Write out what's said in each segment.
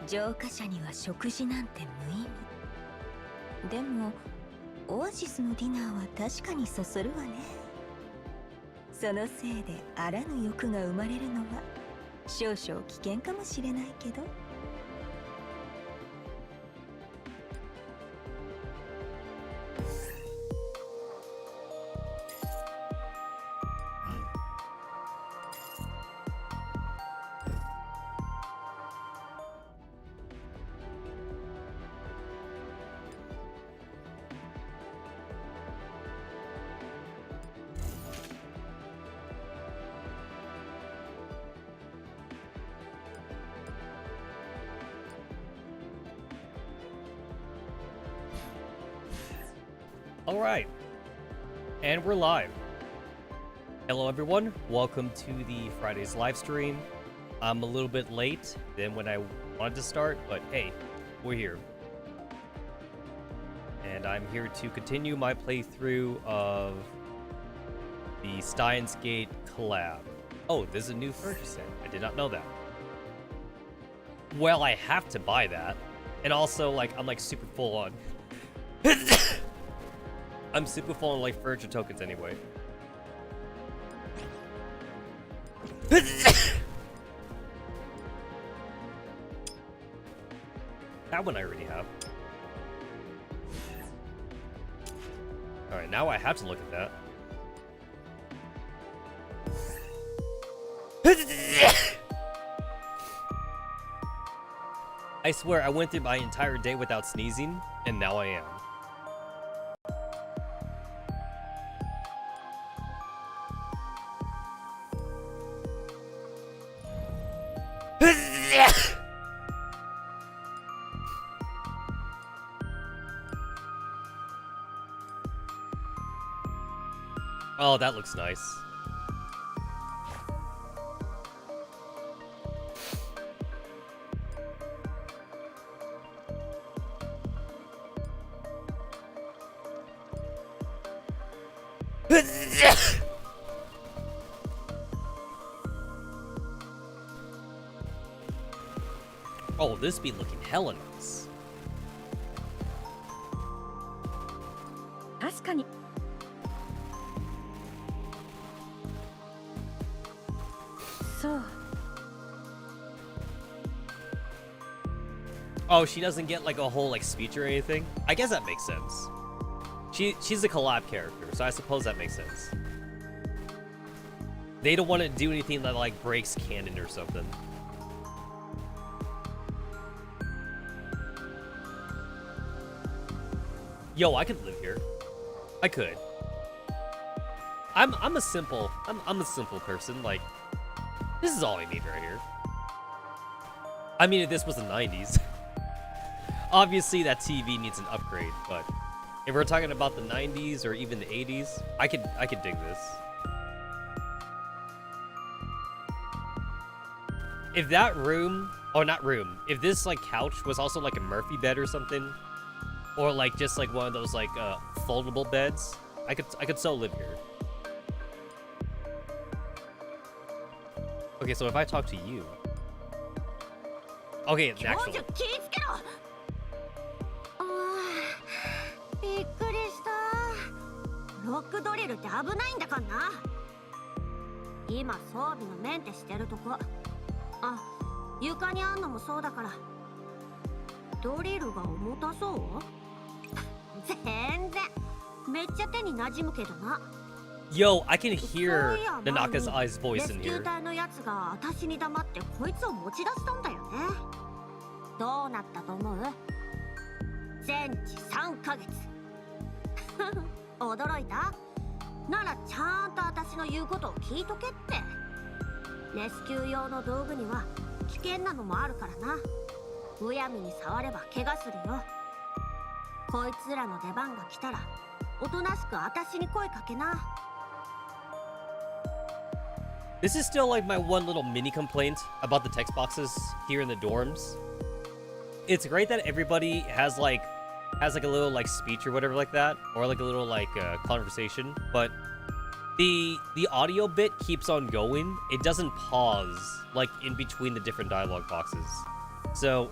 浄化者には食事なんて無意味。でもオアシスのディナーは確かにそそるわね。そのせいであらぬ欲が生まれるのは少々危険かもしれないけど。All right, and we're live. Hello everyone, welcome to the Friday's live stream. I'm a little bit late than when I wanted to start, but hey, we're here. And I'm here to continue my playthrough of the Steins Collab. Oh, there's a new furniture set. I did not know that. Well, I have to buy that. And also, like, I'm like super full on. I'm super full on like furniture tokens anyway. That one I already have. Alright, now I have to look at that. I swear, I went through my entire day without sneezing, and now I am. Oh, that looks nice. Oh, this be looking hella nice. 確かに。そう。 Oh, she doesn't get like a whole like speech or anything? I guess that makes sense. She's a collab character, so I suppose that makes sense. They don't want to do anything that like breaks canon or something. Yo, I could live here. I could. I'm a simple person. Like, this is all I need right here. I mean, if this was the 90s, obviously that TV needs an upgrade. But if we're talking about the 90s or even the 80s, I could dig this. If that room, or not room, if this like couch was also like a Murphy bed or something. Or like just like one of those like foldable beds. I could so live here. Okay, so if I talk to you. Okay, naturally. びっくりした。ロックドリルって危ないんだかんな。今装備のメンテしてるとこ。あ、床にあんのもそうだから。ドリルが重たそう？ 全然めっちゃ手に馴染むけどな。 Yo, I can hear Nanaka's eyes voice in here. レスキュー隊のやつが私に黙ってこいつを持ち出したんだよね。どうなったと思う？全治3ヶ月。驚いた？ならちゃんと私の言うことを聞いとけって。レスキュー用の道具には危険なのもあるからな。むやみに触れば怪我するよ。 こいつらの出番が来たらおとなしく私に声かけな。 This is still like my one little mini complaint about the text boxes here in the dorms. It's great that everybody has like a little like speech or whatever like that, or like a little like conversation, but the audio bit keeps on going. It doesn't pause like in between the different dialogue boxes. So,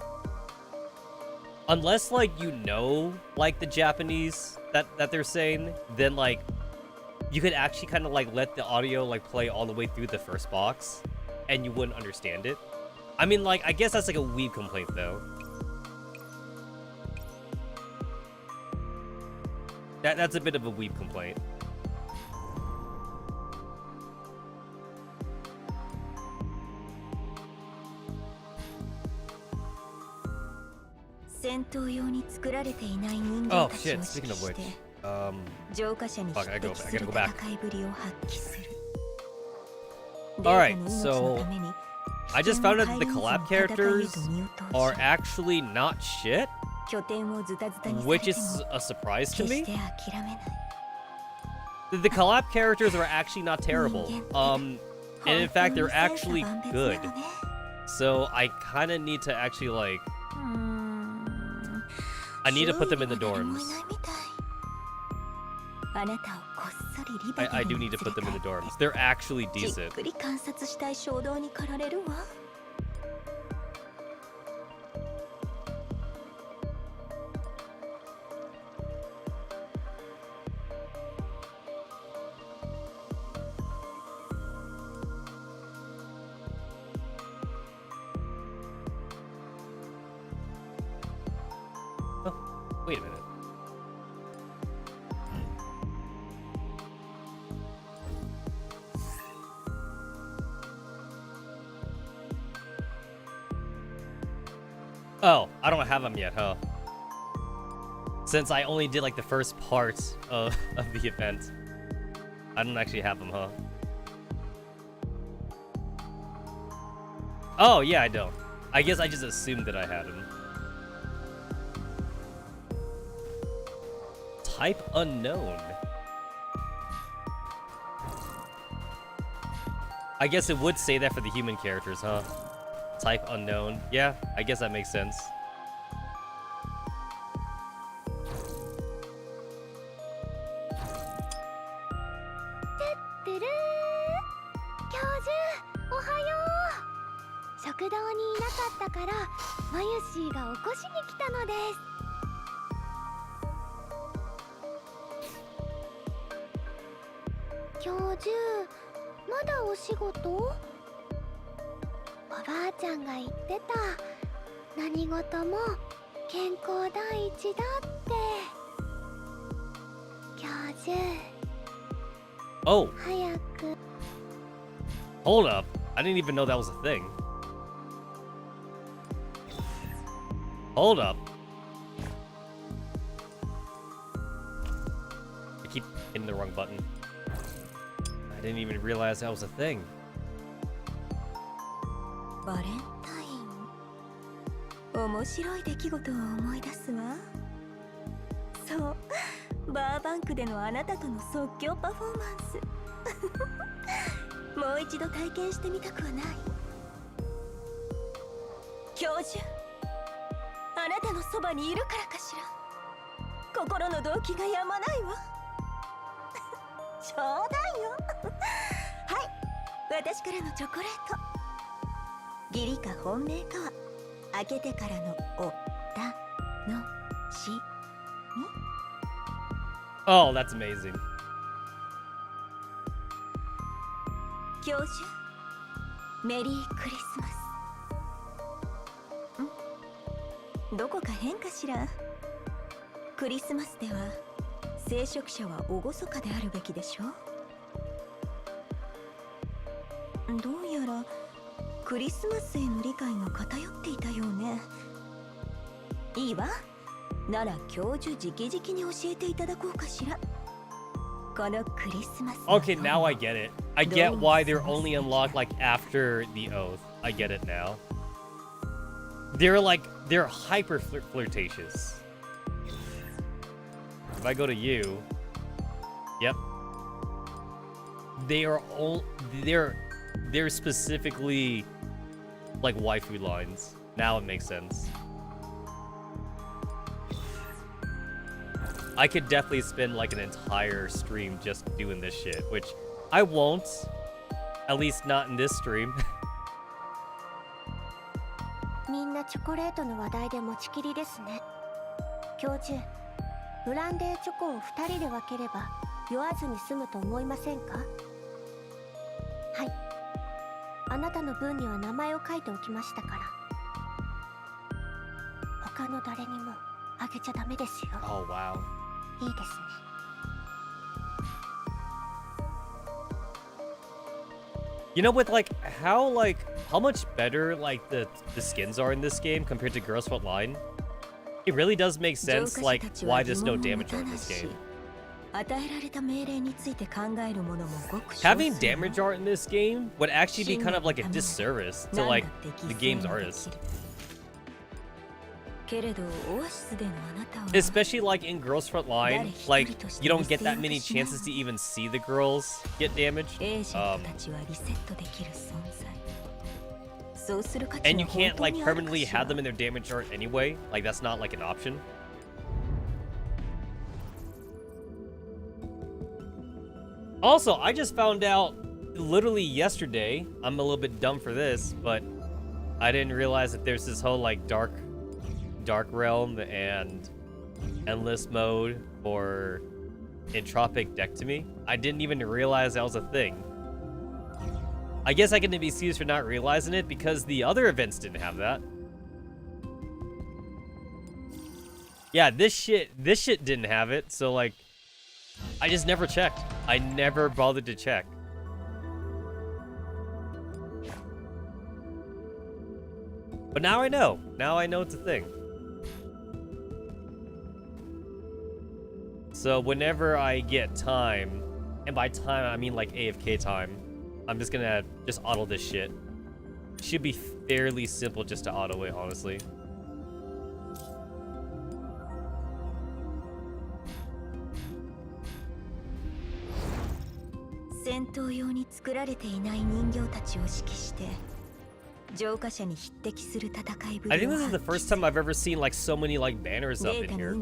unless, like, you know, like, the Japanese that they're saying, then, like, you could actually kind of, like, let the audio, like, play all the way through the first box, and you wouldn't understand it. I mean, like, I guess that's, like, a weeb complaint, though. That's a bit of a weeb complaint. Oh shit, speaking of which, fuck, I gotta go back. Alright, so I just found out that the collab characters are actually not shit, which is a surprise to me. The collab characters are actually not terrible. And in fact, they're actually good. So I kind of need to actually, like, I need to put them in the dorms. I do need to put them in the dorms. They're actually decent. Oh, wait a minute. Oh, I don't have them yet, huh? Since I only did, like, the first part of the event. I don't actually have them, huh? Oh, yeah, I don't. I guess I just assumed that I had them. Type unknown. I guess it would say that for the human characters, huh? Type unknown. Yeah, I guess that makes sense. Oh. Hold up. I didn't even know that was a thing. Hold up. I keep hitting the wrong button. I didn't even realize that was a thing. Oh, that's amazing. Okay, now I get it. I get why they're only unlocked, like, after the oath. I get it now. They're hyper flirtatious. If I go to you, yep. They're specifically like waifu lines. Now it makes sense. I could definitely spend like an entire stream just doing this shit, which I won't. At least not in this stream. なチョコレートの話題で持ちきりですね。教授、ブランデーチョコを2人で分ければ酔わずに済むと思いませんか？はい、あなたの分には名前を書いておきましたから。他の誰にもあげちゃダメですよ。 Oh wow. いいですね。You know, with like how much better like the skins are in this game compared to Girls Front Line, it really does make sense like why there's no damage art in this game. Having damage art in this game would actually be kind of like a disservice to like the game's artists. Especially like in Girls Front Line, like you don't get that many chances to even see the girls get damaged. And you can't like permanently have them in their damage art anyway. Like that's not like an option. Also, I just found out literally yesterday, I'm a little bit dumb for this, but I didn't realize that there's this whole like dark realm and endless mode for entropic dectomy. I didn't even realize that was a thing. I guess I can be excused for not realizing it because the other events didn't have that. Yeah, this shit didn't have it, so like I just never checked. I never bothered to check. But now I know. Now I know it's a thing. So whenever I get time, and by time I mean like AFK time, I'm just gonna just auto this shit. Should be fairly simple just to auto it, honestly. I think this is the first time I've ever seen like so many like banners up in here.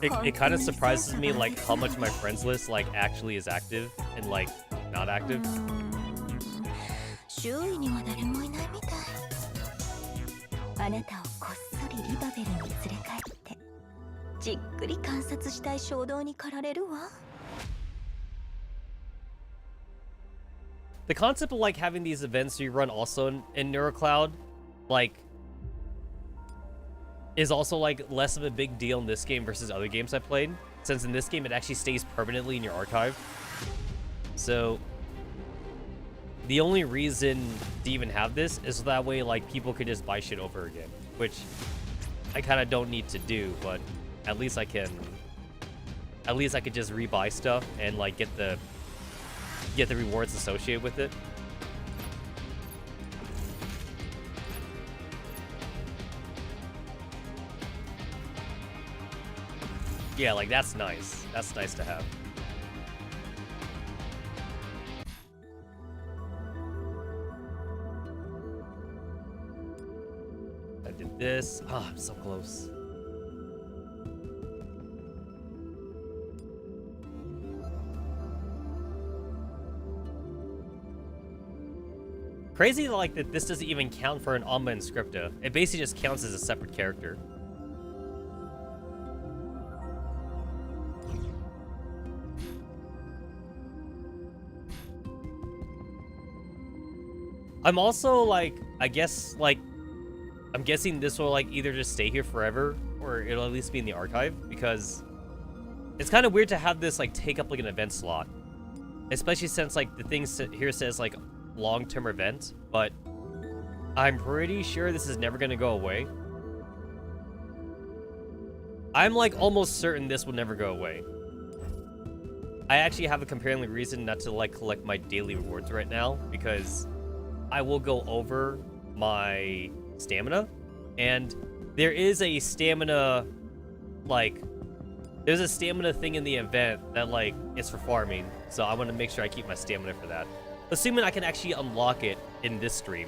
It kind of surprises me like how much my friends list like actually is active and like not active. The concept of like having these events you run also in Nerual, like, is also like less of a big deal in this game versus other games I played, since in this game it actually stays permanently in your archive. So the only reason to even have this is so that way like people could just buy shit over again, which I kind of don't need to do, but at least I could just rebuy stuff and like get the rewards associated with it. Yeah, like that's nice. That's nice to have. I did this. Oh, I'm so close. Crazy like that this doesn't even count for an Alma and Scripta. It basically just counts as a separate character. I'm also like, I guess like, I'm guessing this will like either just stay here forever or it'll at least be in the archive, because it's kind of weird to have this like take up like an event slot, especially since like the thing here says like long-term event, but I'm pretty sure this is never gonna go away. I'm like almost certain this will never go away. I actually have a compelling reason not to like collect my daily rewards right now, because I will go over my stamina, and there is a stamina like there's a stamina thing in the event that like it's for farming, so I want to make sure I keep my stamina for that. Assuming I can actually unlock it in this stream.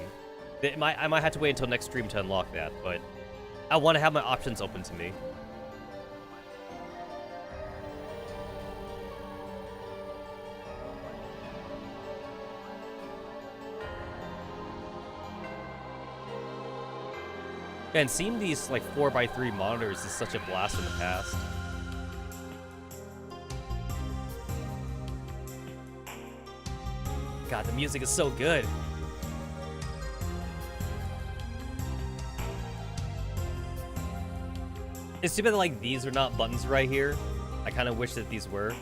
I might have to wait until next stream to unlock that, but I want to have my options open to me. And seeing these like 4x3 monitors is such a blast from the past. God, the music is so good. It's too bad that, like, these are not buttons right here. I kind of wish that these were.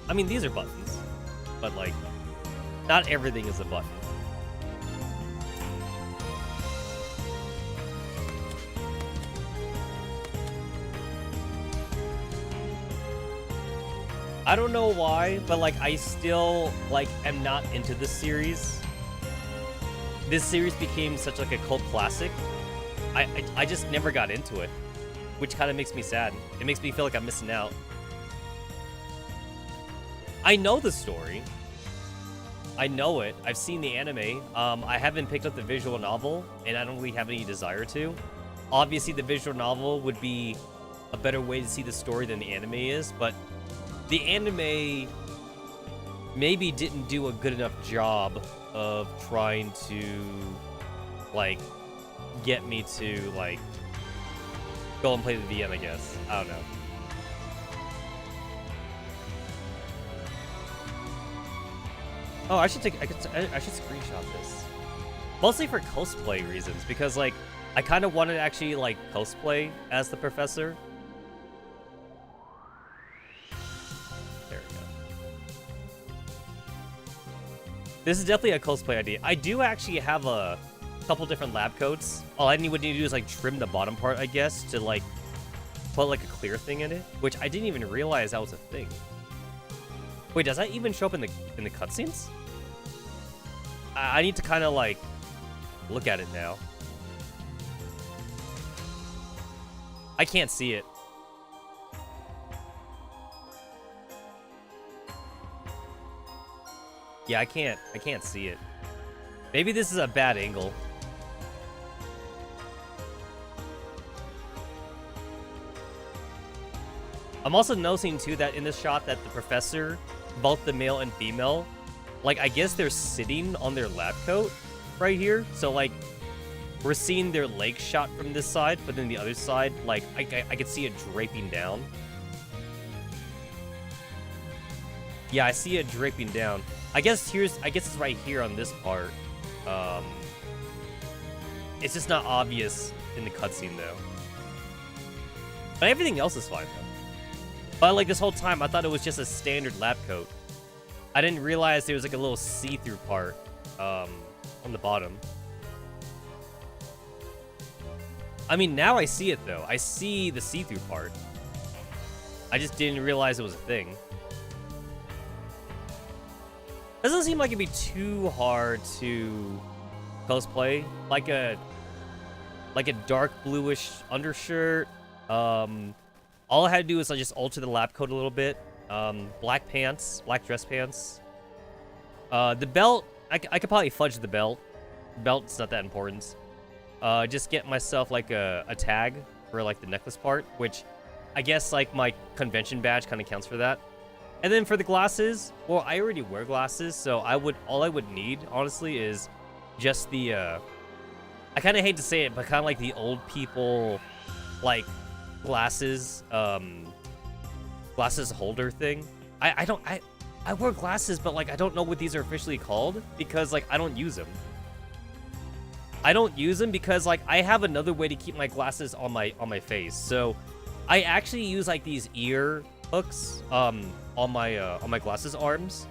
I mean, these are buttons, but like, not everything is a button. I don't know why, but like I still like am not into this series. This series became such like a cult classic. I just never got into it, which kind of makes me sad. It makes me feel like I'm missing out. I know the story. I know it. I've seen the anime. I haven't picked up the visual novel, and I don't really have any desire to. Obviously, the visual novel would be a better way to see the story than the anime is, but the anime maybe didn't do a good enough job of trying to, like, get me to, like, go and play the VM, I guess. I don't know. Oh, I should screenshot this. Mostly for cosplay reasons, because, like, I kind of wanted to actually, like, cosplay as the professor. There we go. This is definitely a cosplay idea. I do actually have a couple different lab coats. All I would need to do is, like, trim the bottom part, I guess, to, like, put, like, a clear thing in it, which I didn't even realize that was a thing. Wait, does that even show up in the cutscenes? I need to kind of, like, look at it now. I can't see it. Yeah, I can't see it. Maybe this is a bad angle. I'm also noticing, too, that in this shot that the professor, both the male and female, like, I guess they're sitting on their lab coat right here. So, like, we're seeing their legs shot from this side, but then the other side, like, I could see it draping down. Yeah, I see it draping down. I guess it's right here on this part. It's just not obvious in the cutscene, though. But everything else is fine, though. But, like, this whole time, I thought it was just a standard lab coat. I didn't realize there was, like, a little see-through part on the bottom. I mean, now I see it, though. I see the see-through part. I just didn't realize it was a thing. Doesn't seem like it'd be too hard to cosplay. Like a dark bluish undershirt. All I had to do was just alter the lab coat a little bit. Black pants, black dress pants. The belt, I could probably fudge the belt. The belt's not that important. Just get myself like a tag for like the necklace part, which I guess like my convention badge kind of counts for that. And then for the glasses, well, I already wear glasses, so all I would need, honestly, is just the, I kind of hate to say it, but kind of like the old people, like, glasses holder thing. I wear glasses, but like I don't know what these are officially called because like I don't use them. I don't use them because like I have another way to keep my glasses on my face. So I actually use like these ear hooks on my glasses arms.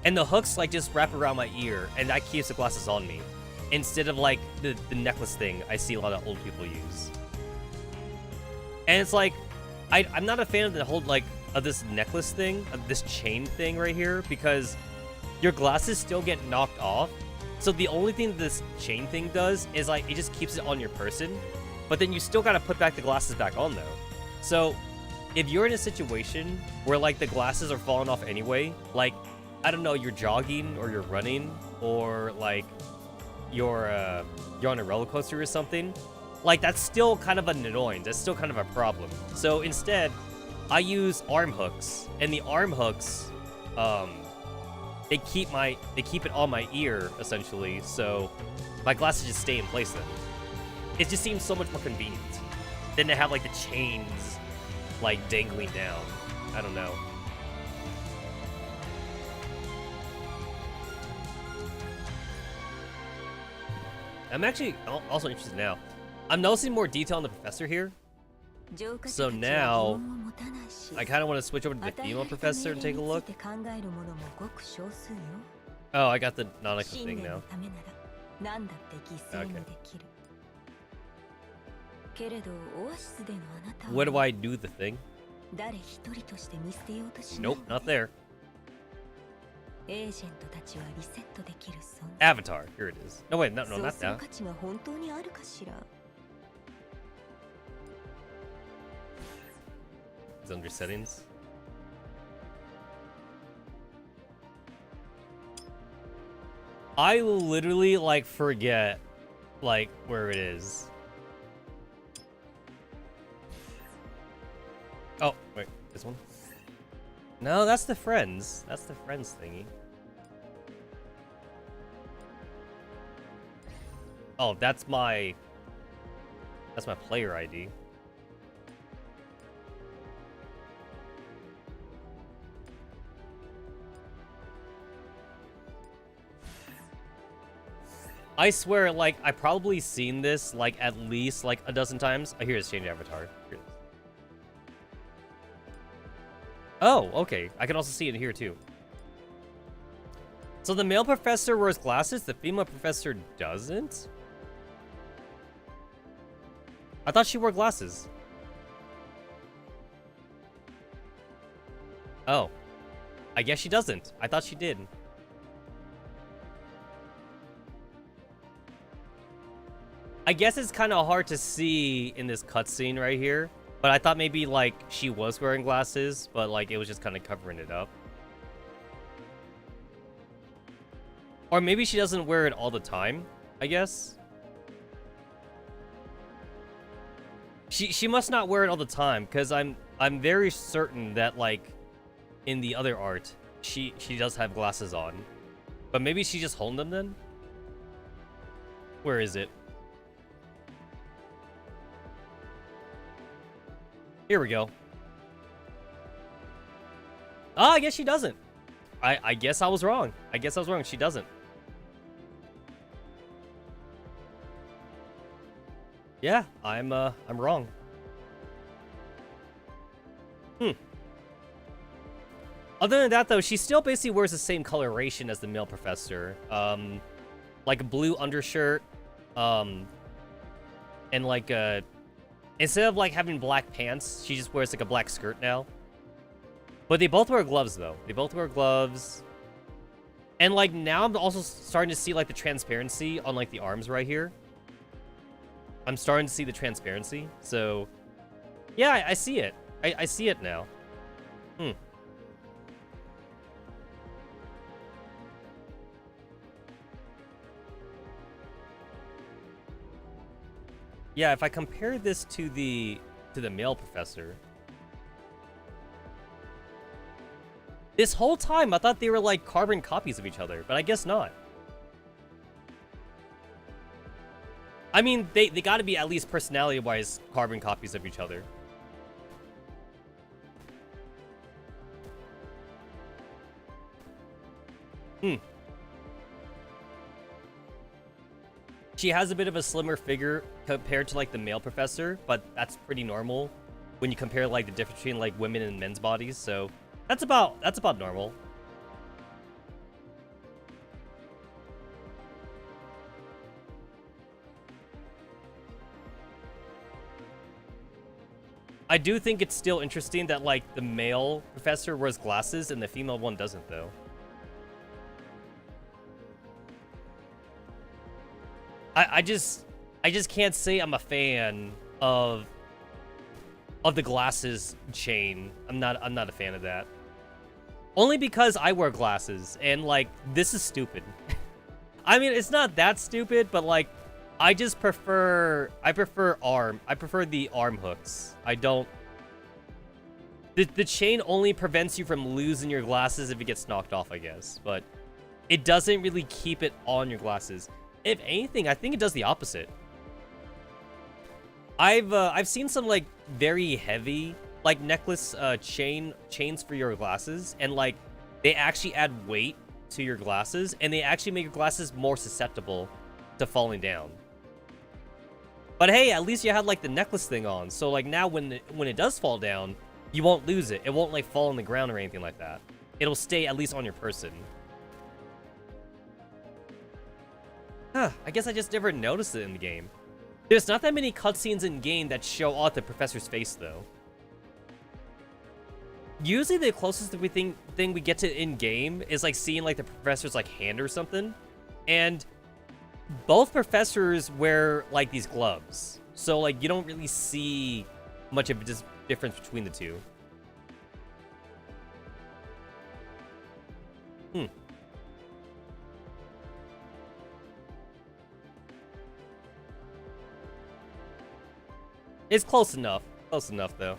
And the hooks like just wrap around my ear and that keeps the glasses on me. Instead of like the necklace thing I see a lot of old people use. And it's like, I'm not a fan of the whole, like, of this necklace thing, of this chain thing right here, because your glasses still get knocked off. So the only thing this chain thing does is, like, it just keeps it on your person, but then you still gotta put back the glasses back on, though. So if you're in a situation where, like, the glasses are falling off anyway, like, I don't know, you're jogging, or you're running, or, like, you're on a roller coaster or something, like, that's still kind of an annoyance. That's still kind of a problem. So instead, I use arm hooks, and the arm hooks, they keep it on my ear, essentially, so my glasses just stay in place then. It just seems so much more convenient than to have, like, the chains, like, dangling down. I don't know. I'm actually also interested now. I'm noticing more detail on the professor here. So now, I kind of want to switch over to the female professor and take a look. Oh, I got the Nanaka thing now. Okay. Where do I do the thing? Nope, not there. Avatar, here it is. No, wait, no, not that. It's under settings. I literally, like, forget, like, where it is. Oh, wait, this one? No, that's the friends. That's the friends thingy. Oh, that's my player ID. I swear, like, I've probably seen this, like, at least, like, a dozen times. Oh, here's change avatar. Here it is. Oh, okay. I can also see it here, too. So the male professor wears glasses, the female professor doesn't? I thought she wore glasses. Oh. I guess she doesn't. I thought she did. I guess it's kind of hard to see in this cutscene right here, but I thought maybe, like, she was wearing glasses, but, like, it was just kind of covering it up. Or maybe she doesn't wear it all the time, I guess. She must not wear it all the time, because I'm very certain that, like, in the other art, she does have glasses on. But maybe she just honed them then? Where is it? Here we go. Oh, I guess she doesn't. I guess I was wrong. I guess I was wrong. She doesn't. Yeah, I'm wrong. Other than that, though, she still basically wears the same coloration as the male professor. Like a blue undershirt, and like a... Instead of, like, having black pants, she just wears, like, a black skirt now. But they both wear gloves, though. They both wear gloves. And, like, now I'm also starting to see, like, the transparency on, like, the arms right here. I'm starting to see the transparency. So, yeah, I see it. I see it now. Yeah, if I compare this to the male professor, this whole time I thought they were like carbon copies of each other, but I guess not. I mean, they got to be at least personality-wise carbon copies of each other. She has a bit of a slimmer figure compared to, like, the male professor, but that's pretty normal when you compare, like, the difference between, like, women and men's bodies, so that's about normal. I do think it's still interesting that, like, the male professor wears glasses and the female one doesn't, though. I just can't say I'm a fan of the glasses chain. I'm not a fan of that. Only because I wear glasses and, like, this is stupid. I mean, it's not that stupid, but, like, I prefer the arm hooks. I don't. The chain only prevents you from losing your glasses if it gets knocked off, I guess, but it doesn't really keep it on your glasses. If anything, I think it does the opposite. I've seen some like very heavy like necklace chains for your glasses, and like they actually add weight to your glasses, and they actually make your glasses more susceptible to falling down. But hey, at least you had like the necklace thing on, so like now when it does fall down, you won't lose it. It won't like fall on the ground or anything like that. It'll stay at least on your person. Huh, I guess I just never noticed it in the game. There's not that many cutscenes in game that show off the professor's face though. Usually the closest thing we get to in game is like seeing like the professor's like hand or something. And both professors wear like these gloves. So like you don't really see much of a difference between the two. It's close enough. Close enough, though.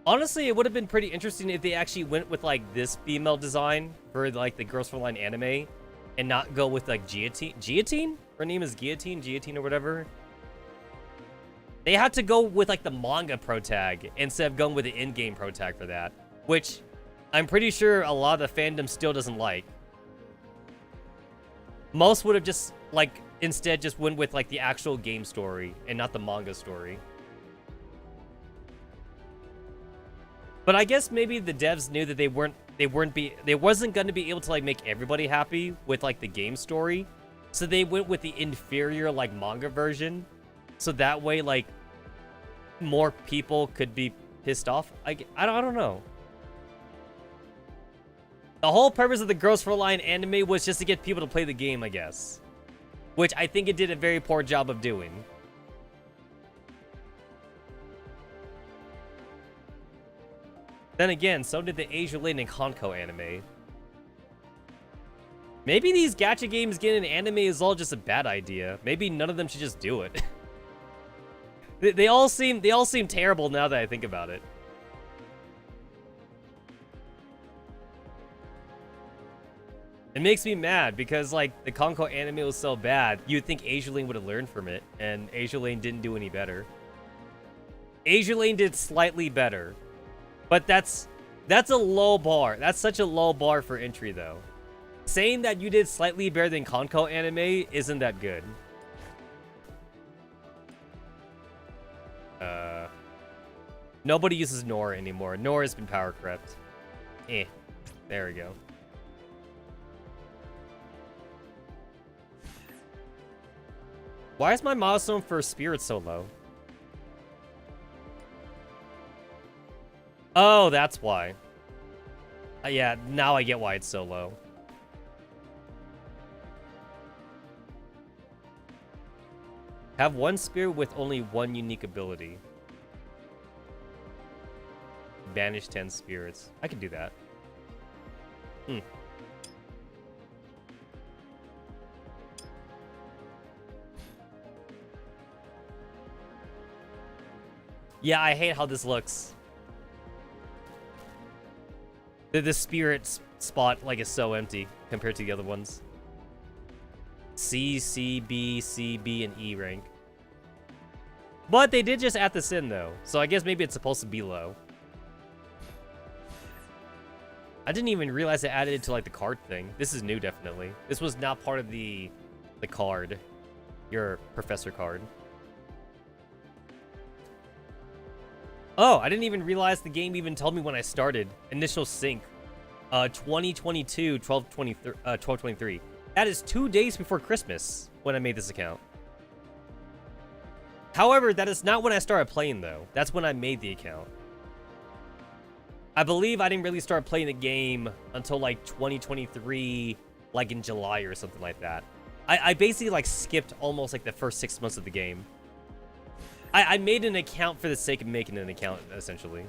Honestly, it would have been pretty interesting if they actually went with, like, this female design for, like, the Girls for Line anime and not go with, like, Guillotine. Guillotine? Her name is Guillotine or whatever. They had to go with, like, the manga pro tag instead of going with the in-game pro tag for that, which I'm pretty sure a lot of the fandom still doesn't like. Most would have just, like, instead just went with, like, the actual game story and not the manga story. But I guess maybe the devs knew that they wasn't going to be able to, like, make everybody happy with, like, the game story. So they went with the inferior, like, manga version. So that way, like, more people could be pissed off. I don't know. The whole purpose of the Girls for Line anime was just to get people to play the game, I guess. Which I think it did a very poor job of doing. Then again, so did the Azulane and Konko anime. Maybe these gacha games getting an anime is all just a bad idea. Maybe none of them should just do it. they all seem terrible now that I think about it. It makes me mad because, like, the Konko anime was so bad, you'd think Azulane would have learned from it, and Azulane didn't do any better. Azulane did slightly better, but that's a low bar. That's such a low bar for entry, though. Saying that you did slightly better than Konko anime isn't that good. Nobody uses Nora anymore. Nora's been power crept. There we go. Why is my milestone for Spirit so low? Oh, that's why. Yeah, now I get why it's so low. Have one spirit with only one unique ability. Banish 10 spirits. I can do that. Yeah, I hate how this looks. The spirit spot, like, is so empty compared to the other ones. C, C, B, C, B, and E rank. But they did just add this in, though. So I guess maybe it's supposed to be low. I didn't even realize they added it to, like, the card thing. This is new, definitely. This was not part of the card. Your professor card. Oh, I didn't even realize the game even told me when I started. Initial sync. 2022, 12/23. That is 2 days before Christmas when I made this account. However, that is not when I started playing, though. That's when I made the account. I believe I didn't really start playing the game until, like, 2023, like, in July or something like that. I basically, like, skipped almost, like, the first 6 months of the game. I made an account for the sake of making an account, essentially.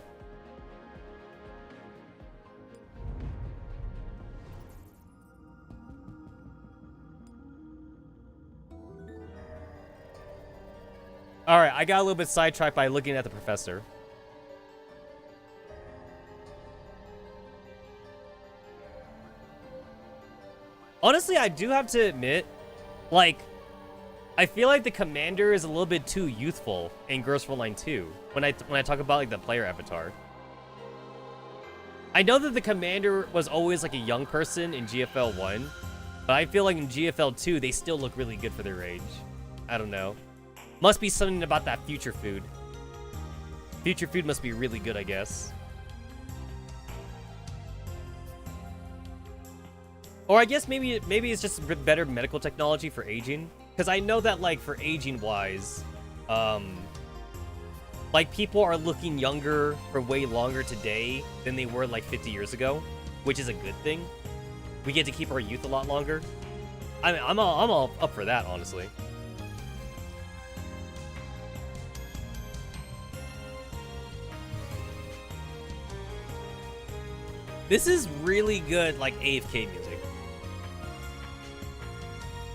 All right, I got a little bit sidetracked by looking at the professor. Honestly, I do have to admit, like, I feel like the commander is a little bit too youthful in Girls for Line 2 when I talk about like the player avatar. I know that the commander was always like a young person in GFL 1, but I feel like in GFL 2 they still look really good for their age. I don't know. Must be something about that future food. Future food must be really good, I guess. Or I guess maybe it's just better medical technology for aging. Because I know that, like, for aging-wise, like, people are looking younger for way longer today than they were, like, 50 years ago, which is a good thing. We get to keep our youth a lot longer. I mean, I'm all up for that, honestly. This is really good, like, AFK music.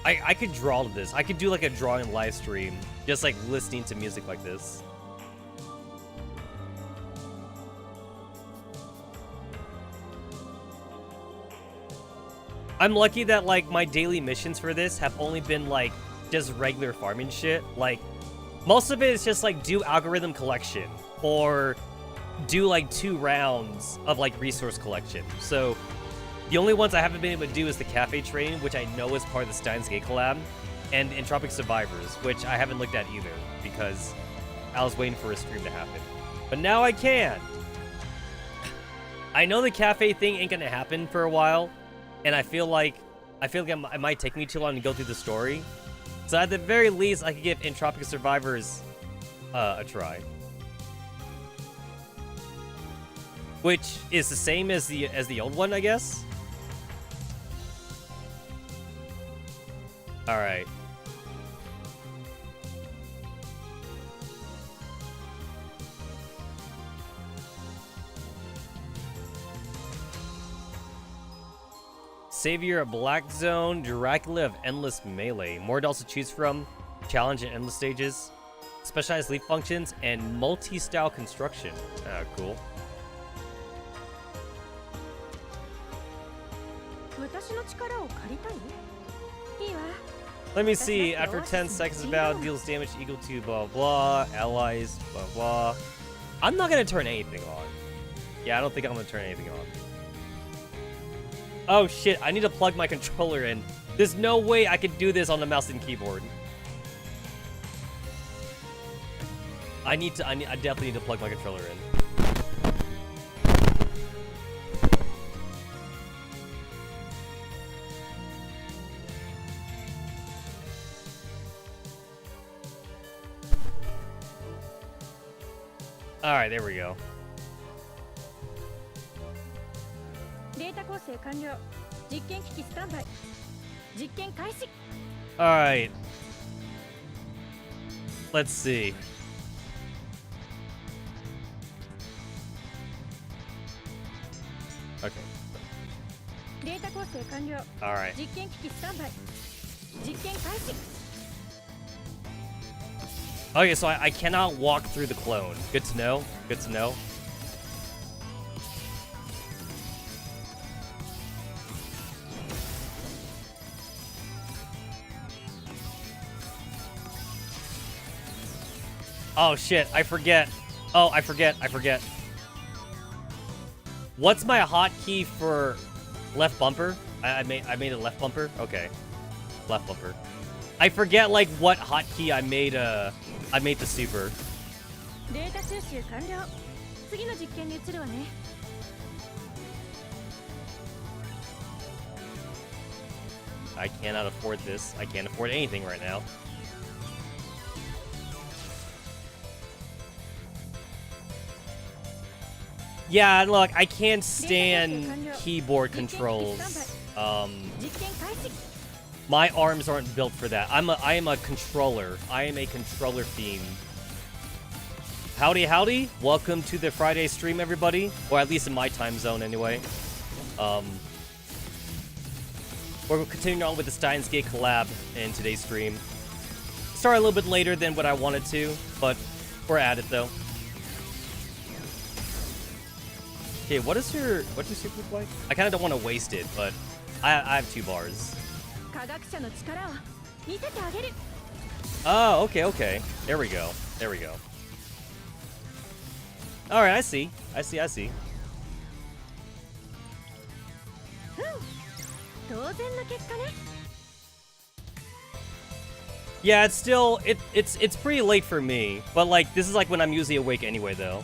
I could draw to this. I could do, like, a drawing live stream, just, like, listening to music like this. I'm lucky that, like, my daily missions for this have only been, like, just regular farming shit. Like, most of it is just, like, do algorithm collection, or do, like, 2 rounds of, like, resource collection. So the only ones I haven't been able to do is the cafe training, which I know is part of the Steins collab, and Entropic Survivors, which I haven't looked at either because I was waiting for a stream to happen. But now I can. I know the cafe thing ain't gonna happen for a while, and I feel like it might take me too long to go through the story. So at the very least, I could give Entropic Survivors a try. Which is the same as the old one, I guess. All right. Savior of Black Zone, Dracula of Endless Melee. More adults to choose from, challenge and endless stages, specialized leap functions, and multi-style construction. Cool. Let me see. After 10 seconds of battle, deals damage equal to blah blah, allies, blah blah. I'm not gonna turn anything on. Yeah, I don't think I'm gonna turn anything on. Oh shit, I need to plug my controller in. There's no way I could do this on the mouse and keyboard. I definitely need to plug my controller in. Alright, there we go. Alright. Let's see. Okay. Alright. Okay, so I cannot walk through the clone. Good to know. Good to know. Oh shit, I forget. Oh, I forget. What's my hotkey for left bumper? I made a left bumper? Okay. Left bumper. I forget like what hotkey I made the super. I cannot afford this. I can't afford anything right now. Yeah, look, I can't stand keyboard controls. My arms aren't built for that. I am a controller. I am a controller fiend. Howdy, howdy. Welcome to the Friday stream, everybody. Or at least in my time zone, anyway. We're continuing on with the Steins collab in today's stream. Started a little bit later than what I wanted to, but we're at it though. Okay, what's your super look like? I kind of don't want to waste it, but I have 2 bars. Oh, okay. There we go. All right, I see. Yeah, it's still it's pretty late for me, but like this is like when I'm usually awake anyway though.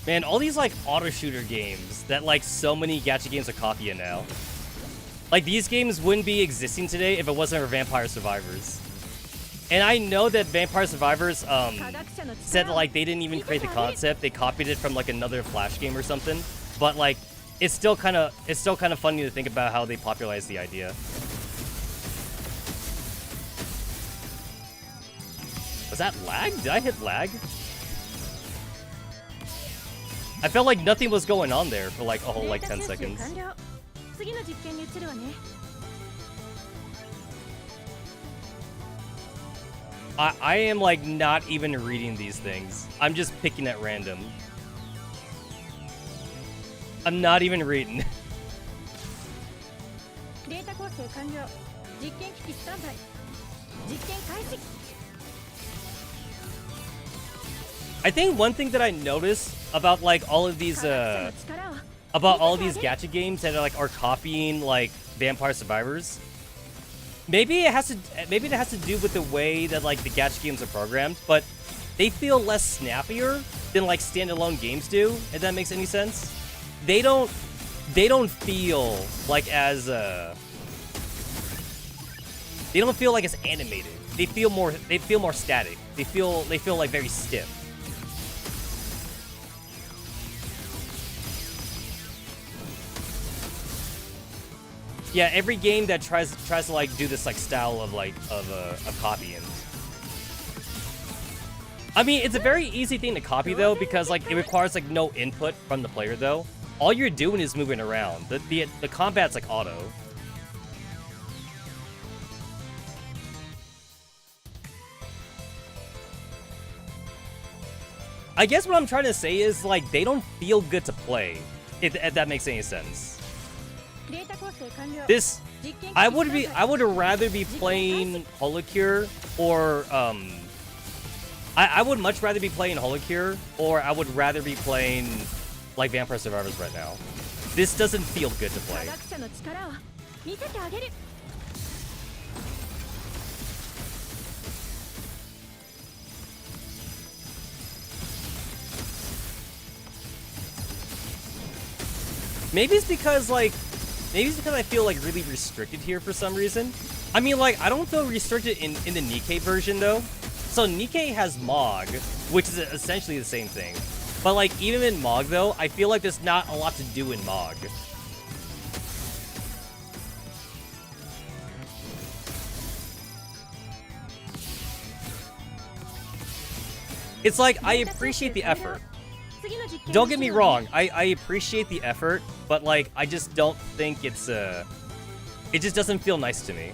Man, all these like auto shooter games that like so many gacha games are copying now. Like these games wouldn't be existing today if it wasn't for Vampire Survivors. And I know that Vampire Survivors said like they didn't even create the concept, they copied it from like another Flash game or something. But like it's still kind of funny to think about how they popularized the idea. Was that lag? Did I hit lag? I felt like nothing was going on there for like a whole like 10 seconds. I am like not even reading these things. I'm just picking at random. I'm not even reading. I think one thing that I noticed about like all of these gacha games that are copying like Vampire Survivors, maybe it has to do with the way that like the gacha games are programmed, but they feel less snappier than like standalone games do, if that makes any sense. They don't feel like as they don't feel like as animated. They feel more static. They feel like very stiff. Yeah, every game that tries to like do this like style of copying. I mean, it's a very easy thing to copy though, because like it requires like no input from the player though. All you're doing is moving around. The combat's like auto. I guess what I'm trying to say is like they don't feel good to play, if that makes any sense. This, I would rather be playing Holocure or I would much rather be playing Holocure, or I would rather be playing like Vampire Survivors right now. This doesn't feel good to play. Maybe it's because I feel like really restricted here for some reason. I mean, like, I don't feel restricted in the Nikkei version though. So Nikkei has Mog, which is essentially the same thing. But like, even in Mog though, I feel like there's not a lot to do in Mog. It's like, I appreciate the effort. Don't get me wrong, I appreciate the effort, but like, I just don't think it just doesn't feel nice to me.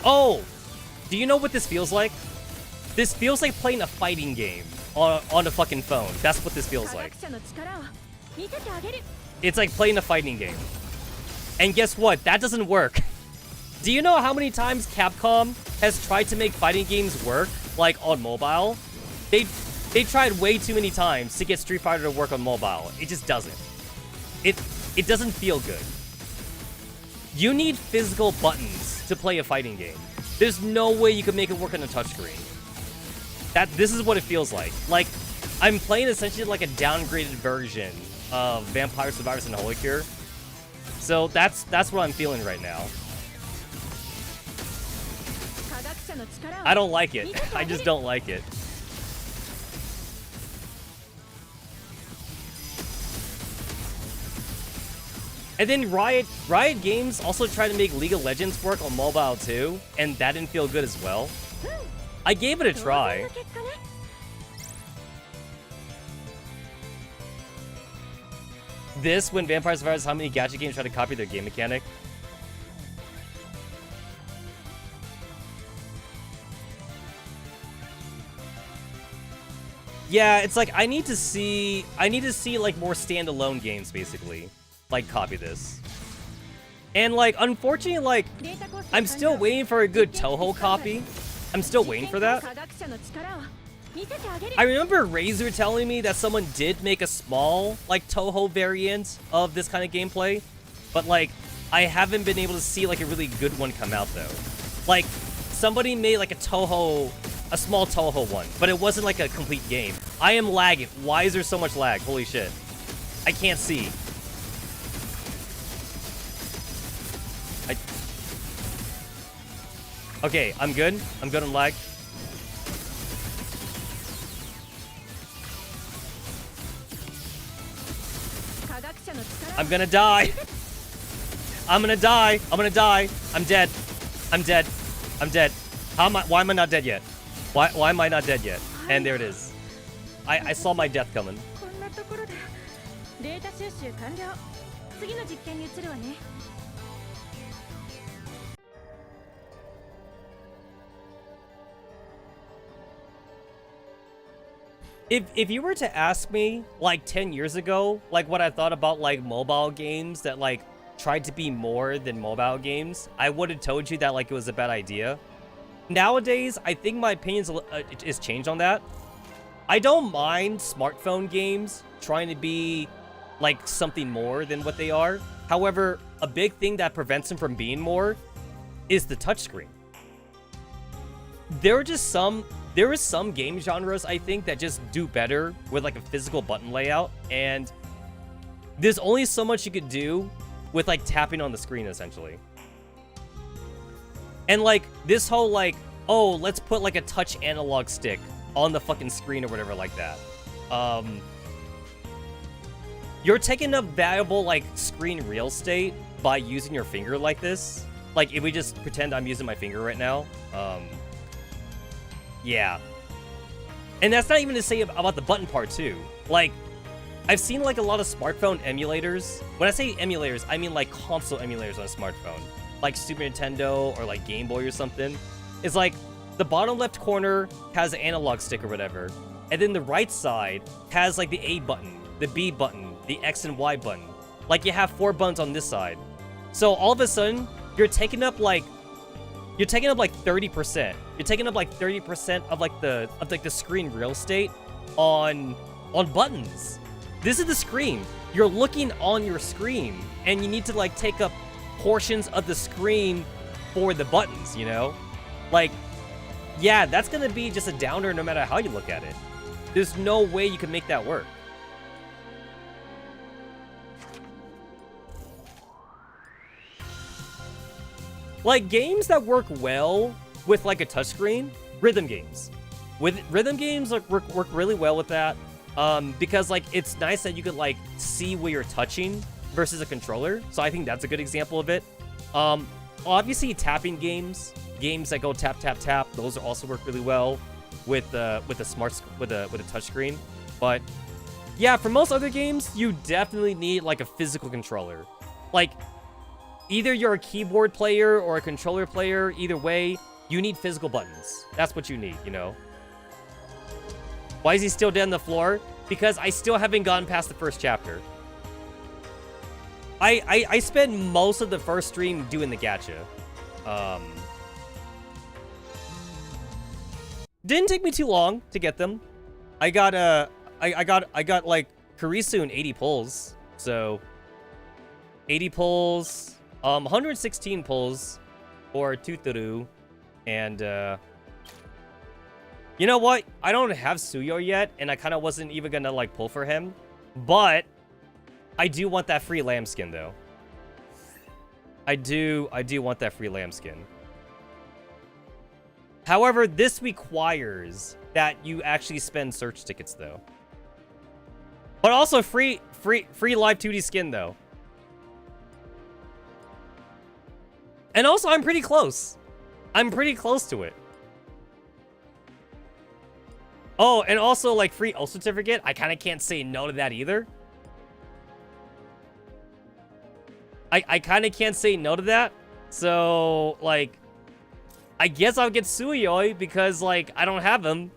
Oh! Do you know what this feels like? This feels like playing a fighting game on a fucking phone. That's what this feels like. It's like playing a fighting game. And guess what? That doesn't work. Do you know how many times Capcom has tried to make fighting games work, like on mobile? They tried way too many times to get Street Fighter to work on mobile. It just doesn't. It doesn't feel good. You need physical buttons to play a fighting game. There's no way you could make it work on a touchscreen. This is what it feels like. Like, I'm playing essentially like a downgraded version of Vampire Survivors and Holy Cure. So that's what I'm feeling right now. I don't like it. I just don't like it. And then Riot Games also tried to make League of Legends work on mobile too, and that didn't feel good as well. I gave it a try. This, when Vampire Survivors, how many gacha games try to copy their game mechanic? Yeah, it's like I need to see like more standalone games basically, like copy this. And like unfortunately, like I'm still waiting for a good Toho copy. I'm still waiting for that. I remember Razor telling me that someone did make a small like Toho variant of this kind of gameplay, but like I haven't been able to see like a really good one come out though. Like somebody made like a small Toho one, but it wasn't like a complete game. I am lagging. Why is there so much lag? Holy shit. I can't see. Okay, I'm good. I'm good on lag. I'm gonna die. I'm gonna die. I'm gonna die. I'm dead. I'm dead. I'm dead. Why am I not dead yet? Why am I not dead yet? And there it is. I saw my death coming. If you were to ask me like 10 years ago, like what I thought about like mobile games that like tried to be more than mobile games, I would have told you that like it was a bad idea. Nowadays, I think my opinion is changed on that. I don't mind smartphone games trying to be like something more than what they are. However, a big thing that prevents them from being more is the touchscreen. There is some game genres, I think, that just do better with like a physical button layout, and there's only so much you could do with like tapping on the screen essentially. And like this whole like, oh, let's put like a touch analog stick on the fucking screen or whatever like that. You're taking up valuable like screen real estate by using your finger like this. Like if we just pretend I'm using my finger right now. Yeah. And that's not even to say about the button part too. Like, I've seen like a lot of smartphone emulators. When I say emulators, I mean like console emulators on a smartphone. Like Super Nintendo or like Game Boy or something. It's like the bottom left corner has an analog stick or whatever. And then the right side has like the A button, the B button, the X and Y button. Like you have 4 buttons on this side. So all of a sudden, you're taking up like 30%. You're taking up like 30% of like the screen real estate on buttons. This is the screen. You're looking on your screen, and you need to like take up portions of the screen for the buttons, you know? Like, yeah, that's gonna be just a downer no matter how you look at it. There's no way you can make that work. Like, games that work well with, like, a touchscreen, rhythm games. With rhythm games, like, work really well with that. Because, like, it's nice that you can, like, see where you're touching versus a controller. So I think that's a good example of it. Obviously, tapping games that go tap, tap, tap, those also work really well with a touchscreen. But, yeah, for most other games, you definitely need, like, a physical controller. Like, either you're a keyboard player or a controller player, either way, you need physical buttons. That's what you need, you know? Why is he still dead on the floor? Because I still haven't gotten past the first chapter. I spent most of the first stream doing the gacha. Didn't take me too long to get them. I got like Kurisu and 80 pulls. So 80 pulls. 116 pulls for Tuturu, And, you know what? I don't have Suyo yet, and I kind of wasn't even gonna, like, pull for him. But I do want that free lambskin, though. I do want that free lambskin. However, this requires that you actually spend search tickets, though. But also free live 2D skin, though. And also, I'm pretty close. I'm pretty close to it. Oh, and also, like, free O certificate. I kind of can't say no to that either. I kind of can't say no to that. So, like, I guess I'll get Suiyoi because, like, I don't have him.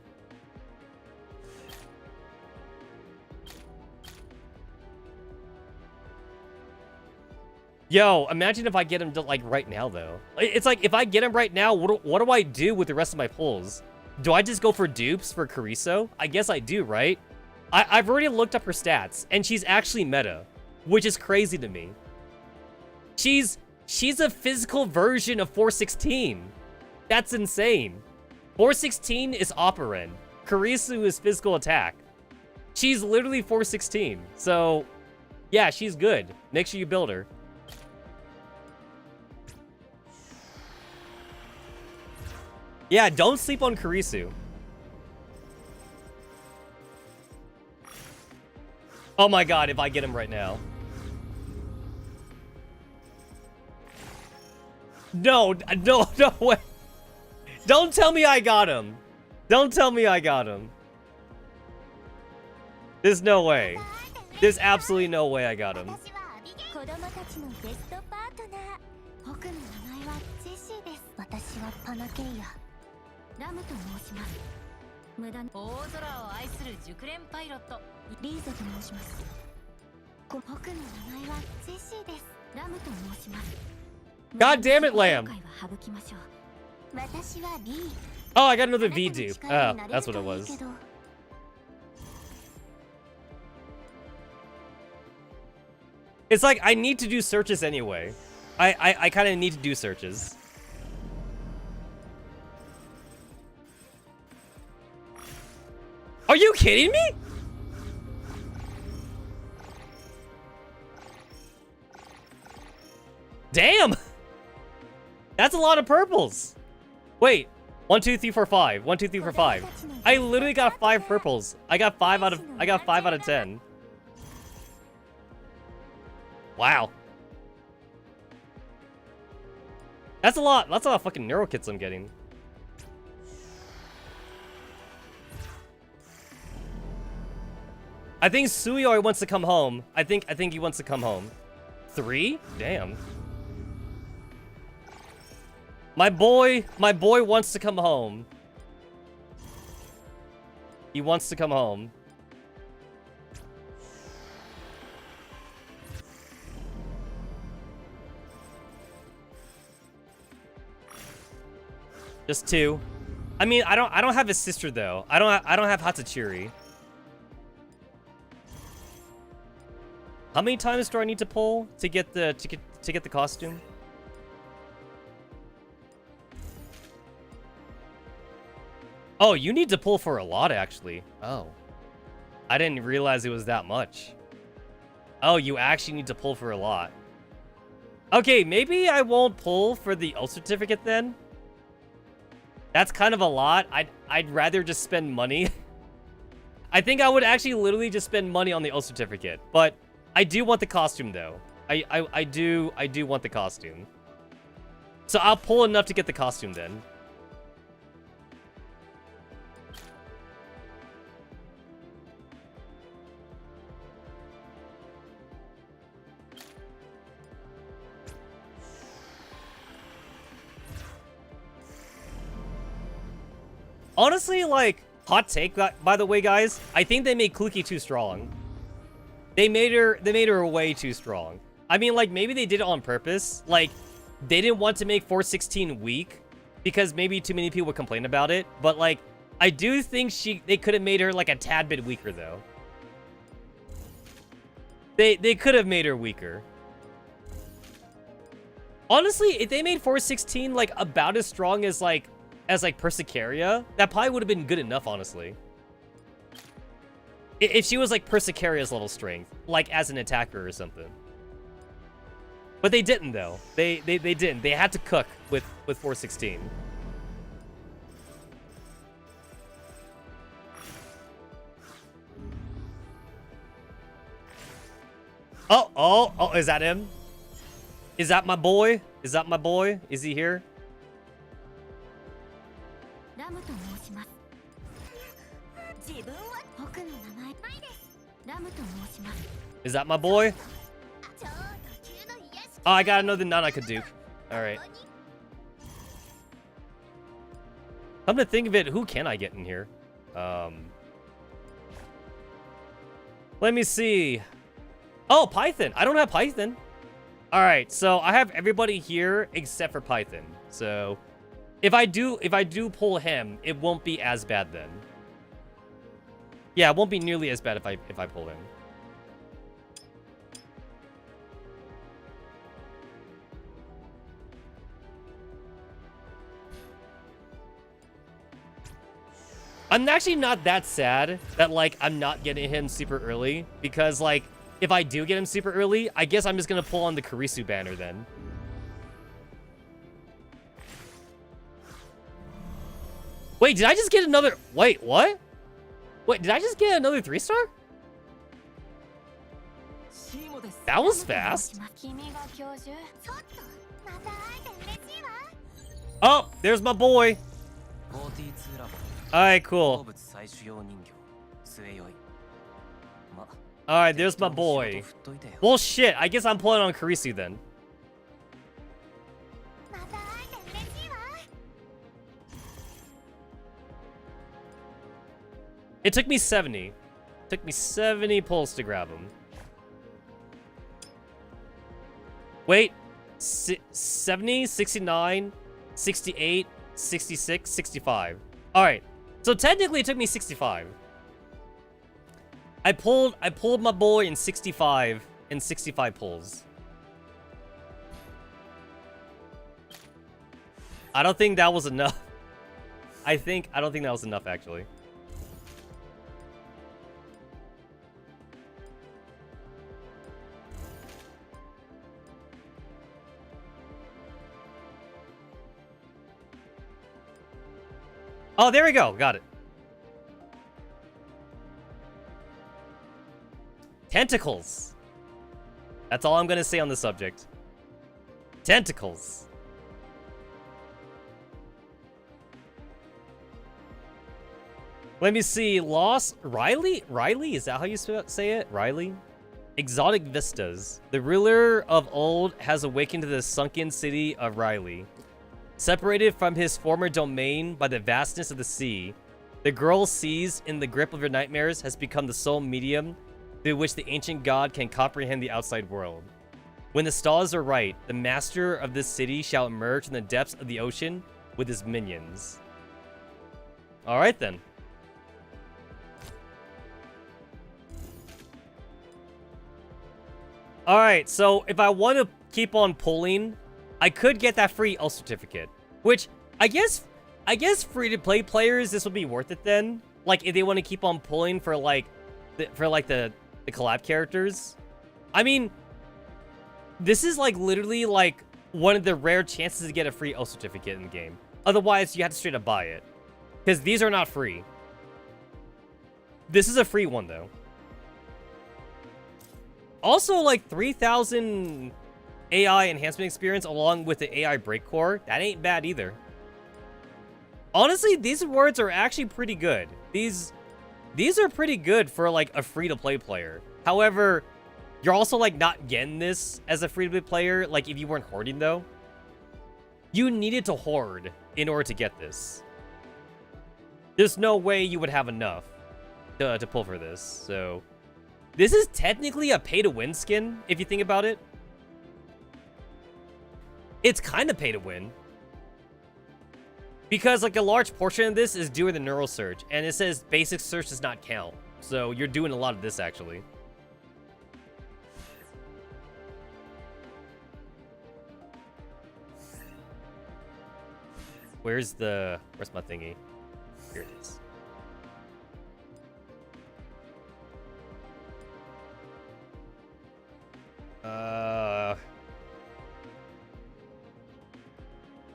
Yo, imagine if I get him, like, right now, though. It's like, if I get him right now, what do I do with the rest of my pulls? Do I just go for dupes for Kariso? I guess I do, right? I've already looked up her stats, and she's actually meta, which is crazy to me. She's a physical version of 416. That's insane. 416 is operand. Karisu is physical attack. She's literally 416. So, yeah, she's good. Make sure you build her. Yeah, don't sleep on Karisu. Oh my god, if I get him right now. No way. Don't tell me I got him. Don't tell me I got him. There's no way. There's absolutely no way I got him. God damn it, Lamb. Oh, I got another V dupe. Oh, that's what it was. It's like, I need to do searches anyway. I kind of need to do searches. Are you kidding me? Damn! That's a lot of purples. Wait, 1, 2, 3, 4, 5. 1, 2, 3, 4, 5. I literally got 5 purples. I got 5 out of 10. Wow. That's a lot. That's a lot of fucking neuro kits I'm getting. I think Suyoi wants to come home. I think he wants to come home. 3? Damn. My boy wants to come home. He wants to come home. Just 2. I mean, I don't have his sister though. I don't have Hatsachiri. How many times do I need to pull to get the costume? Oh, you need to pull for a lot, actually. Oh. I didn't realize it was that much. Oh, you actually need to pull for a lot. Okay, maybe I won't pull for the O certificate then. That's kind of a lot. I'd rather just spend money. I think I would actually literally just spend money on the O certificate. But I do want the costume, though. I do want the costume. So I'll pull enough to get the costume then. Honestly, like, hot take, by the way, guys. I think they made Kluki too strong. They made her way too strong. I mean, like, maybe they did it on purpose. Like, they didn't want to make 416 weak because maybe too many people would complain about it. But, like, I do think they could have made her, like, a tad bit weaker, though. They could have made her weaker. Honestly, if they made 416, like, about as strong as, like, as like Persicaria, that probably would have been good enough, honestly. If she was like Persicaria's level strength, like as an attacker or something. But they didn't though. They didn't. They had to cook with 416. Oh, is that him? Is that my boy? Is that my boy? Is he here? Is that my boy? Oh, I got another Nanakaduke. Alright. Come to think of it, who can I get in here? Let me see. Oh, Python. I don't have Python. Alright, so I have everybody here except for Python. So if I do pull him, it won't be as bad then. Yeah, it won't be nearly as bad if I pull him. I'm actually not that sad that, like, I'm not getting him super early. Because, like, if I do get him super early, I guess I'm just gonna pull on the Karisu banner then. Wait, did I just get another... Wait, what? Wait, did I just get another 3-star? That was fast. Oh, there's my boy. Alright, cool. Alright, there's my boy. Well, shit. I guess I'm pulling on Karisu then. It took me 70. It took me 70 pulls to grab him. Wait. 70, 69, 68, 66, 65. Alright. So technically it took me 65. I pulled my boy in 65 pulls. I don't think that was enough. I don't think that was enough actually. Oh, there we go. Got it. Tentacles. That's all I'm going to say on the subject. Tentacles. Let me see. Lost. Riley? Riley? Is that how you say it? Riley? Exotic vistas. The ruler of old has awakened to the sunken city of Riley. Separated from his former domain by the vastness of the sea, the girl seized in the grip of her nightmares has become the sole medium through which the ancient god can comprehend the outside world. When the stars are right, the master of this city shall emerge from the depths of the ocean with his minions. Alright then. Alright, so if I want to keep on pulling, I could get that free L certificate, which I guess free-to-play players, this would be worth it then. Like, if they want to keep on pulling for, like, the collab characters. I mean, this is, like, literally, like, one of the rare chances to get a free L certificate in the game. Otherwise, you have to straight up buy it. Because these are not free. This is a free one, though. Also, like, 3,000... AI enhancement experience along with the AI break core. That ain't bad either. Honestly, these rewards are actually pretty good. These are pretty good for like a free-to-play player. However, you're also like not getting this as a free-to-play player. Like if you weren't hoarding though, you needed to hoard in order to get this. There's no way you would have enough to pull for this. So this is technically a pay-to-win skin if you think about it. It's kind of pay to win. Because like a large portion of this is doing the neural search. And it says basic search does not count. So you're doing a lot of this actually. Where's my thingy? Here it is.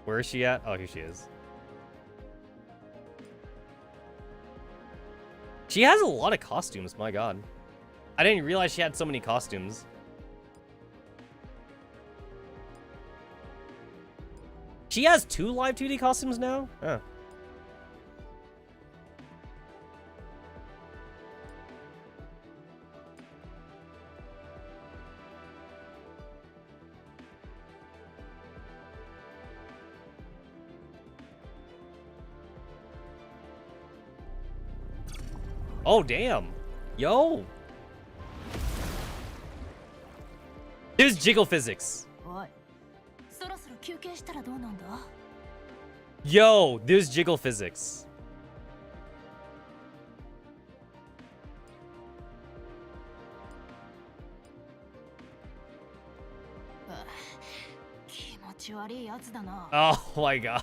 Where is she at? Oh, here she is. She has a lot of costumes, my god. I didn't realize she had so many costumes. She has 2 live 2D costumes now? Huh. Oh, damn. Yo. There's jiggle physics. Yo, there's jiggle physics. Oh my god.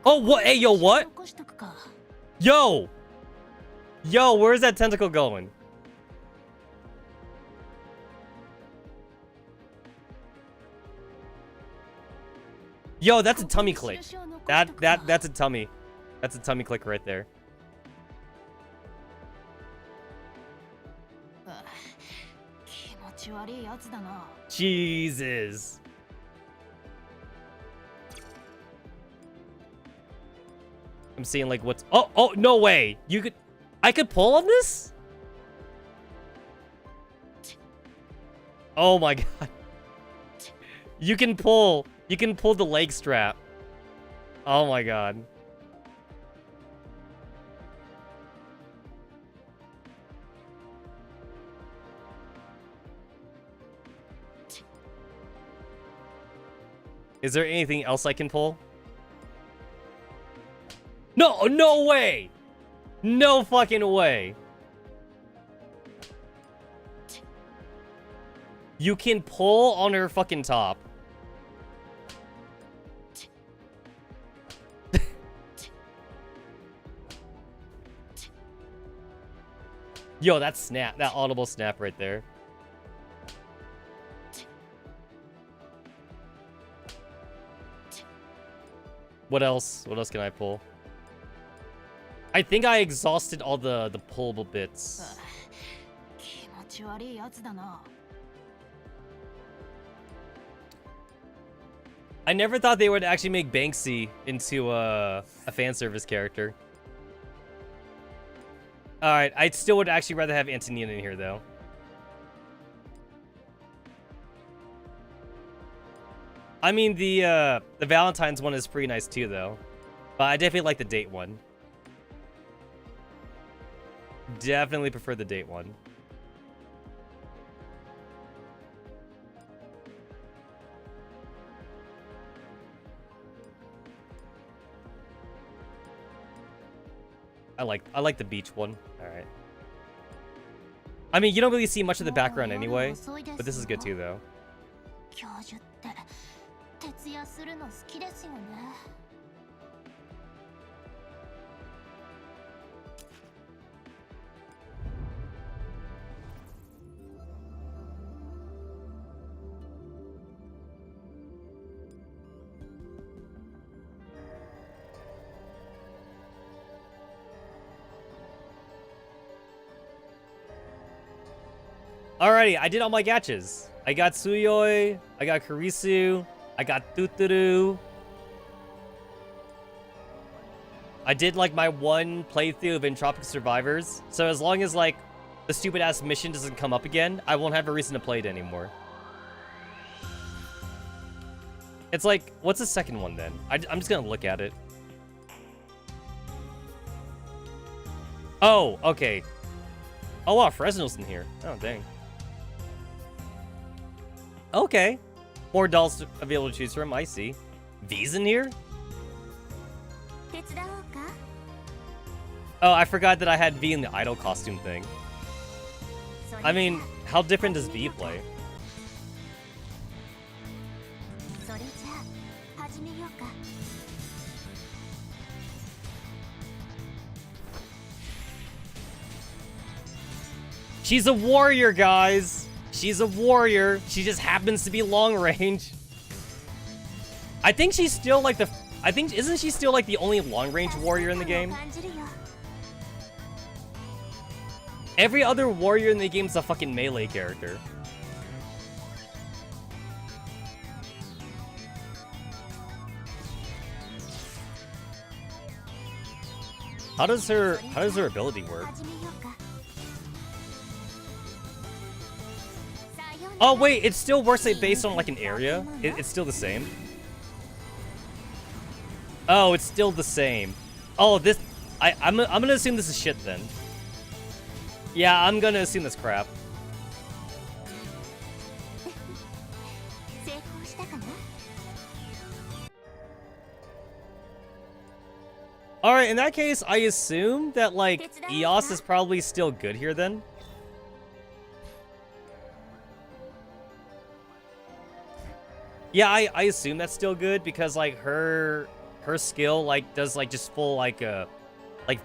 Oh, what? Hey, yo, what? Yo! Yo, where's that tentacle going? Yo, that's a tummy click. That's a tummy. That's a tummy click right there. Jesus. I'm seeing like what's oh no way. I could pull on this? Oh my god. You can pull the leg strap. Oh my god. Is there anything else I can pull? No, no way! No fucking way. You can pull on her fucking top. Yo, that snap, that audible snap right there. What else? What else can I pull? I think I exhausted all the pullable bits. I never thought they would actually make Backseat into a fan service character. Alright, I still would actually rather have Antonina in here, though. I mean, the Valentine's one is pretty nice, too, though. But I definitely like the date one. Definitely prefer the date one. I like the beach one. All right. I mean, you don't really see much of the background anyway, but this is good too, though. Alrighty, I did all my gachas. I got Suyoi, I got Kurisu, I got Tuturu. I did like my one playthrough of Entropic Survivors, so as long as like the stupid ass mission doesn't come up again, I won't have a reason to play it anymore. It's like, what's the second one then? I'm just gonna look at it. Oh, okay. Oh wow, Fresno's in here. Oh dang. Okay. More dolls available to choose from, I see. V's in here? Oh, I forgot that I had V in the idol costume thing. I mean, how different does V play? She's a warrior, guys. She's a warrior. She just happens to be long range. I think she's still like the... isn't she still like the only long range warrior in the game? Every other warrior in the game is a fucking melee character. How does her ability work? Oh wait, it still works like based on like an area? It's still the same? Oh, it's still the same. Oh, this... I'm gonna assume this is shit then. Yeah, I'm gonna assume that's crap. Alright, in that case, I assume that, like, EOS is probably still good here then. Yeah, I assume that's still good because, like, her skill, like, does, like, just full, like,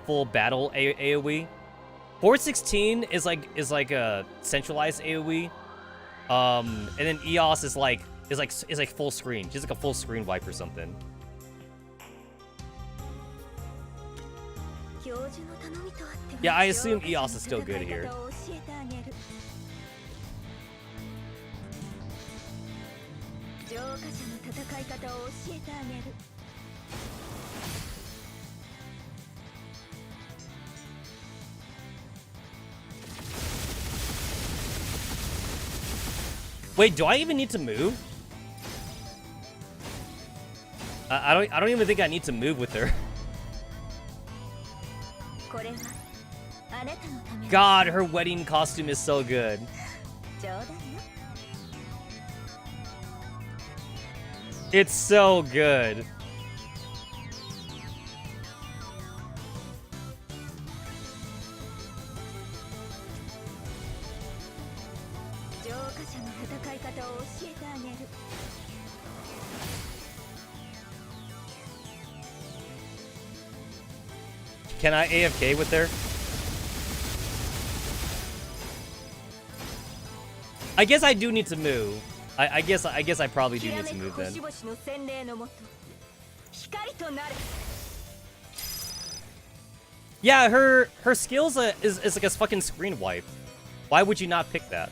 full battle AoE. 416 is like a centralized AoE. And then EOS is like full screen. She's like a full screen wipe or something. Yeah, I assume EOS is still good here. Wait, do I even need to move? I don't even think I need to move with her. God, her wedding costume is so good. It's so good. Can I AFK with her? I guess I do need to move. I guess I probably do need to move then. Yeah, her skills is like a fucking screen wipe. Why would you not pick that?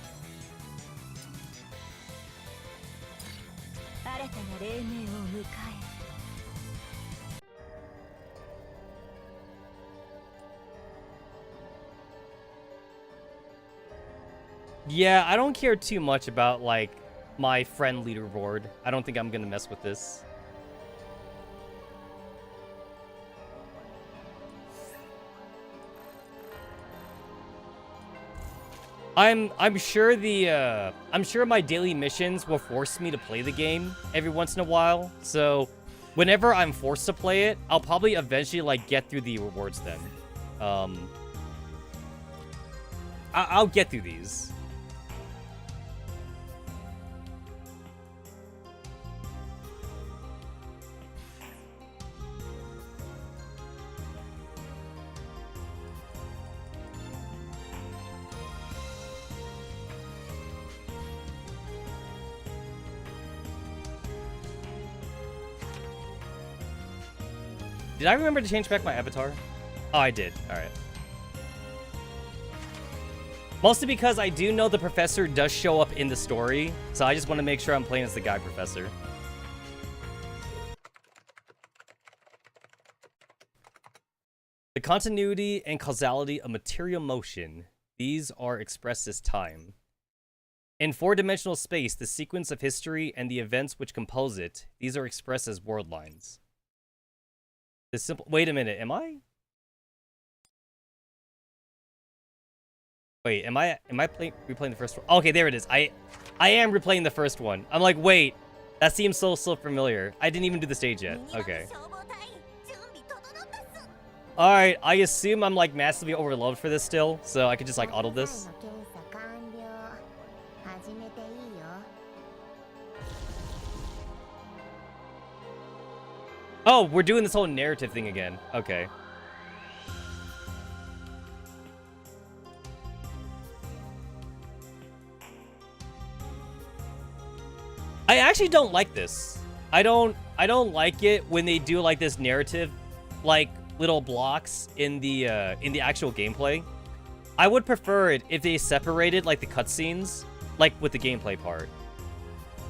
Yeah, I don't care too much about, like, my friend leaderboard. I don't think I'm gonna mess with this. I'm sure I'm sure my daily missions will force me to play the game every once in a while. So whenever I'm forced to play it, I'll probably eventually, like, get through the rewards then. I'll get through these. Did I remember to change back my avatar? Oh, I did. Alright. Mostly because I do know the professor does show up in the story, so I just want to make sure I'm playing as the guy professor. The continuity and causality of material motion. These are expressed as time. In four-dimensional space, the sequence of history and the events which compose it, these are expressed as world lines. The simple... Wait a minute, am I? Wait, am I replaying the first one? Okay, there it is. I am replaying the first one. I'm like, wait, that seems so familiar. I didn't even do the stage yet. Okay. Alright, I assume I'm like massively overloaded for this still, so I could just like auto this. Oh, we're doing this whole narrative thing again. Okay. I actually don't like this. I don't like it when they do like this narrative, like little blocks in the actual gameplay. I would prefer it if they separated like the cutscenes, like with the gameplay part.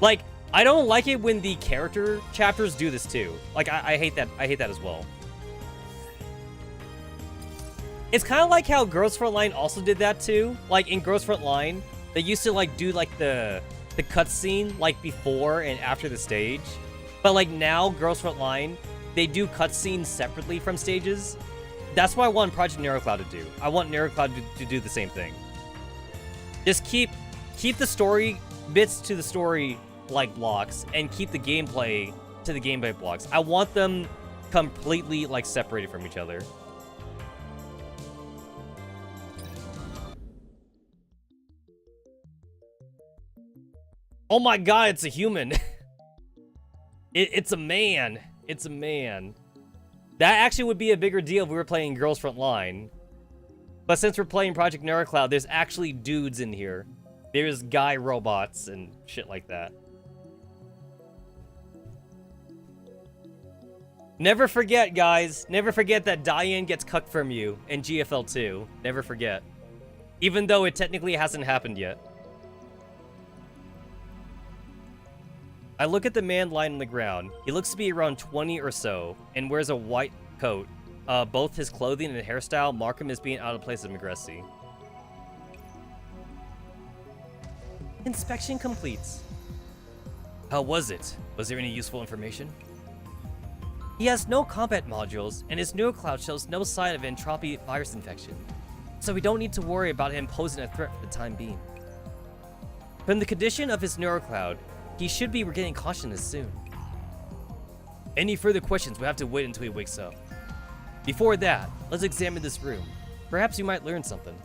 Like, I don't like it when the character chapters do this too. Like, I hate that. I hate that as well. It's kind of like how Girls Frontline also did that too. Like in Girls Frontline, they used to like do like the cutscene like before and after the stage. But like now, Girls Frontline, they do cutscenes separately from stages. That's what I want Project Nerual to do. I want Nerual to do the same thing. Just keep the story bits to the story like blocks and keep the gameplay to the gameplay blocks. I want them completely like separated from each other. Oh my god, it's a human. It's a man. It's a man. That actually would be a bigger deal if we were playing Girls Frontline. But since we're playing Project Nerual, there's actually dudes in here. There's guy robots and shit like that. Never forget, guys. Never forget that Diane gets cucked from you in GFL 2. Never forget. Even though it technically hasn't happened yet. I look at the man lying on the ground. He looks to be around 20 or so, and wears a white coat. Both his clothing and hairstyle mark him as being out of place in Magicami. Inspection complete. How was it? Was there any useful information? He has no combat modules, and his neurocloud shows no sign of entropy virus infection. So we don't need to worry about him posing a threat for the time being. From the condition of his neurocloud, he should be regaining consciousness soon. Any further questions will have to wait until he wakes up. Before that, let's examine this room. Perhaps you might learn something.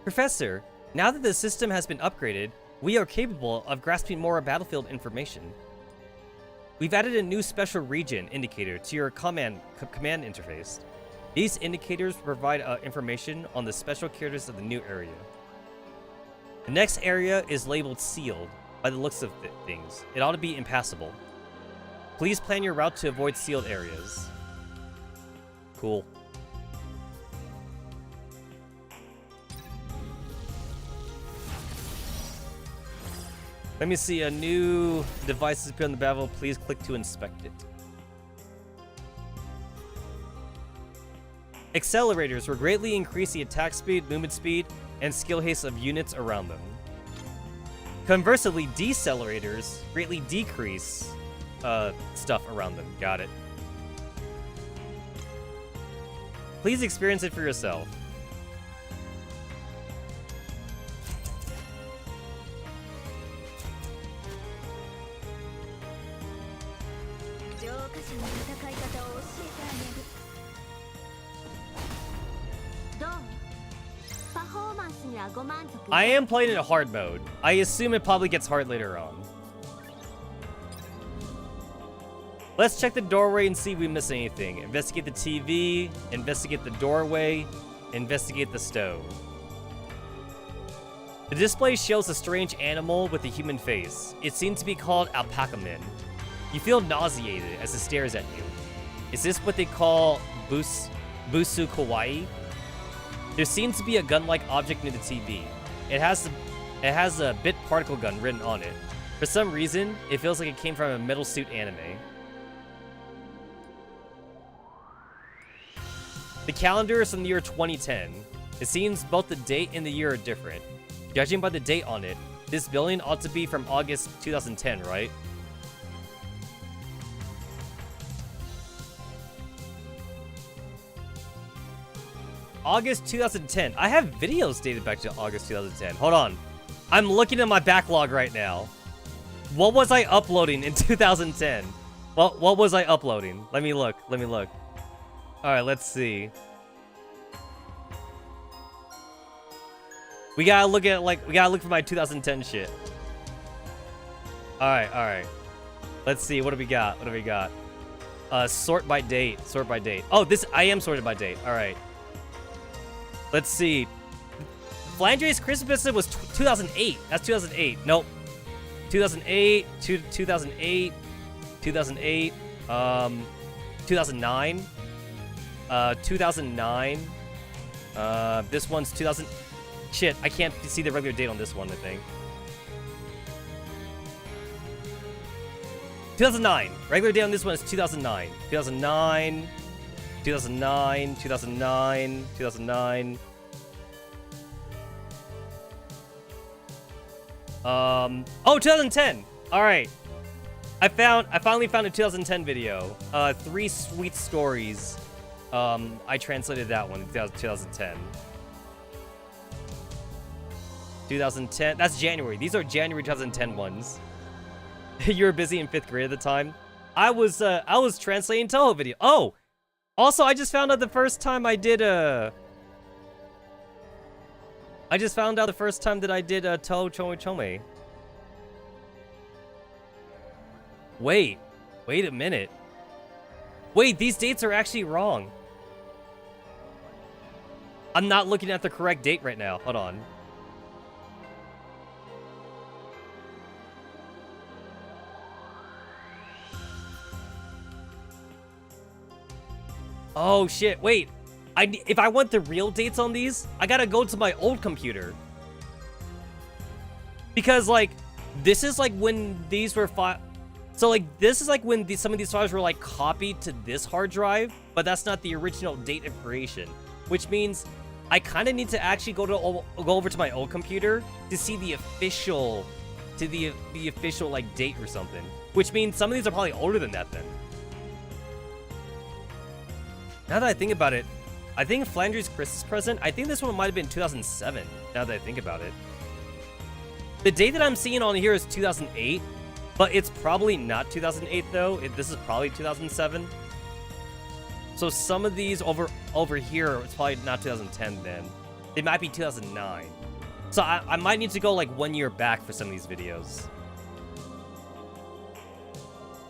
Professor, now that the system has been upgraded, we are capable of grasping more battlefield information. We've added a new special region indicator to your command interface. These indicators provide information on the special characters of the new area. The next area is labeled sealed by the looks of things. It ought to be impassable. Please plan your route to avoid sealed areas. Cool. Let me see, a new device has appeared on the battlefield. Please click to inspect it. Accelerators will greatly increase the attack speed, movement speed, and skill haste of units around them. Conversely, decelerators greatly decrease stuff around them. Got it. Please experience it for yourself. I am playing in a hard mode. I assume it probably gets hard later on. Let's check the doorway and see if we miss anything. Investigate the TV, investigate the doorway, investigate the stove. The display shows a strange animal with a human face. It seems to be called Alpacaman. You feel nauseated as it stares at you. Is this what they call Busu Kawaii? There seems to be a gun-like object near the TV. It has a bit particle gun written on it. For some reason, it feels like it came from a Metal Suit anime. The calendar is from the year 2010. It seems both the date and the year are different. Judging by the date on it, this building ought to be from August 2010, right? August 2010. I have videos dated back to August 2010. Hold on. I'm looking at my backlog right now. What was I uploading in 2010? What was I uploading? Let me look. Let me look. All right, let's see. We gotta look for my 2010 shit. All right, all right. Let's see, what do we got? What do we got? Sort by date. Sort by date. Oh, I am sorted by date. All right. Let's see. Flandre's Christmas was 2008. That's 2008. Nope. 2008, 2008, 2008, 2009, 2009. This one's 2000. Shit, I can't see the regular date on this one, I think. 2009. Regular date on this one is 2009. 2009, 2009, 2009, 2009. Oh, 2010. All right. I finally found a 2010 video. 3 Sweet Stories. I translated that one in 2010. 2010. That's January. These are January 2010 ones. You were busy in 5th grade at the time. I was translating Toho video. Oh, also I just found out the first time I did Toho Chome Chome. Wait a minute. Wait, these dates are actually wrong. I'm not looking at the correct date right now. Hold on. Oh shit, wait. If I want the real dates on these, I gotta go to my old computer. Because, like, this is like when these were so, like, this is like when some of these files were, like, copied to this hard drive, but that's not the original date of creation. Which means I kind of need to actually go over to my old computer to see the official, the official, like, date or something. Which means some of these are probably older than that then. Now that I think about it, I think Flandre's Christmas present, I think this one might have been 2007, now that I think about it. The date that I'm seeing on here is 2008, but it's probably not 2008 though. This is probably 2007. So some of these over here, it's probably not 2010 then. It might be 2009. So I might need to go like 1 year back for some of these videos.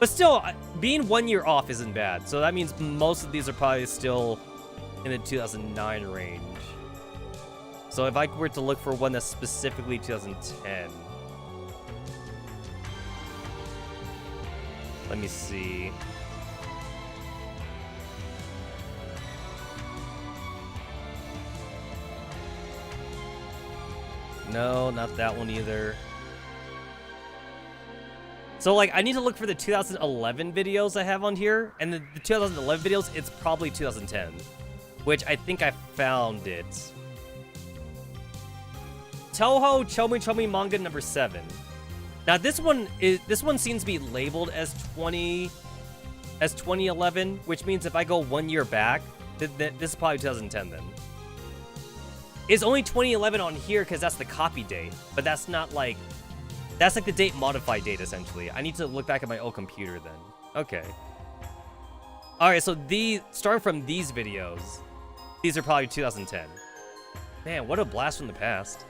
But still, being 1 year off isn't bad. So that means most of these are probably still in the 2009 range. So if I were to look for one that's specifically 2010. Let me see. No, not that one either. So, like, I need to look for the 2011 videos I have on here, and the 2011 videos, it's probably 2010, which I think I found it. Toho Chomi Chomi manga number 7. Now, this one seems to be labeled as 2011, which means if I go 1 year back, this is probably 2010 then. It's only 2011 on here because that's the copy date, but that's not like... That's like the date modified date, essentially. I need to look back at my old computer then. Okay. Alright, so starting from these videos, these are probably 2010. Man, what a blast from the past.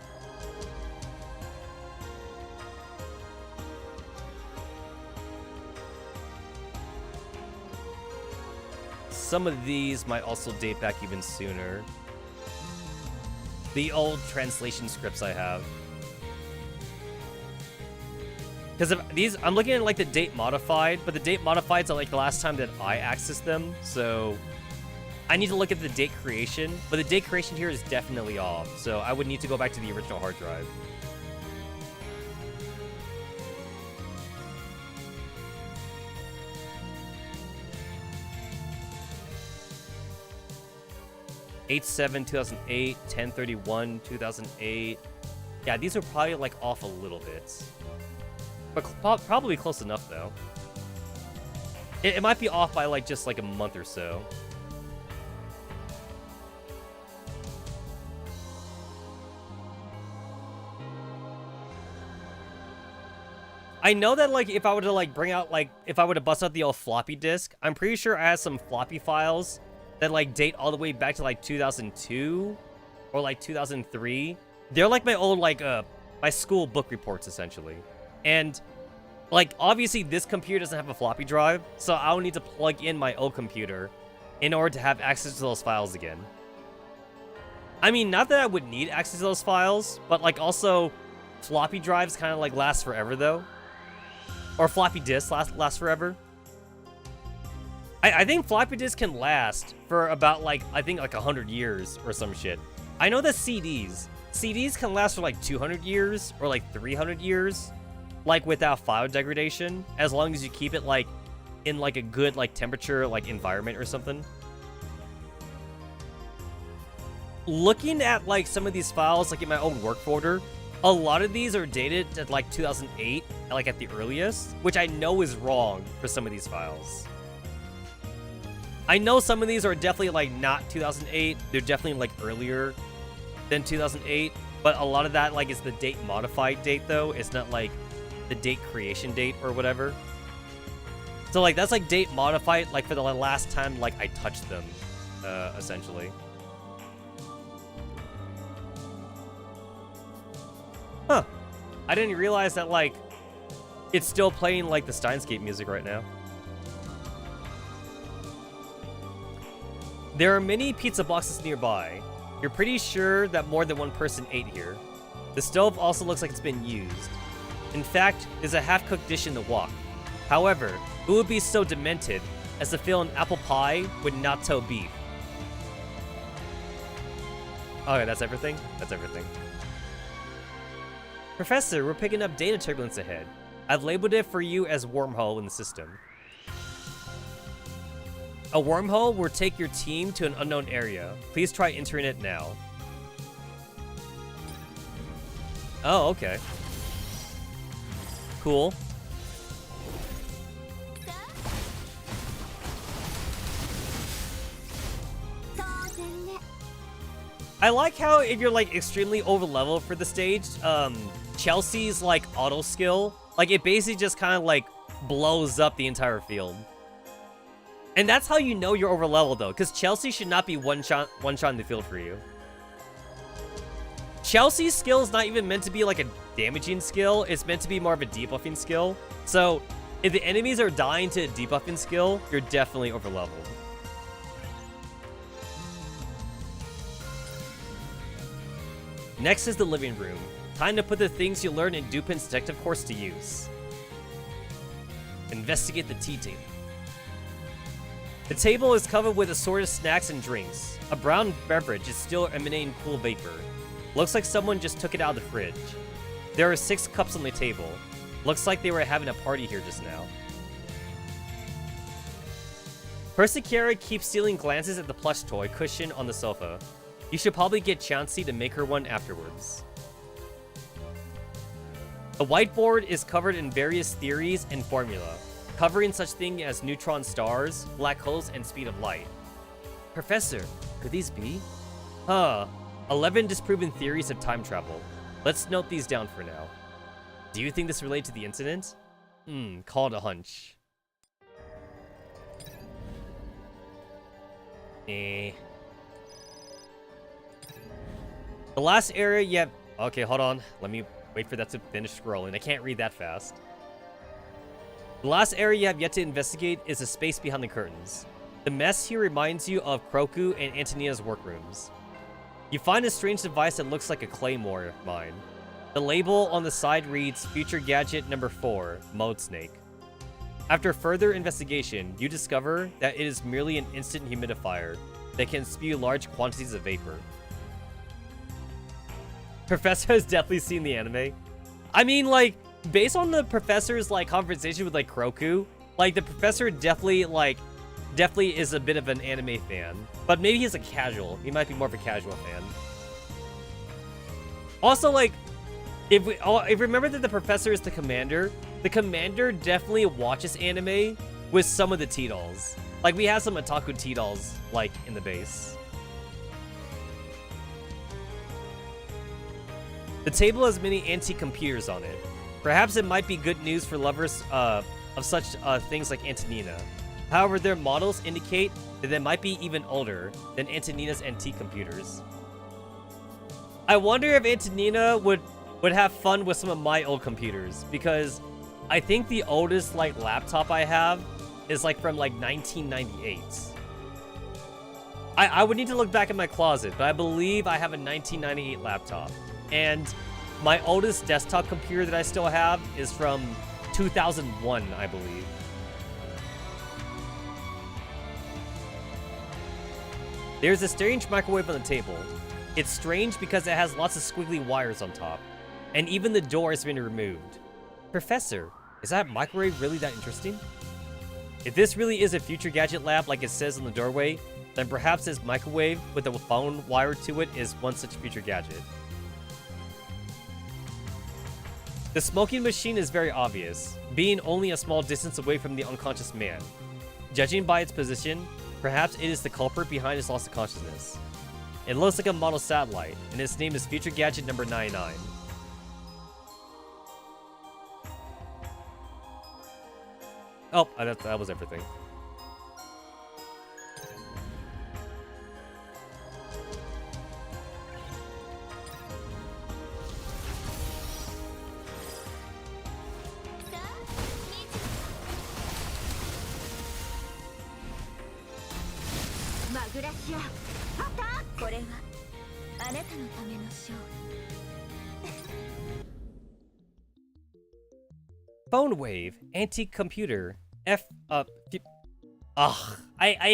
Some of these might also date back even sooner. The old translation scripts I have. Because these, I'm looking at like the date modified, but the date modifieds are like the last time that I accessed them, so I need to look at the date creation, but the date creation here is definitely off, so I would need to go back to the original hard drive. (8/7, 2008), 10/31, 2008. Yeah, these are probably like off a little bit. But probably close enough, though. It might be off by, like, just, like, a month or so. I know that, like, if I were to, like, bring out, like, if I were to bust out the old floppy disk, I'm pretty sure I have some floppy files that, like, date all the way back to, like, 2002 or, like, 2003. They're, like, my old, like, my school book reports, essentially. And Like, obviously, this computer doesn't have a floppy drive, so I'll need to plug in my old computer in order to have access to those files again. I mean, not that I would need access to those files, but, like, also, floppy drives kind of, like, last forever, though. Or floppy disks last forever. I think floppy disks can last for about, like, I think, like, 100 years or some shit. I know that CDs can last for, like, 200 years or, like, 300 years. Like, without file degradation, as long as you keep it, like, in, like, a good, like, temperature, like, environment or something. Looking at, like, some of these files, like, in my own work folder, a lot of these are dated at, like, 2008, like, at the earliest, which I know is wrong for some of these files. I know some of these are definitely, like, not 2008. They're definitely, like, earlier than 2008, but a lot of that, like, is the date modified date, though. It's not, like, the date creation date or whatever. So, like, that's, like, date modified, like, for the last time, like, I touched them, essentially. Huh. I didn't realize that, like, it's still playing, like, the Steins music right now. There are many pizza boxes nearby. You're pretty sure that more than one person ate here. The stove also looks like it's been used. In fact, there's a half-cooked dish in the wok. However, it would be so demented as to fill an apple pie with natto beef. Okay, that's everything? That's everything. Professor, we're picking up data turbulence ahead. I've labeled it for you as wormhole in the system. A wormhole will take your team to an unknown area. Please try entering it now. Oh, okay. Cool. I like how if you're like extremely over level for the stage, Chelsea's like auto skill, like it basically just kind of like blows up the entire field. And that's how you know you're over level though, because Chelsea should not be one shot in the field for you. Chelsea's skill is not even meant to be like a damaging skill, it's meant to be more of a debuffing skill. So if the enemies are dying to a debuffing skill, you're definitely over leveled. Next is the living room. Time to put the things you learned in Dupin's detective course to use. Investigate the tea table. The table is covered with assorted snacks and drinks. A brown beverage is still emanating cool vapor. Looks like someone just took it out of the fridge. There are 6 cups on the table. Looks like they were having a party here just now. Persicara keeps stealing glances at the plush toy cushion on the sofa. You should probably get Chauncey to make her one afterwards. The whiteboard is covered in various theories and formula, covering such things as neutron stars, black holes, and speed of light. Professor, could these be? 11 disproven theories of time travel. Let's note these down for now. Do you think this relates to the incident? Call it a hunch. The last area, yeah. Okay, hold on. Let me wait for that to finish scrolling. I can't read that fast. The last area you have yet to investigate is the space behind the curtains. The mess here reminds you of Kroku and Antonina's workrooms. You find a strange device that looks like a claymore mine. The label on the side reads Future Gadget Number 4, Mode Snake. After further investigation, you discover that it is merely an instant humidifier that can spew large quantities of vapor. Professor has definitely seen the anime. I mean, like, based on the professor's, like, conversation with, like, Kroku, like, the professor definitely is a bit of an anime fan. But maybe he's a casual. He might be more of a casual fan. Also, like, if you remember that the professor is the commander definitely watches anime with some of the T-dolls. Like, we have some otaku T-dolls, like, in the base. The table has many antique computers on it. Perhaps it might be good news for lovers of such things like Antonina. However, their models indicate that they might be even older than Antonina's antique computers. I wonder if Antonina would have fun with some of my old computers, because I think the oldest like laptop I have is like from like 1998. I would need to look back in my closet, but I believe I have a 1998 laptop. And my oldest desktop computer that I still have is from 2001, I believe. There's a strange microwave on the table. It's strange because it has lots of squiggly wires on top. And even the door has been removed. Professor, is that microwave really that interesting? If this really is a future gadget lab like it says on the doorway, then perhaps this microwave with a phone wired to it is one such future gadget. The smoking machine is very obvious, being only a small distance away from the unconscious man. Judging by its position, perhaps it is the culprit behind his loss of consciousness. It looks like a model satellite, and its name is Future Gadget number 99. Oh, that was everything. Phone wave, antique computer, I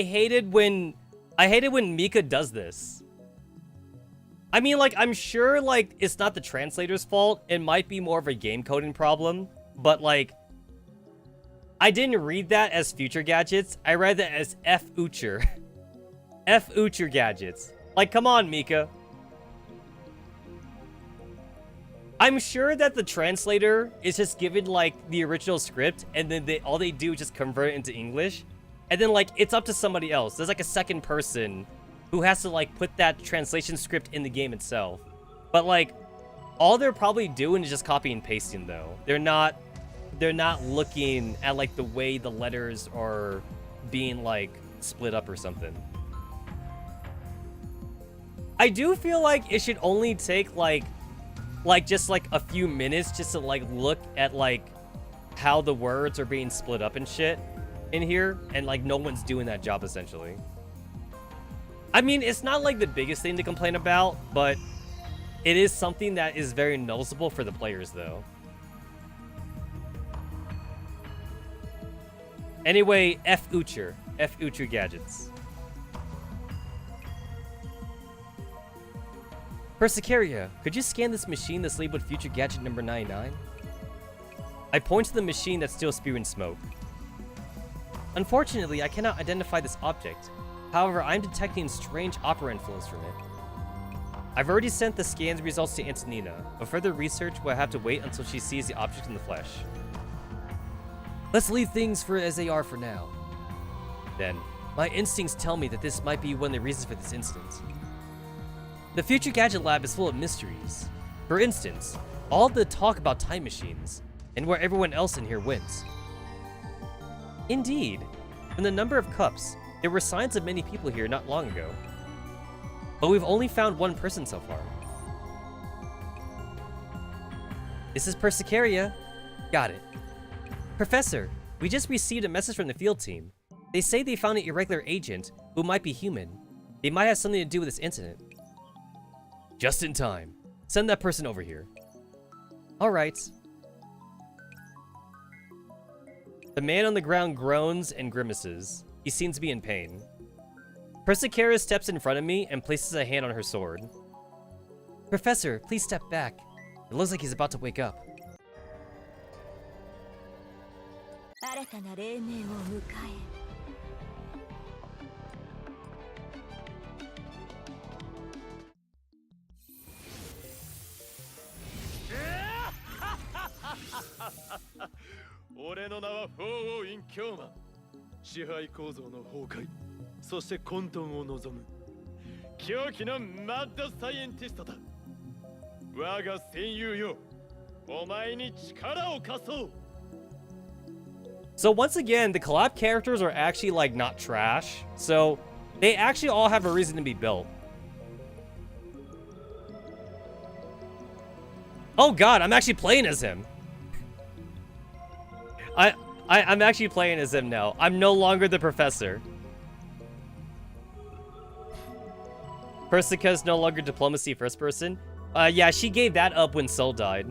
hated when Mika does this. I mean, like, I'm sure, like, it's not the translator's fault. It might be more of a game coding problem, but, like, I didn't read that as future gadgets. I read that as F-Ucher. F-Ucher gadgets. Like, come on, Mika. I'm sure that the translator is just given, like, the original script, and then all they do is just convert it into English. And then, like, it's up to somebody else. There's, like, a second person who has to, like, put that translation script in the game itself. But, like, all they're probably doing is just copy and pasting, though. They're not looking at, like, the way the letters are being, like, split up or something. I do feel like it should only take, like just like a few minutes just to like look at like how the words are being split up and shit in here, and like no one's doing that job essentially. I mean, it's not like the biggest thing to complain about, but it is something that is very noticeable for the players though. Anyway, F-Ucher gadgets. Persicaria, could you scan this machine that's labeled Future Gadget number 99? I point to the machine that's still spewing smoke. Unfortunately, I cannot identify this object. However, I'm detecting strange opera influence from it. I've already sent the scan's results to Antonina, but further research will have to wait until she sees the object in the flesh. Let's leave things as they are for now. Then, my instincts tell me that this might be one of the reasons for this incident. The Future Gadget Lab is full of mysteries. For instance, all the talk about time machines, and where everyone else in here went. Indeed, from the number of cups, there were signs of many people here not long ago. But we've only found one person so far. This is Persicaria. Got it. Professor, we just received a message from the field team. They say they found an irregular agent who might be human. They might have something to do with this incident. Just in time. Send that person over here. Alright. The man on the ground groans and grimaces. He seems to be in pain. Persicaria steps in front of me and places a hand on her sword. Professor, please step back. It looks like he's about to wake up. So once again, the collab characters are actually like not trash. So they actually all have a reason to be built. Oh god, I'm actually playing as him. I'm actually playing as him now. I'm no longer the professor. Persica's no longer diplomacy first person. Yeah, she gave that up when Soul died.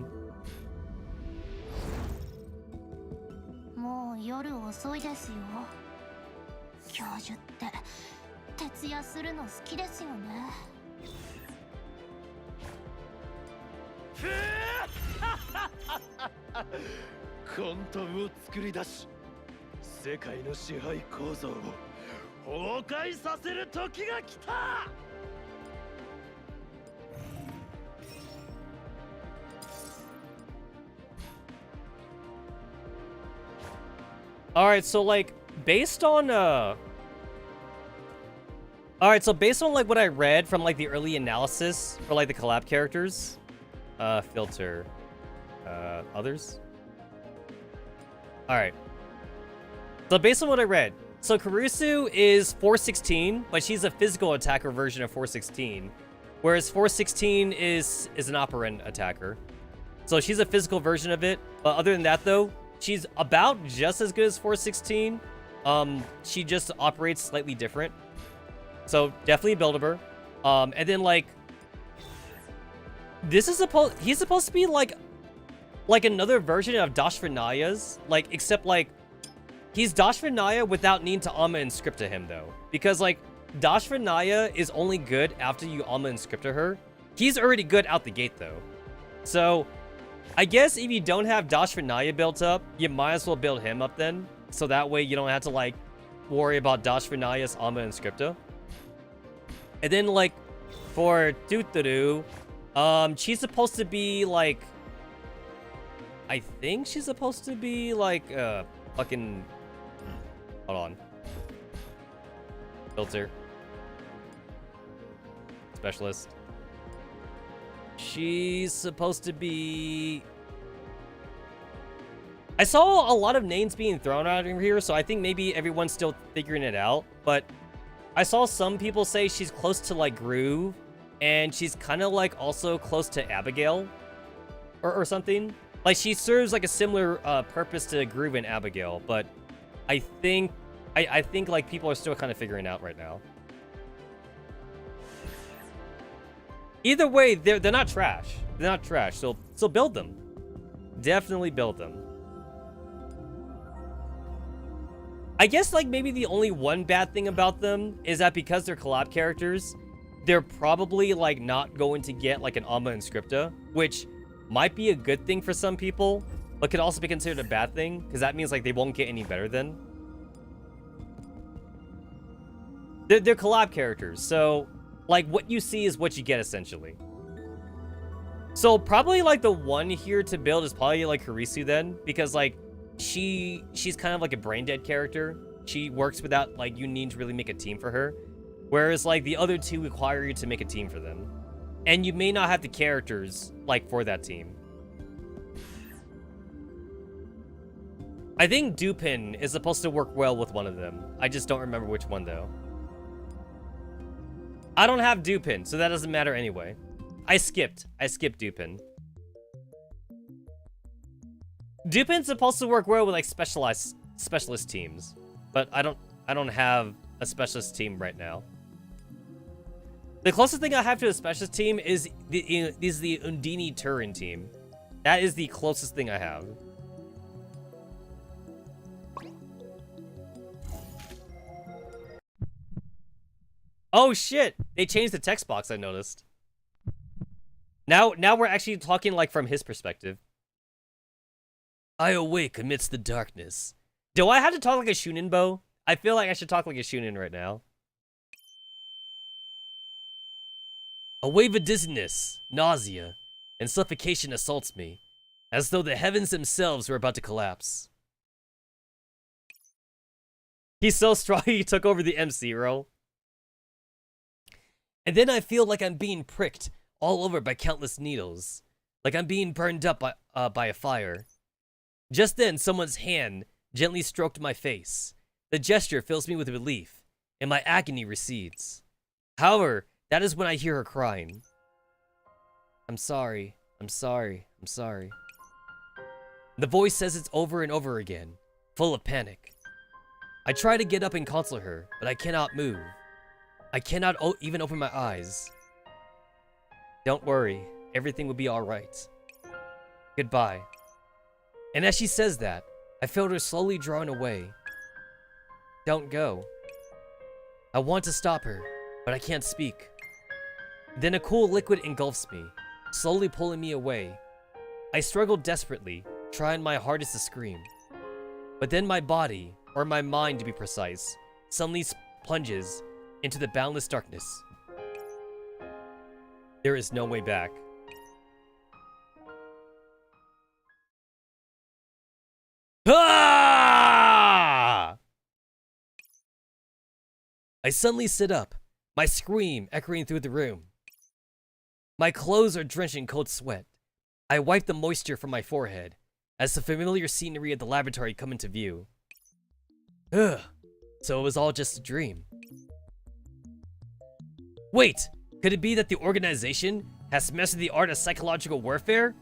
もう夜遅いですよ。教授って徹夜するの好きですよね。混沌を作り出し、世界の支配構造を崩壊させる時が来た。Alright, so like based on Alright, so based on like what I read from like the early analysis for like the collab characters, filter, others. Alright. So based on what I read, so Kurisu is 416, but she's a physical attacker version of 416, whereas 416 is an operant attacker. So she's a physical version of it, but other than that though, she's about just as good as 416. She just operates slightly different. So definitely buildable. And then like he's supposed to be like another version of Dashvanaya's, like except like he's Dashvanaya without needing to Amma and Scripta him though. Because like Dashvanaya is only good after you Amma and Scripta her. He's already good out the gate though. So I guess if you don't have Dashvanaya built up, you might as well build him up then. So that way you don't have to like worry about Dashvanaya's Amma and Scripta. And then like for Tuturu, she's supposed to be like, I think she's supposed to be like fucking, hold on, filter, specialist. She's supposed to be, I saw a lot of names being thrown out over here, so I think maybe everyone's still figuring it out, but I saw some people say she's close to like Groove, and she's kind of like also close to Abigail or something. Like she serves like a similar purpose to Groove and Abigail, but I think like people are still kind of figuring out right now. Either way, they're not trash. They're not trash. So build them. Definitely build them. I guess like maybe the only one bad thing about them is that because they're collab characters, they're probably like not going to get like an Amma and Scripta, which might be a good thing for some people, but could also be considered a bad thing because that means like they won't get any better then. They're collab characters, so like what you see is what you get essentially. So probably like the one here to build is probably like Harisu then, because like she's kind of like a brain dead character. She works without like you need to really make a team for her, whereas like the other two require you to make a team for them, and you may not have the characters like for that team. I think Dupin is supposed to work well with one of them. I just don't remember which one though. I don't have Dupin, so that doesn't matter anyway. I skipped Dupin. Dupin's supposed to work well with like specialist teams, but I don't have a specialist team right now. The closest thing I have to a specialist team is the Undini Turin team. That is the closest thing I have. Oh shit! They changed the text box, I noticed. Now we're actually talking like from his perspective. I awake amidst the darkness. Do I have to talk like a Shuninbo? I feel like I should talk like a Shunin right now. A wave of dizziness, nausea, and suffocation assaults me, as though the heavens themselves were about to collapse. He's so strong he took over the MC role. And then I feel like I'm being pricked all over by countless needles, like I'm being burned up by a fire. Just then, someone's hand gently stroked my face. The gesture fills me with relief, and my agony recedes. However, that is when I hear her crying. I'm sorry. I'm sorry. I'm sorry. The voice says it's over and over again, full of panic. I try to get up and console her, but I cannot move. I cannot even open my eyes. Don't worry, everything will be alright. Goodbye. And as she says that, I feel her slowly drawing away. Don't go. I want to stop her, but I can't speak. Then a cool liquid engulfs me, slowly pulling me away. I struggle desperately, trying my hardest to scream. But then my body, or my mind to be precise, suddenly plunges into the boundless darkness. There is no way back. Ah! I suddenly sit up, my scream echoing through the room. My clothes are drenched in cold sweat. I wipe the moisture from my forehead as the familiar scenery of the laboratory come into view. Ugh, so it was all just a dream. Wait, could it be that the organization has mastered the art of psychological warfare?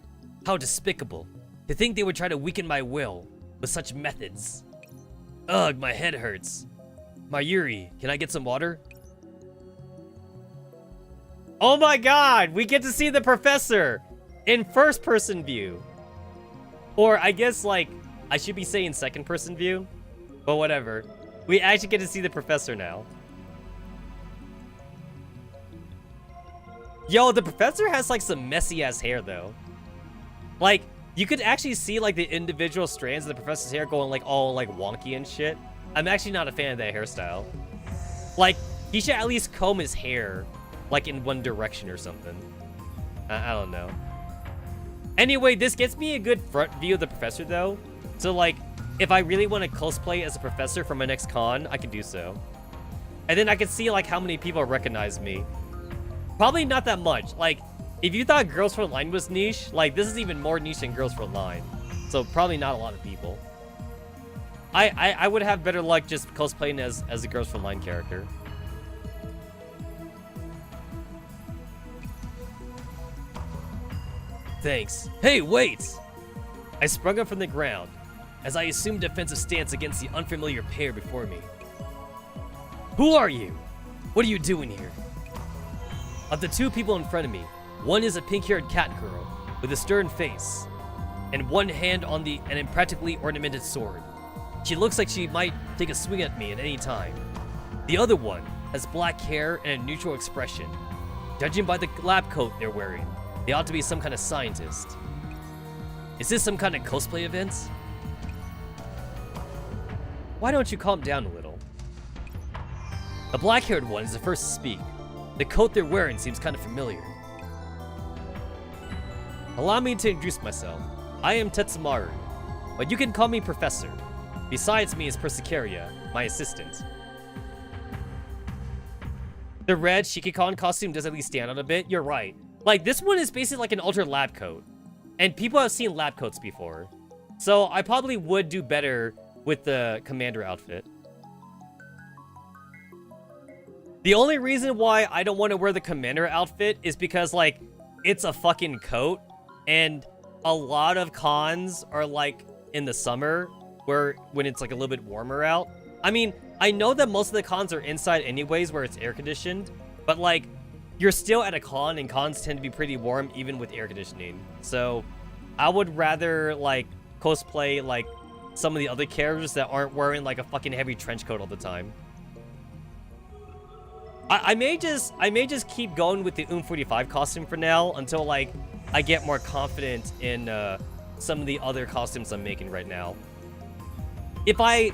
How despicable. To think they would try to weaken my will with such methods. Ugh, my head hurts. Mayuri, can I get some water? Oh my god, we get to see the professor in first person view. Or I guess like, I should be saying second person view, but whatever. We actually get to see the professor now. Yo, the professor has like some messy ass hair though. Like, you could actually see like the individual strands of the professor's hair going like all like wonky and shit. I'm actually not a fan of that hairstyle. Like, he should at least comb his hair like in one direction or something. I don't know. Anyway, this gets me a good front view of the professor though. So like, if I really want to cosplay as a professor for my next con, I can do so. And then I can see like how many people recognize me. Probably not that much. Like, if you thought Girls for Line was niche, like this is even more niche than Girls for Line. So probably not a lot of people. I would have better luck just cosplaying as a Girls for Line character. Thanks. Hey, wait! I sprung up from the ground as I assumed a defensive stance against the unfamiliar pair before me. Who are you? What are you doing here? Of the two people in front of me, one is a pink-haired cat girl with a stern face and one hand on an impractically ornamented sword. She looks like she might take a swing at me at any time. The other one has black hair and a neutral expression. Judging by the lab coat they're wearing, they ought to be some kind of scientist. Is this some kind of cosplay event? Why don't you calm down a little? The black-haired one is the first to speak. The coat they're wearing seems kind of familiar. Allow me to introduce myself. I am Tetsamaru, but you can call me Professor. Besides me is Persicaria, my assistant. The red Shikikon costume does at least stand out a bit. You're right. Like, this one is basically like an altered lab coat. And people have seen lab coats before. So I probably would do better with the commander outfit. The only reason why I don't want to wear the commander outfit is because, like, it's a fucking coat. And a lot of cons are, like, in the summer, when it's, like, a little bit warmer out. I mean, I know that most of the cons are inside anyways, where it's air-conditioned. But, like, you're still at a con, and cons tend to be pretty warm, even with air conditioning. So, I would rather, like, cosplay, like, some of the other characters that aren't wearing, like, a fucking heavy trench coat all the time. I may just keep going with the 45 costume for now until, like, I get more confident in some of the other costumes I'm making right now. If I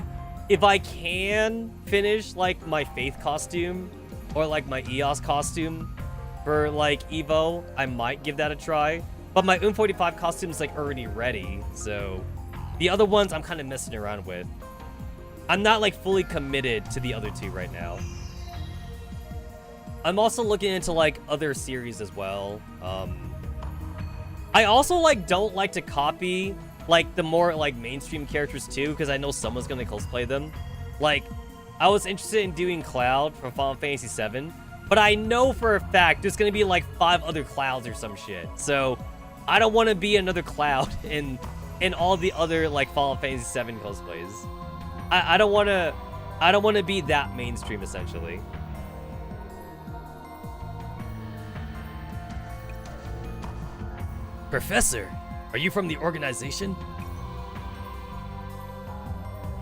can finish, like, my Faith costume or, like, my EOS costume for, like, Evo, I might give that a try. But my 45 costume is, like, already ready, so the other ones I'm kind of messing around with. I'm not, like, fully committed to the other two right now. I'm also looking into, like, other series as well. I also, like, don't like to copy, like, the more, like, mainstream characters, too, because I know someone's gonna cosplay them. Like, I was interested in doing Cloud from Final Fantasy VII, but I know for a fact there's gonna be, like, 5 other Clouds or some shit. So, I don't want to be another Cloud in and all the other like Final Fantasy VII cosplays. I don't want to be that mainstream essentially. Professor, are you from the organization?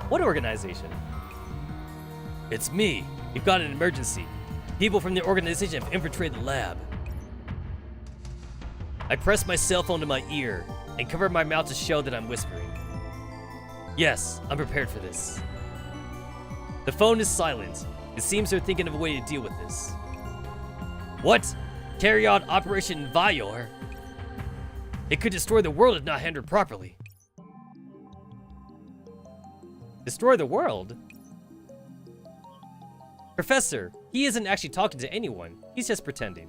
What organization? It's me. We've got an emergency. People from the organization have infiltrated the lab. I press my cell phone to my ear and cover my mouth to show that I'm whispering. Yes, I'm prepared for this. The phone is silent. It seems they're thinking of a way to deal with this. What? Carry out Operation Vior? It could destroy the world if not handled properly. Destroy the world? Professor, he isn't actually talking to anyone. He's just pretending.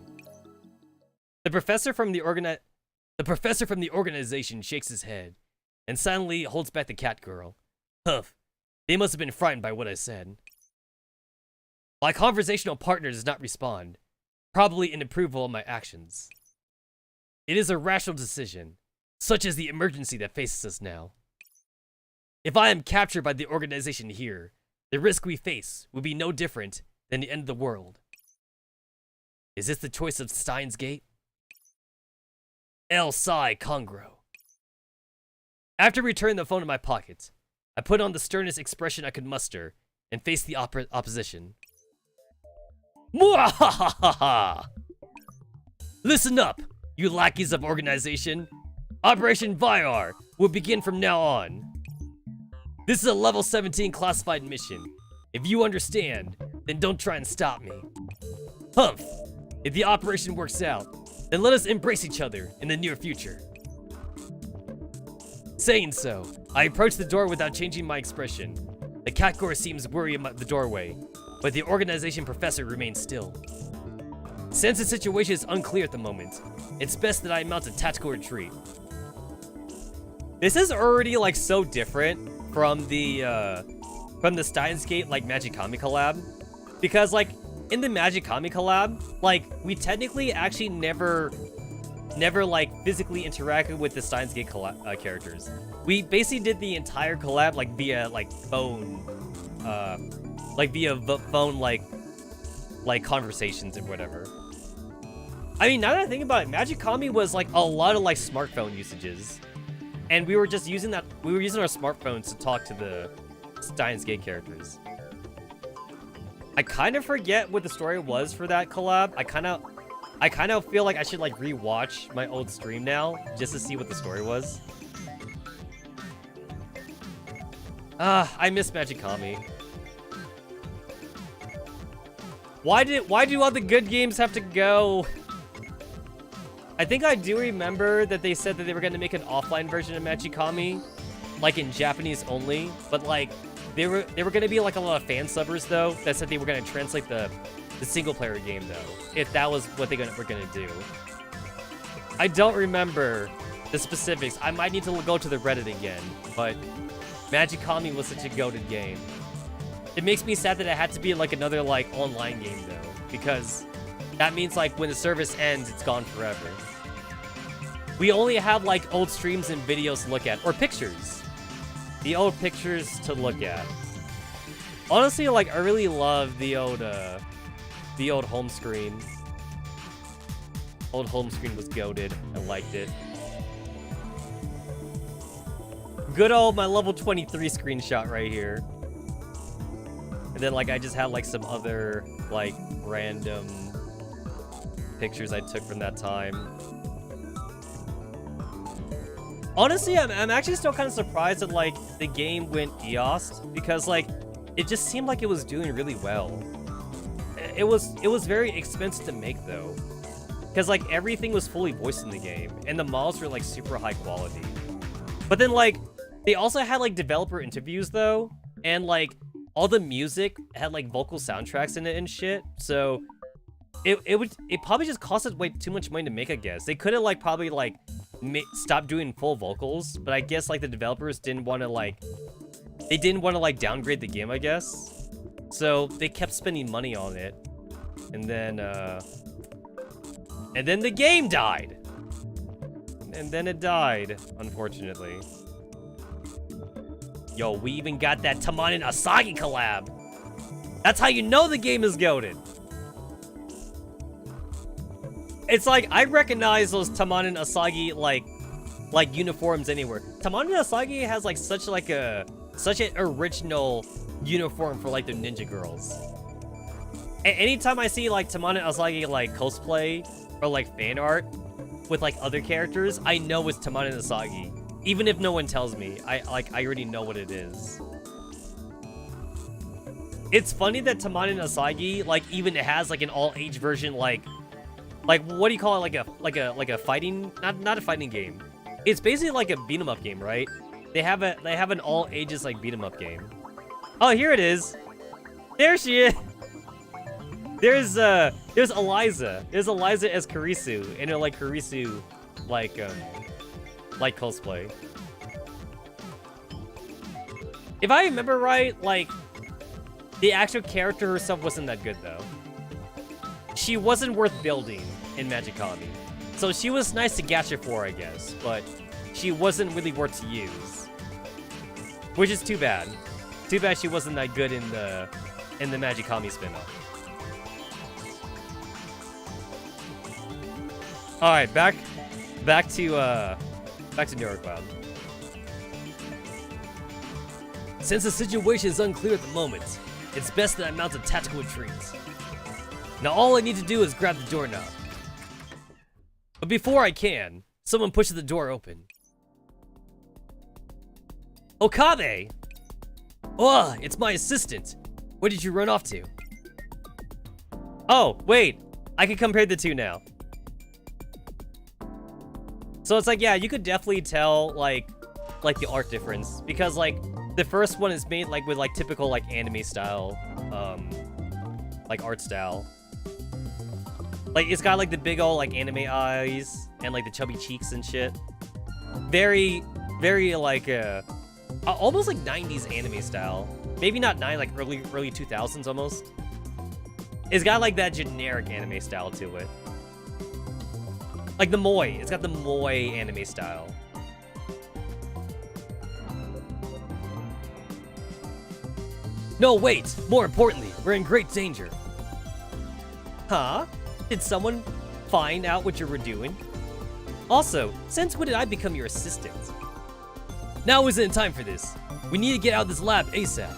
The professor from the organization shakes his head and silently holds back the cat girl. Humph. They must have been frightened by what I said. My conversational partner does not respond, probably in approval of my actions. It is a rational decision, such as the emergency that faces us now. If I am captured by the organization here, the risk we face would be no different than the end of the world. Is this the choice of Steins Gate? El Psi Congro. After returning the phone to my pocket, I put on the sternest expression I could muster and faced the opposition. Mwahahaha! Listen up, you lackeys of organization. Operation Vior will begin from now on. This is a level 17 classified mission. If you understand, then don't try and stop me. Humph! If the operation works out, then let us embrace each other in the near future. Saying so, I approach the door without changing my expression. The catgore seems worried about the doorway, but the organization professor remains still. Since the situation is unclear at the moment, it's best that I mount a tactical retreat. This is already like so different from the Steins Gate like Magicami collab, because like in the Magicami collab, like we technically actually never like physically interacted with the Steins Gate characters. We basically did the entire collab like via like phone, like conversations and whatever. I mean, now that I think about it, Magicami was like a lot of like smartphone usages, and we were just using our smartphones to talk to the Steins Gate characters. I kind of forget what the story was for that collab. I kind of feel like I should like rewatch my old stream now just to see what the story was. I miss Magicami. Why do all the good games have to go? I think I do remember that they said that they were going to make an offline version of Magicami, like in Japanese only, but like they were going to be like a lot of fan subbers though that said they were going to translate the single player game though, if that was what they were going to do. I don't remember the specifics. I might need to go to the Reddit again, but Magicami was such a goated game. It makes me sad that it had to be like another like online game though, because that means like when the service ends, it's gone forever. We only have like old streams and videos to look at, or pictures. The old pictures to look at. Honestly, like I really love the old home screen. Old home screen was goated. I liked it. Good old my level 23 screenshot right here. And then like I just had like some other like random pictures I took from that time. Honestly, I'm actually still kind of surprised that like the game went EOS, because like it just seemed like it was doing really well. It was very expensive to make though, because like everything was fully voiced in the game and the models were like super high quality. But then like they also had like developer interviews though, and like all the music had like vocal soundtracks in it and shit. So it probably just costed way too much money to make, I guess. They could have like probably like stop doing full vocals, but I guess like the developers didn't want to like downgrade the game, I guess. So they kept spending money on it, and then the game died, and then it died, unfortunately. Yo, we even got that Tamon and Asagi collab. That's how you know the game is goated. It's like, I recognize those Tamon and Asagi, like uniforms anywhere. Tamon and Asagi has, like, such an original uniform for, like, the ninja girls. Anytime I see, like, Tamon and Asagi, like, cosplay or, like, fan art with, like, other characters, I know it's Tamon and Asagi. Even if no one tells me, I already know what it is. It's funny that Tamon and Asagi, like, even has, like, an all-age version, like, what do you call it? Like a fighting, not a fighting game. It's basically like a beat 'em up game, right? They have an all ages like beat 'em up game. Oh, here it is. There she is. There's Eliza. There's Eliza as Kurisu, and they're like Kurisu, like cosplay. If I remember right, like the actual character herself wasn't that good though. She wasn't worth building in Magicami. So she was nice to gacha for, I guess, but she wasn't really worth to use. Which is too bad. Too bad she wasn't that good in the Magicami spin-off. Alright, back to Nerual. Since the situation is unclear at the moment, it's best that I mount a tactical retreat. Now all I need to do is grab the doorknob. But before I can, someone pushes the door open. Okabe! Oh, it's my assistant. Where did you run off to? Oh, wait. I can compare the two now. So it's like, yeah, you could definitely tell, like the art difference. Because, like, the first one is made, like, with, like, typical, like, anime style, like, art style. Like, it's got, like, the big old, like, anime eyes and, like, the chubby cheeks and shit. Very, like, almost, like, 90s anime style. Maybe not like, early 2000s, almost. It's got, like, that generic anime style to it. Like, the Moe. It's got the Moe anime style. No, wait! More importantly, we're in great danger. Huh? Did someone find out what you were doing? Also, since when did I become your assistant? Now isn't time for this. We need to get out of this lab ASAP.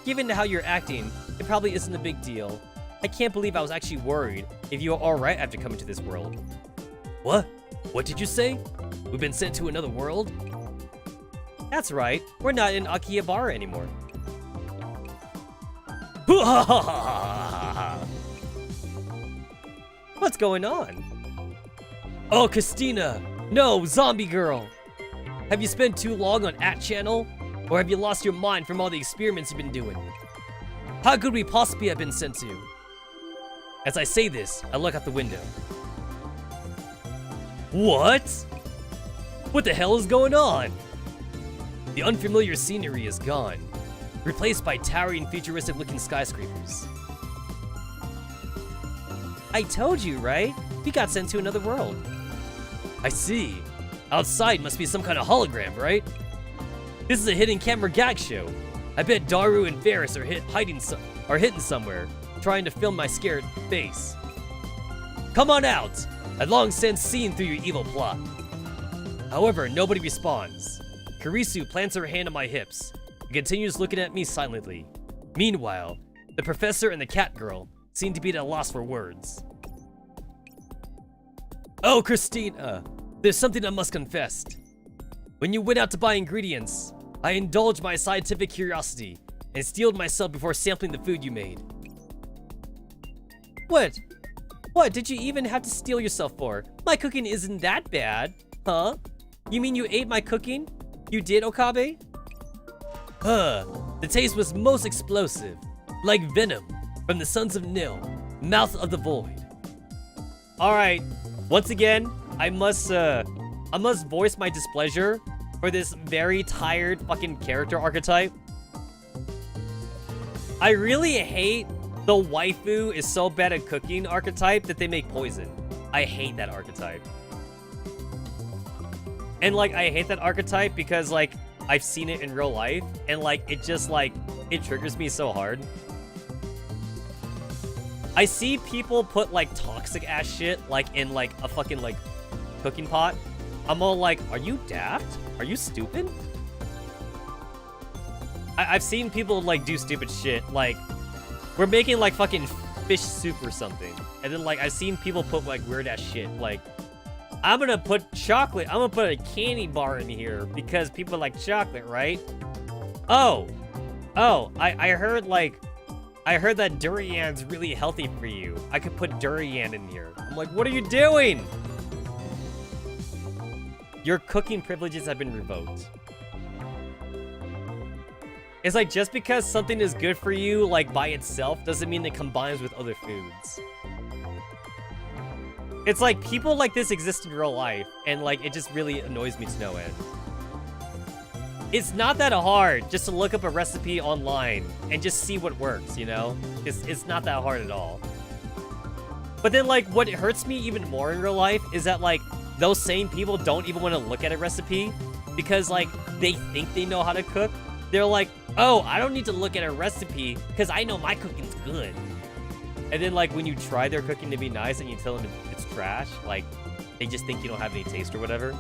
Given how you're acting, it probably isn't a big deal. I can't believe I was actually worried if you were alright after coming to this world. What? What did you say? We've been sent to another world? That's right, we're not in Akihabara anymore. What's going on? Oh, Christina! No, zombie girl! Have you spent too long on @channel? Or have you lost your mind from all the experiments you've been doing? How could we possibly have been sent to? As I say this, I look out the window. What? What the hell is going on? The unfamiliar scenery is gone, replaced by towering, futuristic-looking skyscrapers. I told you, right? We got sent to another world. I see. Outside must be some kind of hologram, right? This is a hidden camera gag show. I bet Daru and Ferris are hidden somewhere, trying to film my scared face. Come on out! I've long since seen through your evil plot. However, nobody responds. Kurisu plants her hand on my hips and continues looking at me silently. Meanwhile, the professor and the cat girl seem to be at a loss for words. Oh, Christina, there's something I must confess. When you went out to buy ingredients, I indulged my scientific curiosity and steeled myself before sampling the food you made. What? What did you even have to steel yourself for? My cooking isn't that bad, huh? You mean you ate my cooking? You did, Okabe? The taste was most explosive, like venom from the Sons of Nil, mouth of the void. Alright, once again, I must voice my displeasure for this very tired fucking character archetype. I really hate the waifu is so bad at cooking archetype that they make poison. I hate that archetype. And like, I hate that archetype because like, I've seen it in real life, and like, it just like, it triggers me so hard. I see people put like toxic ass shit like in like a fucking like cooking pot. I'm all like, are you daft? Are you stupid? I've seen people like do stupid shit, like we're making like fucking fish soup or something, and then like I've seen people put like weird ass shit, like I'm gonna put chocolate, I'm gonna put a candy bar in here because people like chocolate, right? Oh, I heard that durian's really healthy for you. I could put durian in here. I'm like, what are you doing? Your cooking privileges have been revoked. It's like, just because something is good for you, like, by itself, doesn't mean it combines with other foods. It's like, people like this exist in real life, and, like, it just really annoys me to no end. It's not that hard just to look up a recipe online and just see what works, you know? It's not that hard at all. But then, like, what hurts me even more in real life is that, like, those same people don't even want to look at a recipe because, like, they think they know how to cook. They're like, oh, I don't need to look at a recipe because I know my cooking's good. And then, like, when you try their cooking to be nice and you tell them it's trash, like, they just think you don't have any taste or whatever.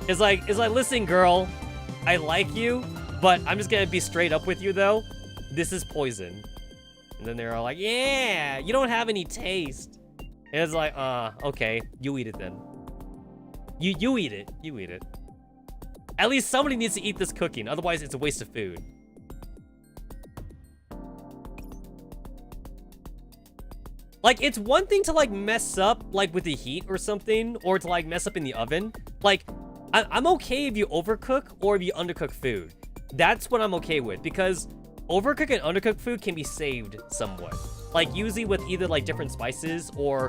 It's like, listen, girl, I like you, but I'm just gonna be straight up with you, though. This is poison. And then they're all like, yeah, you don't have any taste. And it's like, okay, you eat it then. You eat it. You eat it. At least somebody needs to eat this cooking, otherwise it's a waste of food. Like, it's one thing to, like, mess up, like, with the heat or something, or to, like, mess up in the oven. Like, I'm okay if you overcook or if you undercook food. That's what I'm okay with, because overcooked and undercooked food can be saved somewhat. Like, usually with either, like, different spices, or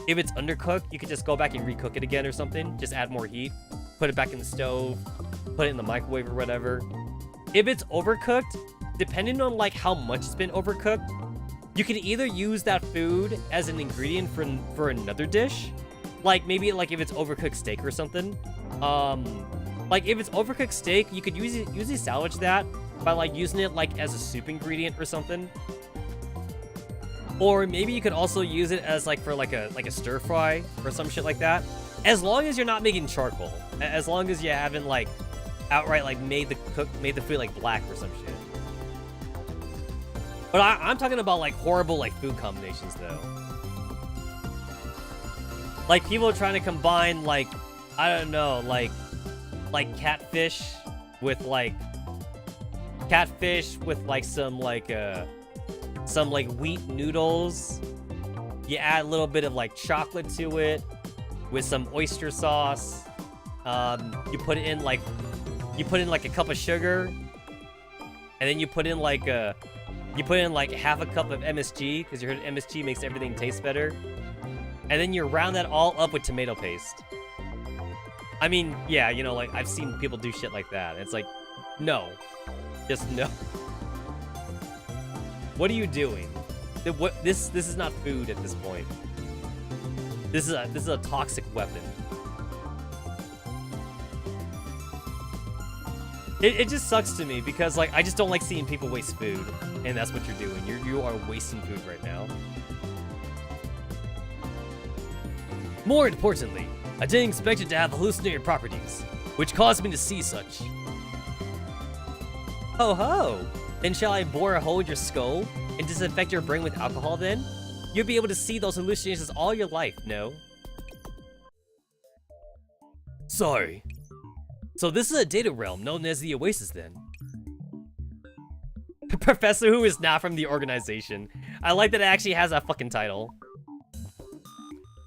if it's undercooked, you can just go back and recook it again or something. Just add more heat, put it back in the stove, put it in the microwave or whatever. If it's overcooked, depending on, like, how much it's been overcooked, you can either use that food as an ingredient for another dish. Like, maybe, like, if it's overcooked steak or something. Like, if it's overcooked steak, you could usually salvage that by, like, using it, like, as a soup ingredient or something. Or maybe you could also use it as, like, for, like a stir fry or some shit like that. As long as you're not making charcoal. As long as you haven't, like, outright, like, made the food, like, black or some shit. But I'm talking about, like, horrible, like, food combinations, though. Like, people are trying to combine, like, I don't know, like catfish with, like, some wheat noodles. You add a little bit of, like, chocolate to it with some oyster sauce. You put in like a cup of sugar, and then you put in like half a cup of MSG, because you heard MSG makes everything taste better. And then you round that all up with tomato paste. I mean, yeah, you know, like, I've seen people do shit like that. It's like, no. Just no. What are you doing? This is not food at this point. This is a toxic weapon. It just sucks to me because, like, I just don't like seeing people waste food, and that's what you're doing. You are wasting food right now. More importantly, I didn't expect it to have hallucinatory properties, which caused me to see such. Ho ho! Then shall I bore a hole in your skull and disinfect your brain with alcohol then? You'll be able to see those hallucinations all your life, no? Sorry. So this is a data realm known as the Oasis then? Professor who is not from the organization. I like that it actually has that fucking title.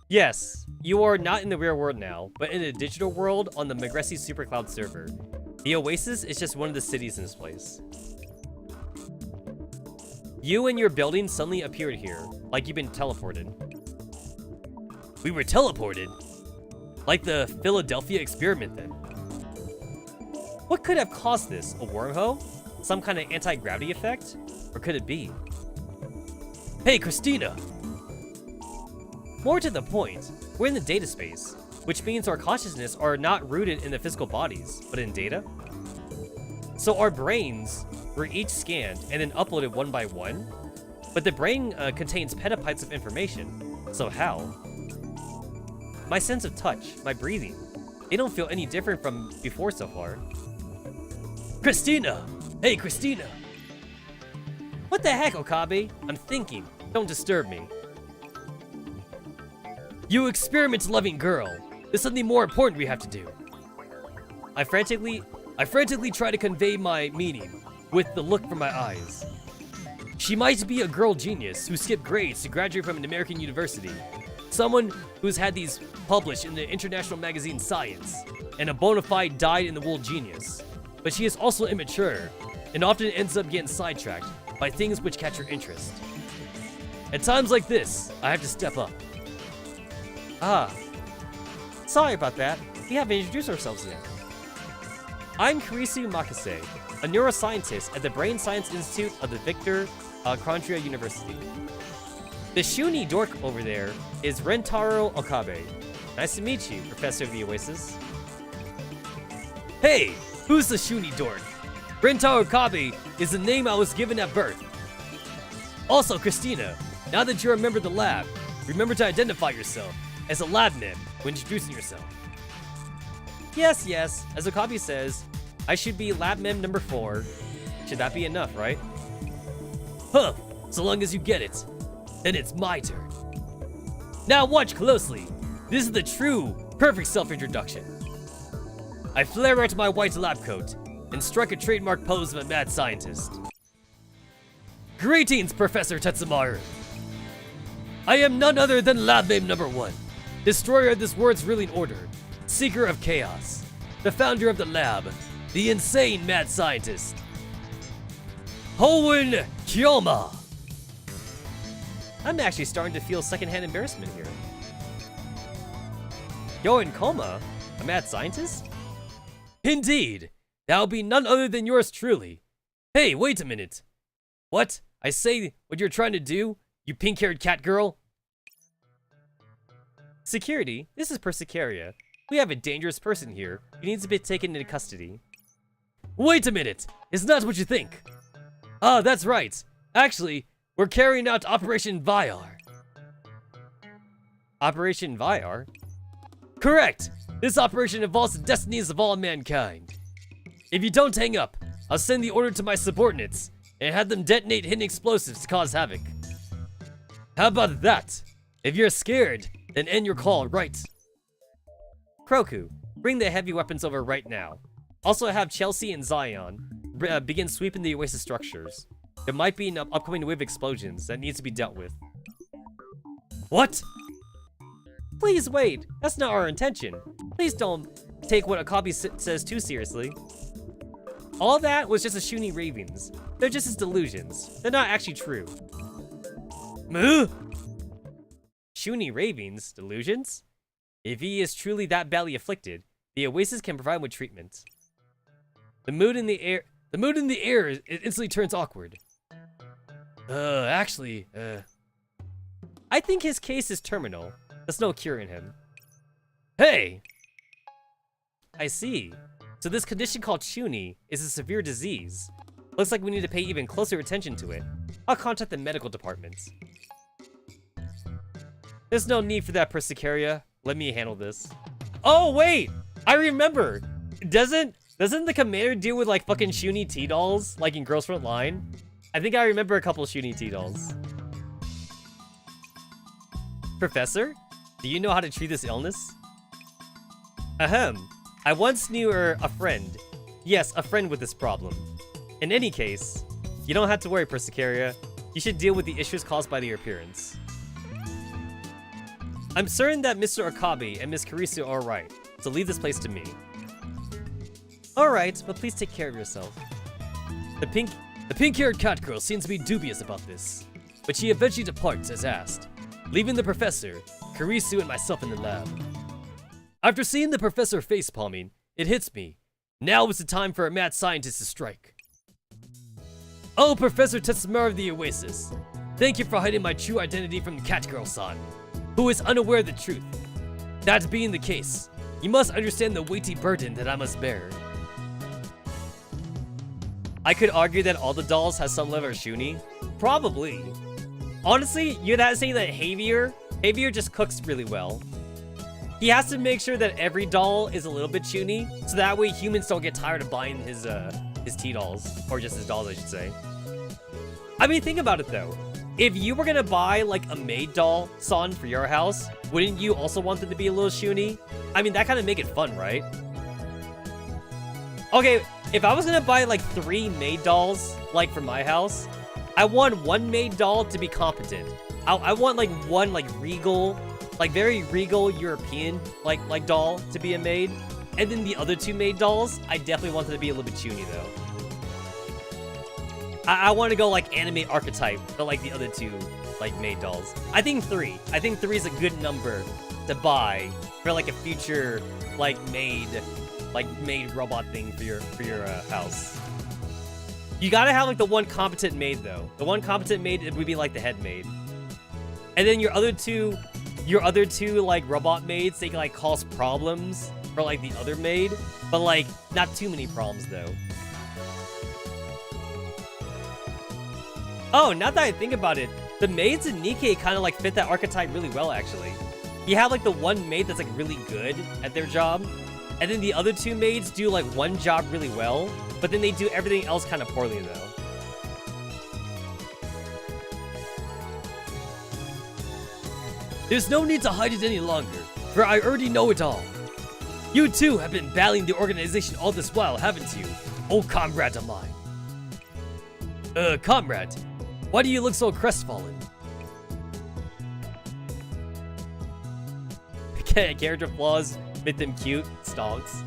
Yes, you are not in the real world now, but in a digital world on the Magicami Supercloud server. The Oasis is just one of the cities in this place. You and your building suddenly appeared here, like you've been teleported. We were teleported? Like the Philadelphia experiment then. What could have caused this? A wormhole? Some kind of anti-gravity effect? Or could it be? Hey, Christina! More to the point, we're in the data space. which means our consciousness are not rooted in the physical bodies, but in data. So our brains were each scanned and then uploaded one by one, but the brain contains petabytes of information. So how? My sense of touch, my breathing, they don't feel any different from before so far. Christina! Hey, Christina! What the heck, Okabe? I'm thinking. Don't disturb me. You experiment-loving girl. There's something more important we have to do. I frantically try to convey my meaning with the look from my eyes. She might be a girl genius who skipped grades to graduate from an American university. Someone who's had these published in the international magazine Science, and a bona fide dyed-in-the-wool genius. But she is also immature, and often ends up getting sidetracked by things which catch her interest. At times like this, I have to step up. Ah, sorry about that. We haven't introduced ourselves yet. I'm Kurisu Makase, a neuroscientist at the Brain Science Institute of the Victor Krontia University. The Shuni dork over there is Rentaro Okabe. Nice to meet you, Professor of the Oasis. Hey, who's the Shuni dork? Rentaro Okabe is the name I was given at birth. Also, Christina, now that you're a member of the lab, remember to identify yourself as a lab mem when introducing yourself. Yes, as Okabe says, I should be lab mem number 4. Should that be enough, right? Huh, so long as you get it. Then it's my turn. Now watch closely. This is the true, perfect self-introduction. I flare out my white lab coat and strike a trademark pose of a mad scientist. Greetings, Professor Tetsamaru. I am none other than lab mem number 1, destroyer of this world's ruling order, seeker of chaos, the founder of the lab, the insane mad scientist. Hoenn Kyoma. I'm actually starting to feel secondhand embarrassment here. Hoenn Kyoma? A mad scientist? Indeed. That'll be none other than yours truly. Hey, wait a minute. What? I say what you're trying to do, you pink-haired cat girl? Security, this is Persicaria. We have a dangerous person here who needs to be taken into custody. Wait a minute! It's not what you think! Ah, that's right. Actually, we're carrying out Operation Vyar. Operation Vyar? Correct! This operation involves the destinies of all mankind. If you don't hang up, I'll send the order to my subordinates and have them detonate hidden explosives to cause havoc. How about that? If you're scared, then end your call right. Kroku, bring the heavy weapons over right now. Also have Chelsea and Zion begin sweeping the Oasis structures. There might be an upcoming wave of explosions that needs to be dealt with. What? Please wait, that's not our intention. Please don't take what Okabe says too seriously. All that was just a Shuni ravings. They're just his delusions. They're not actually true. Moo? Shuni ravings? Delusions? If he is truly that badly afflicted, the Oasis can provide him with treatment. The mood in the air it instantly turns awkward. I think his case is terminal. There's no cure in him. Hey! I see. So this condition called Shuni is a severe disease. Looks like we need to pay even closer attention to it. I'll contact the medical department. There's no need for that, Persicaria. Let me handle this. Oh, wait! I remember! Doesn't the commander deal with, like, fucking Shuni T-dolls, like in Girls Front Line? I think I remember a couple Shuni T-dolls. Professor? Do you know how to treat this illness? Ahem. I once knew a friend. Yes, a friend with this problem. In any case, you don't have to worry, Persicaria. You should deal with the issues caused by their appearance. I'm certain that Mr. Okabe and Miss Kurisu are right, so leave this place to me. Alright, but please take care of yourself. The pink-haired cat girl seems to be dubious about this, but she eventually departs as asked, leaving the professor, Kurisu, and myself in the lab. After seeing the professor face-palming, it hits me. Now is the time for a mad scientist to strike. Oh, Professor Tetsamaru of the Oasis. Thank you for hiding my true identity from the cat girl-san, who is unaware of the truth. That being the case, you must understand the weighty burden that I must bear. I could argue that all the dolls have some level of shuni. Probably. Honestly, you're not saying that Javier just cooks really well. He has to make sure that every doll is a little bit shuni, so that way humans don't get tired of buying his T-dolls, or just his dolls, I should say. I mean, think about it though. If you were gonna buy like a maid doll, Son, for your house, wouldn't you also want them to be a little shuni? I mean, that kind of make it fun, right? Okay, if I was gonna buy like 3 maid dolls, like for my house, I want one maid doll to be competent. I want like one like regal, like very regal European like doll to be a maid. And then the other 2 maid dolls, I definitely want them to be a little bit shuni though. I want to go like anime archetype, but like the other 2 like maid dolls. I think 3. I think 3 is a good number to buy for like a future like maid robot thing for your house. You gotta have like the one competent maid though. The one competent maid would be like the head maid. And then your other two like robot maids, they can like cause problems for like the other maid, but like not too many problems though. Oh, now that I think about it, the maids in Nikkei kind of like fit that archetype really well actually. You have like the one maid that's like really good at their job, and then the other 2 maids do like one job really well, but then they do everything else kind of poorly though. There's no need to hide it any longer, for I already know it all. You too have been battling the organization all this while, haven't you, old comrade of mine? Comrade, why do you look so crestfallen? Character flaws make them cute, stonks.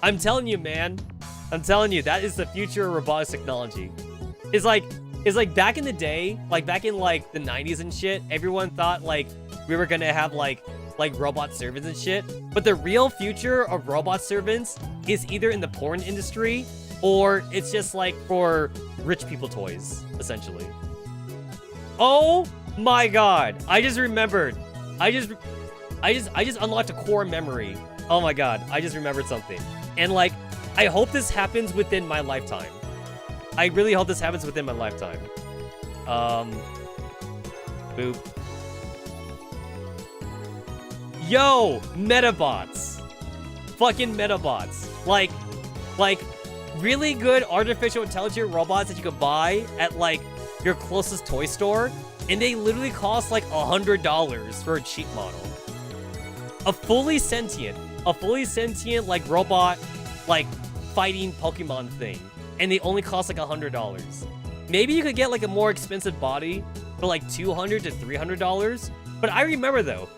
I'm telling you, man. I'm telling you, that is the future of robotics technology. It's like back in the day, like back in like the 90s and shit, everyone thought like we were gonna have like robot servants and shit. But the real future of robot servants is either in the porn industry or it's just like for rich people toys, essentially. Oh my god, I just remembered. I just unlocked a core memory. Oh my god, I just remembered something. And like, I hope this happens within my lifetime. I really hope this happens within my lifetime. Boop. Yo, Metabots. Fucking Metabots. Like really good artificial intelligent robots that you could buy at like your closest toy store, and they literally cost like $100 for a cheap model. A fully sentient like robot like fighting Pokemon thing, and they only cost like $100. Maybe you could get like a more expensive body for like $200 to $300. But I remember though,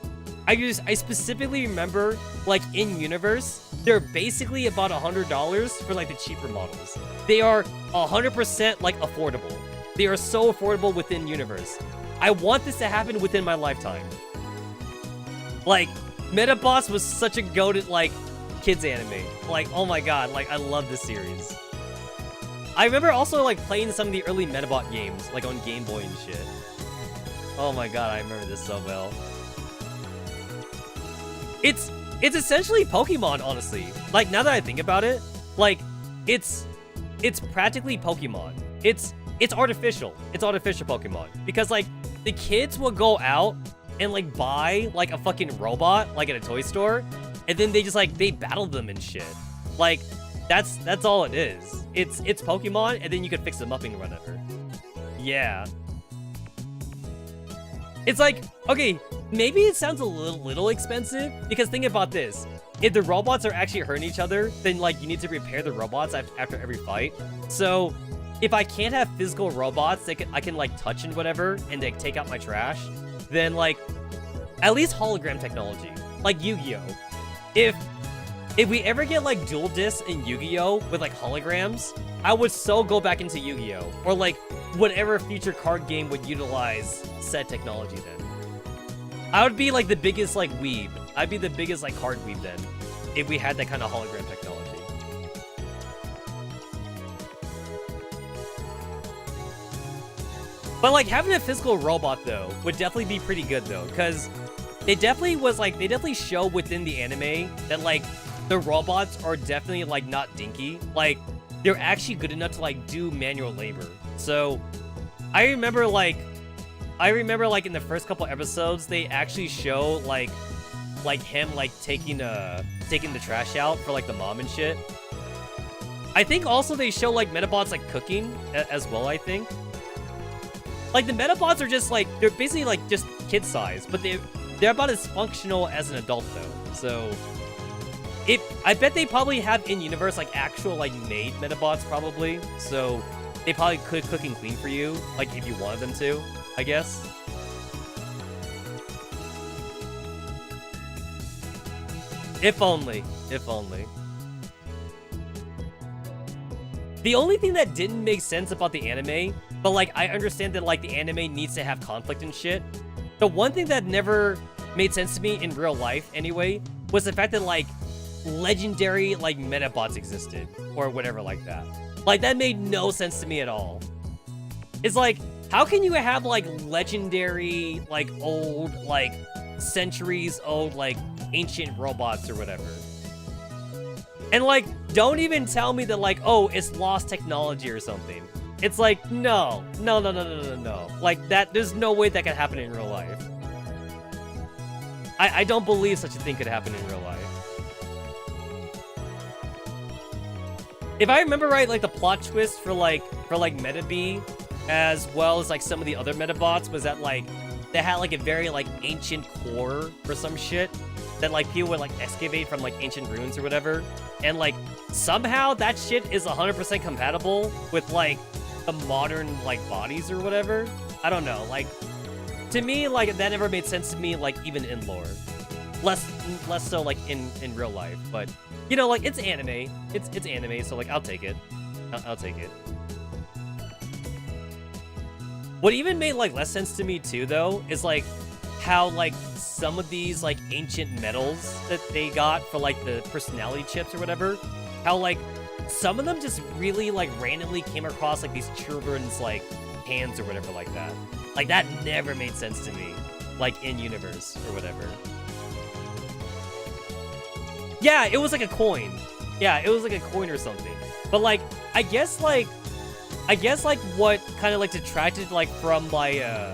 I specifically remember like in universe, they're basically about $100 for like the cheaper models. They are 100% like affordable. They are so affordable within universe. I want this to happen within my lifetime. Like, Metabots was such a goated like kids anime. Like, oh my god, like I love this series. I remember also like playing some of the early Metabot games, like on Game Boy and shit. Oh my god, I remember this so well. It's essentially Pokemon, honestly. Like, now that I think about it, like it's practically Pokemon. It's artificial. It's artificial Pokemon. Because like the kids will go out and like buy like a fucking robot like at a toy store, and then they just like they battle them and shit. Like that's all it is. It's Pokemon, and then you can fix them up and whatever. Yeah. It's like, okay, maybe it sounds a little expensive, because think about this. If the robots are actually hurting each other, then like you need to repair the robots after every fight. So if I can't have physical robots that I can like touch and whatever, and they take out my trash, then like at least hologram technology, like Yu-Gi-Oh. If we ever get like dual discs in Yu-Gi-Oh with like holograms, I would so go back into Yu-Gi-Oh, or like whatever future card game would utilize said technology then. I would be like the biggest like weeb. I'd be the biggest like card weeb then, if we had that kind of hologram technology. But like having a physical robot though would definitely be pretty good though, because they definitely show within the anime that like the robots are definitely like not dinky. Like they're actually good enough to like do manual labor. So I remember like in the first couple episodes they actually show like him like taking the trash out for like the mom and shit. I think also they show like Metabots like cooking as well, I think. Like the Metabots are just like, they're basically like just kid size, but they're about as functional as an adult though. So I bet they probably have in universe like actual like made Metabots probably. So they probably could cook and clean for you, like if you wanted them to, I guess. If only. If only. The only thing that didn't make sense about the anime, but like I understand that like the anime needs to have conflict and shit. The one thing that never made sense to me in real life anyway was the fact that like legendary like Metabots existed or whatever like that. Like that made no sense to me at all. It's like, how can you have like legendary like old like centuries old like ancient robots or whatever? And like, don't even tell me that like, oh, it's lost technology or something. It's like, no. Like that, there's no way that could happen in real life. I don't believe such a thing could happen in real life. If I remember right, like the plot twist for like Metabee, as well as like some of the other Metabots, was that like they had like a very like ancient core or some shit that like people would like excavate from like ancient ruins or whatever, and like somehow that shit is 100% compatible with like the modern like bodies or whatever. I don't know, like to me like that never made sense to me, like even in lore, less so like in real life. But you know, like it's anime, it's anime, so like I'll take it. I'll take it. What even made like less sense to me too though is like how like some of these like ancient metals that they got for like the personality chips or whatever, how like some of them just really like randomly came across like these children's like hands or whatever like that. Like that never made sense to me, like in universe or whatever. Yeah, it was like a coin. Yeah, it was like a coin or something. But like I guess like what kind of like detracted like from my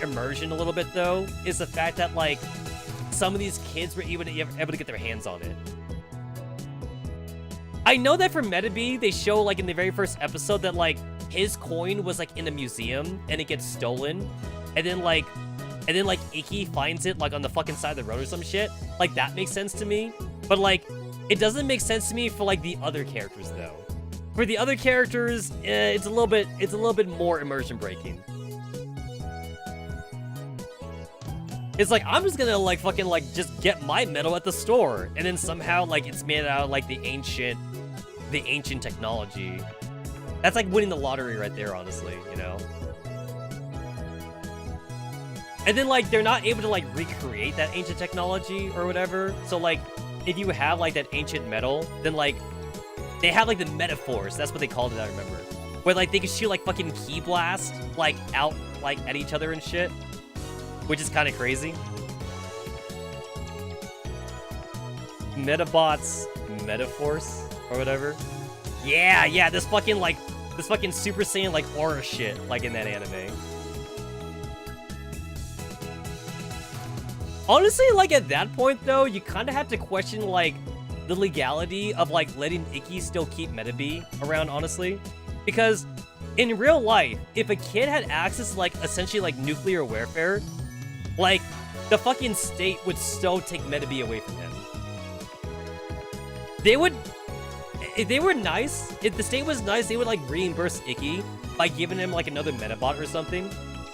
immersion a little bit though is the fact that like some of these kids were able to get their hands on it. I know that for Metabee they show like in the very first episode that like his coin was like in a museum and it gets stolen, and then like Iki finds it like on the fucking side of the road or some shit. Like that makes sense to me, but like it doesn't make sense to me for like the other characters though. For the other characters, it's a little bit more immersion breaking. It's like, I'm just gonna like fucking like just get my metal at the store, and then somehow like it's made out of like the ancient technology. That's like winning the lottery right there, honestly, you know? And then like they're not able to like recreate that ancient technology or whatever. So like if you have like that ancient metal, then like they have like the metaphors, that's what they called it, I remember. Where like they could shoot like fucking key blast like out like at each other and shit. Which is kind of crazy. Metabots Metaforce or whatever. Yeah, this fucking Super Saiyan like aura shit like in that anime. Honestly, like at that point though, you kind of have to question like the legality of like letting Iki still keep Metabee around, honestly. Because in real life, if a kid had access to like essentially like nuclear warfare, like the fucking state would so take Metabee away from him. They would, if they were nice, if the state was nice, they would like reimburse Iki by giving him like another Metabot or something.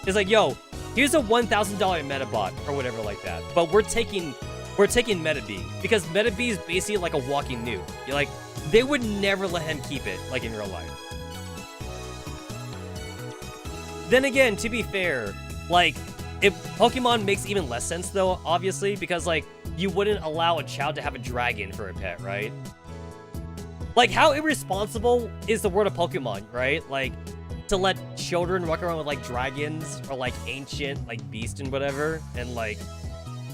It's like, yo, here's a $1,000 Metabot or whatever like that. But we're taking Metabee because Metabee is basically like a walking nuke. You're like, they would never let him keep it like in real life. Then again, to be fair, like if Pokemon makes even less sense though, obviously, because like you wouldn't allow a child to have a dragon for a pet, right? Like how irresponsible is the world of Pokemon, right? Like to let children walk around with like dragons or like ancient like beasts and whatever, and like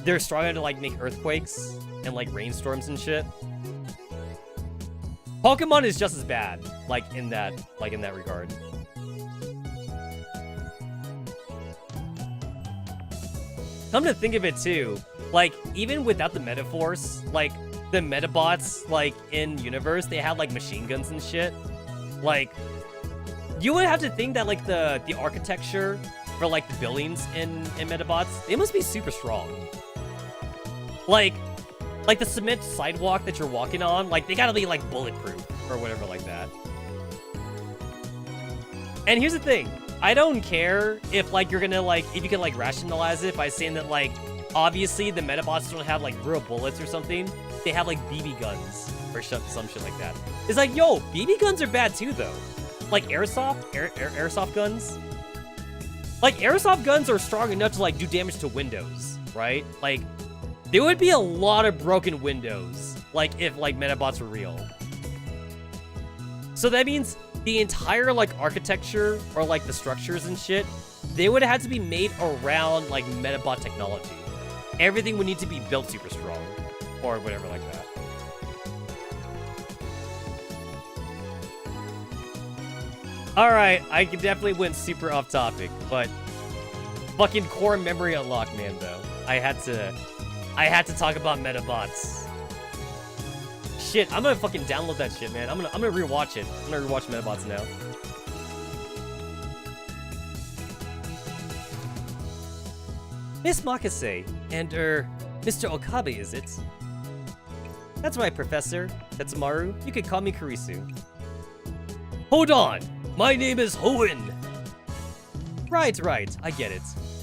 they're strong enough to like make earthquakes and like rainstorms and shit. Pokemon is just as bad, like in that regard. Come to think of it too, like even without the Metaforce, like the Metabots, like in universe, they have like machine guns and shit. Like you would have to think that like the architecture for like the buildings in Metabots, they must be super strong. Like the cement sidewalk that you're walking on, like they gotta be like bulletproof or whatever like that. And here's the thing, I don't care if like you're gonna like, if you can like rationalize it by saying that like, obviously the Metabots don't have like real bullets or something. They have like BB guns or some shit like that. It's like, yo, BB guns are bad too though. Like airsoft guns. Like airsoft guns are strong enough to like do damage to windows, right? Like there would be a lot of broken windows, like if like Metabots were real. So that means the entire like architecture or like the structures and shit, they would have had to be made around like Metabot technology. Everything would need to be built super strong or whatever like that. Alright, I definitely went super off topic, but fucking core memory unlock, man, though. I had to talk about Metabots. Shit, I'm gonna fucking download that shit, man. I'm gonna rewatch it. I'm gonna rewatch Metabots now. Miss Makase, and Mr. Okabe, is it? That's right, Professor. Tetsamaru, you could call me Kurisu. Hold on! My name is Hoenn! Right, I get it.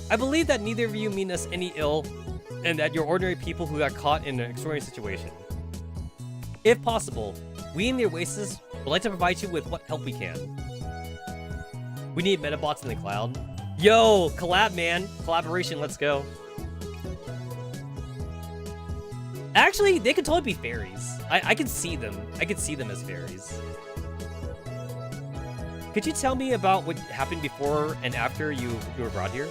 I believe that neither of you mean us any ill, and that you're ordinary people who got caught in an extraordinary situation. If possible, we in the Oasis would like to provide you with what help we can. We need Metabots in the cloud. Yo, collab, man. Collaboration, let's go. Actually, they could totally be fairies. I could see them. I could see them as fairies. Could you tell me about what happened before and after you were brought here?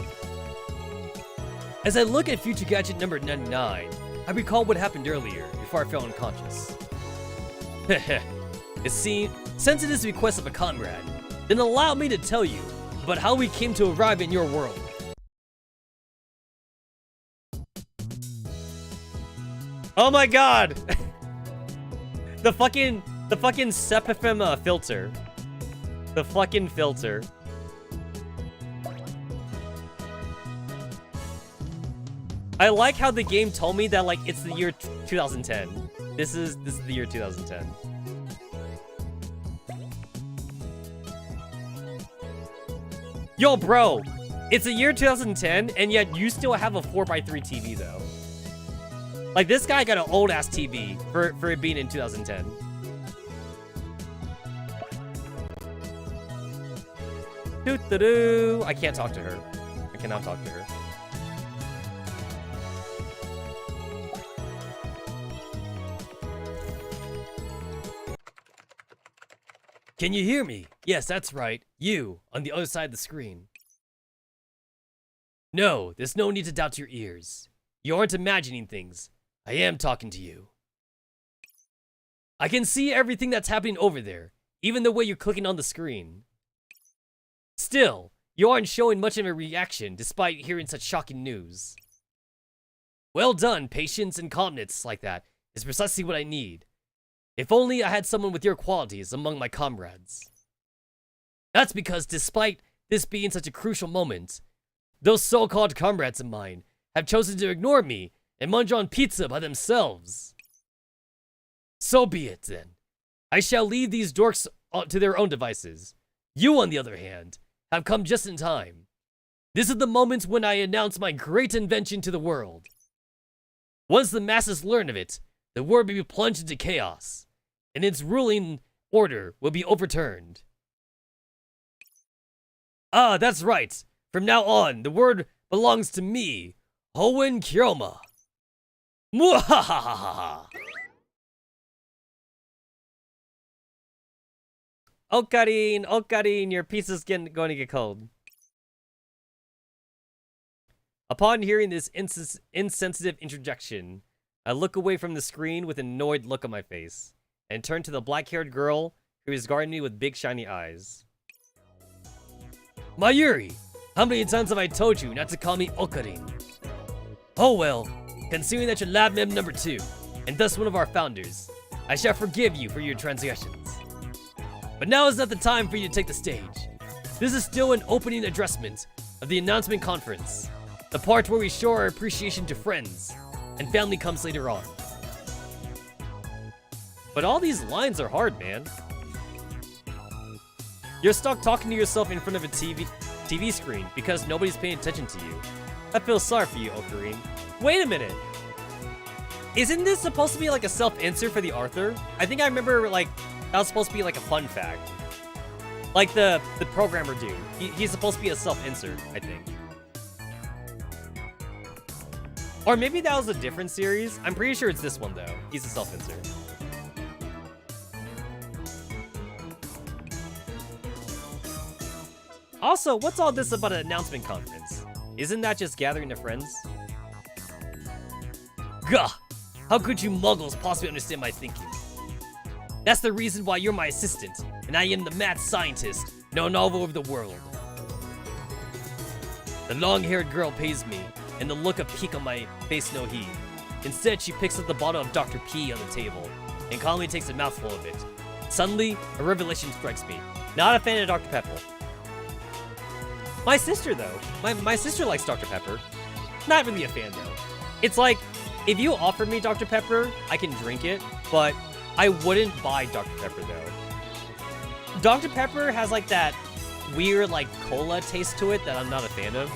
As I look at Future Gadget number 99, I recall what happened earlier before I fell unconscious. It seems, since it is the request of a comrade, then allow me to tell you about how we came to arrive in your world. Oh my god! the fucking Sepifem filter. The fucking filter. I like how the game told me that like it's the year 2010. This is the year 2010. Yo, bro, it's the year 2010, and yet you still have a 4x3 TV though. Like this guy got an old ass TV for it being in 2010. Doo-doo-doo. I can't talk to her. I cannot talk to her. Can you hear me? Yes, that's right. You, on the other side of the screen. No, there's no need to doubt your ears. You aren't imagining things. I am talking to you. I can see everything that's happening over there, even the way you're clicking on the screen. Still, you aren't showing much of a reaction despite hearing such shocking news. Well done, patience and calmness like that is precisely what I need. If only I had someone with your qualities among my comrades. That's because despite this being such a crucial moment, those so-called comrades of mine have chosen to ignore me and munch on pizza by themselves. So be it then. I shall leave these dorks to their own devices. You, on the other hand, have come just in time. This is the moment when I announce my great invention to the world. Once the masses learn of it, the world will be plunged into chaos, and its ruling order will be overturned. Ah, that's right. From now on, the word belongs to me, Hoenn Kyoma. Mwahahaha! Okarin, Okarin, your pizza's going to get cold. Upon hearing this insensitive interjection, I look away from the screen with an annoyed look on my face, and turn to the black-haired girl who is guarding me with big shiny eyes. Mayuri, how many times have I told you not to call me Okarin? Oh well, considering that you're lab mem number 2, and thus one of our founders, I shall forgive you for your transgressions. But now is not the time for you to take the stage. This is still an opening addressment of the announcement conference, the part where we show our appreciation to friends, and family comes later on. But all these lines are hard, man. You're stuck talking to yourself in front of a TV screen because nobody's paying attention to you. I feel sorry for you, Okarin. Wait a minute. Isn't this supposed to be like a self-insert for the Arthur? I think I remember like that was supposed to be like a fun fact. Like the programmer dude. He's supposed to be a self-insert, I think. Or maybe that was a different series. I'm pretty sure it's this one though. He's a self-insert. Also, what's all this about an announcement conference? Isn't that just gathering of friends? Gah! How could you muggles possibly understand my thinking? That's the reason why you're my assistant, and I am the mad scientist known all over the world. The long-haired girl pays me, and the look of pique on my face no heed. Instead, she picks up the bottle of Dr. P on the table, and calmly takes a mouthful of it. Suddenly, a revelation strikes me. Not a fan of Dr. Pepper. My sister, though. My sister likes Dr. Pepper. Not really a fan, though. It's like, if you offered me Dr. Pepper, I can drink it, but I wouldn't buy Dr. Pepper, though. Dr. Pepper has, like, that weird, like, cola taste to it that I'm not a fan of.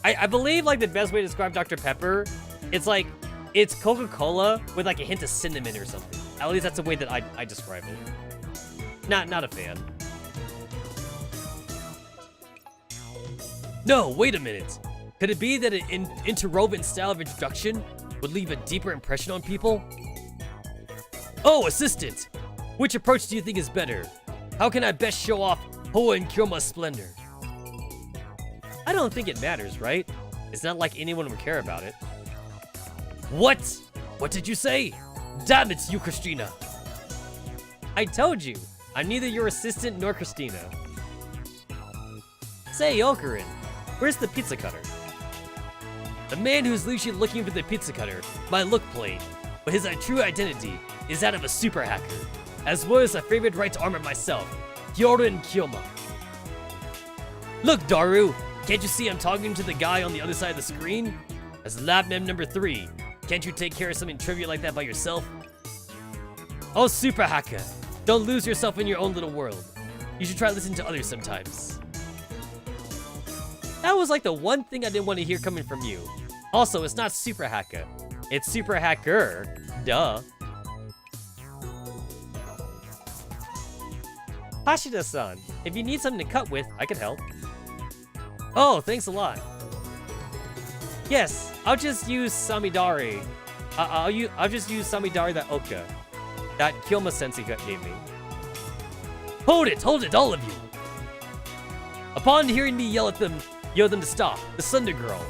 I believe, like, the best way to describe Dr. Pepper, it's like, it's Coca-Cola with, like, a hint of cinnamon or something. At least that's the way that I describe it. Not a fan. No, wait a minute. Could it be that an interwoven style of introduction would leave a deeper impression on people? Oh, assistant! Which approach do you think is better? How can I best show off Hoa and Kyoma's splendor? I don't think it matters, right? It's not like anyone would care about it. What? What did you say? Damn it, you Christina! I told you, I'm neither your assistant nor Christina. Say, Okarin, where's the pizza cutter? The man who's usually looking for the pizza cutter might look plain, but his true identity is that of a super hacker, as well as a favorite right arm of myself, Hyorin Kyoma. Look, Daru, can't you see I'm talking to the guy on the other side of the screen? As lab mem number 3, can't you take care of something trivial like that by yourself? Oh, super hacker, don't lose yourself in your own little world. You should try listening to others sometimes. That was like the one thing I didn't want to hear coming from you. Also, it's not super hacker. It's super hacker. Duh. Hashida-san, if you need something to cut with, I can help. Oh, thanks a lot. Yes, I'll just use Samidari. I'll just use Samidari that Oka. That Kyoma-sensei gave me. Hold it, all of you! Upon hearing me yell them to stop, the Slender Girl,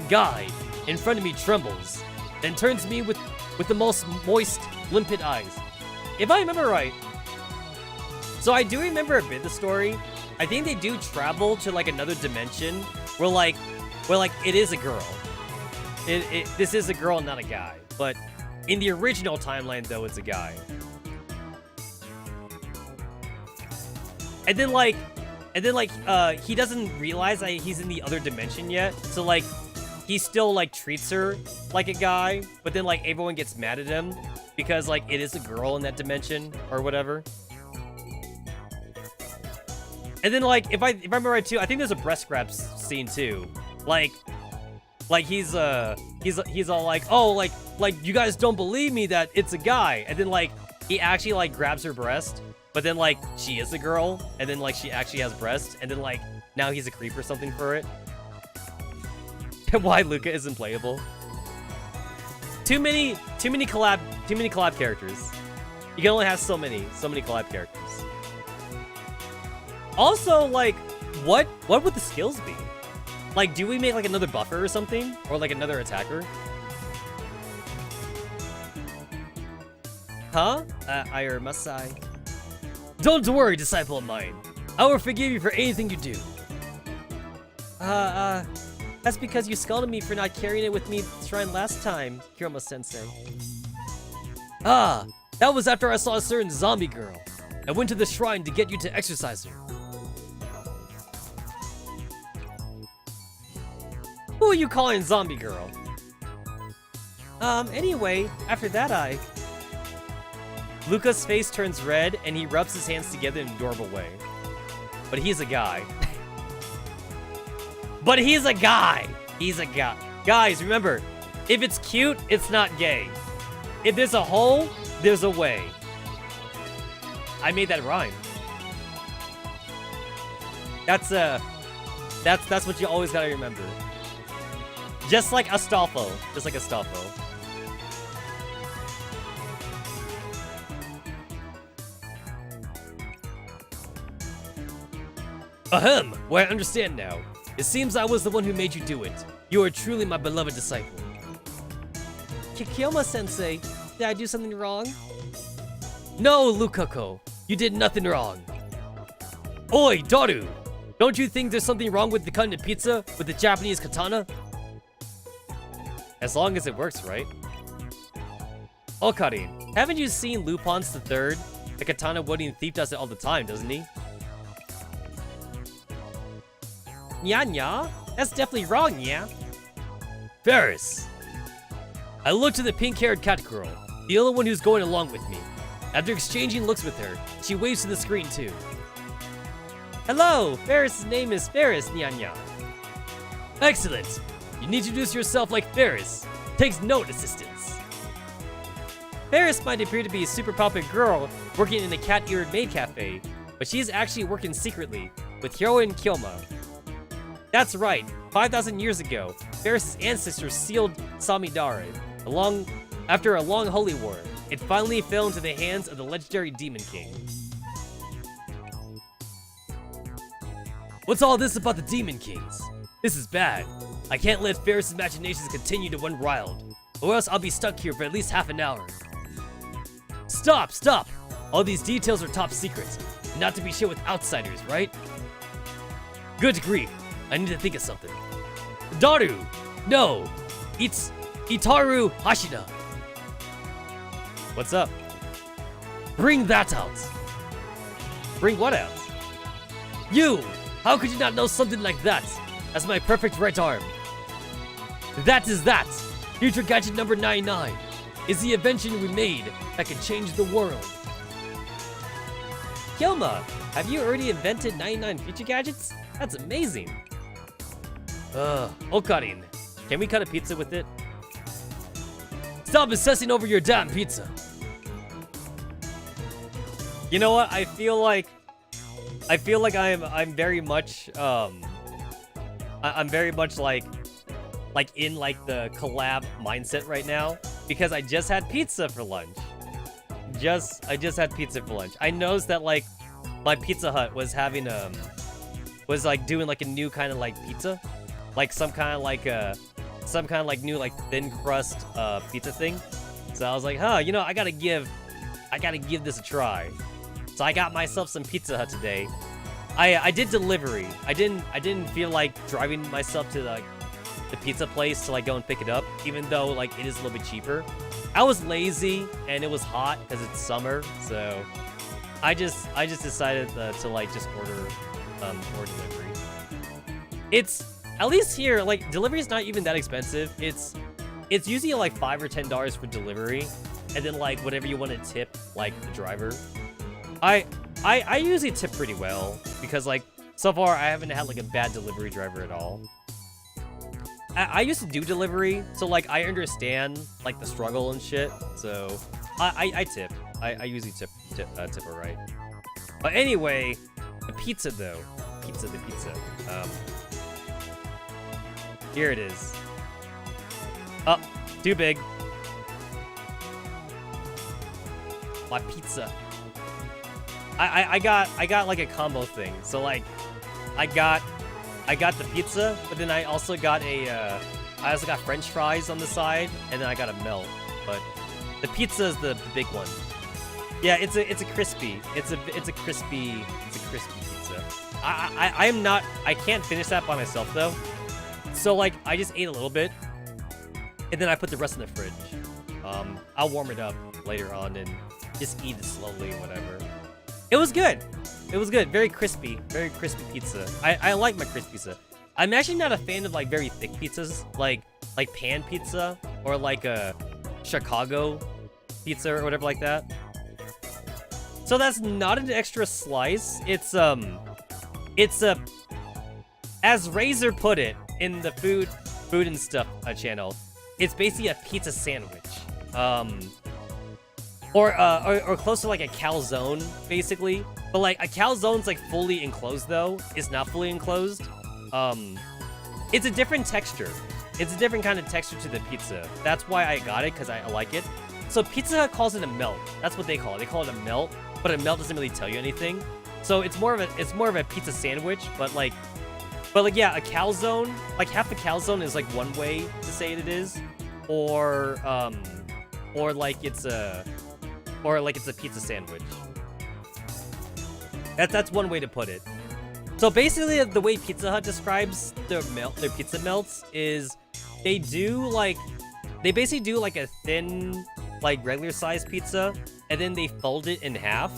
guy, in front of me trembles, then turns to me with the most moist, limpid eyes. If I remember right, so I do remember a bit of the story. I think they do travel to like another dimension where like it is a girl. This is a girl, not a guy. But in the original timeline, though, it's a guy. And then he doesn't realize that he's in the other dimension yet. So like he still like treats her like a guy, but then like everyone gets mad at him because like it is a girl in that dimension or whatever. And then like if I remember right too, I think there's a breast grab scene too. Like he's all like, oh, like you guys don't believe me that it's a guy, and then like he actually like grabs her breast. But then, like, she is a girl, and then, like, she actually has breasts, and then, like, now he's a creep or something for it. Why Luca isn't playable? Too many collab characters. You can only have so many collab characters. Also, like, what would the skills be? Like, do we make like another buffer or something? Or like another attacker? Huh? Ire Masai. Don't worry, disciple of mine. I will forgive you for anything you do. That's because you scolded me for not carrying it with me to the shrine last time, Kiroma-sensei. Ah, that was after I saw a certain zombie girl. I went to the shrine to get you to exorcise her. Who are you calling zombie girl? Anyway, after that Luca's face turns red and he rubs his hands together in an adorable way. But he's a guy. But he's a guy! He's a guy. Guys, remember, if it's cute, it's not gay. If there's a hole, there's a way. I made that rhyme. That's what you always gotta remember. Just like Astolfo. Just like Astolfo. Ahem! Well, I understand now. It seems I was the one who made you do it. You are truly my beloved disciple. Kikiyama-sensei, did I do something wrong? No, Lukako. You did nothing wrong. Oi, Daru! Don't you think there's something wrong with the cutting of pizza with the Japanese katana? As long as it works, right? Okarin, haven't you seen Lupin's the Third? The katana-wielding thief does it all the time, doesn't he? Nya? That's definitely wrong, yeah. Ferris. I looked at the pink-haired cat girl, the other one who's going along with me. After exchanging looks with her, she waves to the screen too. Hello, Ferris' name is Ferris, Nya. Excellent. You need to introduce yourself like Ferris. Takes no assistance. Ferris might appear to be a super popular girl working in a cat-eared maid cafe, but she's actually working secretly with heroine Kyoma. That's right, 5,000 years ago, Ferris' ancestors sealed Samidare. After a long holy war, it finally fell into the hands of the legendary Demon King. What's all this about the Demon Kings? This is bad. I can't let Ferris' imaginations continue to run wild, or else I'll be stuck here for at least half an hour. Stop! All these details are top secrets, not to be shared with outsiders, right? Good grief. I need to think of something. Daru! No! It's Itaru Hashida. What's up? Bring that out. Bring what out? You! How could you not know something like that? That's my perfect right arm. That is that! Future Gadget number 99 is the invention we made that can change the world. Kyoma, have you already invented 99 future gadgets? That's amazing. Okarin, can we cut a pizza with it? Stop obsessing over your damn pizza. You know what? I feel like I'm very much I'm very much like in like the collab mindset right now because I just had pizza for lunch. I just had pizza for lunch. I noticed that like my Pizza Hut was having was like doing like a new kind of like pizza. Like some kind of like new like thin crust pizza thing. So I was like, huh, you know, I gotta give this a try. So I got myself some Pizza Hut today. I did delivery. I didn't feel like driving myself to like the pizza place to like go and pick it up, even though like it is a little bit cheaper. I was lazy and it was hot because it's summer, so I just decided to like just order delivery. It's at least here, like, delivery is not even that expensive. It's usually like $5 or $10 for delivery, and then like whatever you want to tip, like the driver. I usually tip pretty well because like so far I haven't had like a bad delivery driver at all. I used to do delivery, so like I understand like the struggle and shit. So I tip. I usually tip alright. But anyway, the pizza though, the pizza. Here it is. Oh, too big. my pizza. I got like a combo thing. So like, I got the pizza, but then I also got French fries on the side, and then I got a melt. But the pizza is the big one. Yeah, it's a crispy crispy pizza. I can't finish that by myself though. So like, I just ate a little bit, and then I put the rest in the fridge. I'll warm it up later on and just eat it slowly, whatever. It was good. It was good. Very crispy pizza. I like my crispy pizza. I'm actually not a fan of like very thick pizzas, like pan pizza or like a Chicago pizza or whatever like that. So that's not an extra slice. It's a, as Razor put it in the food and stuff channel, it's basically a pizza sandwich. Or close to like a calzone, basically. But like a calzone's like fully enclosed though. It's not fully enclosed. It's a different texture. It's a different kind of texture to the pizza. That's why I got it, because I like it. So Pizza Hut calls it a melt. That's what they call it. They call it a melt, but a melt doesn't really tell you anything. So it's more of a pizza sandwich, but like yeah, a calzone, like half a calzone is like one way to say it is, or like it's a pizza sandwich. That's one way to put it. So basically, the way Pizza Hut describes their pizza melts is they basically do like a thin, like regular sized pizza, and then they fold it in half,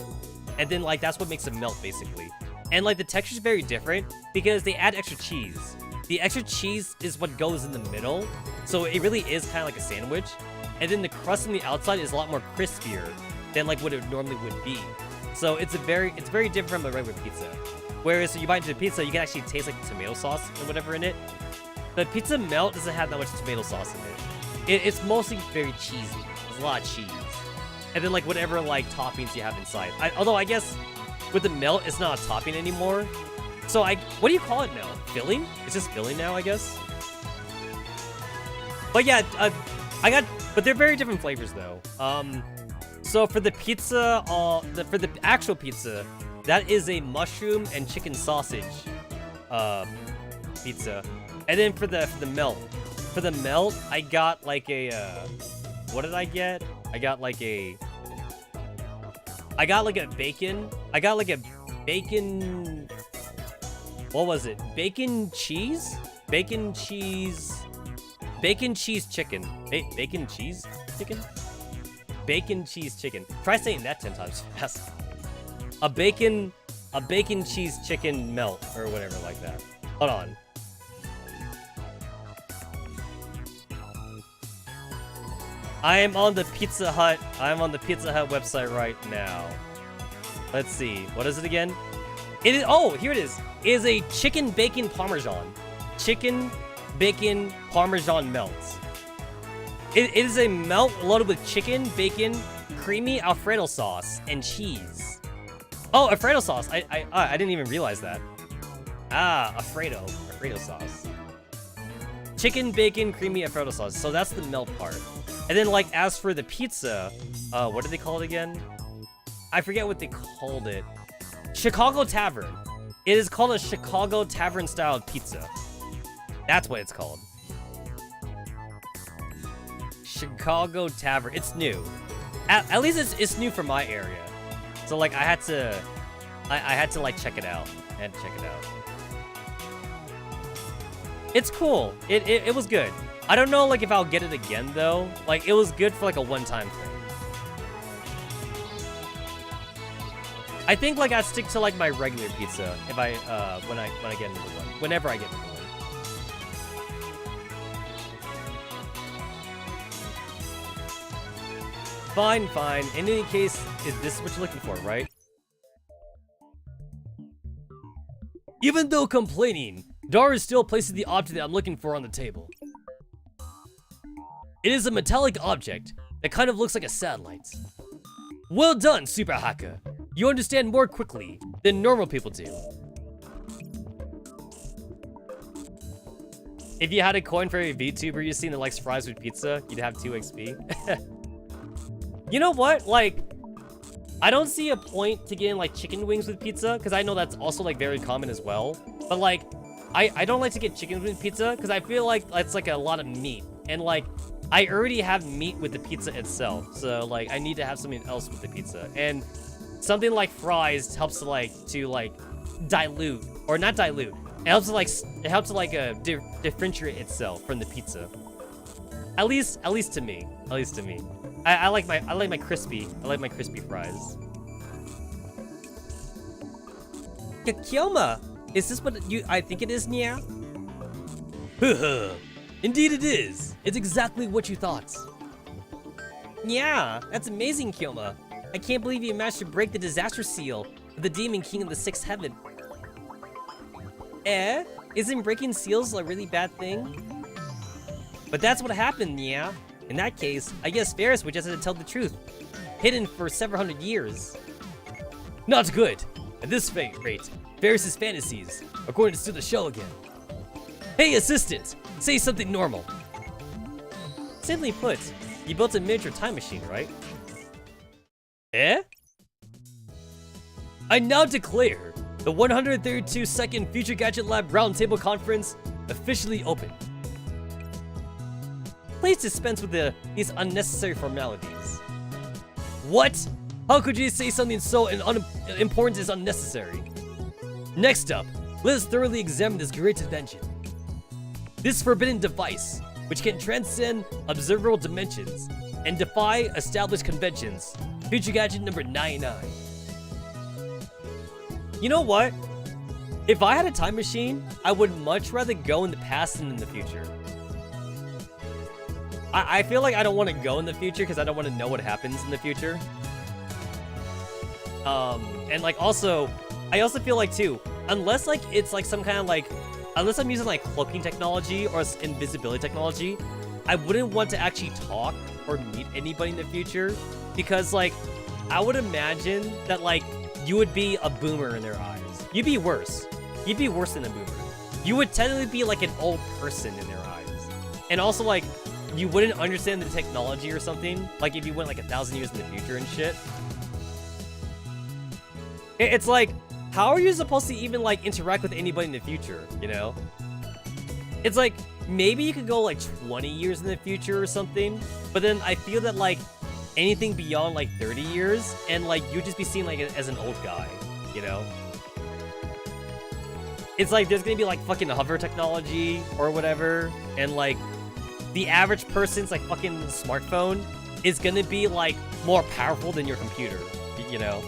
and then like that's what makes a melt basically. And like the texture is very different because they add extra cheese. The extra cheese is what goes in the middle, so it really is kind of like a sandwich. And then the crust on the outside is a lot more crispier than like what it normally would be. So it's very different from a regular pizza. Whereas if you bite into the pizza, you can actually taste like the tomato sauce and whatever in it. The pizza melt doesn't have that much tomato sauce in it. It's mostly very cheesy. There's a lot of cheese. And then like whatever like toppings you have inside. Although I guess with the melt, it's not a topping anymore. So what do you call it now? Filling? It's just filling now, I guess. But yeah, but they're very different flavors though. So for the pizza, for the actual pizza, that is a mushroom and chicken sausage pizza. And then for the melt, I got like a what did I get? I got like a bacon. What was it? Bacon cheese chicken. Bacon cheese chicken? Bacon cheese chicken. Try saying that 10 times fast. A bacon cheese chicken melt or whatever like that. Hold on. I am on the Pizza Hut website right now. Let's see. What is it again? It is, oh, here it is. It is a chicken bacon parmesan. Chicken bacon parmesan melts. It is a melt loaded with chicken, bacon, creamy Alfredo sauce, and cheese. Oh, Alfredo sauce. I didn't even realize that. Ah, Alfredo sauce. Chicken, bacon, creamy Alfredo sauce. So that's the melt part. And then, like, as for the pizza, what did they call it again? I forget what they called it. Chicago Tavern. It is called a Chicago Tavern style pizza. That's what it's called. Chicago Tavern. It's new. At least it's new for my area. So like I had to like check it out. I had to check it out. It's cool. It was good. I don't know like if I'll get it again though. Like it was good for like a one-time thing. I think like I'd stick to like my regular pizza if I when I get another one. Whenever I get another one. Fine. In any case, this is what you're looking for, right? Even though complaining, Dara still places the object that I'm looking for on the table. It is a metallic object that kind of looks like a satellite. Well done, Super Hacker. You understand more quickly than normal people do. If you had a coin for every VTuber you've seen that likes fries with pizza, you'd have 2 XP. You know what? Like, I don't see a point to getting like chicken wings with pizza, because I know that's also like very common as well. But like, I don't like to get chicken wings with pizza because I feel like it's like a lot of meat, and like I already have meat with the pizza itself, so like I need to have something else with the pizza, and something like fries helps to dilute, or not dilute. It helps to differentiate itself from the pizza. At least to me. I like my crispy fries. Kakyoma, is this what I think it is, Nya? Indeed it is. It's exactly what you thought. Yeah, that's amazing, Kyoma. I can't believe you managed to break the disaster seal of the Demon King of the Sixth Heaven. Isn't breaking seals a really bad thing? But that's what happened, yeah. In that case, I guess Ferris would just have to tell the truth. Hidden for several hundred years. Not good. At this rate, Ferris's fantasies are going to steal the show again. Hey, assistant! Say something normal. Simply put, you built a miniature time machine, right? I now declare the 132nd Future Gadget Lab Roundtable Conference officially open. Please dispense with these unnecessary formalities. What? How could you say something so important is unnecessary? Next up, let us thoroughly examine this great invention. This forbidden device, which can transcend observable dimensions and defy established conventions. Future Gadget number 99. You know what? If I had a time machine, I would much rather go in the past than in the future. I feel like I don't want to go in the future because I don't want to know what happens in the future. And like also, I also feel like too, unless like it's like some kind of like, unless I'm using like cloaking technology or invisibility technology, I wouldn't want to actually talk or meet anybody in the future, because like, I would imagine that like, you would be a boomer in their eyes. You'd be worse. You'd be worse than a boomer. You would technically be like an old person in their eyes. And also like, you wouldn't understand the technology or something, like if you went like 1,000 years in the future and shit. It's like, how are you supposed to even like interact with anybody in the future, you know? It's like, maybe you could go like 20 years in the future or something, but then I feel that like anything beyond like 30 years and like you'd just be seen like as an old guy, you know? It's like there's gonna be like fucking hover technology or whatever, and like the average person's like fucking smartphone is gonna be like more powerful than your computer, you know?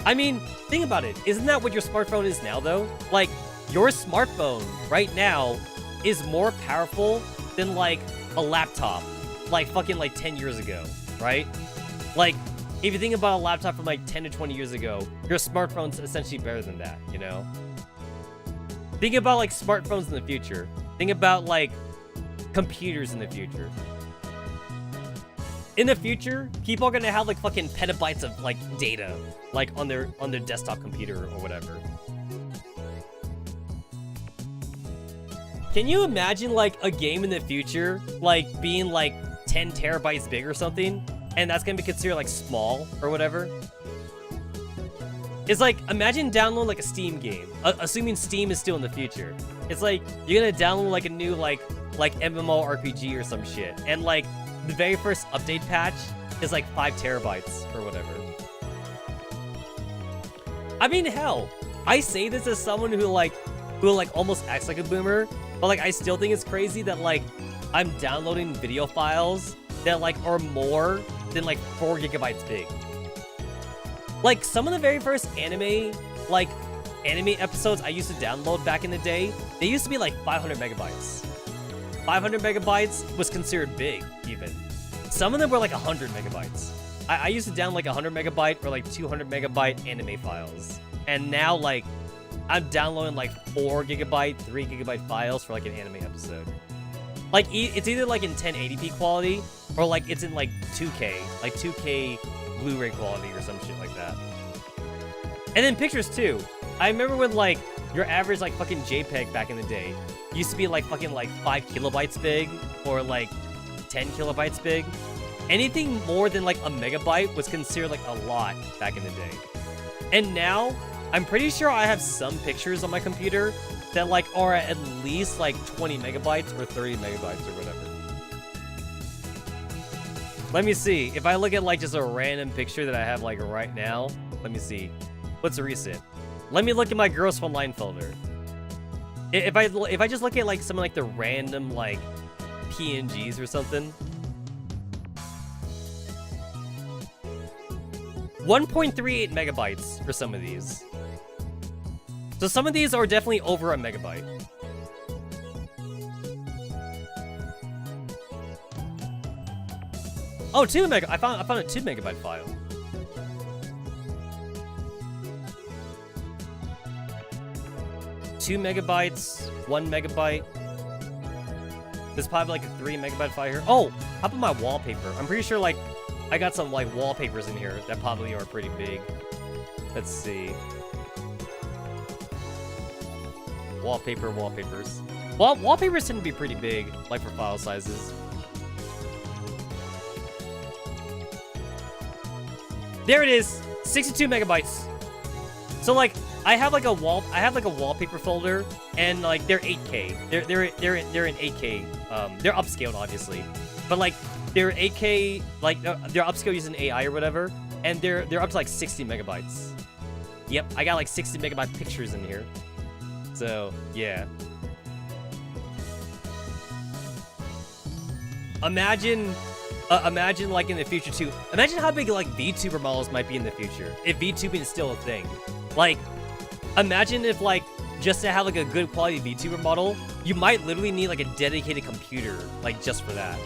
I mean, think about it. Isn't that what your smartphone is now though? Like, your smartphone right now is more powerful than like a laptop, like fucking like 10 years ago, right? Like, if you think about a laptop from like 10 to 20 years ago, your smartphone's essentially better than that, you know? Think about like smartphones in the future. Think about like computers in the future. In the future, people are gonna have like fucking petabytes of like data, like on their desktop computer or whatever. Can you imagine like a game in the future like being like 10 terabytes big or something, and that's gonna be considered like small or whatever? It's like, imagine downloading like a Steam game, assuming Steam is still in the future. It's like you're gonna download like a new like MMORPG or some shit, and like the very first update patch is like 5 terabytes or whatever. I mean, hell, I say this as someone who like almost acts like a boomer, but like I still think it's crazy that like I'm downloading video files that like are more than like 4 gigabytes big. Like some of the very first anime episodes I used to download back in the day, they used to be like 500 megabytes. 500 megabytes was considered big, even. Some of them were like 100 megabytes. I used to download like 100 megabyte or like 200 megabyte anime files. And now like, I'm downloading like 4 gigabyte, 3 gigabyte files for like an anime episode. Like, it's either like in 1080p quality, or like it's in like 2K, like 2K Blu-ray quality or some shit like that. And then pictures too. I remember when like your average like fucking JPEG back in the day used to be like fucking like 5 kilobytes big or like 10 kilobytes big. anything more than like a megabyte was considered like a lot back in the day. And now, I'm pretty sure I have some pictures on my computer that like are at least like 20 megabytes or 30 megabytes or whatever. Let me see. If I look at like just a random picture that I have like right now, let me see. What's recent? Let me look at my Girls Online folder. If I just look at like some like the random like PNGs or something. 1.38 megabytes for some of these. So some of these are definitely over a megabyte. Oh, 2 mega. I found a 2 megabyte file. Two megabytes, 1 megabyte. There's probably like a 3 megabyte file here. Oh, how about my wallpaper? I'm pretty sure like I got some like wallpapers in here that probably are pretty big. Let's see. Wallpapers. Wallpapers tend to be pretty big, like for file sizes. There it is, 62 megabytes. So like, I have like a wallpaper folder, and like they're 8K. They're in 8K. They're upscaled obviously, but like they're 8K. Like they're upscaled using AI or whatever, and they're up to like 60 megabytes. Yep, I got like 60 megabyte pictures in here. So yeah. Imagine like in the future too. Imagine how big like VTuber models might be in the future if VTubing is still a thing. Like, imagine if like just to have like a good quality VTuber model, you might literally need like a dedicated computer like just for that.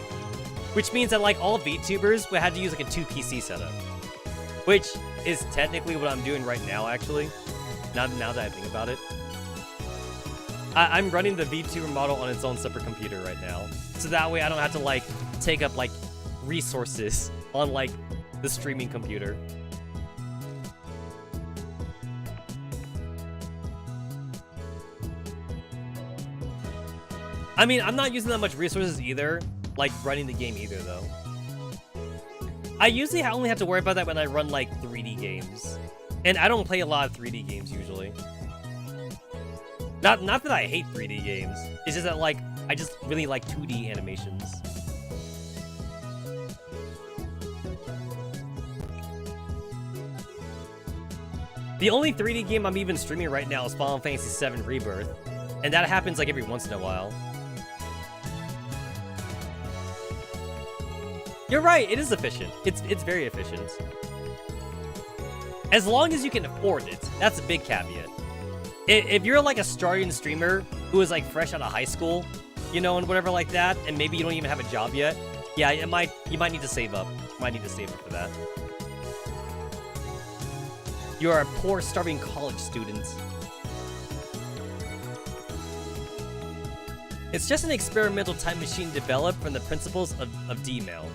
Which means that like all VTubers would have to use like a 2 PC setup, which is technically what I'm doing right now actually. Now that I think about it. I'm running the VTuber model on its own separate computer right now. So that way I don't have to like take up like resources on like the streaming computer. I mean, I'm not using that much resources either, like running the game either though. I usually only have to worry about that when I run like 3D games. And I don't play a lot of 3D games usually. Not that I hate 3D games. It's just that like I just really like 2D animations. The only 3D game I'm even streaming right now is Final Fantasy VII Rebirth, and that happens like every once in a while. You're right, it is efficient. It's very efficient. As long as you can afford it, that's a big caveat. If you're like a starting streamer who is like fresh out of high school, you know, and whatever like that, and maybe you don't even have a job yet, yeah, you might need to save up. Might need to save up for that. You are a poor, starving college student. It's just an experimental time machine developed from the principles of D-Mail.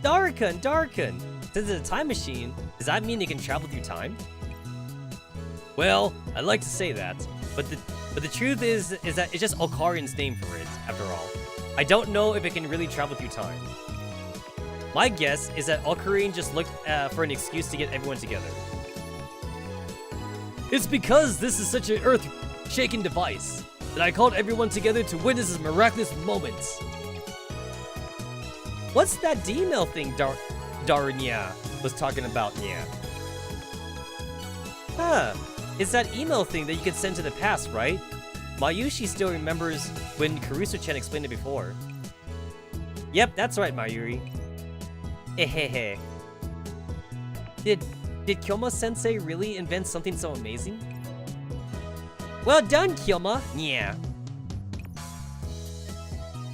Darkun! Since it's a time machine, does that mean it can travel through time? Well, I'd like to say that, but the truth is that it's just Okarian's name for it, after all. I don't know if it can really travel through time. My guess is that Okarian just looked for an excuse to get everyone together. It's because this is such an earth-shaking device that I called everyone together to witness this miraculous moment. What's that D-Mail thing Darunya was talking about, yeah? Huh. It's that email thing that you can send to the past, right? Mayushi still remembers when Karusu-chan explained it before. Yep, that's right, Mayuri. Hehehe. Did Kyoma-sensei really invent something so amazing? Well done, Kyoma! Yeah.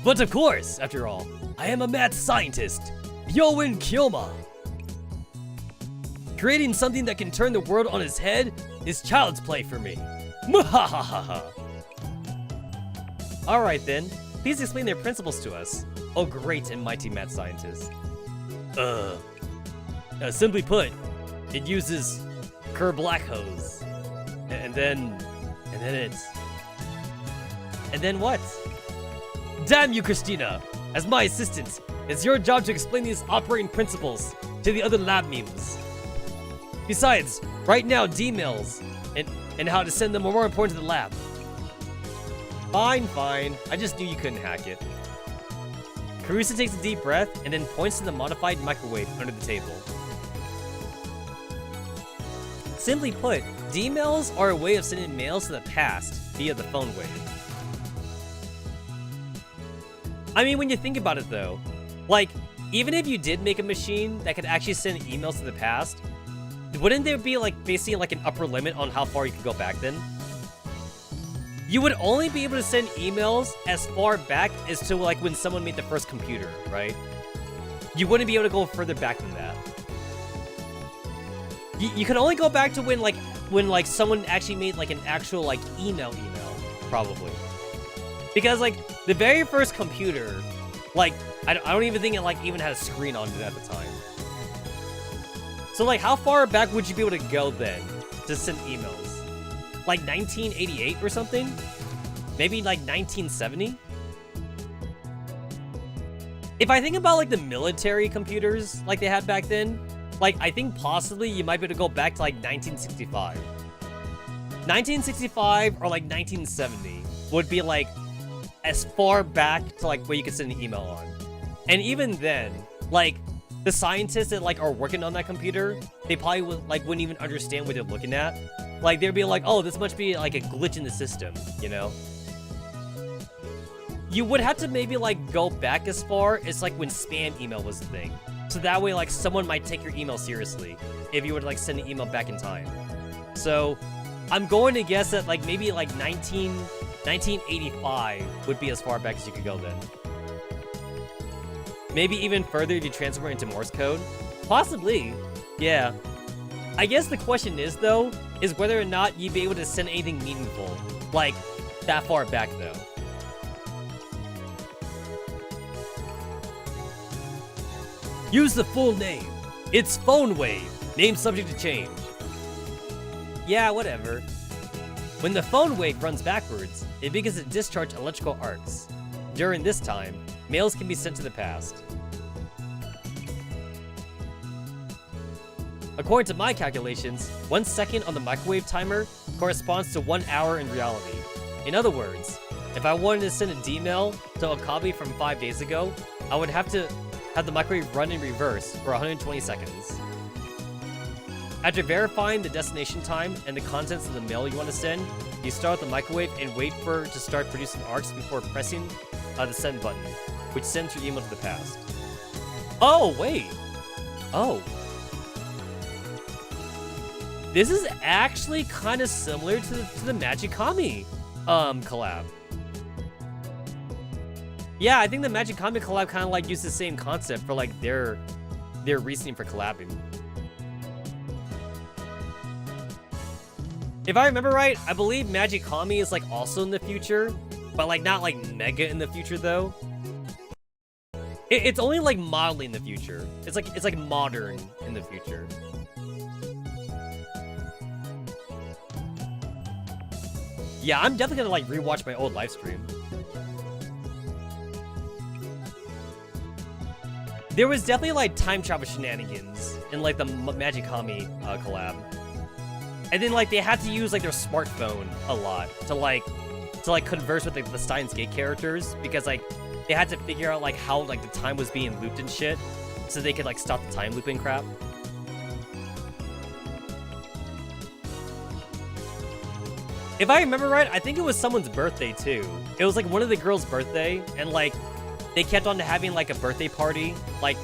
But of course, after all, I am a mad scientist, Yoin Kyoma. Creating something that can turn the world on its head is child's play for me. Mwahahaha. Alright then, please explain their principles to us, oh great and mighty mad scientist. Simply put, it uses Kerr Black Hose. And then what? Damn you, Christina! As my assistant, It's your job to explain these operating principles to the other lab memes. Besides, right now, D-mails and how to send them are more important to the lab. Fine, fine. I just knew you couldn't hack it. Carissa takes a deep breath and then points to the modified microwave under the table. Simply put, D-mails are a way of sending mails to the past via the phone wave. I mean, when you think about it though, like, even if you did make a machine that could actually send emails to the past, wouldn't there be like basically like an upper limit on how far you could go back then? You would only be able to send emails as far back as to like when someone made the first computer, right? You wouldn't be able to go further back than that. You can only go back to when someone actually made like an actual like email, probably. Because like the very first computer, like I don't even think it like even had a screen on it at the time. So like how far back would you be able to go then to send emails? Like 1988 or something? Maybe like 1970? If I think about like the military computers like they had back then, like I think possibly you might be able to go back to like 1965. 1965 or like 1970 would be like as far back to like where you could send an email on. And even then, like the scientists that like are working on that computer, they probably wouldn't even understand what they're looking at. Like they'd be like, oh, this must be like a glitch in the system, you know? You would have to maybe like go back as far as like when spam email was a thing. So that way like someone might take your email seriously if you would like send an email back in time. So I'm going to guess that like maybe like 1985 would be as far back as you could go then. Maybe even further if you transfer it into Morse code. Possibly, yeah. I guess the question is though, is whether or not you'd be able to send anything meaningful, like that far back though. Use the full name. It's Phone Wave. Name subject to change. Yeah, whatever. When the phone wave runs backwards, it begins to discharge electrical arcs. During this time, mails can be sent to the past. According to my calculations, 1 second on the microwave timer corresponds to 1 hour in reality. In other words, if I wanted to send a D-mail to Okabe from 5 days ago, I would have to have the microwave run in reverse for 120 seconds. After verifying the destination time and the contents of the mail you want to send, you start the microwave and wait for it to start producing arcs before pressing the send button, which sends your email to the past. Oh, wait. Oh. This is actually kind of similar to the Magicami collab. Yeah, I think the Magicami collab kind of like used the same concept for like their reasoning for collabing. If I remember right, I believe Magicami is like also in the future, but like not like mega in the future though. It's only like mildly in the future. It's like modern in the future. Yeah, I'm definitely gonna like rewatch my old live stream. There was definitely like time travel shenanigans in like the Magicami collab. And then like they had to use like their smartphone a lot to converse with like the Steins Gate characters, because like they had to figure out like how like the time was being looped and shit, so they could like stop the time looping crap. If I remember right, I think it was someone's birthday too. It was like one of the girls' birthday, and like they kept on having like a birthday party like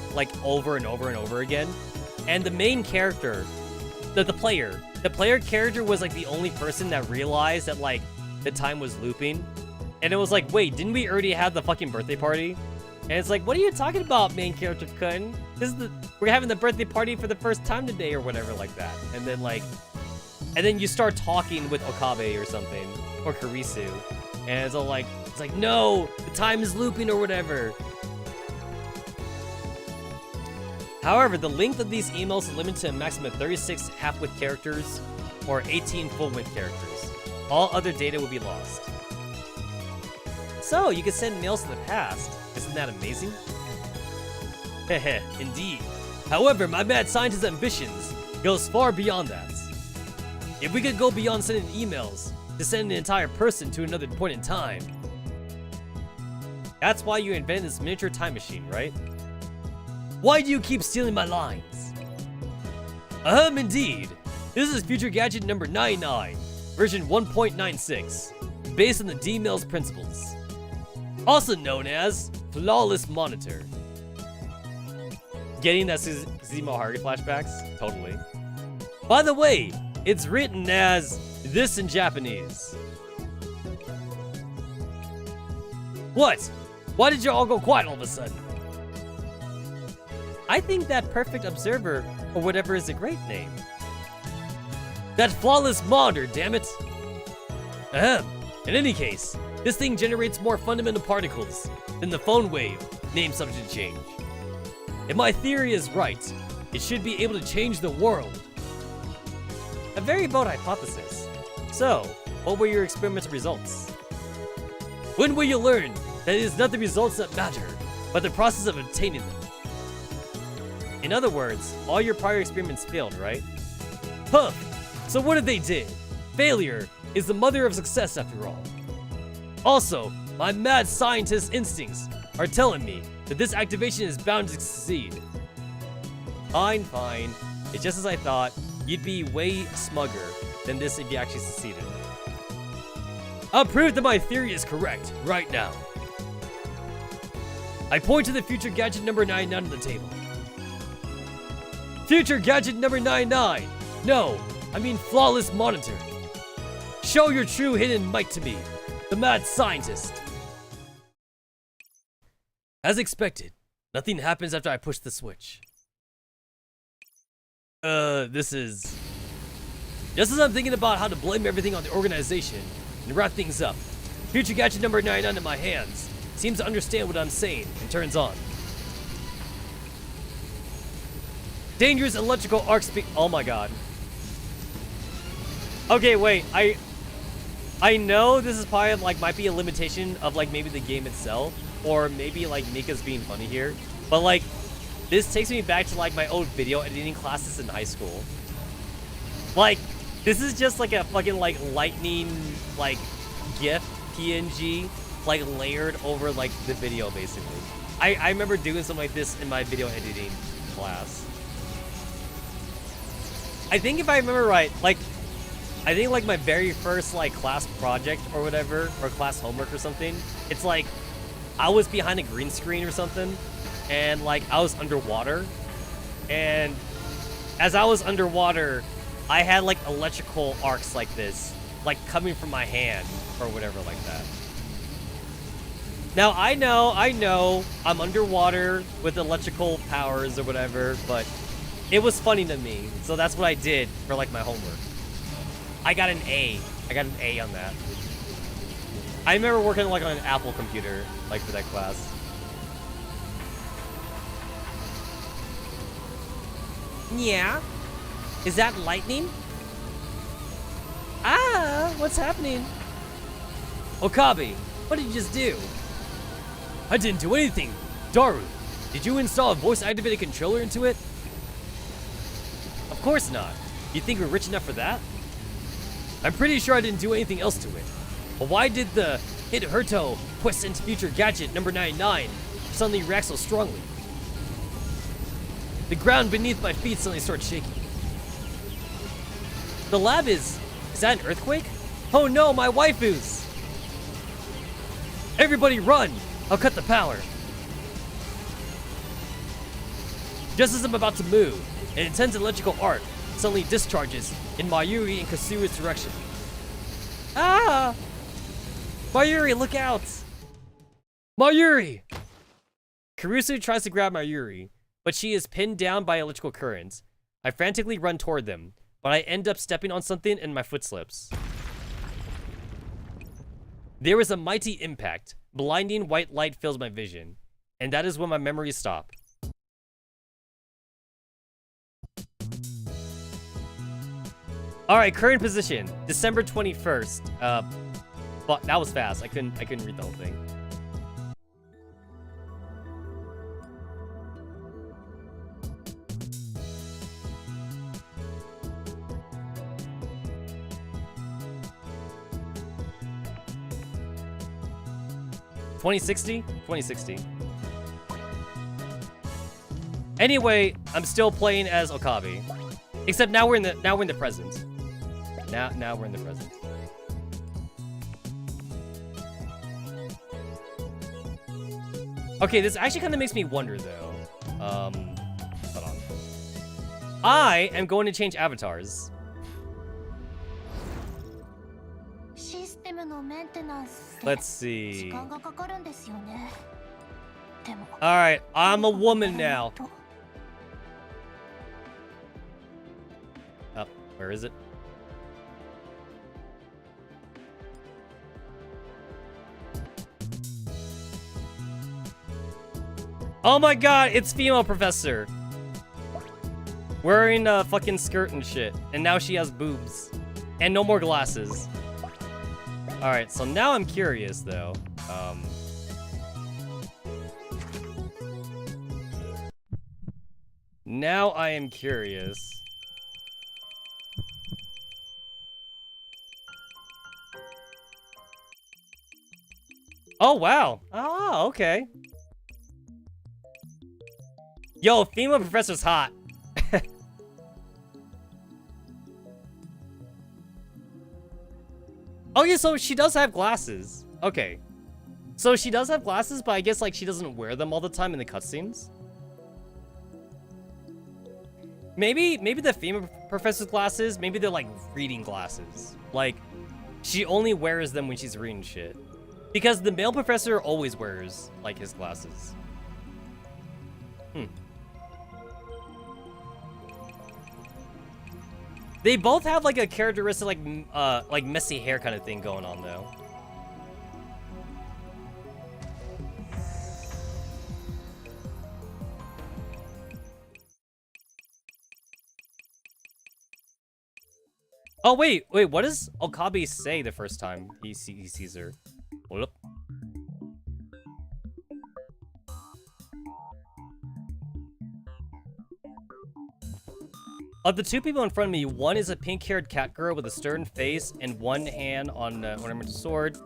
over and over and over again. And the main character, the player character was like the only person that realized that like the time was looping. And it was like, wait, didn't we already have the fucking birthday party? And it's like, what are you talking about, main character Kun? We're having the birthday party for the first time today or whatever like that. And then you start talking with Okabe or something, or Kurisu, and it's all like, no, the time is looping or whatever. However, the length of these emails is limited to a maximum of 36 half-width characters or 18 full-width characters. All other data will be lost. So, you can send mails to the past. Isn't that amazing? Heh, indeed. However, my mad scientist's ambitions goes far beyond that. If we could go beyond sending emails to send an entire person to another point in time. That's why you invented this miniature time machine, right? Why do you keep stealing my lines? Indeed. This is Future Gadget number 99, version 1.96, based on the D-Mail's principles. Also known as Flawless Monitor. Getting that Suzumo Haruhi flashbacks? Totally. By the way, it's written as this in Japanese. What? Why did you all go quiet all of a sudden? I think that Perfect Observer, or whatever, is a great name. That Flawless Monitor, damn it! Ahem. In any case, this thing generates more fundamental particles than the phone wave, name subject to change. If my theory is right, it should be able to change the world. A very bold hypothesis. So, what were your experimental results? When will you learn that it is not the results that matter, but the process of obtaining them? In other words, all your prior experiments failed, right? Huh! So what if they did? Failure is the mother of success after all. Also, my mad scientist instincts are telling me that this activation is bound to succeed. Fine, fine. It's just as I thought. You'd be way smugger than this if you actually succeeded. I'll prove that my theory is correct right now. I point to the Future Gadget number 99 on the table. Future Gadget number 99! No, I mean Flawless Monitor. Show your true hidden might to me, the mad scientist. As expected, nothing happens after I push the switch. This is... Just as I'm thinking about how to blame everything on the organization and wrap things up, Future Gadget number 99 in my hands seems to understand what I'm saying and turns on. Dangerous electrical arc speed. Oh my god. Okay, wait. I know this is probably like might be a limitation of like maybe the game itself, or maybe like Mika's being funny here, but like this takes me back to like my old video editing classes in high school. Like this is just like a fucking like lightning like GIF PNG like layered over like the video basically. I remember doing something like this in my video editing class. I think if I remember right, like I think like my very first like class project or whatever, or class homework or something, it's like I was behind a green screen or something, and like I was underwater, and as I was underwater, I had like electrical arcs like this, like coming from my hand or whatever like that. Now I know I'm underwater with electrical powers or whatever, but it was funny to me, so that's what I did for like my homework. I got an A. I got an A on that. I remember working like on an Apple computer, like for that class. Yeah? Is that lightning? Ah, what's happening? Okabe, what did you just do? I didn't do anything. Daru, did you install a voice-activated controller into it? Of course not. You think we're rich enough for that? I'm pretty sure I didn't do anything else to it. But why did the Hit Herto Quest into Future Gadget number 99 suddenly react so strongly? The ground beneath my feet suddenly started shaking. The lab is that an earthquake? Oh no, my waifus! Everybody run! I'll cut the power. Just as I'm about to move, an intense electrical arc suddenly discharges in Mayuri and Kasuru's direction. Ah! Mayuri, look out! Mayuri! Karusu tries to grab Mayuri, but she is pinned down by electrical currents. I frantically run toward them, but I end up stepping on something and my foot slips. There is a mighty impact. Blinding white light fills my vision, and that is when my memories stop. Alright, current position, December 21st. But that was fast. I couldn't read the whole thing. 2060? 2060. Anyway, I'm still playing as Okabe. Except now we're in the present. Now we're in the present. Okay, this actually kind of makes me wonder though. Hold on. I am going to change avatars. Let's see. Alright, I'm a woman now. Oh, where is it? Oh my god, it's female professor. Wearing a fucking skirt and shit. And now she has boobs. And no more glasses. Alright, so now I'm curious though. Now I am curious. Oh wow. Oh, okay. Yo, female professor's hot. Oh yeah, so she does have glasses. Okay. So she does have glasses, but I guess like she doesn't wear them all the time in the cutscenes. Maybe the female professor's glasses, maybe they're like reading glasses. Like, she only wears them when she's reading shit. Because the male professor always wears, like, his glasses. They both have, like, a characteristic, like messy hair kind of thing going on, though. Oh, wait, what does Okabe say the first time he sees her? Hold up. Of the two people in front of me, one is a pink-haired cat girl with a stern face and one hand on an ornamental sword.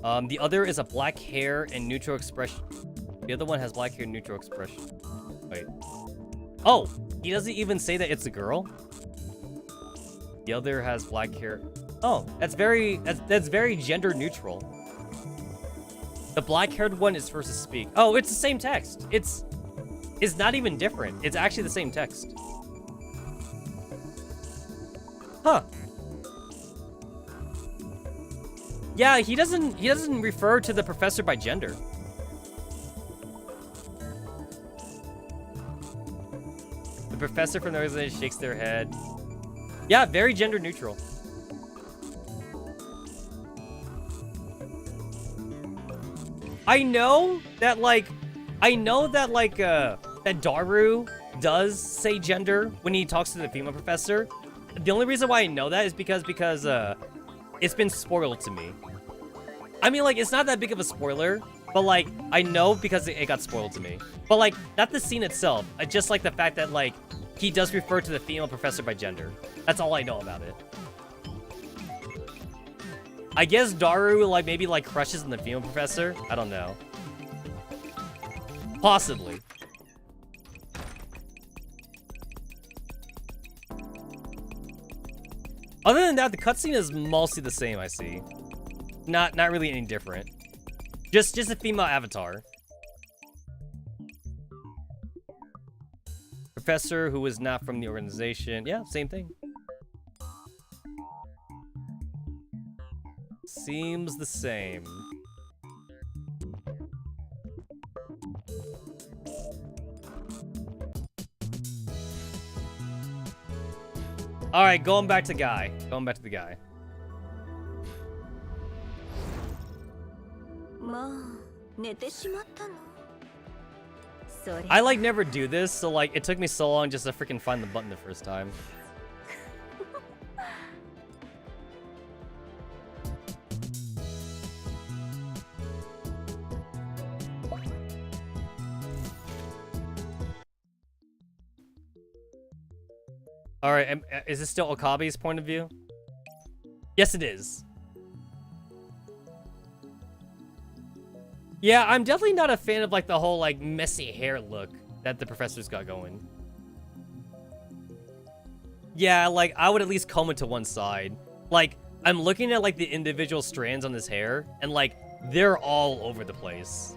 The other is a black hair and neutral expression. The other one has black hair and neutral expression. Wait. Oh, he doesn't even say that it's a girl? The other has black hair. Oh, that's very gender neutral. The black-haired one is first to speak. Oh, it's the same text. It's not even different. It's actually the same text. Huh. Yeah, he doesn't refer to the professor by gender. The professor from the organization shakes their head. Yeah, very gender neutral. I know that that Daru does say gender when he talks to the female professor. The only reason why I know that is because it's been spoiled to me. I mean, like, it's not that big of a spoiler, but like, I know because it got spoiled to me. But like, not the scene itself, just like the fact that like, he does refer to the female professor by gender. That's all I know about it. I guess Daru, like, maybe, like, crushes on the female professor? I don't know. Possibly. Other than that, the cutscene is mostly the same, I see. Not really any different. Just a female avatar. Professor who is not from the organization. Yeah, same thing. Seems the same. Alright, going back to guy. Going back to the guy. I like never do this, so like it took me so long just to freaking find the button the first time. Alright, is this still Okabe's point of view? Yes, it is. Yeah, I'm definitely not a fan of like the whole like messy hair look that the professor's got going. Yeah, like I would at least comb it to one side. Like I'm looking at like the individual strands on his hair and like they're all over the place.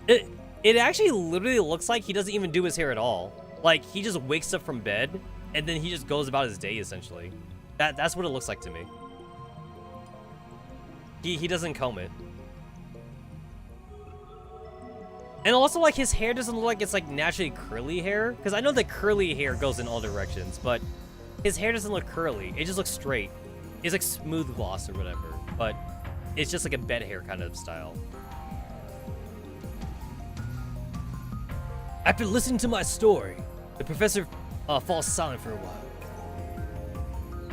It actually literally looks like he doesn't even do his hair at all. Like he just wakes up from bed and then he just goes about his day essentially. That's what it looks like to me. He doesn't comb it. And also, like, his hair doesn't look like it's, like, naturally curly hair. Because I know that curly hair goes in all directions, but his hair doesn't look curly. It just looks straight. It's, like, smooth gloss or whatever. But it's just, like, a bed hair kind of style. After listening to my story, the professor falls silent for a while.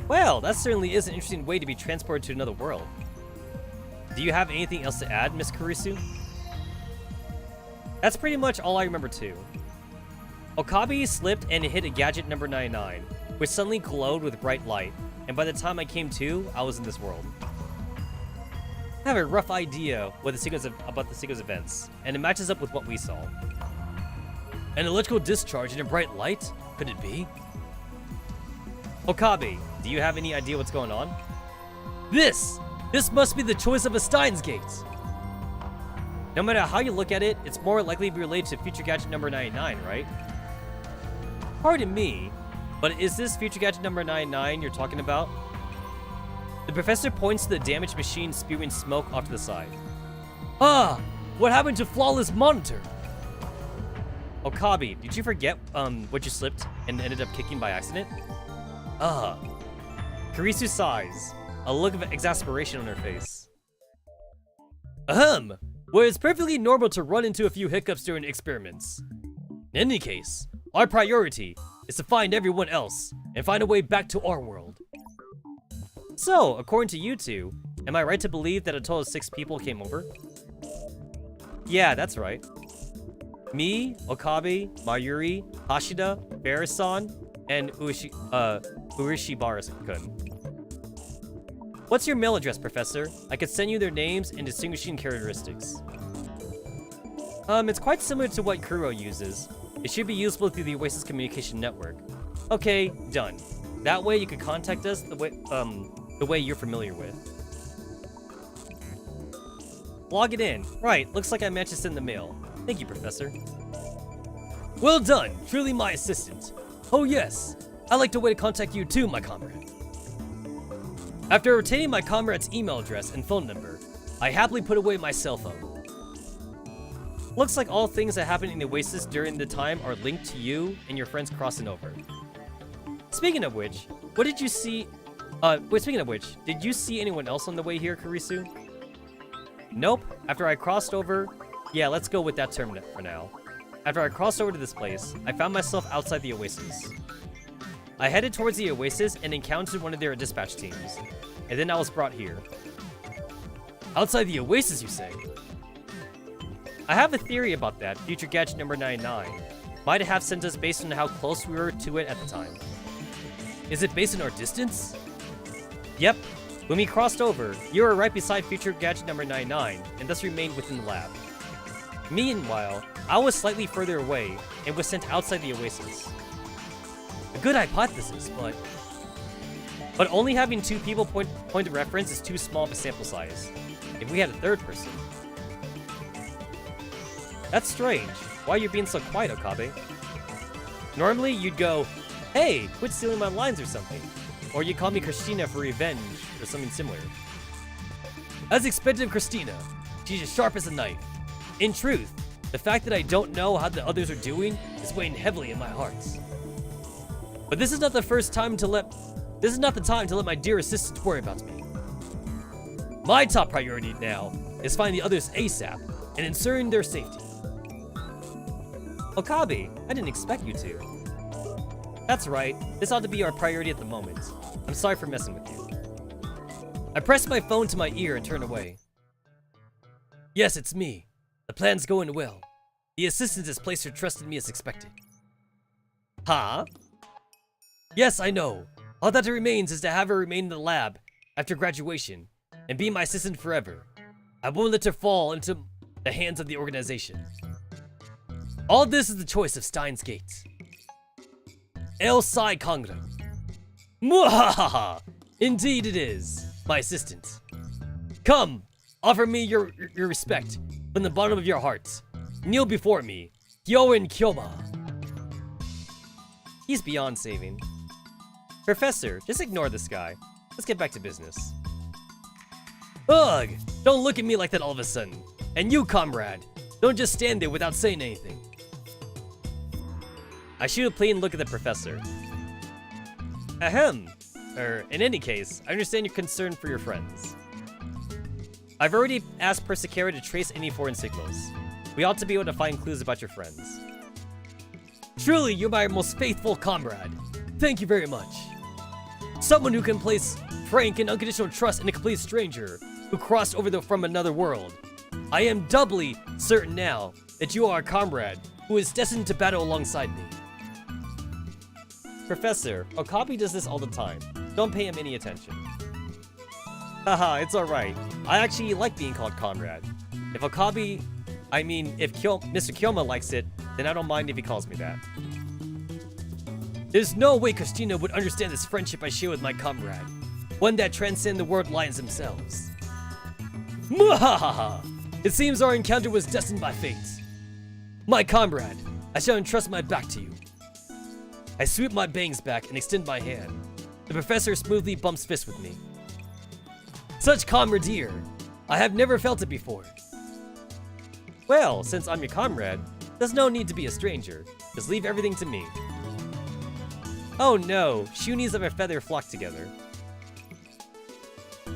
Well, that certainly is an interesting way to be transported to another world. Do you have anything else to add, Miss Kurisu? That's pretty much all I remember too. Okabe slipped and hit a gadget number 99, which suddenly glowed with bright light, and by the time I came to, I was in this world. I have a rough idea about the sequence of events, and it matches up with what we saw. An electrical discharge and a bright light? Could it be? Okabe, do you have any idea what's going on? This must be the choice of a Steins gate. No matter how you look at it, it's more likely to be related to Future Gadget number 99, right? Pardon me, but is this Future Gadget number 99 you're talking about? The professor points to the damaged machine spewing smoke off to the side. Ah! What happened to Flawless Monitor? Okabe, did you forget what you slipped and ended up kicking by accident? Ah. Kurisu sighs, a look of exasperation on her face. Ahem! Well, it's perfectly normal to run into a few hiccups during experiments. In any case, our priority is to find everyone else and find a way back to our world. So, according to you two, am I right to believe that a total of 6 people came over? Yeah, that's right. Me, Okabe, Mayuri, Hashida, Barisan, and Urishibara-kun. What's your mail address, Professor? I could send you their names and distinguishing characteristics. It's quite similar to what Kuro uses. It should be usable through the Oasis communication network. Okay, done. That way you could contact us the way you're familiar with. Log it in. Right, looks like I managed to send the mail. Thank you, Professor. Well done, truly my assistant. Oh yes, I'd like to way to contact you too, my comrade. After obtaining my comrade's email address and phone number, I happily put away my cell phone. Looks like all things that happened in the Oasis during the time are linked to you and your friends crossing over. Speaking of which, what did you see? Did you see anyone else on the way here, Kurisu? Nope. After I crossed over, yeah, let's go with that term for now. After I crossed over to this place, I found myself outside the Oasis. I headed towards the Oasis and encountered one of their dispatch teams, and then I was brought here. Outside the Oasis, you say? I have a theory about that. Future Gadget number 99 might have sent us based on how close we were to it at the time. Is it based on our distance? Yep. When we crossed over, you were right beside Future Gadget number 99, and thus remained within the lab. Meanwhile, I was slightly further away, and was sent outside the Oasis. A good hypothesis, but only having 2 people point of reference is too small of a sample size. If we had a 3rd person. That's strange. Why are you being so quiet, Okabe? Normally, you'd go, hey, quit stealing my lines or something. Or you call me Christina for revenge, or something similar. As expected of Christina, she's as sharp as a knife. In truth, the fact that I don't know how the others are doing is weighing heavily in my heart. But this is not the time to let my dear assistant worry about me. My top priority now is finding the others ASAP and ensuring their safety. Okabe, I didn't expect you to. That's right, this ought to be our priority at the moment. I'm sorry for messing with you. I pressed my phone to my ear and turned away. Yes, it's me. The plan's going well. The assistant has placed her trust in me as expected. Huh? Yes, I know. All that remains is to have her remain in the lab after graduation and be my assistant forever. I won't let her fall into the hands of the organization. All this is the choice of Steins Gate. El Sai Kongra. Mwahaha! Indeed it is, my assistant. Come, offer me your respect from the bottom of your heart. Kneel before me, Hyoin Kyoma. He's beyond saving. Professor, just ignore this guy. Let's get back to business. Ugh! Don't look at me like that all of a sudden. And you, comrade, don't just stand there without saying anything. I shoot a plain look at the professor. Ahem. In any case, I understand your concern for your friends. I've already asked Persicara to trace any foreign signals. We ought to be able to find clues about your friends. Truly, you're my most faithful comrade. Thank you very much. Someone who can place frank and unconditional trust in a complete stranger who crossed over from another world. I am doubly certain now that you are a comrade who is destined to battle alongside me. Professor, Okabe does this all the time. Don't pay him any attention. Haha, it's alright. I actually like being called comrade. If if Mr. Kyoma likes it, then I don't mind if he calls me that. There's no way Christina would understand this friendship I share with my comrade. One that transcends the world lines themselves. Mwahaha! It seems our encounter was destined by fate. My comrade, I shall entrust my back to you. I sweep my bangs back and extend my hand. The professor smoothly bumps fists with me. Such camaraderie, I have never felt it before. Well, since I'm your comrade, there's no need to be a stranger. Just leave everything to me. Oh no, Shunies of a feather flock together.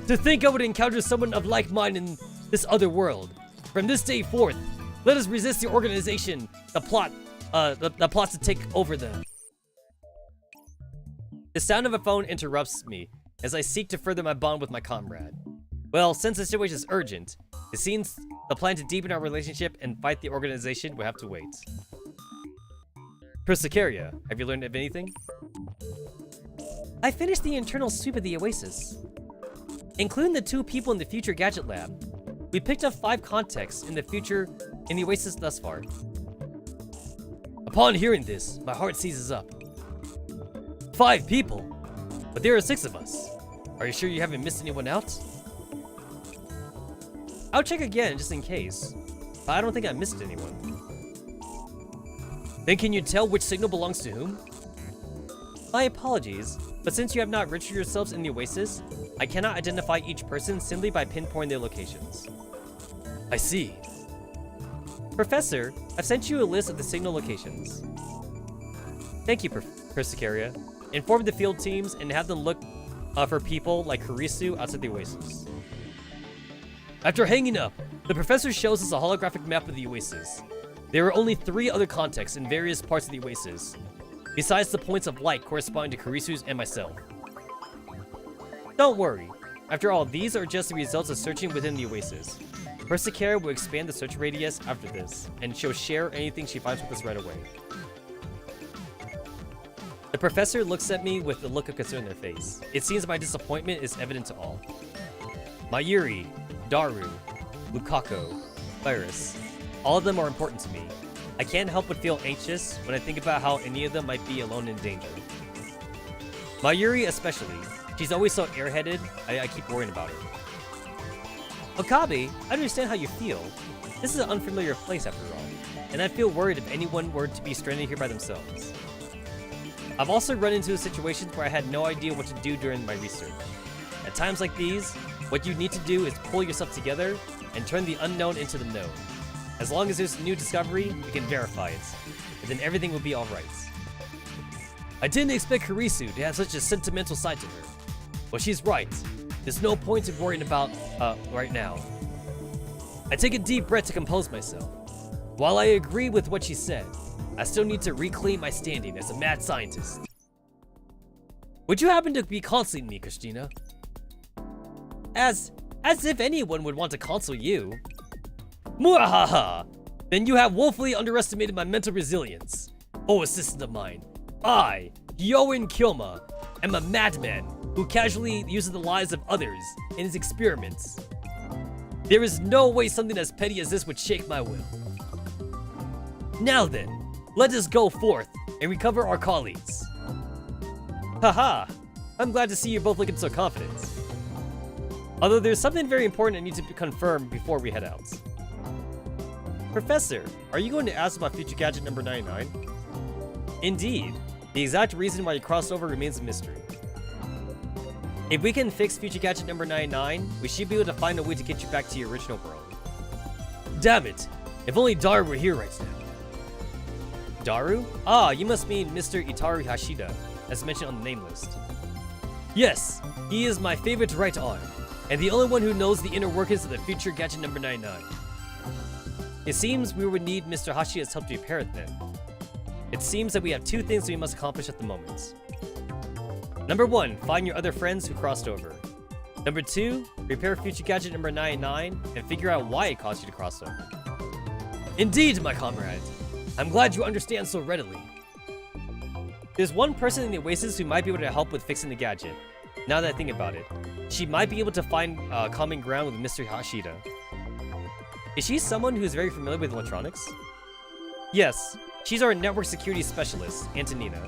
To think I would encounter someone of like mind in this other world. From this day forth, let us resist the organization, the plots to take over the... The sound of a phone interrupts me as I seek to further my bond with my comrade. Well, since the situation is urgent, it seems the plan to deepen our relationship and fight the organization will have to wait. Persicaria, have you learned of anything? I finished the internal sweep of the Oasis. Including the 2 people in the future gadget lab, we picked up 5 contexts in the Oasis thus far. Upon hearing this, my heart seizes up. 5 people? But there are 6 of us. Are you sure you haven't missed anyone out? I'll check again just in case, but I don't think I missed anyone. Then can you tell which signal belongs to whom? My apologies, but since you have not registered yourselves in the Oasis, I cannot identify each person simply by pinpointing their locations. I see. Professor, I've sent you a list of the signal locations. Thank you, Persicaria. Inform the field teams and have them look for people like Kurisu outside the Oasis. After hanging up, the professor shows us a holographic map of the Oasis. There are only 3 other contexts in various parts of the Oasis, besides the points of light corresponding to Kurisu's and myself. Don't worry. After all, these are just the results of searching within the Oasis. Persicaria will expand the search radius after this, and she'll share anything she finds with us right away. The professor looks at me with a look of concern in their face. It seems my disappointment is evident to all. Mayuri, Daru, Lukako, Virus, all of them are important to me. I can't help but feel anxious when I think about how any of them might be alone in danger. Mayuri especially. She's always so airheaded, I keep worrying about her. Okabe, I understand how you feel. This is an unfamiliar place after all, and I feel worried if anyone were to be stranded here by themselves. I've also run into situations where I had no idea what to do during my research. At times like these, what you need to do is pull yourself together and turn the unknown into the known. As long as there's a new discovery, we can verify it, and then everything will be alright. I didn't expect Kurisu to have such a sentimental side to her. Well, she's right. There's no point in worrying about, right now. I take a deep breath to compose myself. While I agree with what she said, I still need to reclaim my standing as a mad scientist. Would you happen to be counseling me, Christina? As if anyone would want to counsel you. Mwahaha! Then you have woefully underestimated my mental resilience. Oh, assistant of mine. I, Hyoin Kyoma, am a madman who casually uses the lives of others in his experiments. There is no way something as petty as this would shake my will. Now then, let us go forth and recover our colleagues. Haha, I'm glad to see you're both looking so confident. Although there's something very important I need to confirm before we head out. Professor, are you going to ask about future gadget number 99? Indeed. The exact reason why you crossed over remains a mystery. If we can fix future gadget number 99, we should be able to find a way to get you back to your original world. Damn it! If only Daru were here right now. Daru? Ah, you must mean Mr. Itaru Hashida, as mentioned on the name list. Yes, he is my favorite right arm, and the only one who knows the inner workings of the future gadget number 99. It seems we would need Mr. Hashida's help to repair it then. It seems that we have two things we must accomplish at the moment. Number 1, find your other friends who crossed over. Number 2, repair future gadget number 99 and figure out why it caused you to cross over. Indeed, my comrade. I'm glad you understand so readily. There's one person in the Oasis who might be able to help with fixing the gadget. Now that I think about it, she might be able to find common ground with Mr. Hashida. Is she someone who's very familiar with electronics? Yes, she's our network security specialist, Antonina.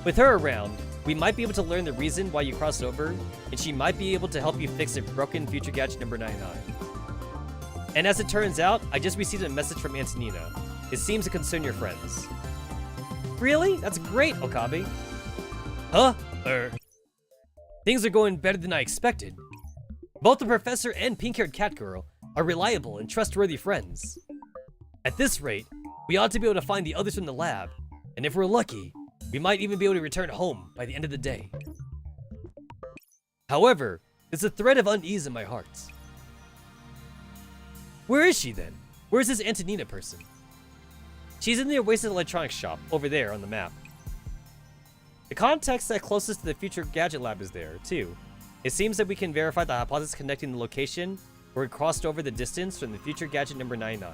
With her around, we might be able to learn the reason why you crossed over, and she might be able to help you fix a broken future gadget number 99. And as it turns out, I just received a message from Antonina. It seems to concern your friends. Really? That's great, Okabe. Huh? Things are going better than I expected. Both the professor and pink-haired cat girl are reliable and trustworthy friends. At this rate, we ought to be able to find the others from the lab, and if we're lucky, we might even be able to return home by the end of the day. However, there's a thread of unease in my heart. Where is she then? Where's this Antonina person? She's in the Oasis Electronics shop, over there on the map. The context that closest to the future gadget lab is there, too. It seems that we can verify the hypothesis connecting the location where it crossed over the distance from the future gadget number 99.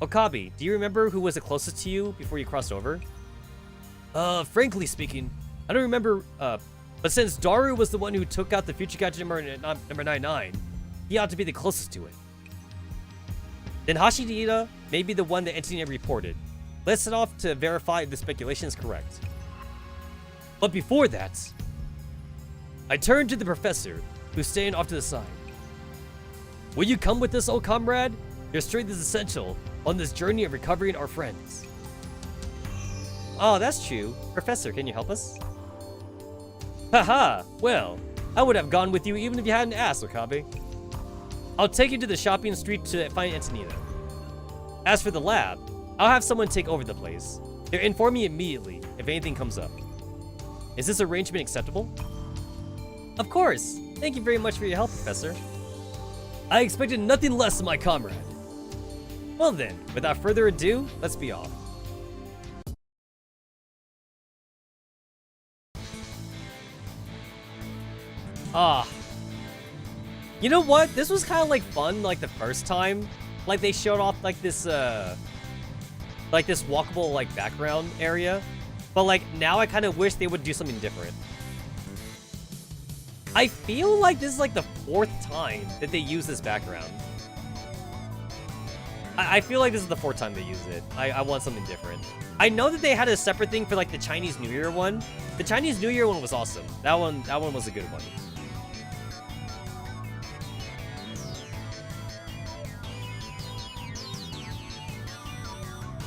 Okabe, do you remember who was the closest to you before you crossed over? Frankly speaking, I don't remember, but since Daru was the one who took out the future gadget number 99, he ought to be the closest to it. Then Hashida may be the one that Antonina reported. Let's set off to verify if the speculation is correct. But before that, I turn to the professor, who's staying off to the side. Will you come with us, old comrade? Your strength is essential on this journey of recovering our friends. Oh, that's true. Professor, can you help us? Haha, well, I would have gone with you even if you hadn't asked, Okabe. I'll take you to the shopping street to find Antonina. As for the lab, I'll have someone take over the place. They'll inform me immediately if anything comes up. Is this arrangement acceptable? Of course. Thank you very much for your help, Professor. I expected nothing less of my comrade. Well then, without further ado, let's be off. You know what? This was kind of like fun, like the first time. Like they showed off like this walkable like background area. But like now I kind of wish they would do something different. I feel like this is like the 4th time that they use this background. I feel like this is the 4th time they use it. I want something different. I know that they had a separate thing for like the Chinese New Year one. The Chinese New Year one was awesome. That one was a good one.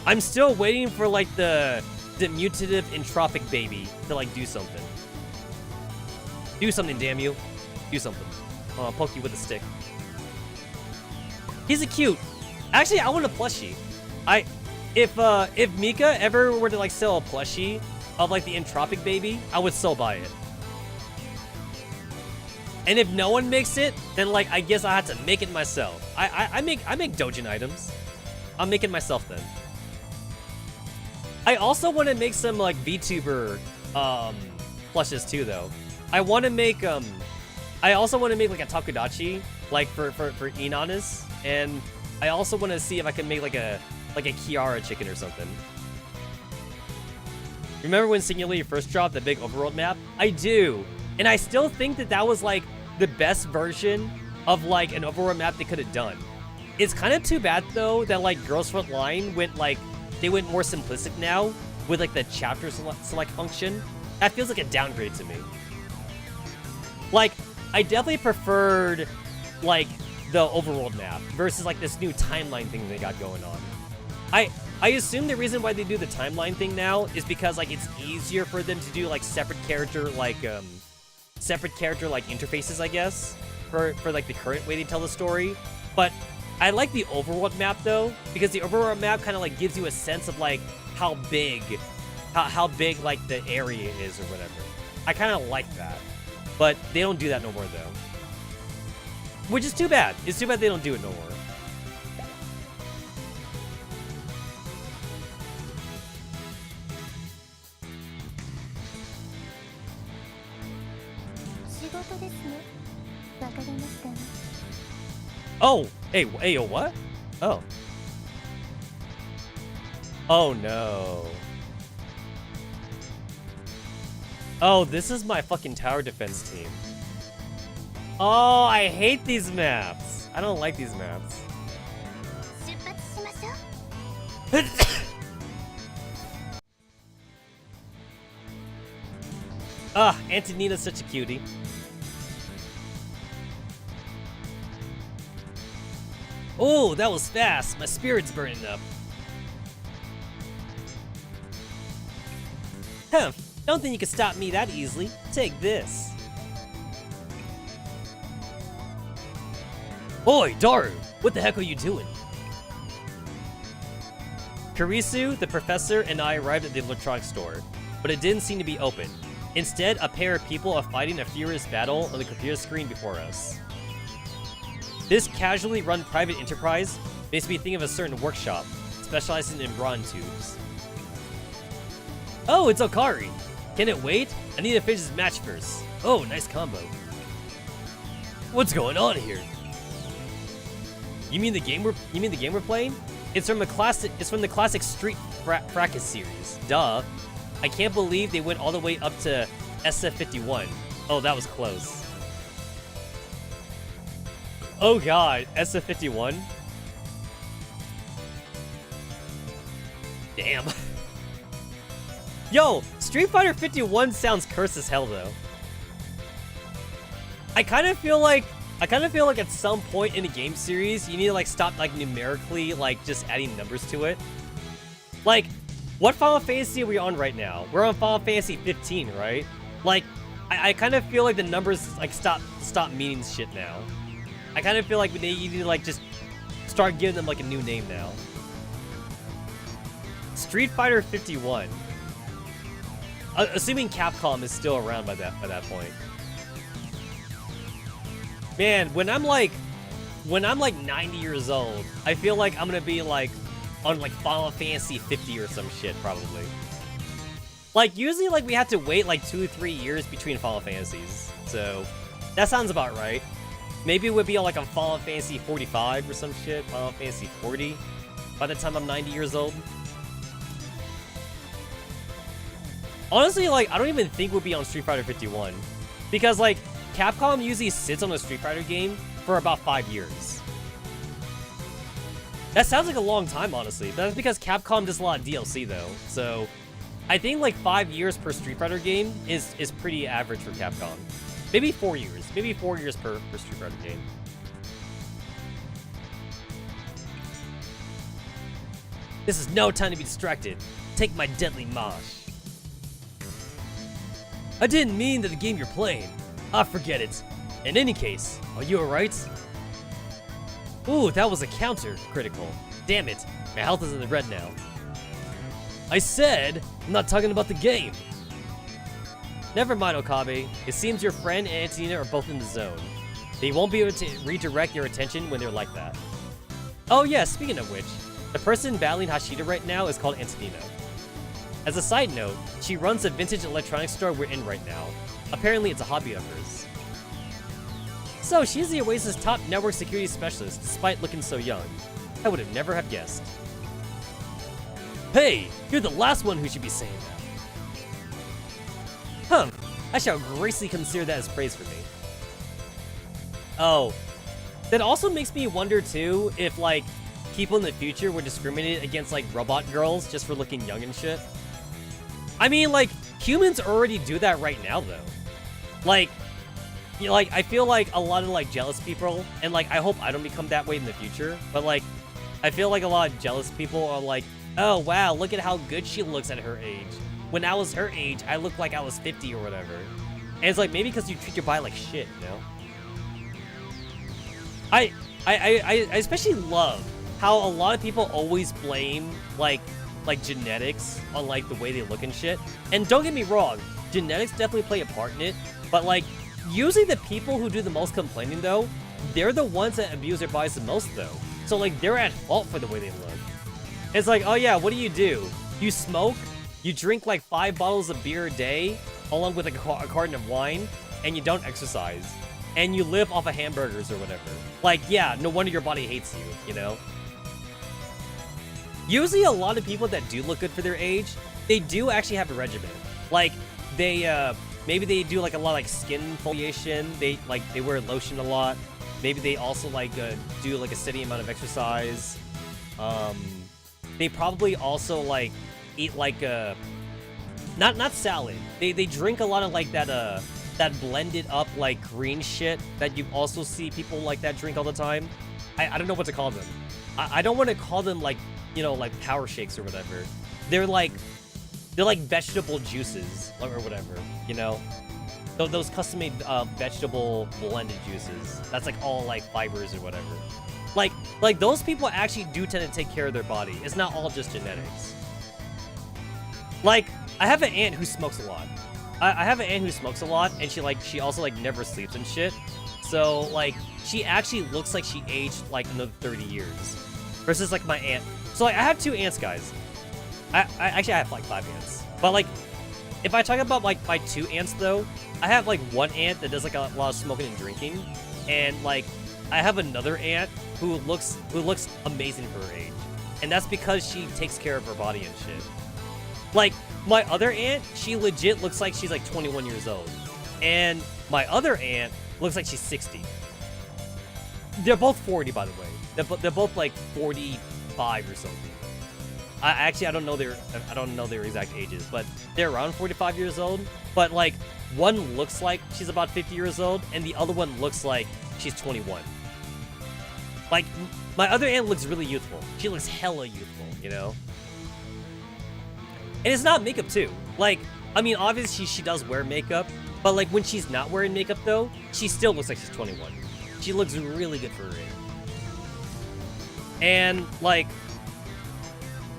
I'm still waiting for like the mutative entropic baby to like do something. Do something, damn you. Do something. Oh, I'll poke you with a stick. He's a cute. Actually, I want a plushie. If Mika ever were to like sell a plushie of like the entropic baby, I would so buy it. And if no one makes it, then like I guess I have to make it myself. I make doujin items. I'll make it myself then. I also want to make some like VTuber plushes too though. I want to make I also want to make like a takodachi like for Inanis, and I also want to see if I can make like a Kiara chicken or something. Remember when Singularity first dropped the big overworld map? I do. And I still think that that was like the best version of like an overworld map they could have done. It's kind of too bad though that like Girls Front Line went like they went more simplistic now with like the chapter select function. That feels like a downgrade to me. Like I definitely preferred like the overworld map versus like this new timeline thing they got going on. I assume the reason why they do the timeline thing now is because like it's easier for them to do like separate character like interfaces, I guess, for like the current way they tell the story. But I like the overworld map though, because the overworld map kind of like gives you a sense of like how big like the area is or whatever. I kind of like that, but they don't do that no more though, which is too bad. It's too bad they don't do it no more. Oh, hey, yo, what? Oh. Oh, no. Oh, this is my fucking tower defense team. Oh, I hate these maps. I don't like these maps. Ah, Antonina's such a cutie. Oh, that was fast. My spirit's burning up. Huh, don't think you can stop me that easily. Take this. Oi, Daru! What the heck are you doing? Kurisu, the professor, and I arrived at the electronics store, but it didn't seem to be open. Instead, a pair of people are fighting a furious battle on the computer screen before us. This casually run private enterprise makes me think of a certain workshop, specializing in bronze tubes. Oh, it's Okari! Can it wait? I need to finish this match first. Oh, nice combo. What's going on here? You mean the game we're playing? It's from the classic Street Fracas series. Duh. I can't believe they went all the way up to SF51. Oh, that was close. Oh god, SF51? Damn. Yo, Street Fighter 51 sounds cursed as hell though. I kind of feel like at some point in the game series, you need to like stop like numerically like just adding numbers to it. Like, what Final Fantasy are we on right now? We're on Final Fantasy 15, right? Like, I kind of feel like the numbers like stop meaning shit now. I kind of feel like you need to like just start giving them like a new name now. Street Fighter 51. Assuming Capcom is still around by that point. Man, when I'm like 90 years old, I feel like I'm gonna be like on like Final Fantasy 50 or some shit probably. Like usually like we have to wait like 2 or 3 years between Final Fantasies, so that sounds about right. Maybe it would be like on Final Fantasy 45 or some shit, Final Fantasy 40 by the time I'm 90 years old. Honestly, like, I don't even think we'll be on Street Fighter 51. Because, like, Capcom usually sits on a Street Fighter game for about 5 years. That sounds like a long time, honestly. But that's because Capcom does a lot of DLC, though. So, I think, like, 5 years per Street Fighter game is pretty average for Capcom. Maybe 4 years. Maybe 4 years per Street Fighter game. This is no time to be distracted. Take my deadly mosh. I didn't mean that the game you're playing. Ah, forget it. In any case, are you alright? Ooh, that was a counter critical. Damn it, my health is in the red now. I said, I'm not talking about the game. Never mind, Okabe. It seems your friend and Antonina are both in the zone. They won't be able to redirect your attention when they're like that. Oh yeah, speaking of which, the person battling Hashida right now is called Antonina. As a side note, she runs a vintage electronics store we're in right now. Apparently it's a hobby of hers. So she's the Oasis top network security specialist despite looking so young. I would have never have guessed. Hey, you're the last one who should be saying that. I shall gracefully consider that as praise for me. Oh, That also makes me wonder too if like people in the future would discriminate against like robot girls just for looking young and shit. I mean, like humans already do that right now though. Like, you know, like I feel like a lot of like jealous people, and like I hope I don't become that way in the future, but like I feel like a lot of jealous people are like, oh wow, look at how good she looks at her age. When I was her age, I looked like I was 50 or whatever. And it's like maybe because you treat your body like shit, you know? I especially love how a lot of people always blame like genetics on like the way they look and shit. And don't get me wrong, genetics definitely play a part in it, but like usually the people who do the most complaining though, they're the ones that abuse their bodies the most though. So like they're at fault for the way they look. It's like, oh yeah, what do? You smoke, you drink like 5 bottles of beer a day, along with like a carton of wine, and you don't exercise. And you live off of hamburgers or whatever. Like, yeah, no wonder your body hates you, you know? Usually a lot of people that do look good for their age, they do actually have a regimen. Like, they, maybe they do like a lot of like skin foliation, they wear lotion a lot. Maybe they also like do like a steady amount of exercise. They probably also like eat like not salad. They drink a lot of like that blended up like green shit that you also see people like that drink all the time. I don't know what to call them. I don't want to call them like, you know, like power shakes or whatever. They're like vegetable juices or whatever, you know. Those custom-made vegetable blended juices. That's like all like fibers or whatever. Like those people actually do tend to take care of their body. It's not all just genetics. Like, I have an aunt who smokes a lot. I have an aunt who smokes a lot, and she also like never sleeps and shit. So like she actually looks like she aged like another 30 years. Versus like my aunt. So like I have 2 aunts, guys. I actually have like 5 aunts. But like if I talk about like my 2 aunts though, I have like one aunt that does like a lot of smoking and drinking, and like I have another aunt who looks amazing for her age, and that's because she takes care of her body and shit. Like my other aunt, she legit looks like she's like 21 years old, and my other aunt looks like she's 60. They're both 40, by the way. They're both like 45 or something. I don't know their exact ages, but they're around 45 years old. But like one looks like she's about 50 years old, and the other one looks like she's 21. Like my other aunt looks really youthful. She looks hella youthful, you know. And it's not makeup too. Like, I mean, obviously she does wear makeup, but like when she's not wearing makeup though, she still looks like she's 21. She looks really good for her age. And like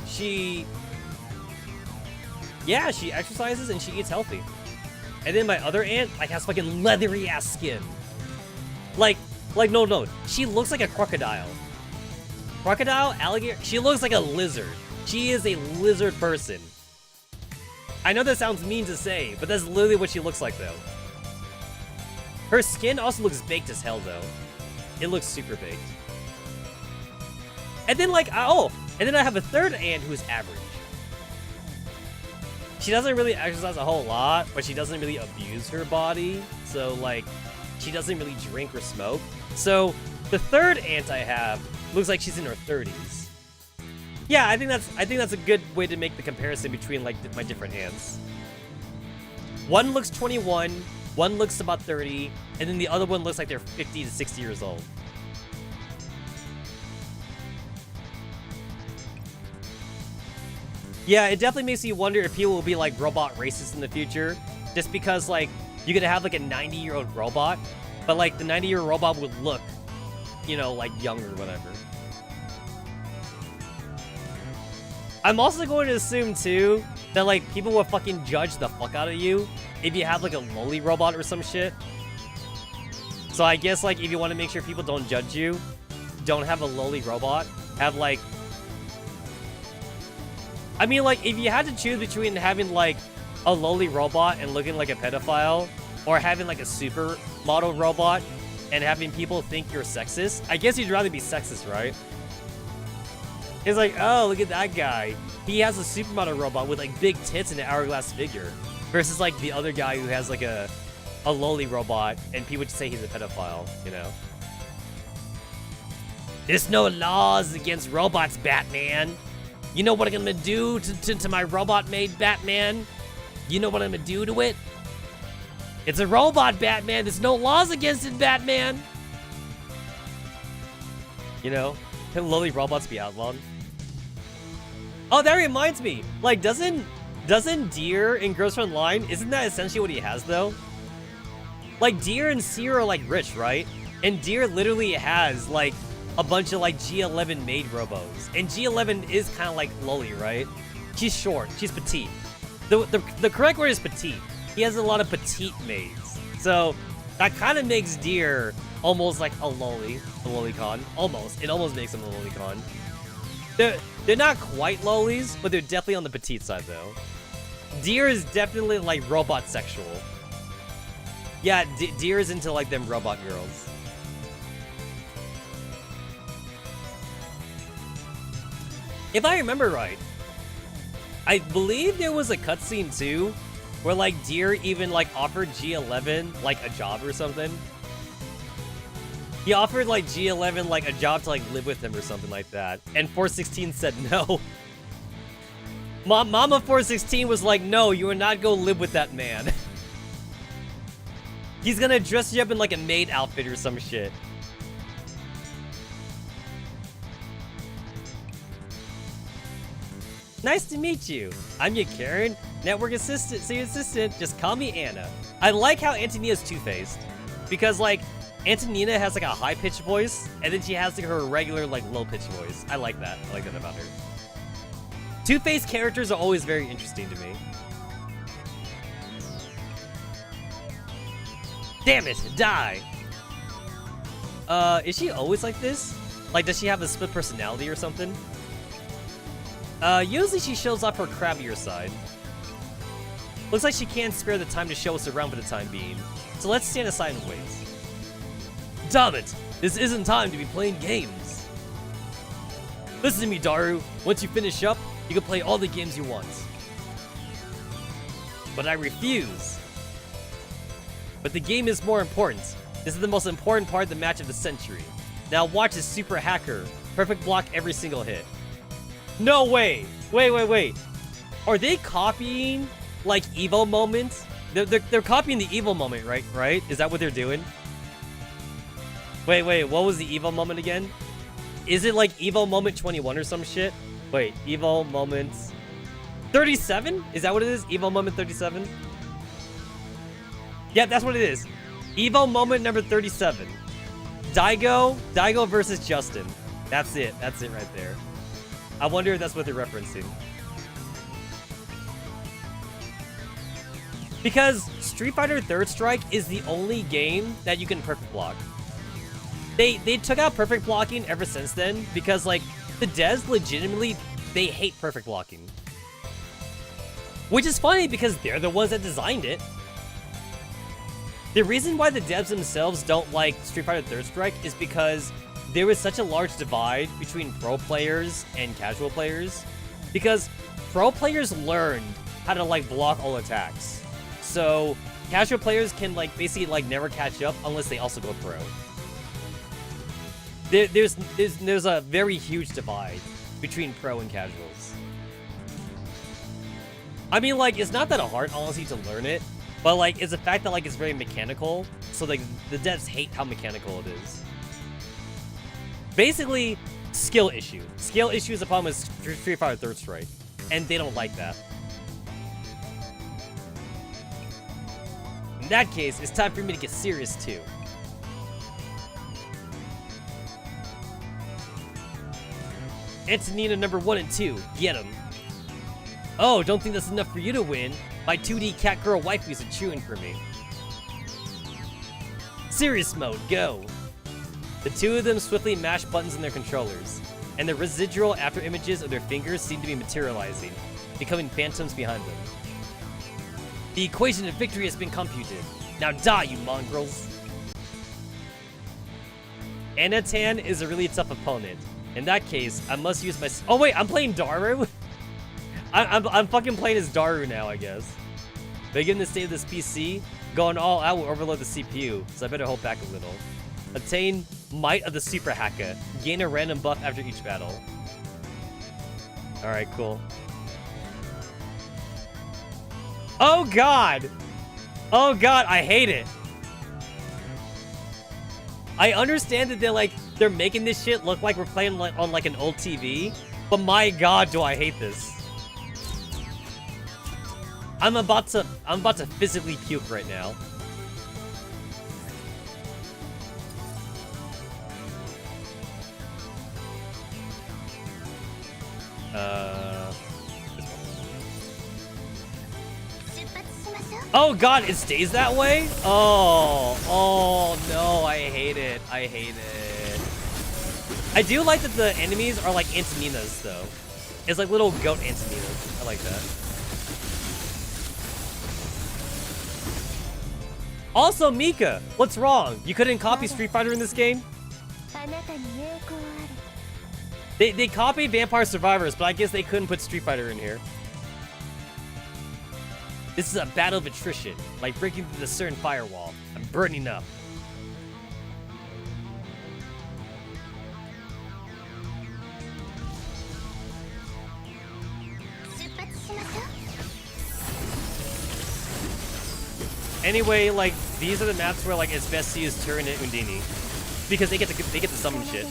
she exercises and she eats healthy. And then my other aunt like has fucking leathery ass skin. Like no, she looks like a crocodile. Crocodile, alligator, she looks like a lizard. She is a lizard person. I know that sounds mean to say, but that's literally what she looks like though. Her skin also looks baked as hell though. It looks super baked. And then like, and then I have a third aunt who's average. She doesn't really exercise a whole lot, but she doesn't really abuse her body. So like, she doesn't really drink or smoke. So the third aunt I have looks like she's in her 30s. Yeah, I think that's a good way to make the comparison between like my different aunts. One looks 21, one looks about 30, and then the other one looks like they're 50 to 60 years old. Yeah, it definitely makes you wonder if people will be like robot racists in the future, just because like you're gonna have like a 90-year-old robot, but like the 90-year-old robot would look, you know, like younger or whatever. I'm also going to assume too that like people will fucking judge the fuck out of you if you have like a lowly robot or some shit. So I guess like if you want to make sure people don't judge you, don't have a lowly robot. Have like, I mean like if you had to choose between having like a lowly robot and looking like a pedophile, or having like a super model robot and having people think you're sexist, I guess you'd rather be sexist, right? It's like, oh, look at that guy. He has a supermodel robot with like big tits and an hourglass figure. Versus like the other guy who has like a lowly robot and people would say he's a pedophile, you know? There's no laws against robots, Batman. You know what I'm gonna do to my robot-made Batman? You know what I'm gonna do to it? It's a robot, Batman. There's no laws against it, Batman. You know, can lowly robots be outlawed? Oh, that reminds me. Like, doesn't Deer in Ghost Online, isn't that essentially what he has, though? Like, Deer and Seer are, like, rich, right? And Deer literally has, like, a bunch of, like, G11 made robos. And G11 is kind of like lowly, right? She's short. She's petite. The correct word is petite. He has a lot of petite maids. So, that kind of makes Deer almost like a lolicon. Almost. It almost makes him a lolicon. They're not quite lolies, but they're definitely on the petite side, though. Deer is definitely, like, robot sexual. Yeah, Deer is into, like, them robot girls. If I remember right, I believe there was a cutscene, too, where, like, Deer even, like, offered G11, like, a job or something. He offered, like, G11, like, a job to, like, live with him or something like that. And 416 said no. Mama 416 was like, no, you will not go live with that man. He's gonna dress you up in, like, a maid outfit or some shit. Nice to meet you. I'm your Karen, network assistant. Just call me Anna. I like how Antonia's two-faced. Because, like, Antonina has, like, a high-pitched voice, and then she has, like, her regular, like, low-pitched voice. I like that. I like that about her. Two-faced characters are always very interesting to me. Damn it, die! Is she always like this? Like, does she have a split personality or something? Usually she shows off her crabbier side. Looks like she can't spare the time to show us around for the time being. So let's stand aside and wait. Damn it! This isn't time to be playing games. Listen to me, Daru. Once you finish up, you can play all the games you want. But I refuse. But the game is more important. This is the most important part of the match of the century. Now watch this super hacker perfect block every single hit. No way! Wait. Are they copying, like, Evo moments? They're copying the Evo moment, right? Is that what they're doing? Wait, what was the Evo moment again? Is it, like, Evo moment 21 or some shit? Wait, Evo moments... 37? Is that what it is? Evo moment 37? Yeah, that's what it is. Evo moment number 37. Daigo versus Justin. That's it right there. I wonder if that's what they're referencing. Because Street Fighter Third Strike is the only game that you can perfect block. They took out perfect blocking ever since then because, like, the devs legitimately, they hate perfect blocking. Which is funny because they're the ones that designed it. The reason why the devs themselves don't like Street Fighter Third Strike is because there was such a large divide between pro players and casual players. Because pro players learned how to, like, block all attacks. So casual players can, like, basically, like, never catch up unless they also go pro. There's a very huge divide between pro and casuals. I mean, like, it's not that hard, honestly, to learn it. But, like, it's the fact that, like, it's very mechanical. So, like, the devs hate how mechanical it is. Basically, skill issue. Skill issue is a problem with Street Fighter Third Strike. And they don't like that. In that case, it's time for me to get serious, too. Antonina number 1 and 2. Get him. Oh, don't think that's enough for you to win. My 2D cat girl waifus are cheering for me. Serious mode, go. The two of them swiftly mash buttons in their controllers, and the residual after images of their fingers seem to be materializing, becoming phantoms behind them. The equation of victory has been computed. Now die, you mongrels. Anatan is a really tough opponent. In that case, I must use my... Oh wait, I'm playing Daru? I'm fucking playing as Daru now, I guess. But given the state of this PC, going all out will overload the CPU, so I better hold back a little. Attain Might of the Super Hacker. Gain a random buff after each battle. Alright, cool. Oh god! Oh god, I hate it. I understand that they're making this shit look like we're playing on like an old TV, but my god, do I hate this. I'm about to physically puke right now. Oh god, it stays that way? Oh no, I hate it. I hate it. I do like that the enemies are like Antoninas though. It's like little goat Antoninas. I like that. Also, Mika, what's wrong? You couldn't copy Street Fighter in this game? They copied Vampire Survivors, but I guess they couldn't put Street Fighter in here. This is a battle of attrition, like breaking through the certain firewall. I'm burning up. Anyway, like these are the maps where like it's best to use Turin and Undini, because they get to summon shit.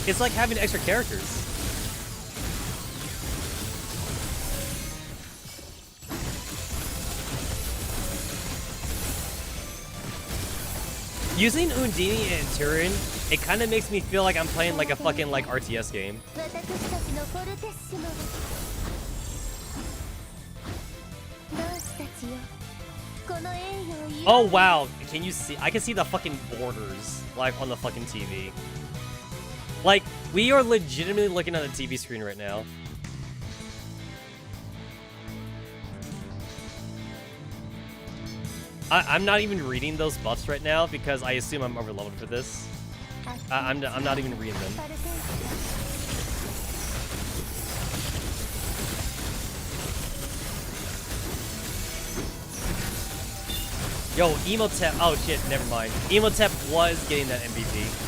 It's like having extra characters. Using Undini and Turin, it kind of makes me feel like I'm playing like a fucking like RTS game. Oh wow, can you see? I can see the fucking borders like on the fucking TV. Like, we are legitimately looking at a TV screen right now. I'm not even reading those buffs right now because I assume I'm overloaded for this. I'm not even reading them. Yo, Emotep. Oh shit, never mind. Emotep was getting that MVP.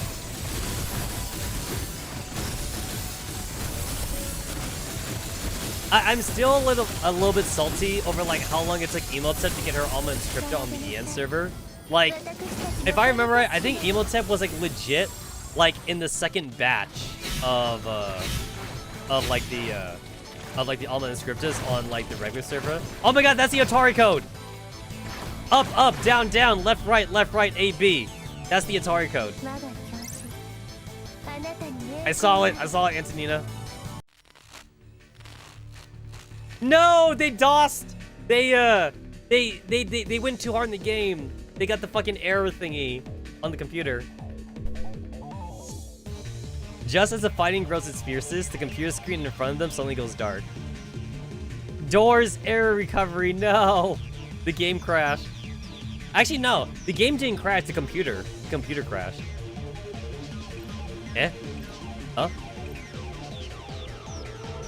I'm still a little bit salty over like how long it took Emotep to get her Alma Inscripta on the EN server. Like, if I remember right, I think Emotep was like legit, like in the second batch of like the Alma Inscriptas on like the regular server. Oh my god, that's the Atari code. Up, up, down, down, left, right, A, B. That's the Atari code. I saw it, Antonina. No, they DOSed. They went too hard in the game. They got the fucking error thingy on the computer. Just as the fighting grows its fiercest, the computer screen in front of them suddenly goes dark. Doors, error recovery, no. The game crashed. Actually, no. The game didn't crash, the computer crashed. Eh? Huh?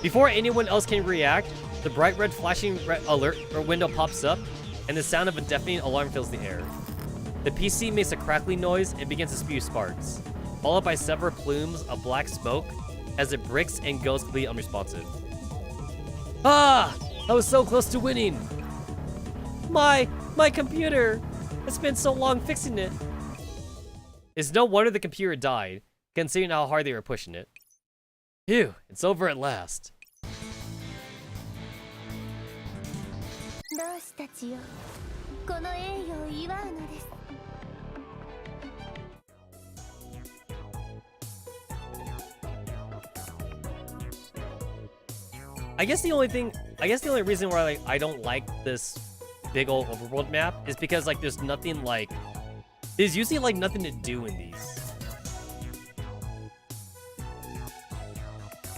Before anyone else can react, the bright red flashing alert window pops up, and the sound of a deafening alarm fills the air. The PC makes a crackling noise and begins to spew sparks, followed by several plumes of black smoke as it bricks and goes completely unresponsive. Ah! I was so close to winning! My computer! I spent so long fixing it! It's no wonder the computer died, considering how hard they were pushing it. Phew, it's over at last. I guess the only reason why like I don't like this big old overworld map is because like there's usually like nothing to do in these.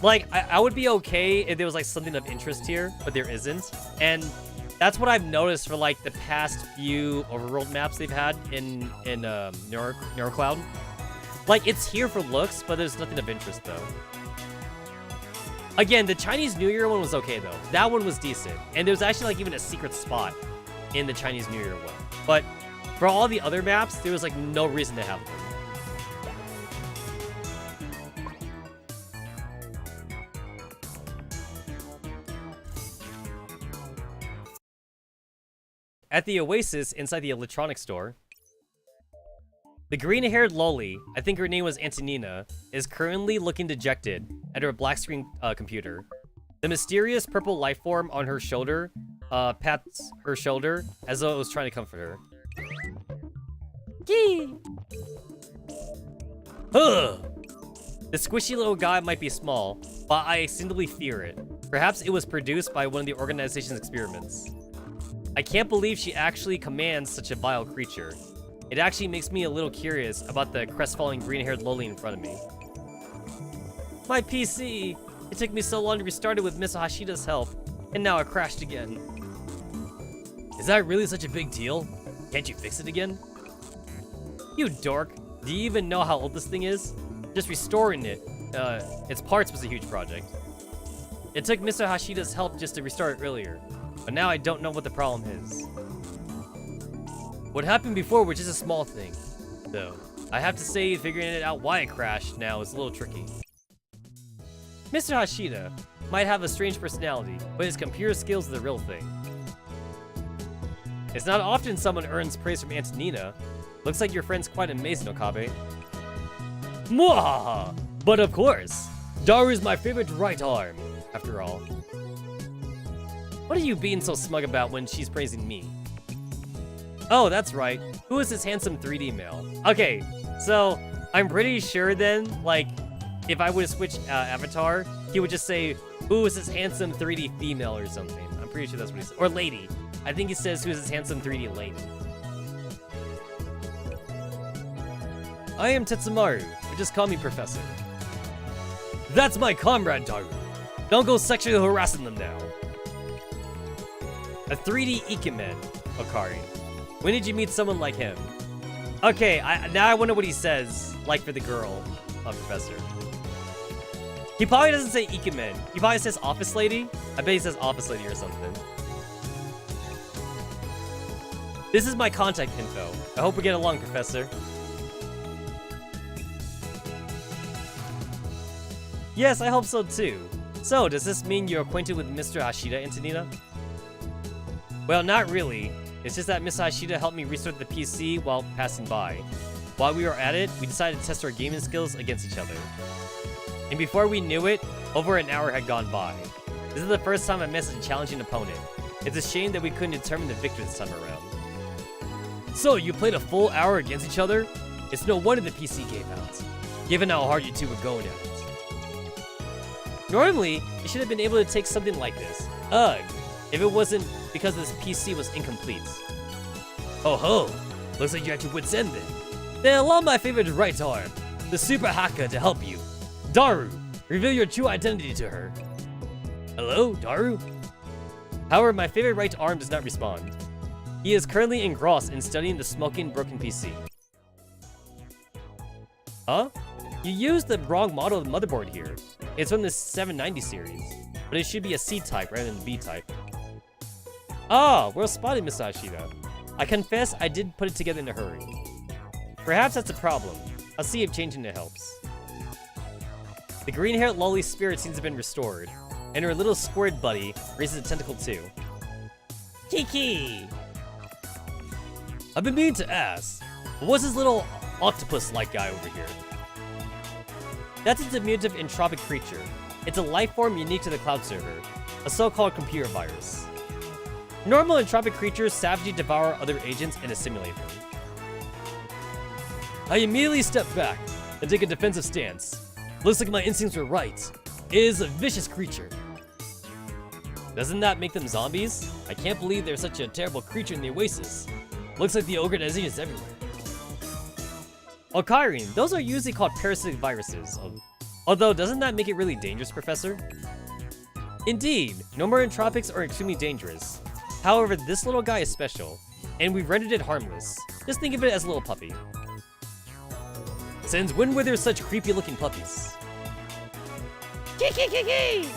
Like I would be okay if there was like something of interest here, but there isn't. And that's what I've noticed for like the past few overworld maps they've had in Nerual. Like it's here for looks, but there's nothing of interest though. Again, the Chinese New Year one was okay though. That one was decent. And there was actually like even a secret spot in the Chinese New Year one. But for all the other maps, there was like no reason to have them. At the Oasis inside the electronics store, the green-haired loli, I think her name was Antonina, is currently looking dejected at her black screen computer. The mysterious purple life form on her shoulder pats her shoulder as though it was trying to comfort her. Gee! Ugh! The squishy little guy might be small, but I simply fear it. Perhaps it was produced by one of the organization's experiments. I can't believe she actually commands such a vile creature. It actually makes me a little curious about the crestfallen green-haired loli in front of me. My PC! It took me so long to restart it with Miss Hashida's help, and now it crashed again. Is that really such a big deal? Can't you fix it again? You dork! Do you even know how old this thing is? Just restoring it, its parts was a huge project. It took Mr. Hashida's help just to restart it earlier, but now I don't know what the problem is. What happened before was just a small thing, though. I have to say, figuring it out why it crashed now is a little tricky. Mr. Hashida might have a strange personality, but his computer skills are the real thing. It's not often someone earns praise from Antonina. Looks like your friend's quite amazing, Okabe. Mwahaha! But of course, Daru's my favorite right arm, after all. What are you being so smug about when she's praising me? Oh, that's right. Who is this handsome 3D male? Okay, so I'm pretty sure then, like, if I would have switched avatar, he would just say, who is this handsome 3D female or something. I'm pretty sure that's what he said. Or lady. I think he says, who is this handsome 3D lady. I am Tetsamaru, but just call me Professor. That's my comrade, Daru. Don't go sexually harassing them now. A 3D Ikemen, Okari. When did you meet someone like him? Okay, now I wonder what he says, like for the girl, Professor. He probably doesn't say Ikemen. He probably says office lady. I bet he says office lady or something. This is my contact info. I hope we get along, Professor. Yes, I hope so too. So, does this mean you're acquainted with Mr. Hashida, Antonina? Well, not really. It's just that Miss Hashida helped me restart the PC while passing by. While we were at it, we decided to test our gaming skills against each other. And before we knew it, over an hour had gone by. This is the first time I met such a challenging opponent. It's a shame that we couldn't determine the victor this time around. So, you played a full hour against each other? It's no wonder the PC gave out, given how hard you two were going at it. Normally, you should have been able to take something like this. Ugh, if it wasn't because this PC was incomplete. Oh ho, looks like you're at your wit's end then. Then allow my favorite right arm, the super hacker, to help you. Daru, reveal your true identity to her. Hello, Daru? However, my favorite right arm does not respond. He is currently engrossed in studying the smoking broken PC. Huh? You used the wrong model of the motherboard here. It's from the 790 series, but it should be a C type rather than B type. Ah, well spotted, Miss Hashida. I confess I did put it together in a hurry. Perhaps that's a problem. I'll see if changing it helps. The green-haired loli's spirit seems to have been restored, and her little squid buddy raises a tentacle too. Kiki! I've been meaning to ask, what's this little octopus-like guy over here? That's a diminutive entropic creature. It's a life form unique to the cloud server, a so-called computer virus. Normal entropic creatures savagely devour other agents and assimilate them. I immediately step back and take a defensive stance. Looks like my instincts were right. It is a vicious creature. Doesn't that make them zombies? I can't believe there's such a terrible creature in the Oasis. Looks like the organization is everywhere. Okairin, those are usually called parasitic viruses. Although, doesn't that make it really dangerous, Professor? Indeed, normal entropics are extremely dangerous. However, this little guy is special, and we've rendered it harmless. Just think of it as a little puppy. Since when were there such creepy looking puppies? Kiki!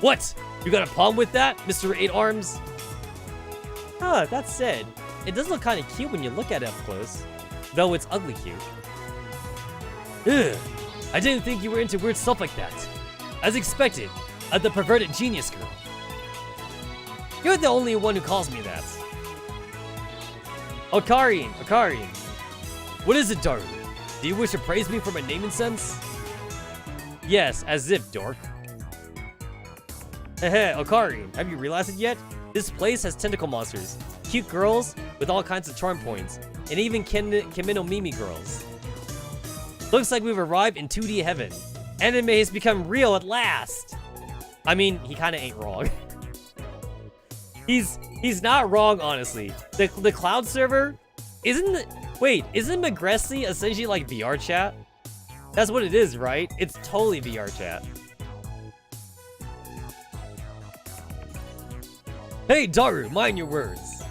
What? You got a problem with that, Mr. 8 Arms? Huh, that said, it does look kind of cute when you look at it up close. Though it's ugly cute. Ugh, I didn't think you were into weird stuff like that. As expected, the perverted genius girl. You're the only one who calls me that. Okarin. What is it, Daru? Do you wish to praise me for my naming sense? Yes, as if, dork. Heh, Okarin, have you realized it yet? This place has tentacle monsters, cute girls with all kinds of charm points, and even Kimino Mimi girls. Looks like we've arrived in 2D heaven. Anime has become real at last. I mean, he kind of ain't wrong. He's not wrong, honestly. The cloud server isn't Magicami essentially like VR chat? That's what it is, right? It's totally VR chat. Hey, Daru, mind your words.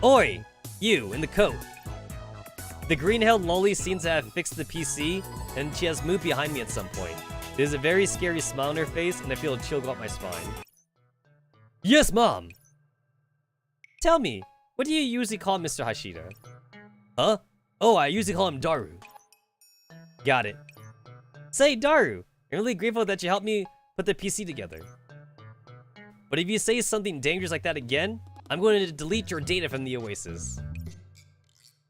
Oi, you in the coat. The green-haired loli seems to have fixed the PC, and she has moved behind me at some point. There's a very scary smile on her face, and I feel a chill go up my spine. Yes, Mom! Tell me, what do you usually call Mr. Hashida? Huh? Oh, I usually call him Daru. Got it. Say, Daru, I'm really grateful that you helped me put the PC together. But if you say something dangerous like that again, I'm going to delete your data from the Oasis.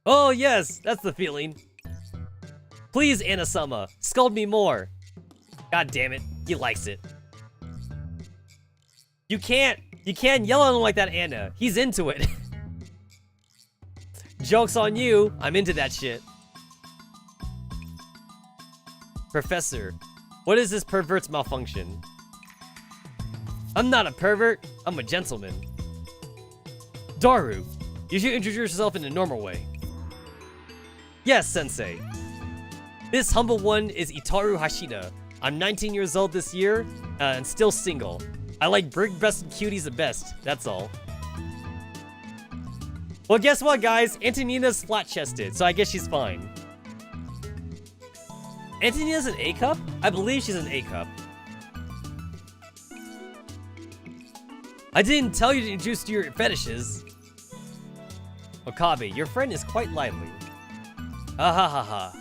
Oh yes, that's the feeling. Please, Anna-sama, scold me more. God damn it, he likes it. You can't yell at him like that, Anna. He's into it. Joke's on you, I'm into that shit. Professor, what is this pervert's malfunction? I'm not a pervert, I'm a gentleman. Daru, you should introduce yourself in a normal way. Yes, Sensei. This humble one is Itaru Hashida. I'm 19 years old this year, and still single. I like brick-breasted cuties the best, that's all. Well, guess what, guys? Antonina's flat-chested, so I guess she's fine. Antonina's an A-cup? I believe she's an A-cup. I didn't tell you to introduce your fetishes. Okabe, your friend is quite lively. Ahahaha.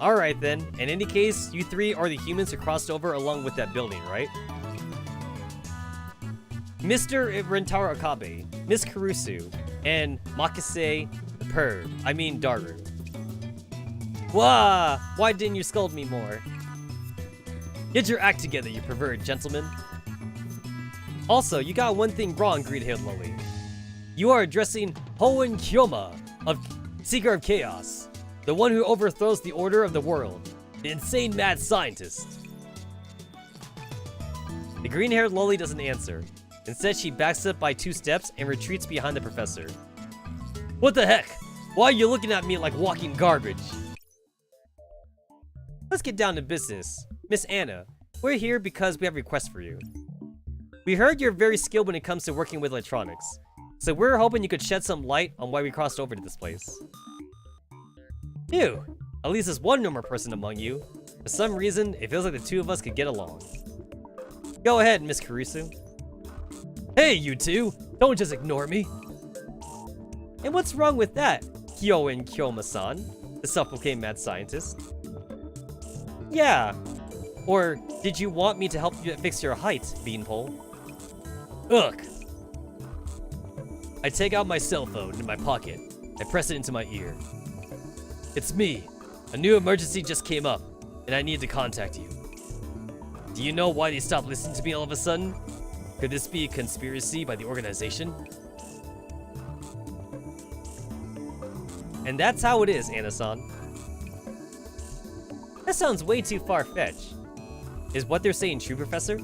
Alright then, in any case, you three are the humans who crossed over along with that building, right? Mr. Rentaro Okabe, Miss Kurusu, and Makise the Perv, I mean Daru. Wah! Why didn't you scold me more? Get your act together, you perverted gentleman. Also, you got one thing wrong, green-haired loli. You are addressing Hoenn Kyoma of Seeker of Chaos, the one who overthrows the order of the world, the insane mad scientist. The green-haired loli doesn't answer. Instead, she backs up by 2 steps and retreats behind the professor. What the heck? Why are you looking at me like walking garbage? Let's get down to business. Miss Anna, we're here because we have requests for you. We heard you're very skilled when it comes to working with electronics, so we're hoping you could shed some light on why we crossed over to this place. Ew, at least there's one normal person among you. For some reason, it feels like the two of us could get along. Go ahead, Miss Kurusu. Hey, you two! Don't just ignore me! And what's wrong with that, Hoenn Kyoma-san, the self-proclaimed mad scientist? Yeah. Or did you want me to help you fix your height, Beanpole? Ugh. I take out my cell phone in my pocket and press it into my ear. It's me. A new emergency just came up, and I need to contact you. Do you know why they stopped listening to me all of a sudden? Could this be a conspiracy by the organization? And that's how it is, Anna-san. That sounds way too far-fetched. Is what they're saying true, Professor?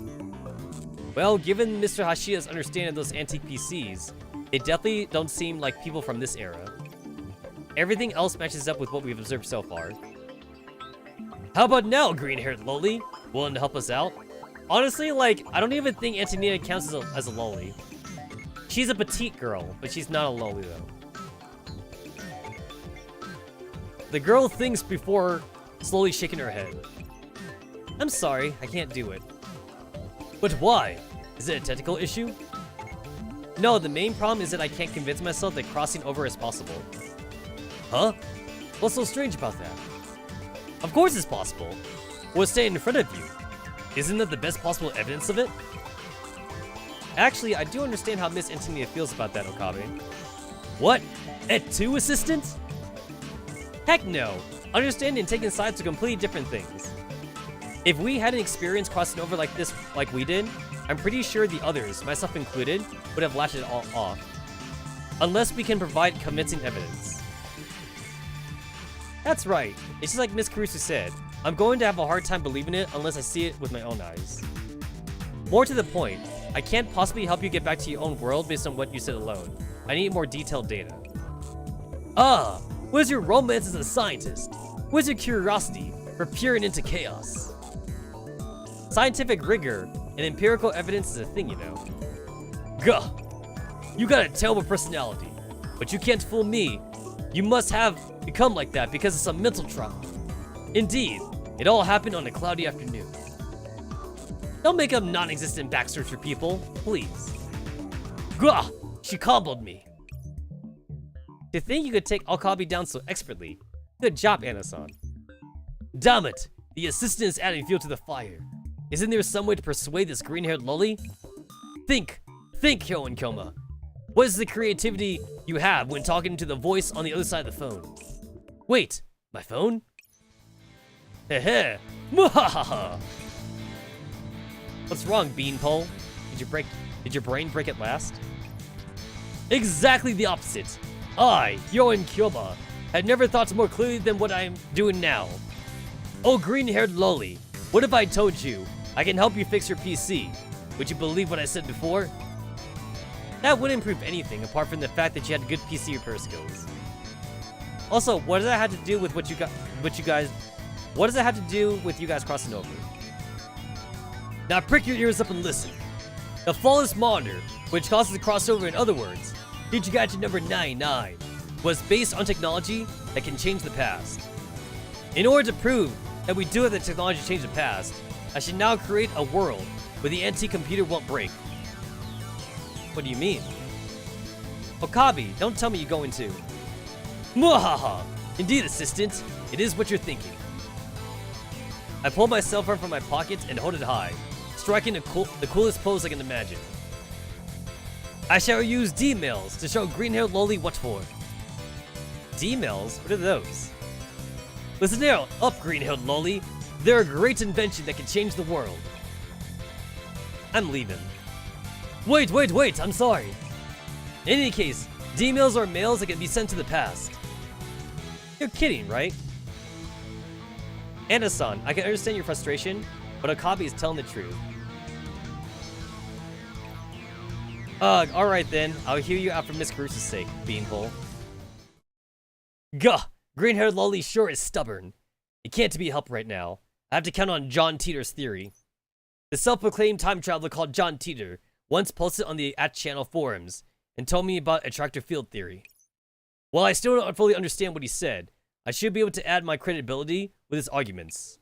Well, given Mr. Hashida's understanding of those antique PCs, they definitely don't seem like people from this era. Everything else matches up with what we've observed so far. How about now, green-haired loli? Willing to help us out? Honestly, like, I don't even think Antonina counts as a loli. She's a petite girl, but she's not a loli, though. The girl thinks before slowly shaking her head. I'm sorry, I can't do it. But why? Is it a technical issue? No, the main problem is that I can't convince myself that crossing over is possible. Huh? What's so strange about that? Of course it's possible. What's standing in front of you? Isn't that the best possible evidence of it? Actually, I do understand how Miss Antonia feels about that, Okabe. What? Et2 assistant? Heck no. Understanding and taking sides are completely different things. If we had an experience crossing over like this, like we did, I'm pretty sure the others, myself included, would have laughed it all off. Unless we can provide convincing evidence. That's right. It's just like Miss Caruso said. I'm going to have a hard time believing it unless I see it with my own eyes. More to the point, I can't possibly help you get back to your own world based on what you said alone. I need more detailed data. Ah, where's your romance as a scientist? Where's your curiosity for peering into chaos? Scientific rigor and empirical evidence is a thing, you know. Gah! You got a terrible personality, but you can't fool me. You must have become like that because of some mental trauma. Indeed, it all happened on a cloudy afternoon. Don't make up non-existent backstories for people, please. Gah! She comboed me. To think you could take Okabe down so expertly. Good job, Anna-san. Damn it! The assistant is adding fuel to the fire. Isn't there some way to persuade this green-haired lolly? Think, Hyo and Kyoma. What is the creativity you have when talking to the voice on the other side of the phone? Wait, my phone? Heh Muhahaha! What's wrong, Beanpole? Did your brain break at last? Exactly the opposite. I, Hyo and Kyoma, had never thought more clearly than what I am doing now. Oh, green-haired lolly, what if I told you I can help you fix your PC? Would you believe what I said before? That wouldn't prove anything apart from the fact that you had good PC repair skills. Also, what does that have to do with what does that have to do with you guys crossing over? Now prick your ears up and listen. The flawless monitor, which causes a crossover, in other words, feature gadget number 99, was based on technology that can change the past. In order to prove that we do have the technology to change the past, I should now create a world where the anti-computer won't break. What do you mean? Okabe, don't tell me you're going to. Mwahaha! Indeed, assistant, it is what you're thinking. I pull my cell phone from my pocket and hold it high, striking the coolest pose I can imagine. I shall use D-mails to show green-haired lolly what for. D-mails? What are those? Listen here, up, green-haired lolly. They're a great invention that can change the world. I'm leaving. Wait, I'm sorry. In any case, D-mails are mails that can be sent to the past. You're kidding, right? Anna-san, I can understand your frustration, but Okabe is telling the truth. Alright then, I'll hear you out for Miss Caruso's sake, Beanpole. Gah! Green-haired lolly sure is stubborn. It can't be helped right now. I have to count on John Teeter's theory. The self-proclaimed time traveler called John Teeter once posted on the @channel forums and told me about attractor field theory. While I still don't fully understand what he said, I should be able to add my credibility with his arguments.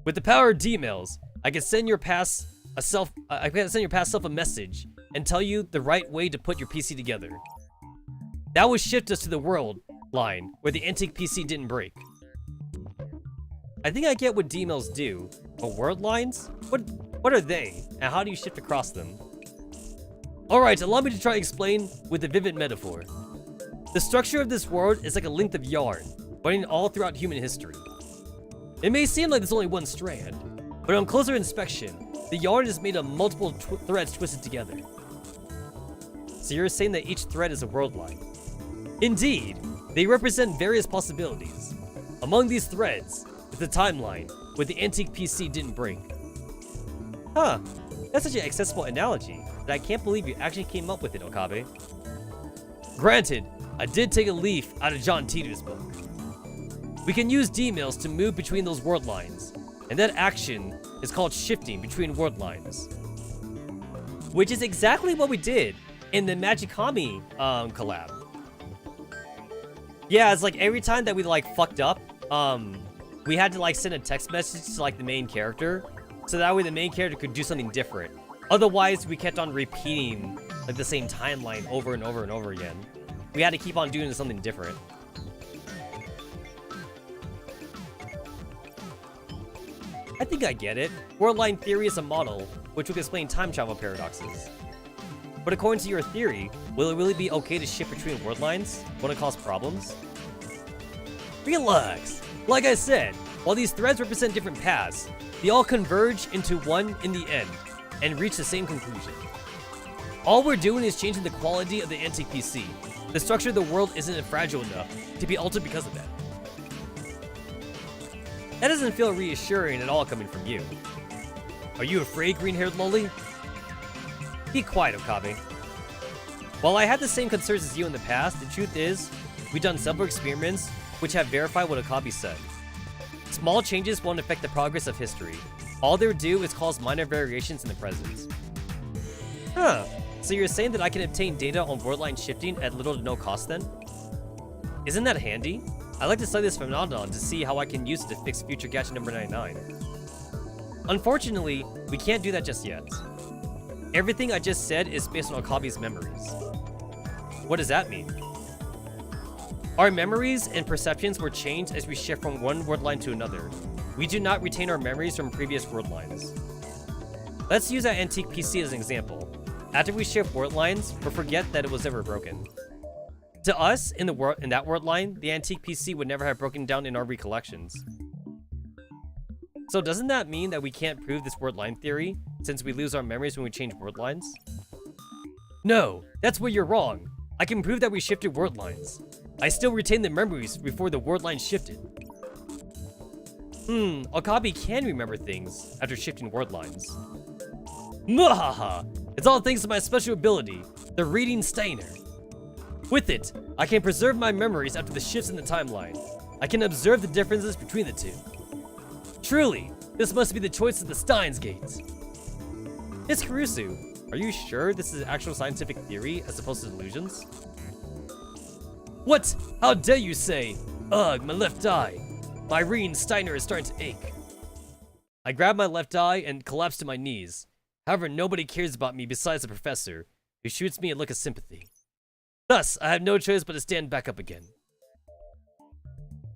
With the power of D-mails, I can send your past self a message and tell you the right way to put your PC together. That would shift us to the world line where the antique PC didn't break. I think I get what D-mails do, but world lines? What are they, and how do you shift across them? Alright, allow me to try to explain with a vivid metaphor. The structure of this world is like a length of yarn, running all throughout human history. It may seem like there's only one strand, but on closer inspection, the yarn is made of multiple threads twisted together. So you're saying that each thread is a world line? Indeed, they represent various possibilities. Among these threads is the timeline where the antique PC didn't break. Huh, that's such an accessible analogy that I can't believe you actually came up with it, Okabe. Granted, I did take a leaf out of John Teeter's book. We can use D-mails to move between those world lines, and that action is called shifting between world lines. Which is exactly what we did in the Magicami collab. Yeah, it's like every time that we like fucked up, we had to like send a text message to like the main character, so that way the main character could do something different. Otherwise, we kept on repeating like the same timeline over and over and over again. We had to keep on doing something different. I think I get it. World line theory is a model, which would explain time travel paradoxes. But according to your theory, will it really be okay to shift between world lines? Won't it cause problems? Relax! Like I said, while these threads represent different paths, they all converge into one in the end, and reach the same conclusion. All we're doing is changing the quality of the antique PC. The structure of the world isn't fragile enough to be altered because of that. That doesn't feel reassuring at all coming from you. Are you afraid, green-haired lolly? Be quiet, Okabe. While I had the same concerns as you in the past, the truth is, we've done several experiments which have verified what Okabe said. Small changes won't affect the progress of history. All they do is cause minor variations in the present. Huh, so you're saying that I can obtain data on world line shifting at little to no cost then? Isn't that handy? I'd like to study this phenomenon to see how I can use it to fix future gadget number 99. Unfortunately, we can't do that just yet. Everything I just said is based on Okabe's memories. What does that mean? Our memories and perceptions were changed as we shift from one word line to another. We do not retain our memories from previous word lines. Let's use that antique PC as an example. After we shift word lines, we'll forget that it was ever broken. To us, in that word line, the antique PC would never have broken down in our recollections. So doesn't that mean that we can't prove this word line theory, since we lose our memories when we change word lines? No, that's where you're wrong. I can prove that we shifted word lines. I still retain the memories before the word line shifted. Okabe can remember things after shifting word lines. Mwahaha! It's all thanks to my special ability, the reading Steiner. With it, I can preserve my memories after the shifts in the timeline. I can observe the differences between the two. Truly, this must be the choice of the Steins gates. Miss Kurusu, are you sure this is actual scientific theory as opposed to delusions? What? How dare you say? Ugh, my left eye. My reading Steiner is starting to ache. I grabbed my left eye and collapsed to my knees. However, nobody cares about me besides the professor, who shoots me a look of sympathy. Thus, I have no choice but to stand back up again.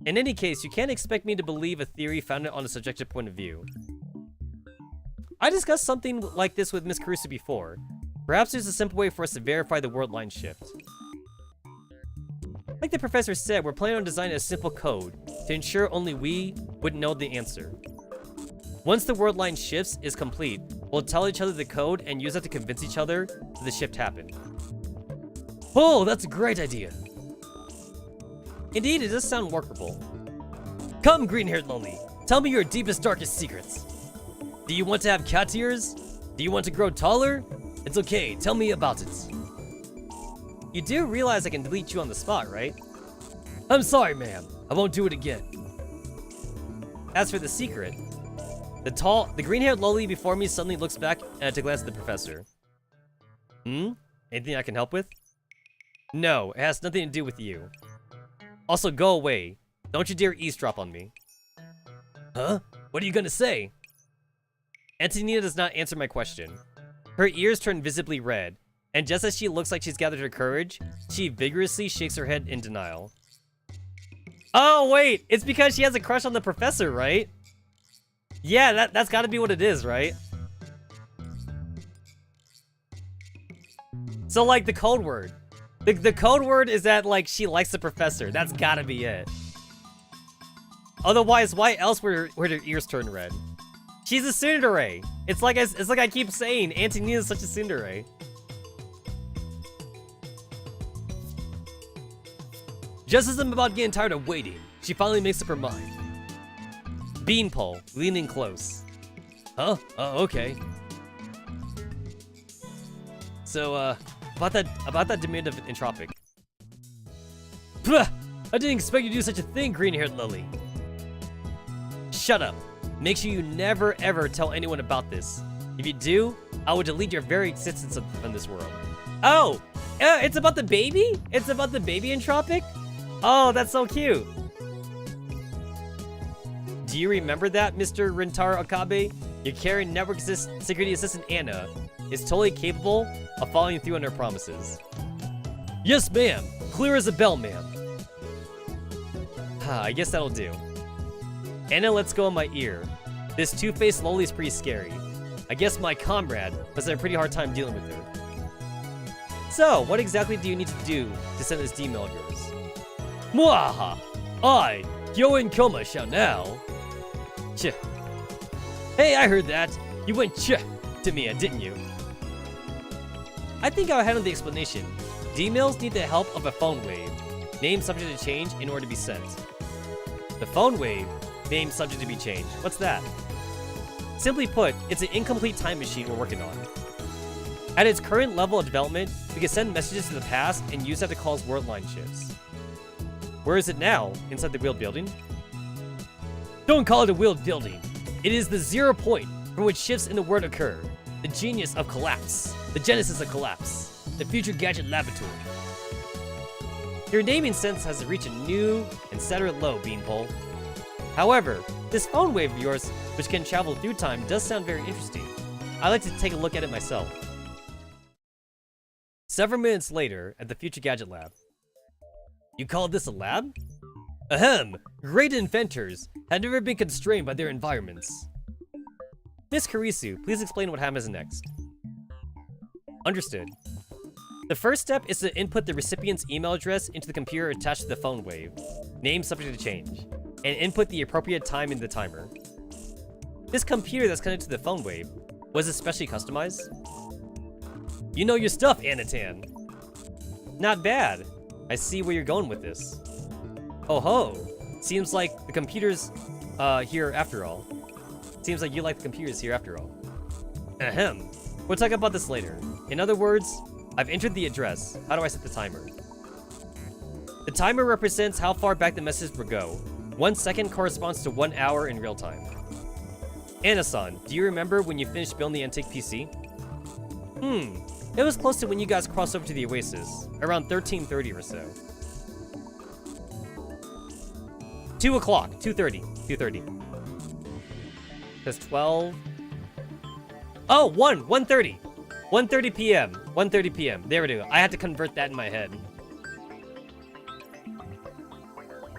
In any case, you can't expect me to believe a theory founded on a subjective point of view. I discussed something like this with Miss Kurusu before. Perhaps there's a simple way for us to verify the word line shift. Like the professor said, we're planning on designing a simple code to ensure only we would know the answer. Once the word line shifts is complete, we'll tell each other the code and use that to convince each other that the shift happened. Oh, that's a great idea. Indeed, it does sound workable. Come, green-haired lolly, tell me your deepest, darkest secrets. Do you want to have cat ears? Do you want to grow taller? It's okay, tell me about it. You do realize I can delete you on the spot, right? I'm sorry, ma'am. I won't do it again. As for the secret, the green-haired lolly before me suddenly looks back to glance at the professor. Anything I can help with? No, it has nothing to do with you. Also, go away. Don't you dare eavesdrop on me. Huh? What are you gonna say? Antonina does not answer my question. Her ears turn visibly red, and just as she looks like she's gathered her courage, she vigorously shakes her head in denial. Oh, wait! It's because she has a crush on the professor, right? Yeah, that's gotta be what it is, right? So, like, the code word. The code word is that, like, she likes the professor. That's gotta be it. Otherwise, why else would her ears turn red? She's a tsundere. It's like I keep saying, Antonina is such a tsundere. Just as I'm about getting tired of waiting, she finally makes up her mind. Beanpole, leaning close. Huh? Oh, okay. So, about that demand of entropic. Pwah! I didn't expect you to do such a thing, green-haired lily. Shut up. Make sure you never ever tell anyone about this. If you do, I will delete your very existence from this world. Oh! It's about the baby? It's about the baby entropic? Oh, that's so cute. Do you remember that, Mr. Rentaro Akabe? Your caring network security assistant Anna is totally capable of following through on her promises. Yes, ma'am. Clear as a bell, ma'am. I guess that'll do. Anna lets go of my ear. This two-faced loli is pretty scary. I guess my comrade must have a pretty hard time dealing with her. So, what exactly do you need to do to send this email of yours? Mwaha! I, Kyoen Koma, shall now... Ch. Hey, I heard that. You went ch to me, didn't you? I think I'll handle the explanation. The emails need the help of a phone wave, name subject to change in order to be sent. The phone wave, name subject to be changed. What's that? Simply put, it's an incomplete time machine we're working on. At its current level of development, we can send messages to the past and use that to cause word line shifts. Where is it now? Inside the wheeled building? Don't call it a wheeled building. It is the 0 point from which shifts in the word occur. The genius of collapse. The genesis of collapse. The future gadget laboratory. Your naming sense has reached a new and sadder low, Beanpole. However, this phone wave of yours, which can travel through time, does sound very interesting. I'd like to take a look at it myself. Several minutes later, at the Future Gadget Lab. You call this a lab? Ahem! Great inventors had never been constrained by their environments. Miss Karisu, please explain what happens next. Understood. The first step is to input the recipient's email address into the computer attached to the phone wave, name subject to change, and input the appropriate time in the timer. This computer that's connected to the phone wave, was it specially customized? You know your stuff, Anatan. Not bad. I see where you're going with this. Oh ho! Seems like the computer's here after all. Seems like you like the computers here after all. Ahem. We'll talk about this later. In other words, I've entered the address. How do I set the timer? The timer represents how far back the message will go. 1 second corresponds to 1 hour in real time. Anna-san, do you remember when you finished building the antique PC? It was close to when you guys crossed over to the Oasis, around 1330 or so. 2 o'clock, 2:30. That's 12. Oh, 1:30. 1:30 p.m. 1:30 p.m. There we go. I had to convert that in my head.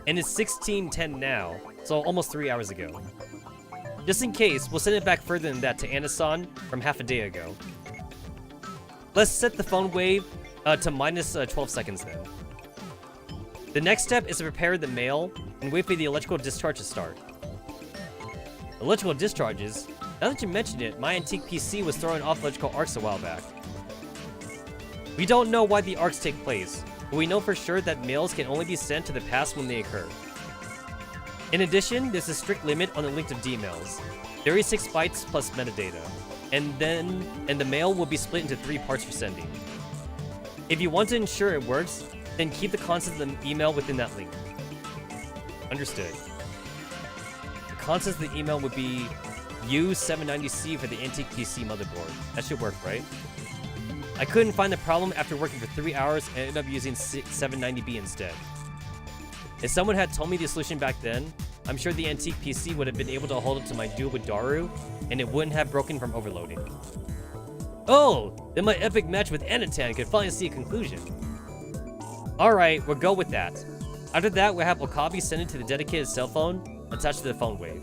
And it's 16:10 now, so almost 3 hours ago. Just in case, we'll send it back further than that to Anna-san from half a day ago. Let's set the phone wave to minus 12 seconds then. The next step is to prepare the mail and wait for the electrical discharge to start. Electrical discharges? Now that you mentioned it, my antique PC was throwing off electrical arcs a while back. We don't know why the arcs take place, but we know for sure that mails can only be sent to the past when they occur. In addition, there's a strict limit on the length of D-mails, 36 bytes plus metadata, and the mail will be split into 3 parts for sending. If you want to ensure it works, then keep the contents of the email within that link. Understood. The contents of the email would be U790C for the antique PC motherboard. That should work, right? I couldn't find the problem after working for 3 hours and ended up using 790B instead. If someone had told me the solution back then, I'm sure the antique PC would have been able to hold up to my duel with Daru, and it wouldn't have broken from overloading. Oh, then my epic match with Anatan could finally see a conclusion. Alright, we'll go with that. After that, we'll have Okabe send it to the dedicated cell phone attached to the phone wave.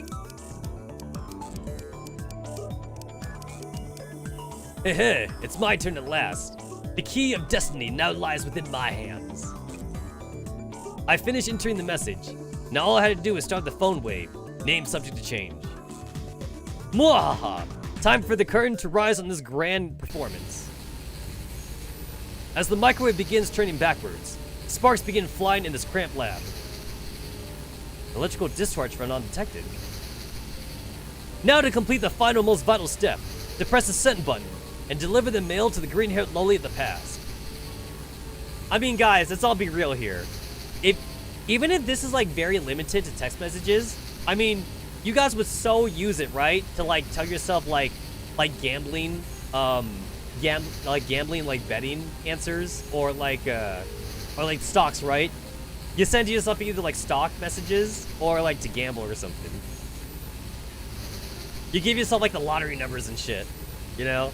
Heh, it's my turn at last. The key of destiny now lies within my hands. I finished entering the message. Now all I had to do was start the phone wave. Name subject to change. Mwahaha! Time for the curtain to rise on this grand performance. As the microwave begins turning backwards, sparks begin flying in this cramped lab. Electrical discharge run undetected. Now to complete the final most vital step, to press the send button and deliver the mail to the green-haired loli of the past. I mean, guys, let's all be real here. Even if this is like very limited to text messages, I mean, you guys would so use it, right? To like tell yourself like gambling, gambling like betting answers or like stocks, right? You send yourself either like stock messages or like to gamble or something. You give yourself like the lottery numbers and shit. You know?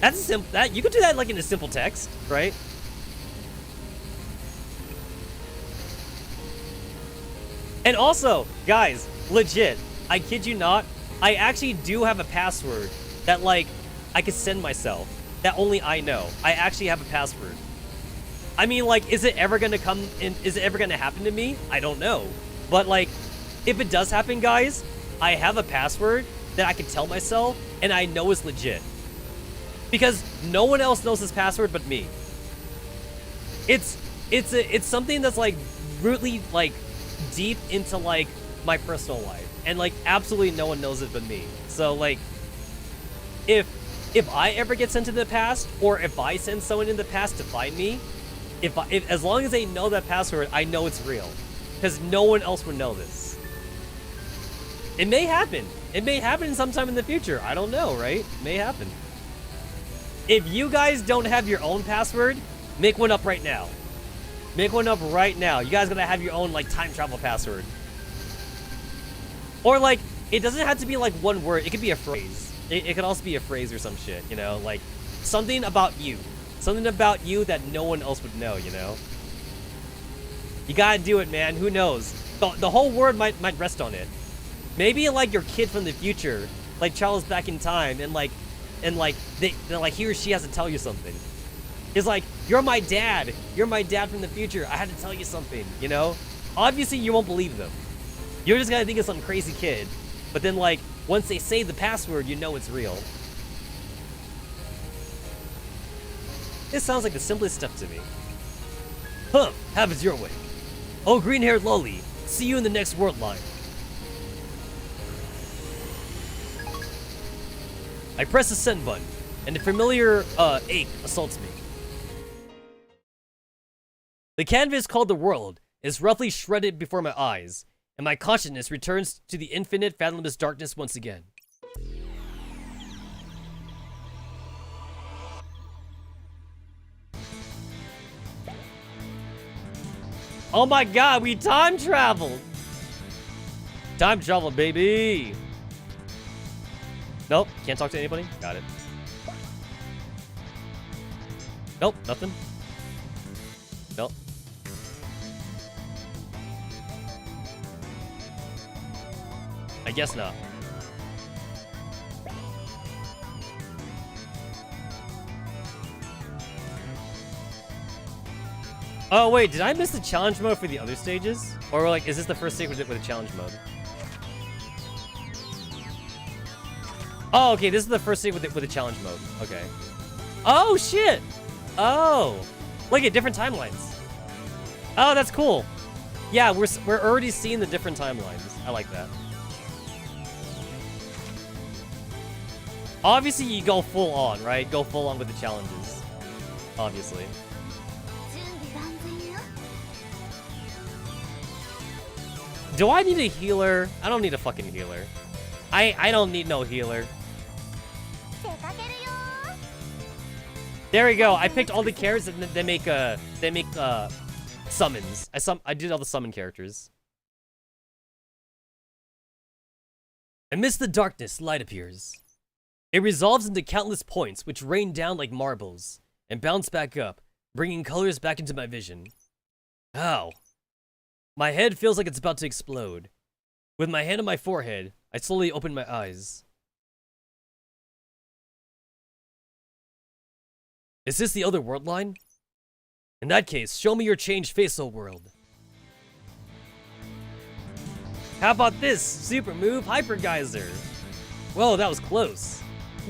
That's a simple. That you could do that like in a simple text, right? And also, guys, legit, I kid you not, I actually do have a password that like I could send myself that only I know. I actually have a password. I mean, like, is it ever gonna come in? Is it ever gonna happen to me? I don't know. But like, if it does happen, guys, I have a password that I can tell myself, and I know it's legit. Because no one else knows this password but me. It's something that's like really like deep into like my personal life, and like absolutely no one knows it but me. So like, if I ever get sent to the past, or if I send someone in the past to find me, if as long as they know that password, I know it's real, because no one else would know this. It may happen. It may happen sometime in the future. I don't know, right? It may happen. If you guys don't have your own password, make one up right now. Make one up right now. You guys gotta have your own like time travel password. Or like, it doesn't have to be like one word. It could be a phrase. It could also be a phrase or some shit, you know? Like, something about you. Something about you that no one else would know, you know? You gotta do it, man. Who knows? The whole world might rest on it. Maybe like your kid from the future, like travels back in time, and like he or she has to tell you something. It's like, you're my dad. You're my dad from the future. I had to tell you something, you know? Obviously, you won't believe them. You're just gonna think it's some crazy kid. But then, like, once they say the password, you know it's real. This sounds like the simplest stuff to me. Huh, have it your way. Oh, green-haired loli. See you in the next world line. I press the send button, and the familiar ache assaults me. The canvas called the world is roughly shredded before my eyes, and my consciousness returns to the infinite, fathomless darkness once again. Oh my god, we time traveled! Time travel, baby! Nope, can't talk to anybody? Got it. Nope, nothing. Nope. I guess not. Oh wait, did I miss the challenge mode for the other stages? Or like, is this the first stage with a challenge mode? Oh, okay, this is the first stage with a challenge mode. Okay. Oh shit! Oh, look at different timelines. Oh, that's cool. Yeah, we're already seeing the different timelines. I like that. Obviously, you go full on, right? Go full on with the challenges. Obviously. Do I need a healer? I don't need a fucking healer. I don't need no healer. There we go. I picked all the characters and they make summons. I did all the summon characters. Amidst the darkness, light appears. It resolves into countless points which rain down like marbles and bounce back up, bringing colors back into my vision. Ow. My head feels like it's about to explode. With my hand on my forehead, I slowly open my eyes. Is this the other world line? In that case, show me your changed face, O world. How about this? Super move, Hyper Geyser. Whoa, that was close.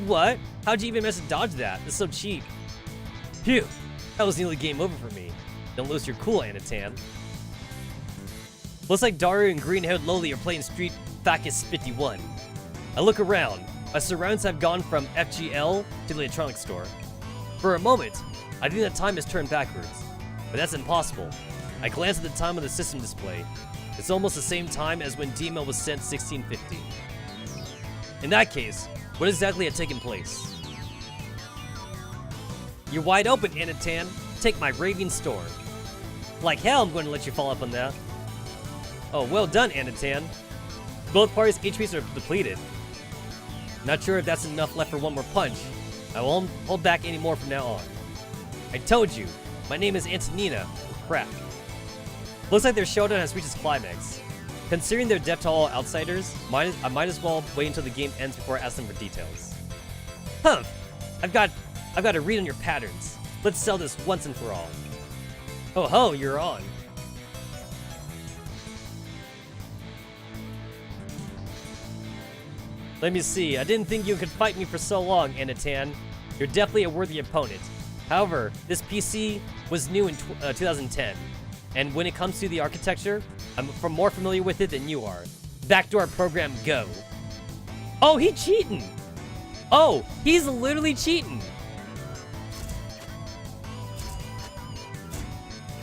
What? How'd you even manage to dodge that? That's so cheap. Phew, that was nearly game over for me. Don't lose your cool, Anatan. Looks like Daru and green-haired Loli are playing Street Facus 51. I look around. My surroundings have gone from FGL to the electronics store. For a moment, I think that time has turned backwards, but that's impossible. I glance at the time on the system display. It's almost the same time as when Demo was sent 1650. In that case, what exactly had taken place? You're wide open, Anatan. Take my raving storm. Like hell, I'm going to let you follow up on that. Oh, well done, Anatan. Both parties' HPs are depleted. Not sure if that's enough left for one more punch. I won't hold back any more from now on. I told you, my name is Antonina. Crap. Looks like their showdown has reached its climax. Considering their depth to all outsiders, I might as well wait until the game ends before I ask them for details. Huh! I've got to read on your patterns. Let's sell this once and for all. Oh ho, you're on. Let me see. I didn't think you could fight me for so long, Anatan. You're definitely a worthy opponent. However, this PC was new in 2010, and when it comes to the architecture, I'm more familiar with it than you are. Backdoor program, go. Oh, he cheating. Oh, he's literally cheating.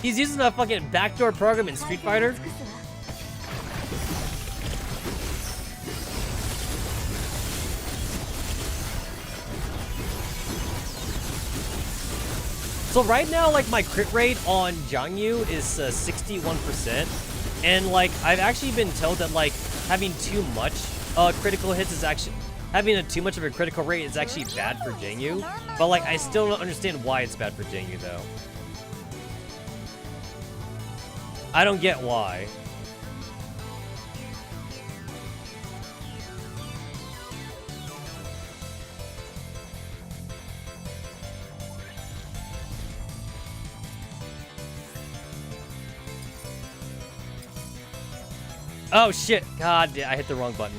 He's using a fucking backdoor program in Street Fighter. So right now, like, my crit rate on Jiangyu is 61%. And, like, I've actually been told that, like, having too much critical hits is actually... Having too much of a critical rate is actually bad for Jiangyu. But, like, I still don't understand why it's bad for Jiangyu, though. I don't get why. Oh shit! God, I hit the wrong button.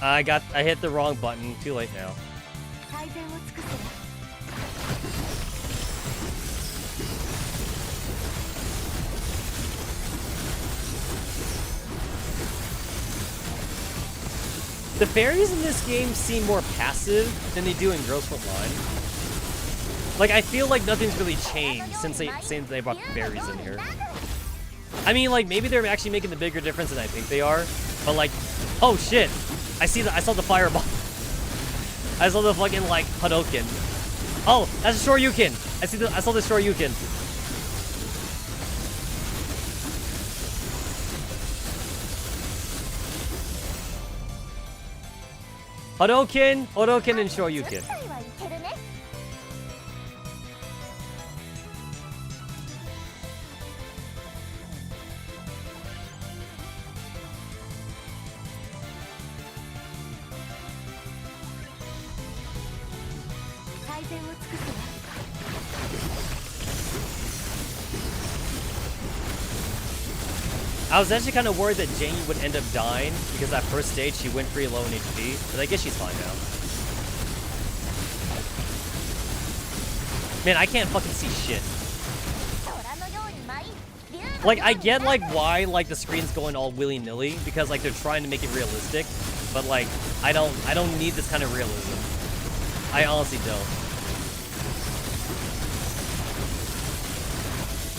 I hit the wrong button. Too late now. The fairies in this game seem more passive than they do in Girls Front Line. Like, I feel like nothing's really changed since they brought the fairies in here. I mean, like, maybe they're actually making the bigger difference than I think they are. But, like, oh shit! I saw the fireball. I saw the fucking, like, Hadouken. Oh, that's a Shoryuken! I saw the Shoryuken. Hadouken, and Shoryuken. I was actually kind of worried that Jane would end up dying because that first stage she went pretty low in HP, but I guess she's fine now. Man, I can't fucking see shit. Like, I get, like, why, like, the screen's going all willy-nilly because, like, they're trying to make it realistic, but, like, I don't need this kind of realism. I honestly don't.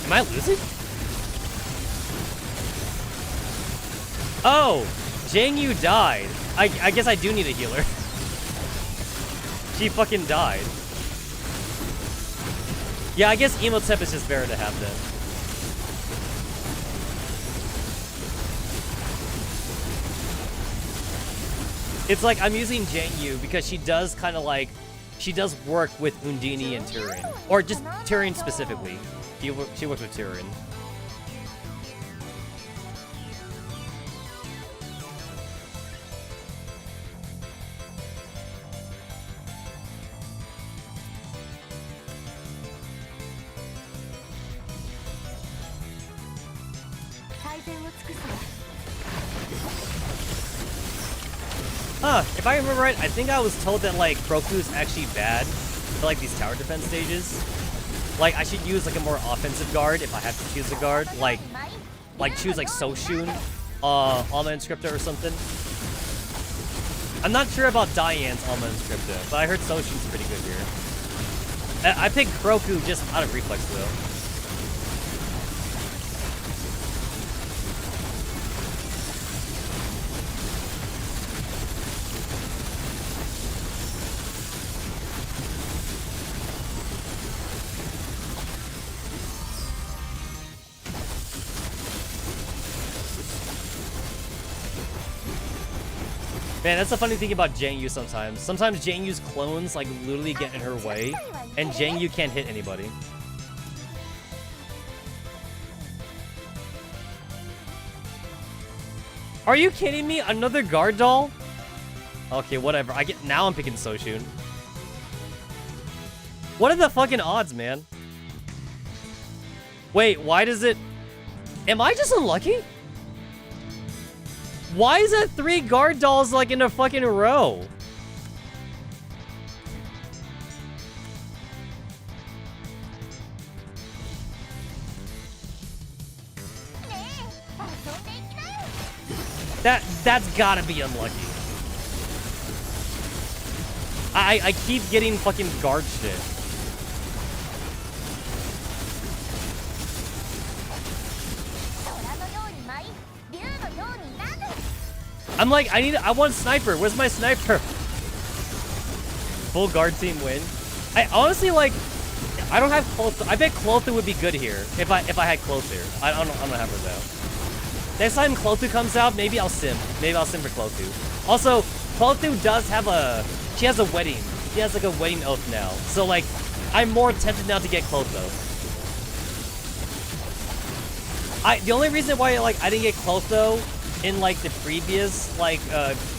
Am I losing? Oh, Jiangyu died. I guess I do need a healer. She fucking died. Yeah, I guess Emotep is just better to have then. It's like I'm using Jiangyu because she does kind of like, she does work with Undini and Turin. Or just Turin specifically. She works with Turin. Huh, if I remember right, I think I was told that, like, Kroku is actually bad for, like, these tower defense stages. Like, I should use, like, a more offensive guard if I have to choose a guard. Like choose, like, Soshun, Alma Inscripta or something. I'm not sure about Diane's Alma Inscripta, but I heard Soshun's pretty good here. I picked Kroku just out of reflex, though. Man, that's the funny thing about Jang Yu sometimes. Sometimes Jang Yu's clones like literally get in her way, and Jang Yu can't hit anybody. Are you kidding me? Another guard doll? Okay, whatever. Now I'm picking Soshun. What are the fucking odds, man? Wait, why does it... Am I just unlucky? Why is that 3 guard dolls like in a fucking row? That's gotta be unlucky. I keep getting fucking guard shit. I'm like, I want sniper. Where's my sniper? Full guard team win. I honestly like, I don't have Clotho. I bet Clotho would be good here if I had Clotho. I don't have her though. Next time Clotho comes out, maybe I'll sim. Maybe I'll sim for Clotho. Also, Clotho does have she has a wedding. She has like a wedding oath now. So like, I'm more tempted now to get Clotho. The only reason why like I didn't get Clotho in like the previous like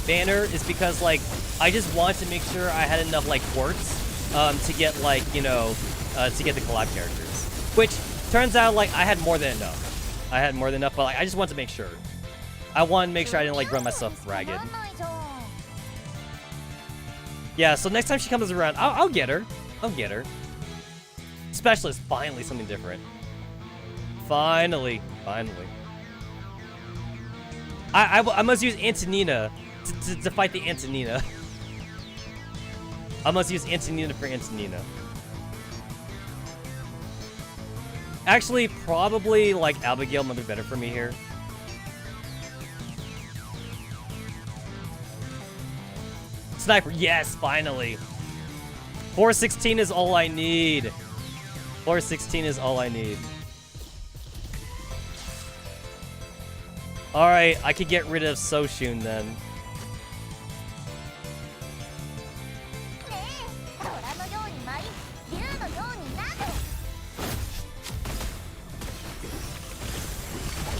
banner is because like I just wanted to make sure I had enough like quirks to get like, you know, to get the collab characters. Which turns out like I had more than enough. But like, I just wanted to make sure. I wanted to make sure I didn't like run myself ragged. Yeah, so next time she comes around, I'll get her. I'll get her. Specialist, finally something different. Finally. I must use Antonina to fight the Antonina. I must use Antonina for Antonina. Actually, probably, like, Abigail might be better for me here. Sniper, yes, finally. 416 is all I need. 416 is all I need. Alright, I could get rid of Soshun then.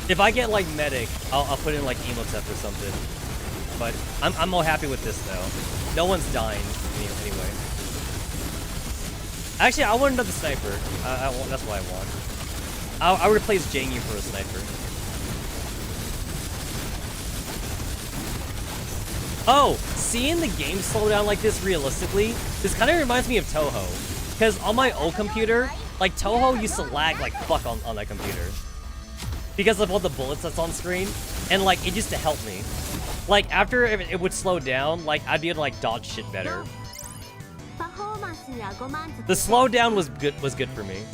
If I get like medic, I'll put in like Emotep or something. But I'm more happy with this though. No one's dying anyway. Actually, I want another sniper. That's what I want. I'll replace Jang Yu for a sniper. Oh, seeing the game slow down like this realistically, this kind of reminds me of Toho. Because on my old computer, like Toho used to lag like fuck on that computer. Because of all the bullets that's on screen, and like it used to help me. Like after it would slow down, like I'd be able to like dodge shit better. The slowdown was good for me.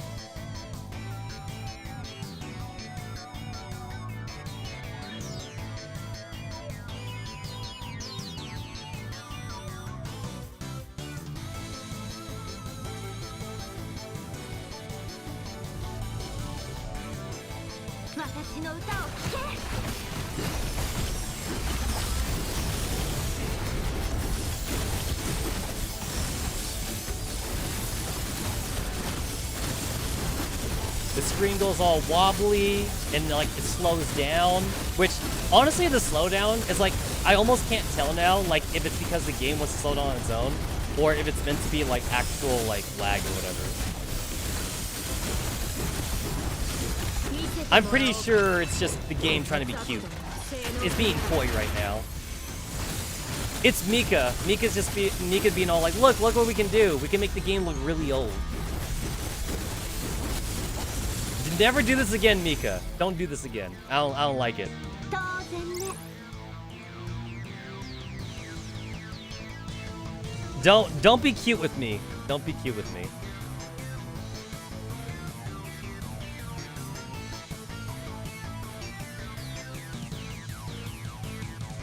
The screen goes all wobbly and like it slows down, which honestly the slowdown is like I almost can't tell now like if it's because the game wants to slow down on its own or if it's meant to be like actual like lag or whatever. I'm pretty sure it's just the game trying to be cute. It's being coy right now. It's Mika. Mika's being all like, look what we can do. We can make the game look really old. Never do this again, Mika. Don't do this again. I don't like it. Don't be cute with me. Don't be cute with me.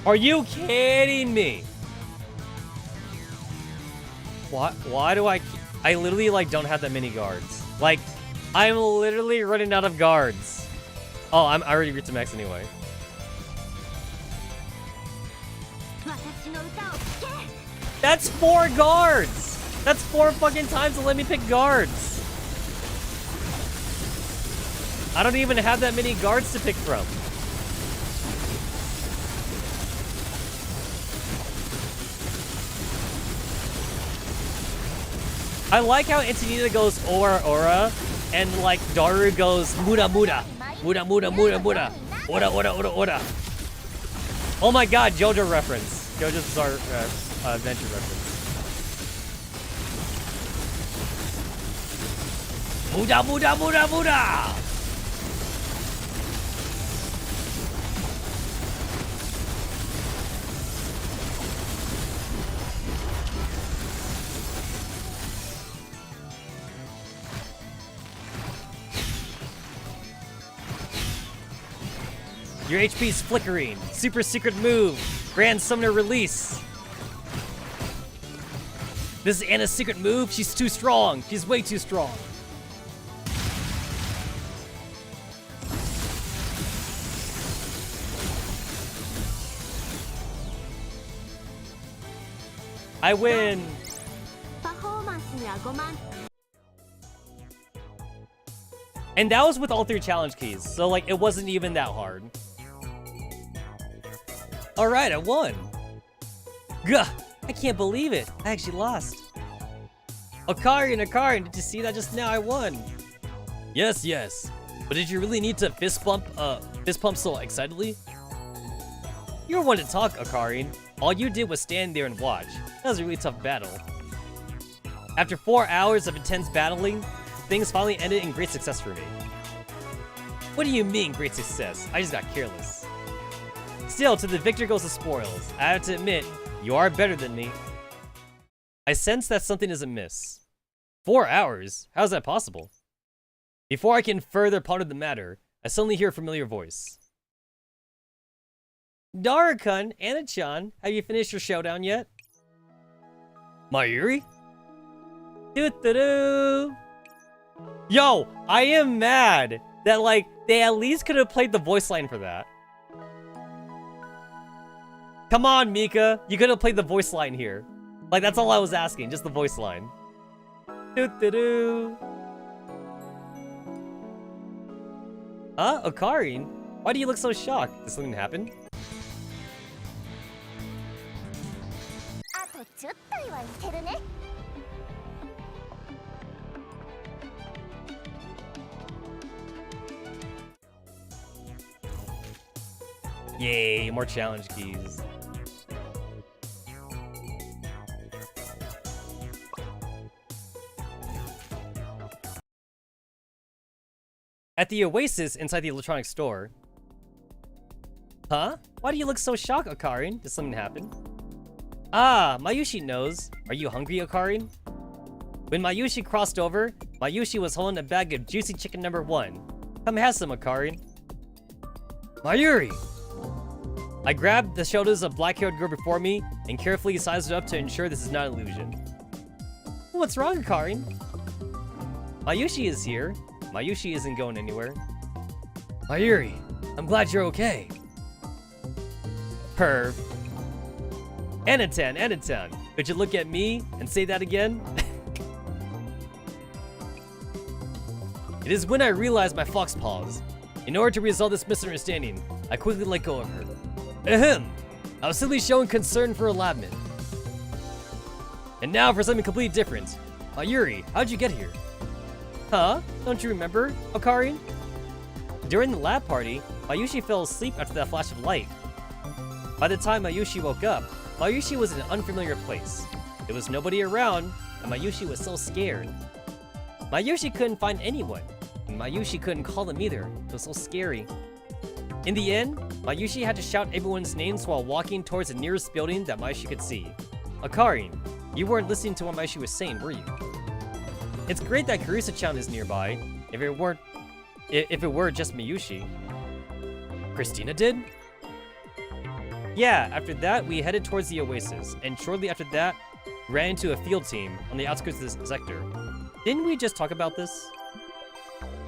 Are you kidding me? Why do I literally like don't have that many guards. Like I'm literally running out of guards. Oh, I already reached the max anyway. That's 4 guards! That's 4 fucking times to let me pick guards. I don't even have that many guards to pick from. I like how Antonina goes Aura Aura, and like Daru goes Muda Muda. Muda Muda Muda Muda. Ora Ora Ora Ora. Oh my god, JoJo reference. JoJo's Bizarre Adventure reference. Muda Muda Muda Muda! Your HP's flickering. Super secret move. Grand Summoner release. This is Anna's secret move. She's too strong. She's way too strong. I win. And that was with all 3 challenge keys, so like it wasn't even that hard. All right, I won. Gah, I can't believe it. I actually lost. Akari, did you see that just now? I won. Yes, yes. But did you really need to fist pump so excitedly? You were one to talk, Akari. All you did was stand there and watch. That was a really tough battle. After 4 hours of intense battling, things finally ended in great success for me. What do you mean, great success? I just got careless. Still, to the victor goes the spoils. I have to admit, you are better than me. I sense that something is amiss. 4 hours? How is that possible? Before I can further ponder the matter, I suddenly hear a familiar voice. Daru-kun, Anna-chan, have you finished your showdown yet? Mayuri? Doo-doo-doo! Yo, I am mad that, like, they at least could have played the voice line for that. Come on, Mika. You could have played the voice line here. Like, that's all I was asking, just the voice line. Doo-doo-doo. Huh? Okarin? Why do you look so shocked? Did something happen? Yay, more challenge keys. At the Oasis inside the electronics store. Huh? Why do you look so shocked, Okarin? Did something happen? Ah, Mayushi knows. Are you hungry, Okarin? When Mayushi crossed over, Mayushi was holding a bag of juicy chicken number 1. Come have some, Okarin. Mayuri! I grabbed the shoulders of black-haired girl before me and carefully sized it up to ensure this is not an illusion. What's wrong, Okarin? Mayushi is here. Mayushi isn't going anywhere. Mayuri, I'm glad you're okay. Perv. Anatan, could you look at me and say that again? It is when I realized my fox paws. In order to resolve this misunderstanding, I quickly let go of her. Ahem! I was simply showing concern for a labman. And now for something completely different. Mayuri, how'd you get here? Huh? Don't you remember, Okarin? During the lab party, Mayushi fell asleep after that flash of light. By the time Mayushi woke up, Mayushi was in an unfamiliar place. There was nobody around, and Mayushi was so scared. Mayushi couldn't find anyone, and Mayushi couldn't call them either. It was so scary. In the end, Mayushi had to shout everyone's names while walking towards the nearest building that Mayushi could see. Akarin, you weren't listening to what Mayushi was saying, were you? It's great that Karisa-chan is nearby, if it were just Mayushi. Christina did? Yeah, after that, we headed towards the Oasis, and shortly after that, ran into a field team on the outskirts of this sector. Didn't we just talk about this?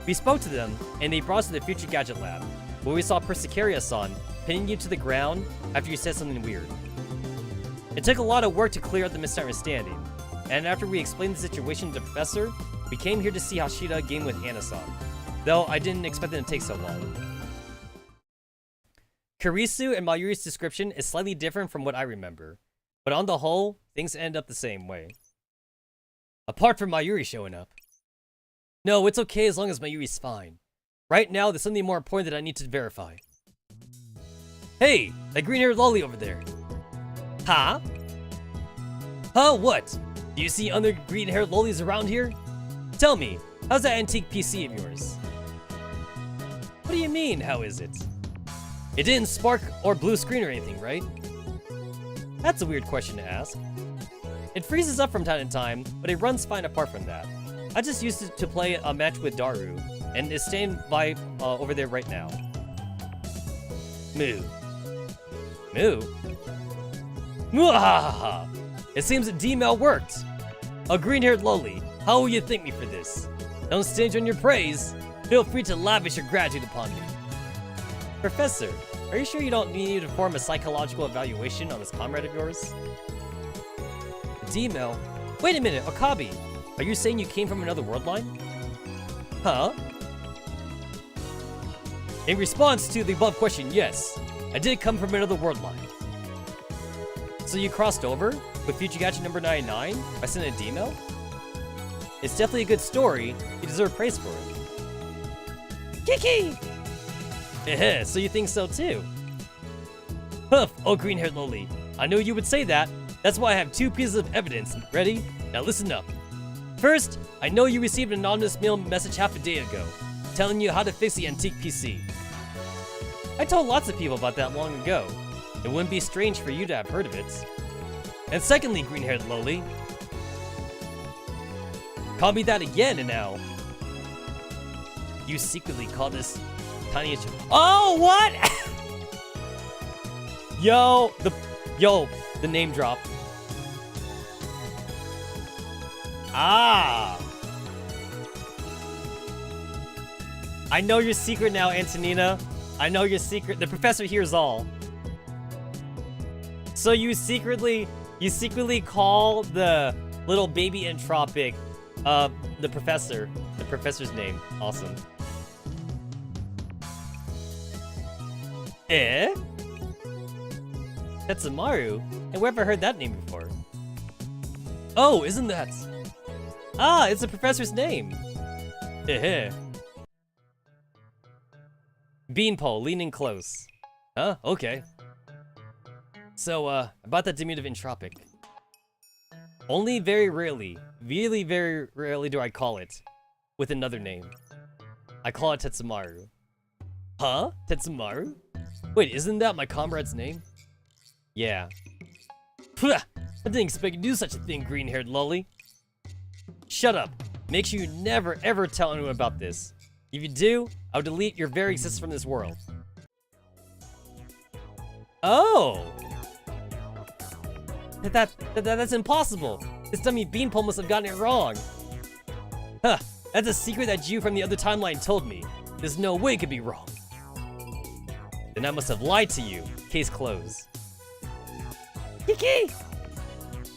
We spoke to them, and they brought us to the Future Gadget Lab, where we saw Persicaria-san pinning you to the ground after you said something weird. It took a lot of work to clear up the misunderstanding, and after we explained the situation to the professor, we came here to see Hashira game with Anasan, though I didn't expect it to take so long. Kurisu and Mayuri's description is slightly different from what I remember, but on the whole, things end up the same way. Apart from Mayuri showing up. No, it's okay as long as Mayuri's fine. Right now, there's something more important that I need to verify. Hey, that green-haired lolly over there. Huh? Huh, what? Do you see other green-haired lollies around here? Tell me, how's that antique PC of yours? What do you mean, how is it? It didn't spark or blue screen or anything, right? That's a weird question to ask. It freezes up from time to time, but it runs fine apart from that. I just used it to play a match with Daru, and it's staying by over there right now. Moo. Moo? Mwahaha! It seems that D-Mail worked! A green-haired lolly, how will you thank me for this? Don't stinge on your praise. Feel free to lavish your gratitude upon me. Professor, are you sure you don't need to perform a psychological evaluation on this comrade of yours? D-Mail? Wait a minute, Okabe! Are you saying you came from another world line? Huh? In response to the above question, yes, I did come from another world line. So you crossed over with Fujigachi number 99 by sending a D-Mail? It's definitely a good story. You deserve praise for it. Kiki! Heh, so you think so too? Huff, oh green-haired lolly. I knew you would say that. That's why I have 2 pieces of evidence. Ready? Now listen up. First, I know you received an anonymous mail message half a day ago, telling you how to fix the antique PC. I told lots of people about that long ago. It wouldn't be strange for you to have heard of it. And secondly, green-haired lolly, call me that again and now. You secretly call this tiny... Oh, what? Yo, the name drop. Ah! I know your secret now, Antonina. I know your secret. The professor hears all. So you secretly call the little baby entropic, the professor's name. Awesome. Eh? Tetsamaru? And where have I heard that name before? Oh, isn't that? Ah, it's the professor's name. Heh. Beanpole, leaning close. Huh? Okay. So, about that diminutive entropic. Only very rarely, really very rarely do I call it with another name. I call it Tetsamaru. Huh? Tetsamaru? Wait, isn't that my comrade's name? Yeah. Pwah! I didn't expect you to do such a thing, green-haired lolly. Shut up. Make sure you never ever tell anyone about this. If you do, I'll delete your very existence from this world. Oh! That's impossible. This dummy Beanpole must have gotten it wrong. Huh, that's a secret that you from the other timeline told me. There's no way it could be wrong. Then I must have lied to you. Case closed. Kiki!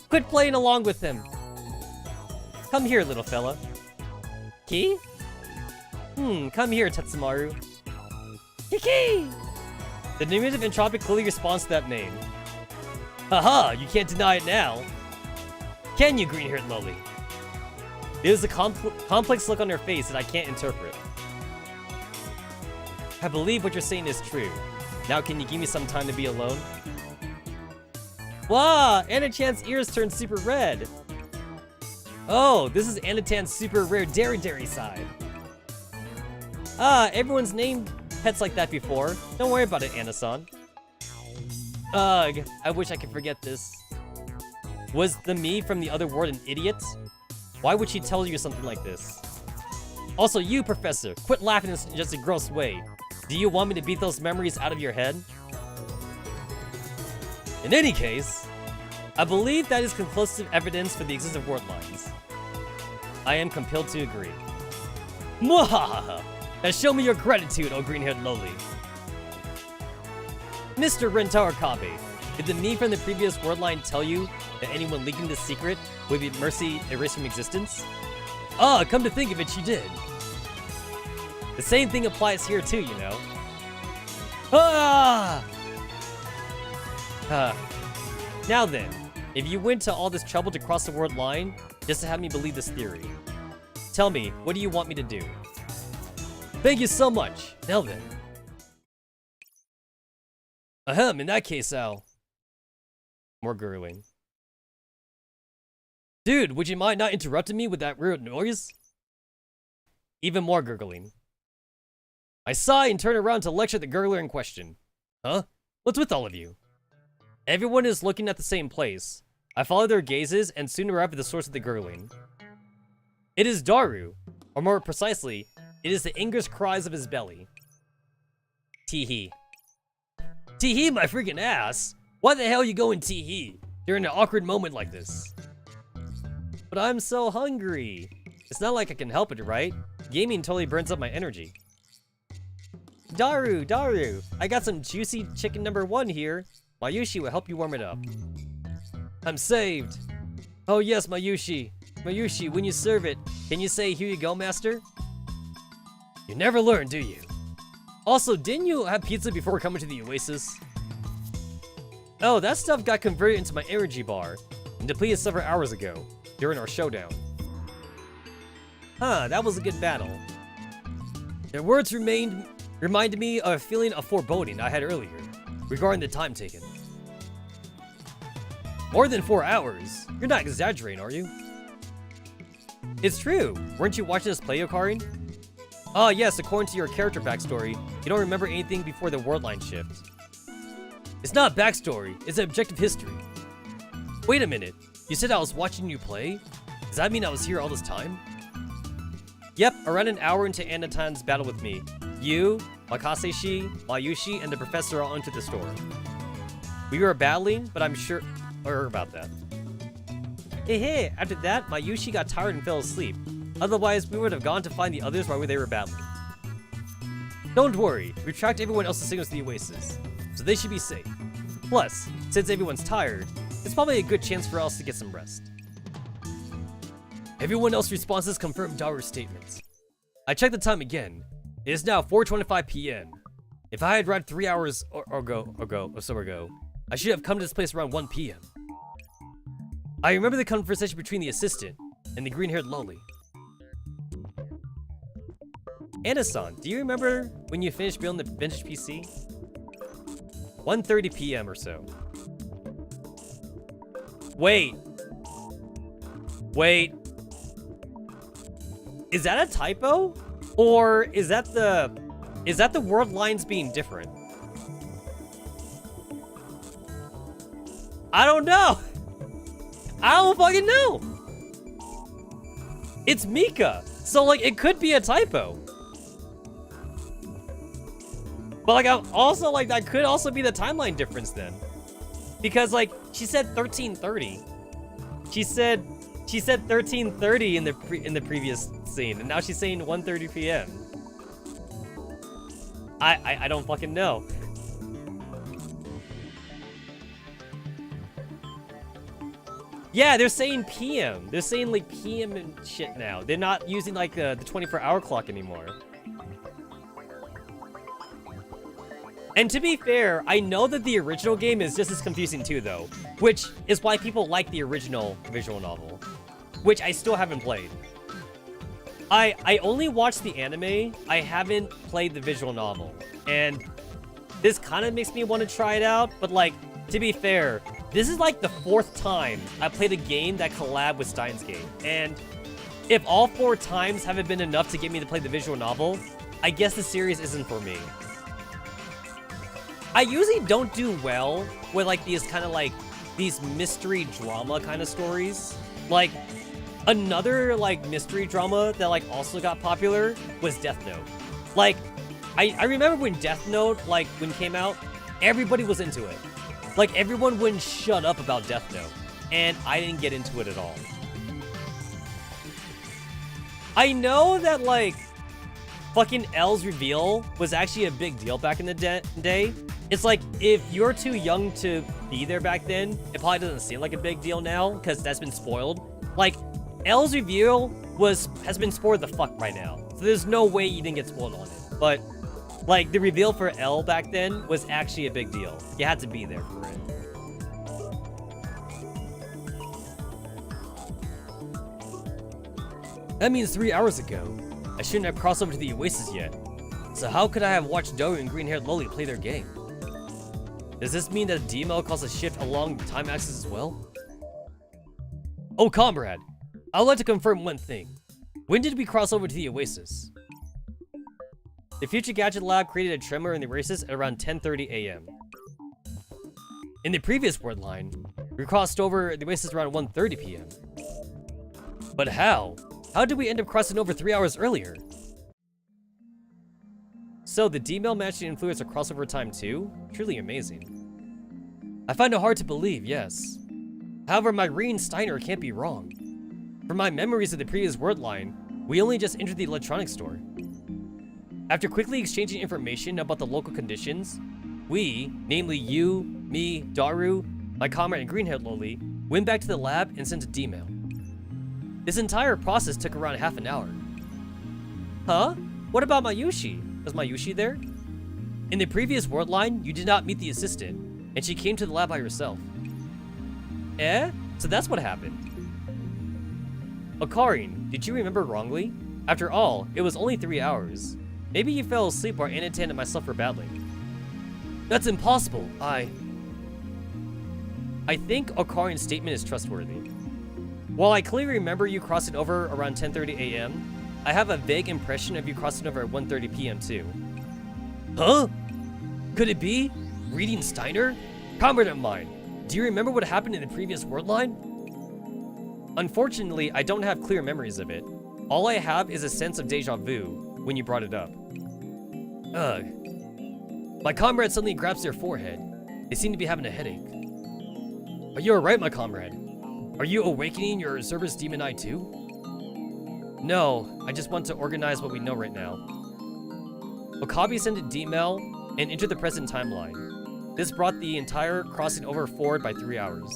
Quit playing along with him. Come here, little fella. Ki? Come here, Tetsamaru. Kiki! The diminutive entropic clearly responds to that name. Haha, you can't deny it now. Can you, green-haired lolly? There's a complex look on her face that I can't interpret. I believe what you're saying is true. Now can you give me some time to be alone? Wow, Anna-chan's ears turned super red. Oh, this is Anna-chan's super rare Dairy side. Ah, everyone's named pets like that before. Don't worry about it, Anna-san. Ugh, I wish I could forget this. Was the me from the other world an idiot? Why would she tell you something like this? Also, you, Professor, quit laughing in just a gross way. Do you want me to beat those memories out of your head? In any case, I believe that is conclusive evidence for the existence of world lines. I am compelled to agree. Mwahaha! Now show me your gratitude, oh green-haired lolly. Mr. Rentaro Kabe, Did the meme from the previous word line tell you that anyone leaking this secret would be mercy erased from existence? Ah, come to think of it, she did. The same thing applies here too, you know. Ah! Now then, if you went to all this trouble to cross the word line just to have me believe this theory, tell me, what do you want me to do? Thank you so much. Now then. Ahem, in that case, Al. More gurgling. Dude, would you mind not interrupting me with that weird noise? Even more gurgling. I sigh and turn around to lecture the gurgler in question. Huh? What's with all of you? Everyone is looking at the same place. I follow their gazes and soon arrive at the source of the gurgling. It is Daru, or more precisely, it is the anger's cries of his belly. Tee-hee. Tee-hee, my freaking ass! Why the hell are you going tee-hee during an awkward moment like this? But I'm so hungry. It's not like I can help it, right? Gaming totally burns up my energy. Daru, I got some juicy chicken #1 here. Mayushi will help you warm it up. I'm saved. Oh yes, Mayushi. Mayushi, when you serve it, can you say, here you go, master? You never learn, do you? Also, didn't you have pizza before coming to the Oasis? Oh, that stuff got converted into my energy bar and depleted several hours ago, during our showdown. Huh, that was a good battle. Their words reminded me of a feeling of foreboding I had earlier, regarding the time taken. More than 4 hours? You're not exaggerating, are you? It's true. Weren't you watching us play, Yokari? Ah, yes, according to your character backstory, you don't remember anything before the word line shift. It's not backstory, it's objective history. Wait a minute, you said I was watching you play? Does that mean I was here all this time? Yep, around an hour into Anatan's battle with me. You, Makaseshi, Mayushi, and the professor all entered the store. We were battling, but I'm sure about that. Hey, after that, Mayushi got tired and fell asleep. Otherwise, we would have gone to find the others while they were battling. Don't worry, we tracked everyone else's signals to the Oasis, so they should be safe. Plus, since everyone's tired, it's probably a good chance for us to get some rest. Everyone else's responses confirmed Daru's statements. I checked the time again. It is now 4:25 p.m. If I had arrived 3 hours or so ago, I should have come to this place around 1 p.m. I remember the conversation between the assistant and the green-haired loli. Anna-san, do you remember when you finished building the vintage PC? 1:30 p.m. or so. Wait. Is that a typo? Or is that the word lines being different? I don't know. I don't fucking know. It's Mika. So like it could be a typo. But like I'm also like that could also be the timeline difference then. Because like she said 13:30. She said 13:30 in the previous scene, and now she's saying 1:30 p.m. I don't fucking know. Yeah, they're saying PM. They're saying like PM and shit now. They're not using like the 24-hour clock anymore. And to be fair, I know that the original game is just as confusing too though, which is why people like the original visual novel, which I still haven't played. I only watched the anime, I haven't played the visual novel, and this kind of makes me want to try it out, but like, to be fair, this is like the 4th time I played a game that collabed with Steins game, and if all 4 times haven't been enough to get me to play the visual novel, I guess the series isn't for me. I usually don't do well with like these kind of like, these mystery drama kind of stories. Like, another like mystery drama that like also got popular was Death Note. Like, I remember when Death Note like when it came out, everybody was into it. Like everyone wouldn't shut up about Death Note, and I didn't get into it at all. I know that like fucking L's reveal was actually a big deal back in the day. It's like, if you're too young to be there back then, it probably doesn't seem like a big deal now, because that's been spoiled. Like, L's reveal has been spoiled the fuck right now. So there's no way you didn't get spoiled on it. But, like, the reveal for L back then was actually a big deal. You had to be there for it. That means 3 hours ago. I shouldn't have crossed over to the Oasis yet. So how could I have watched Doru and green-haired Loli play their game? Does this mean that a DML caused a shift along the time axis as well? Oh, comrade, I would like to confirm one thing. When did we cross over to the Oasis? The Future Gadget Lab created a tremor in the Oasis at around 10:30 a.m. In the previous word line, we crossed over the Oasis around 1:30 p.m. But how? How did we end up crossing over 3 hours earlier? So the DML managed to influence a crossover time too? Truly amazing. I find it hard to believe, yes. However, my reading Steiner can't be wrong. From my memories of the previous word line, we only just entered the electronics store. After quickly exchanging information about the local conditions, we, namely you, me, Daru, my comrade and green-haired Loli, went back to the lab and sent a DMail. This entire process took around half an hour. Huh? What about Mayushi? Was Mayushi there? In the previous word line, you did not meet the assistant, and she came to the lab by herself. Eh? So that's what happened. Okarin, did you remember wrongly? After all, it was only 3 hours. Maybe you fell asleep while Anatan and myself were battling. That's impossible. I think Okarin's statement is trustworthy. While I clearly remember you crossing over around 10:30 a.m., I have a vague impression of you crossing over at 1:30 p.m. too. Huh? Could it be? Reading Steiner? Comrade of mine, do you remember what happened in the previous word line? Unfortunately, I don't have clear memories of it. All I have is a sense of deja vu when you brought it up. Ugh. My comrade suddenly grabs their forehead. They seem to be having a headache. Are you alright, my comrade? Are you awakening your Cerberus demon eye too? No, I just want to organize what we know right now. Okabe sent a DMail and entered the present timeline. This brought the entire crossing over forward by 3 hours.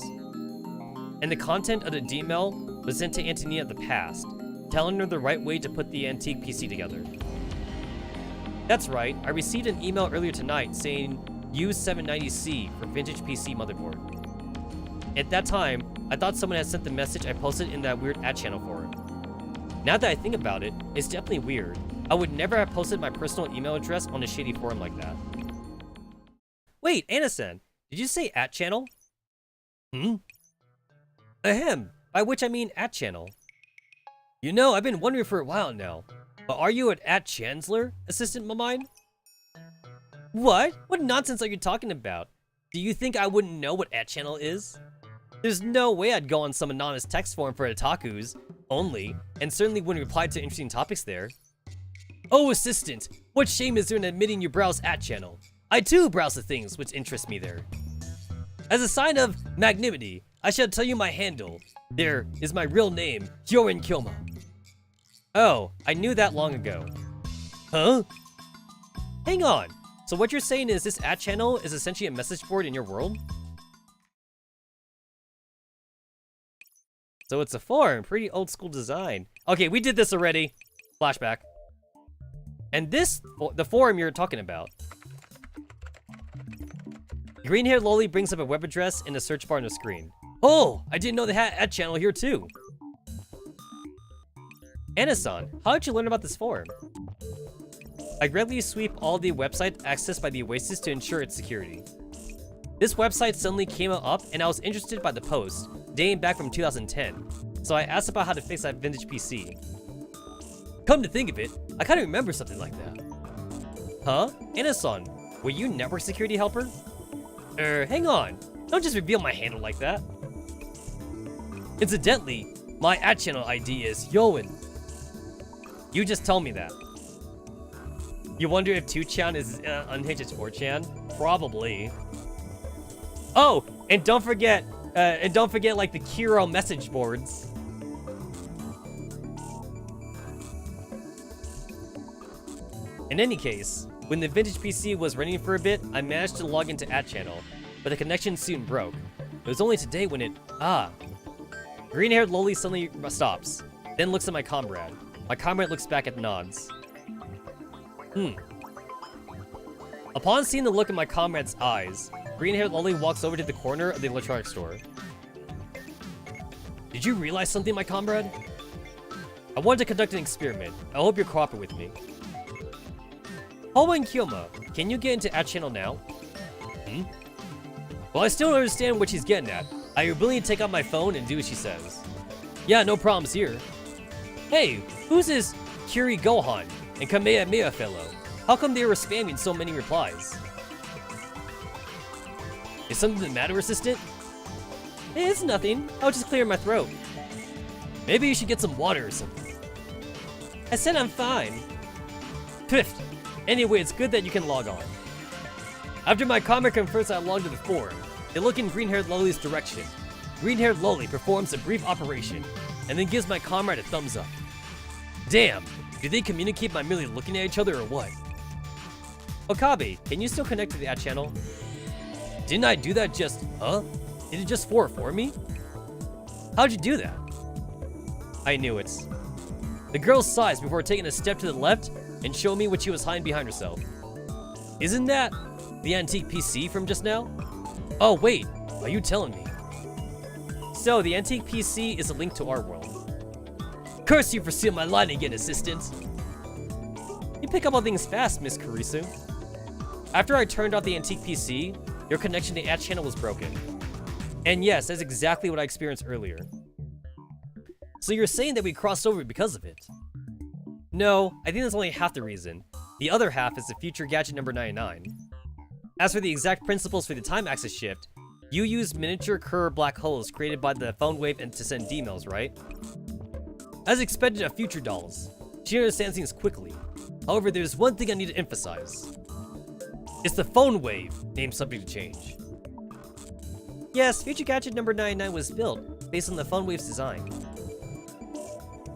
And the content of the DMail was sent to Antonia of the past, telling her the right way to put the antique PC together. That's right, I received an email earlier tonight saying use 790C for vintage PC motherboard. At that time, I thought someone had sent the message I posted in that weird ad channel forum. Now that I think about it, it's definitely weird. I would never have posted my personal email address on a shady forum like that. Wait, Anasan, did you say at channel? Ahem, by which I mean at channel. You know, I've been wondering for a while now, but are you an at Chancellor, Assistant Mamine? What? What nonsense are you talking about? Do you think I wouldn't know what at channel is? There's no way I'd go on some anonymous text forum for otakus only, and certainly wouldn't reply to interesting topics there. Oh, Assistant, what shame is there in admitting you browse at channel? I too browse the things which interest me there. As a sign of magnanimity, I shall tell you my handle. There is my real name, Hyorin Kyoma. Oh, I knew that long ago. Huh? Hang on, so what you're saying is this at channel is essentially a message board in your world? So it's a forum, pretty old school design. Okay, we did this already. Flashback. And this, the forum you're talking about. Green-haired Loli brings up a web address in the search bar on the screen. Oh, I didn't know they had ad channel here too. Anasan, how did you learn about this forum? I regularly sweep all the websites accessed by the Oasis to ensure its security. This website suddenly came up and I was interested by the post, dating back from 2010, so I asked about how to fix that vintage PC. Come to think of it, I kinda remember something like that. Huh? Anasan, were you network security helper? Hang on, don't just reveal my handle like that. Incidentally, my ad channel ID is Yoan. You just tell me that. You wonder if 2chan is unhinged as 4chan? Probably. Oh, and don't forget like the Kiro message boards. In any case, When the vintage PC was running for a bit, I managed to log into @channel, but the connection soon broke. It was only today when it... Green-haired loli suddenly stops, then looks at my comrade. My comrade looks back and nods. Upon seeing the look in my comrade's eyes, green-haired loli walks over to the corner of the electronics store. Did you realize something, my comrade? I wanted to conduct an experiment. I hope you'll cooperate with me. Howa and Kyoma, can you get into @channel now? Well, I still don't understand what she's getting at. I willing to take out my phone and do what she says. Yeah, no problems here. Hey, who's this Kiri Gohan and Kamehameha fellow? How come they were spamming so many replies? Is something the matter, assistant? It's nothing. I was just clearing my throat. Maybe you should get some water or something. I said I'm fine. Piffed. Anyway, it's good that you can log on. After my comrade confirms I log to the forum, they look in green-haired Loli's direction. Green-haired Loli performs a brief operation, and then gives my comrade a thumbs up. Damn, do they communicate by merely looking at each other or what? Okabe, can you still connect to the @channel? Didn't I do that just, Did it just for me? How'd you do that? I knew it. The girl sighs before taking a step to the left and showed me what she was hiding behind herself. Isn't that the antique PC from just now? Oh wait, are you telling me? So the antique PC is a link to our world. Curse you for seeing my line again, assistant. You pick up on things fast, Miss Kurisu. After I turned off the antique PC, your connection to @channel was broken. And yes, that's exactly what I experienced earlier. So you're saying that we crossed over because of it? No, I think that's only half the reason. The other half is the future gadget number 99. As for the exact principles for the time axis shift, you use miniature Kerr black holes created by the phone wave and to send D-mails, right? As expected of future dolls, she understands things quickly. However, there's one thing I need to emphasize. It's the phone wave, named subject to change. Yes, future gadget number 99 was built based on the phone wave's design.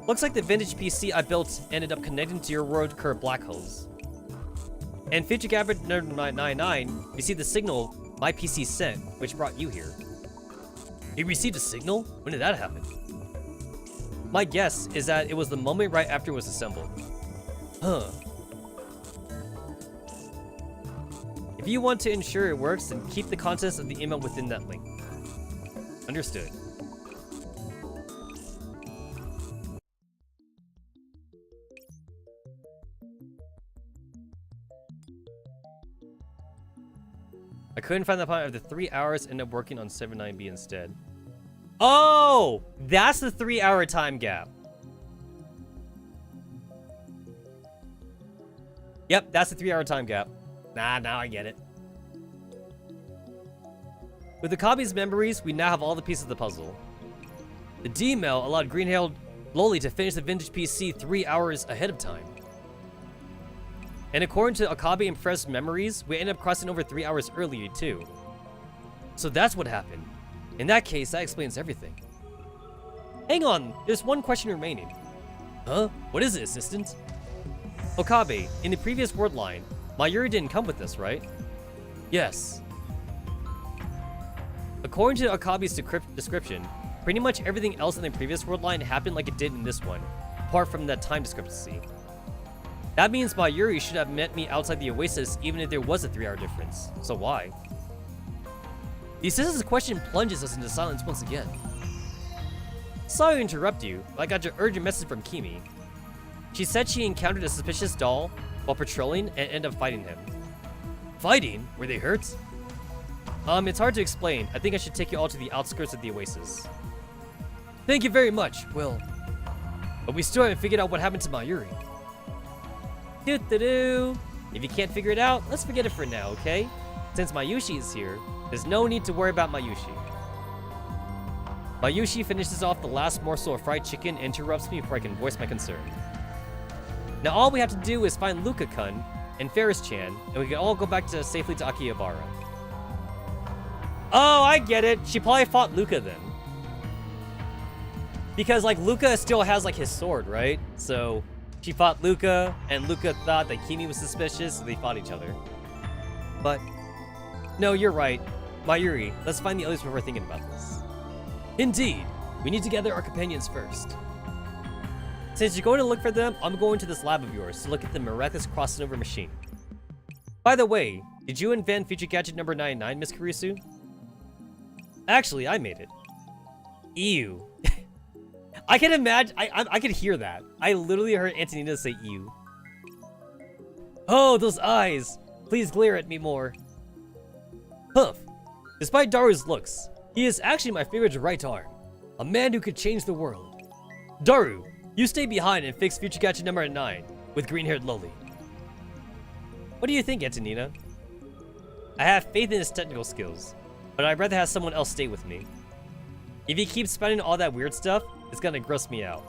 Looks like the vintage PC I built ended up connecting to your world Kerr black holes. And future gadget number 99 received the signal my PC sent, which brought you here. You received a signal? When did that happen? My guess is that it was the moment right after it was assembled. Huh. If you want to ensure it works, then keep the contents of the email within that link. Understood. I couldn't find the point of the 3 hours, ended up working on 79B instead. Oh! That's the 3-hour time gap. Yep, that's the 3-hour time gap. Now I get it. With Akabe's memories, we now have all the pieces of the puzzle. The D-mail allowed green-haired Loli to finish the vintage PC 3 hours ahead of time. And according to Akabe and Fred's memories, we ended up crossing over 3 hours earlier too. So that's what happened. In that case, that explains everything. Hang on, there's one question remaining. Huh? What is it, assistant? Okabe, in the previous word line, Mayuri didn't come with us, right? Yes. According to Akabe's description, pretty much everything else in the previous word line happened like it did in this one, apart from that time discrepancy. That means Mayuri should have met me outside the Oasis even if there was a 3-hour difference. So why? The assistant's question plunges us into silence once again. Sorry to interrupt you, but I got your urgent message from Kimi. She said she encountered a suspicious doll while patrolling and ended up fighting him. Fighting? Were they hurt? It's hard to explain. I think I should take you all to the outskirts of the Oasis. Thank you very much. Well, but we still haven't figured out what happened to Mayuri. Doo-doo-doo. If you can't figure it out, let's forget it for now, okay? Since Mayushi is here, there's no need to worry about Mayushi. Mayushi finishes off the last morsel of fried chicken and interrupts me before I can voice my concern. Now all we have to do is find Luka-kun and Ferris-chan, and we can all go back safely to Akihabara. Oh, I get it. She probably fought Luka then. Because, like, Luka still has, like, his sword, right? So, She fought Luca, and Luca thought that Kimi was suspicious, so they fought each other. But, no, you're right. Mayuri, let's find the others before thinking about this. Indeed, we need to gather our companions first. Since you're going to look for them, I'm going to this lab of yours to look at the miraculous crossover machine. By the way, did you invent feature gadget number 99, Miss Kurisu? Actually, I made it. Ew. I can imagine, I could hear that. I literally heard Antonina say ew. Oh, those eyes. Please glare at me more. Humph. Despite Daru's looks, he is actually my favorite right arm. A man who could change the world. Daru, you stay behind and fix future gadget number 9 with green-haired Loli. What do you think, Antonina? I have faith in his technical skills, but I'd rather have someone else stay with me. If he keeps spending all that weird stuff, it's gonna gross me out.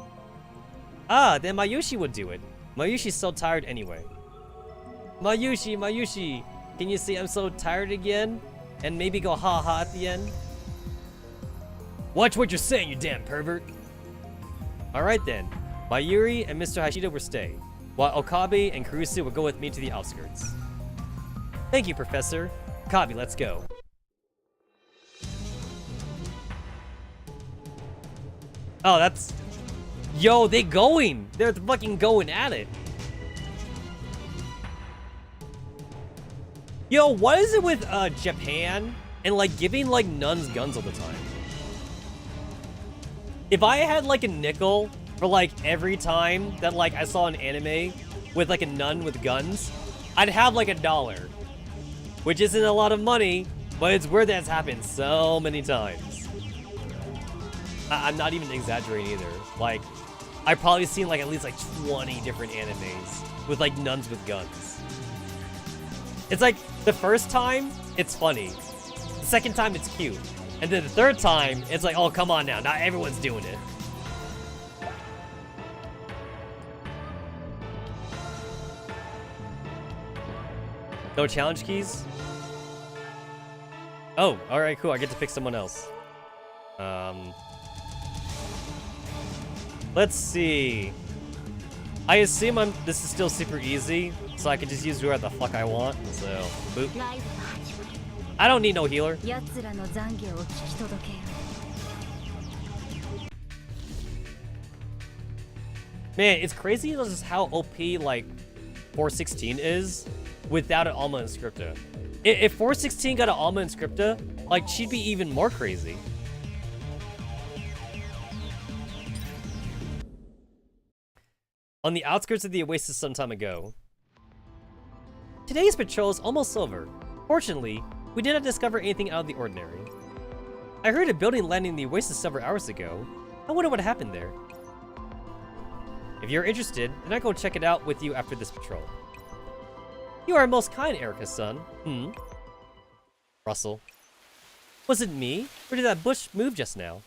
Ah, then Mayushi would do it. Mayushi's so tired anyway. Mayushi, can you say I'm so tired again? And maybe go ha-ha at the end? Watch what you're saying, you damn pervert. Alright then, Mayuri and Mr. Hashida will stay, while Okabe and Kurusu will go with me to the outskirts. Thank you, Professor. Okabe, let's go. Oh, that's... Yo, they going! They're fucking going at it. Yo, what is it with Japan and like giving like nuns guns all the time? If I had like a nickel for like every time that like I saw an anime with like a nun with guns, I'd have like $1, which isn't a lot of money, but it's weird that it's happened so many times. I'm not even exaggerating either. Like, I've probably seen like at least like 20 different animes with like nuns with guns. It's like, the first time, it's funny. The second time, it's cute. And then the third time, it's like, oh, come on now. Not everyone's doing it. No challenge keys? Oh, alright, cool. I get to pick someone else. Let's see. I assume this is still super easy, so I can just use whoever the fuck I want. So, boop. I don't need no healer. Man, it's crazy just how OP like 416 is without an Alma Inscripta. If 416 got an Alma Inscripta, like she'd be even more crazy. On the outskirts of the oasis some time ago. Today's patrol is almost over. Fortunately, we did not discover anything out of the ordinary. I heard a building landing in the oasis several hours ago. I wonder what happened there. If you're interested, then I go check it out with you after this patrol. You are most kind, Erica-san. Russell. Was it me, or did that bush move just now?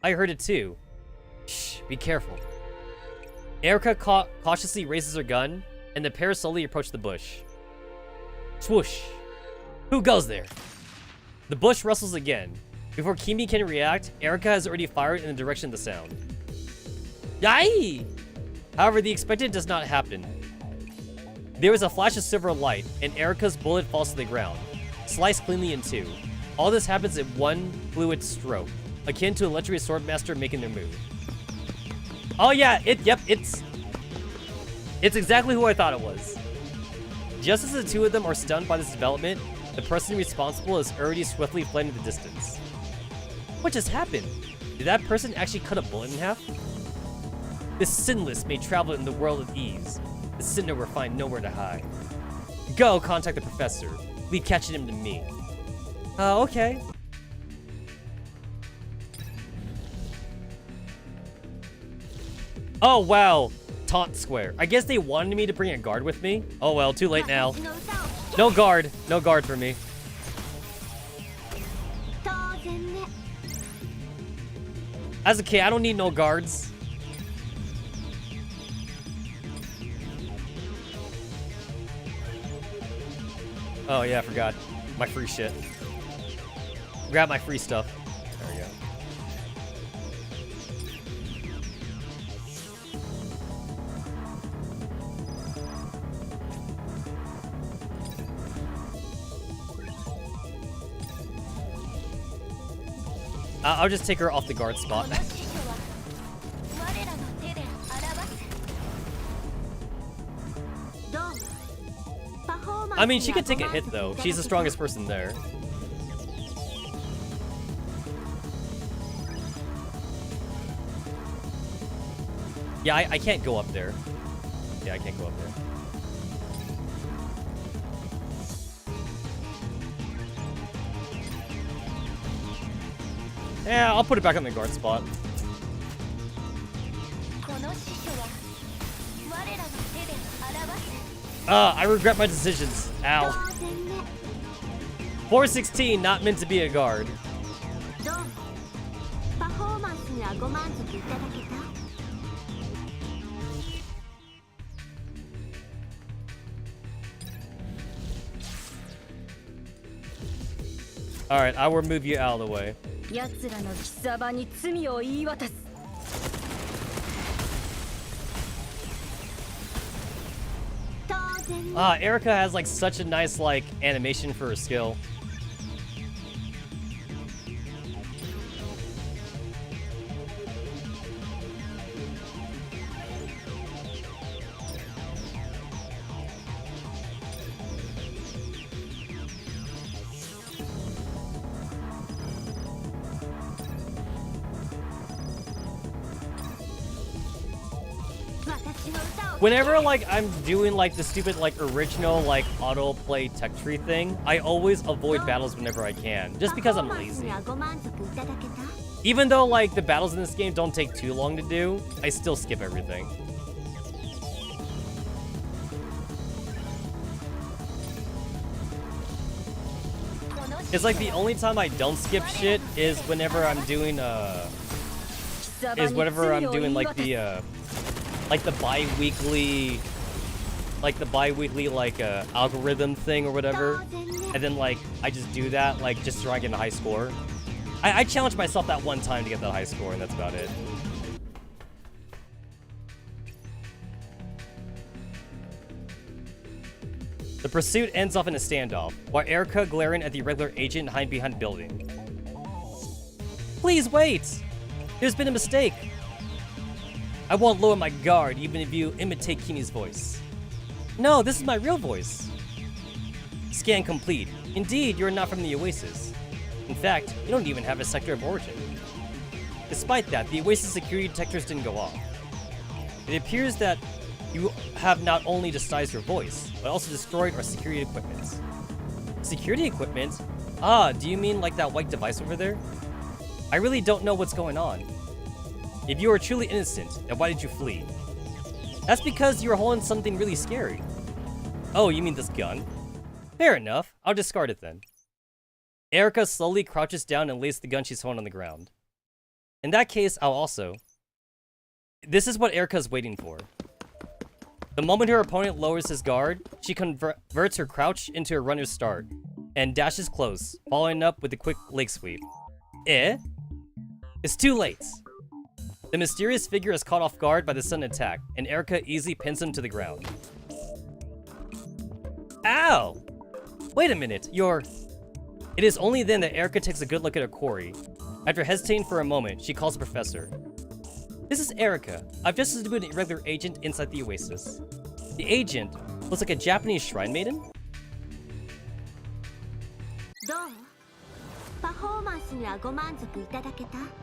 I heard it too. Shh, be careful. Erica cautiously raises her gun, and the pair slowly approach the bush. Swoosh. Who goes there? The bush rustles again. Before Kimi can react, Erica has already fired in the direction of the sound. Yay! However, the expected does not happen. There is a flash of silver light, and Erica's bullet falls to the ground, sliced cleanly in two. All this happens in one fluid stroke, akin to a legendary swordmaster making their move. Oh yeah, it's exactly who I thought it was. Just as the two of them are stunned by this development, the person responsible is already swiftly fled into the distance. What just happened? Did that person actually cut a bullet in half? The sinless may travel in the world of ease. The sinner will find nowhere to hide. Go contact the professor. Leave catching him to me. Okay. Oh, wow. Taunt square. I guess they wanted me to bring a guard with me. Oh, well, too late now. No guard. No guard for me. As a kid, I don't need no guards. Oh, yeah, I forgot. My free shit. Grab my free stuff. There we go. I'll just take her off the guard spot. I mean, she could take a hit though. She's the strongest person there. Yeah, I can't go up there. Yeah, I can't go up there. Yeah, I'll put it back on the guard spot. I regret my decisions. Ow. 416, not meant to be a guard. Alright, I will move you out of the way. Erica has like such a nice like animation for her skill. Whenever like I'm doing like the stupid like original like autoplay tech tree thing, I always avoid battles whenever I can, just because I'm lazy. Even though like the battles in this game don't take too long to do, I still skip everything. It's like the only time I don't skip shit is whenever I'm doing like the bi-weekly algorithm thing or whatever, and then like I just do that like just try and get a high score. I challenged myself that one time to get that high score, and that's about it. The pursuit ends off in a standoff, while Erica glaring at the irregular agent hiding behind the building. Please wait! There's been a mistake. I won't lower my guard even if you imitate Kimi's voice. No, this is my real voice. Scan complete. Indeed, you're not from the Oasis. In fact, you don't even have a sector of origin. Despite that, the Oasis security detectors didn't go off. It appears that you have not only disguised your voice, but also destroyed our security equipment. Security equipment? Ah, do you mean like that white device over there? I really don't know what's going on. If you are truly innocent, then why did you flee? That's because you were holding something really scary. Oh, you mean this gun? Fair enough, I'll discard it then. Erica slowly crouches down and lays the gun she's holding on the ground. In that case, I'll also. This is what Erica's waiting for. The moment her opponent lowers his guard, she converts her crouch into a runner's start, and dashes close, following up with a quick leg sweep. Eh? It's too late. The mysterious figure is caught off guard by the sudden attack, and Erica easily pins him to the ground. Ow! Wait a minute, you're... It is only then that Erica takes a good look at her quarry. After hesitating for a moment, she calls the professor. This is Erica. I've just subdued an irregular agent inside the Oasis. The agent looks like a Japanese shrine maiden?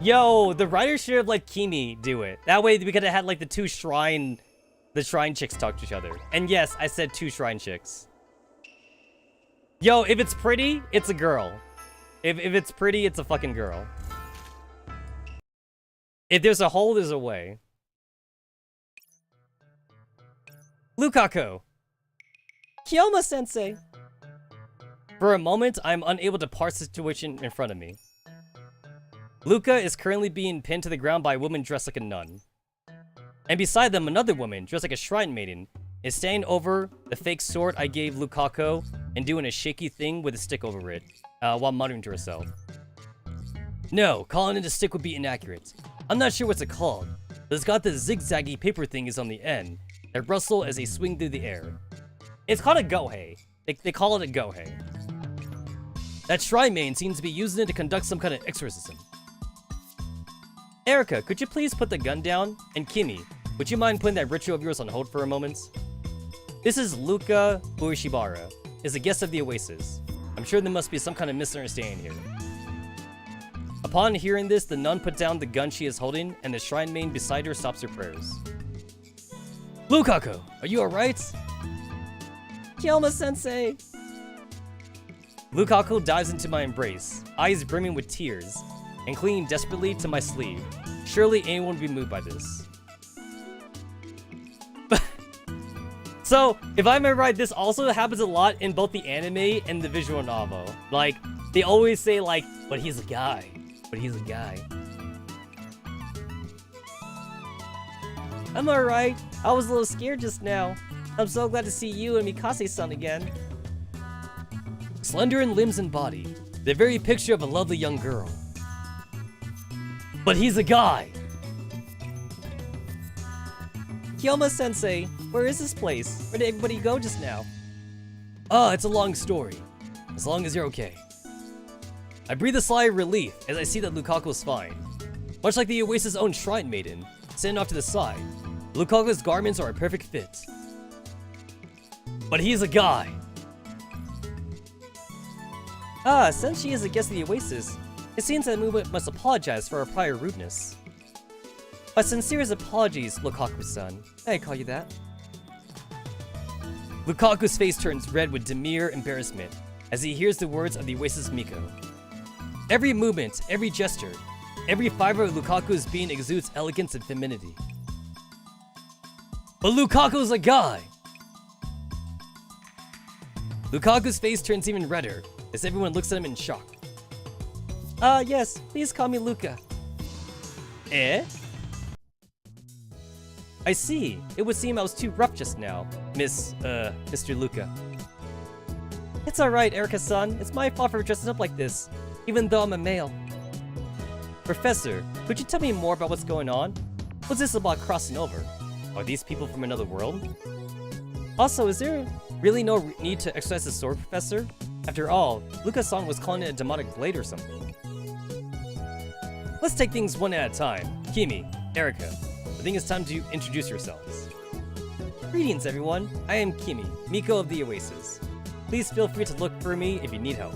Yo, the writer should have let Kimi do it. That way we could have had like the shrine chicks talk to each other. And yes, I said 2 shrine chicks. Yo, if it's pretty, it's a girl. If it's pretty, it's a fucking girl. If there's a hole, there's a way. Lukaku! Kiyoma-sensei! For a moment, I'm unable to parse the situation in front of me. Luka is currently being pinned to the ground by a woman dressed like a nun. And beside them, another woman, dressed like a shrine maiden, is standing over the fake sword I gave Lukaku and doing a shaky thing with a stick over it, while muttering to herself. No, calling it a stick would be inaccurate. I'm not sure what's it called, but it's got the zigzaggy paper thingies on the end that rustle as they swing through the air. It's called a gohei. They call it a gohei. That shrine maiden seems to be using it to conduct some kind of exorcism. Erica, could you please put the gun down? And Kimi, would you mind putting that ritual of yours on hold for a moment? This is Luca Ueshibara, is a guest of the Oasis. I'm sure there must be some kind of misunderstanding here. Upon hearing this, the nun put down the gun she is holding, and the shrine maiden beside her stops her prayers. Lukaku, are you alright? Kyoma-sensei! Lukaku dives into my embrace, eyes brimming with tears, and clinging desperately to my sleeve. Surely anyone would be moved by this. So, if I remember right, this also happens a lot in both the anime and the visual novel. Like, they always say like, but he's a guy. But he's a guy. I'm alright. I was a little scared just now. I'm so glad to see you and Mikase-san again. Slender in limbs and body, the very picture of a lovely young girl. But he's a guy! Kyoma-sensei, where is this place? Where did everybody go just now? It's a long story. As long as you're okay. I breathe a sigh of relief as I see that Lukaku's fine. Much like the Oasis' own shrine maiden, standing off to the side, Lukaku's garments are a perfect fit. But he's a guy! Since she is a guest of the Oasis, it seems that we must apologize for our prior rudeness. My sincerest apologies, Lukaku-san. I call you that. Lukaku's face turns red with demure embarrassment as he hears the words of the Oasis Miko. Every movement, every gesture, every fiber of Lukaku's being exudes elegance and femininity. But Lukaku's a guy! Lukaku's face turns even redder as everyone looks at him in shock. Yes, please call me Luca. Eh? I see. It would seem I was too rough just now, Mr. Luca. It's alright, Erica-san. It's my fault for dressing up like this, even though I'm a male. Professor, could you tell me more about what's going on? What's this about crossing over? Are these people from another world? Also, is there really no need to exercise the sword, Professor? After all, Luka-san was calling it a demonic blade or something. Let's take things one at a time. Kimi, Erica, I think it's time to introduce yourselves. Greetings, everyone. I am Kimi, Miko of the Oasis. Please feel free to look for me if you need help.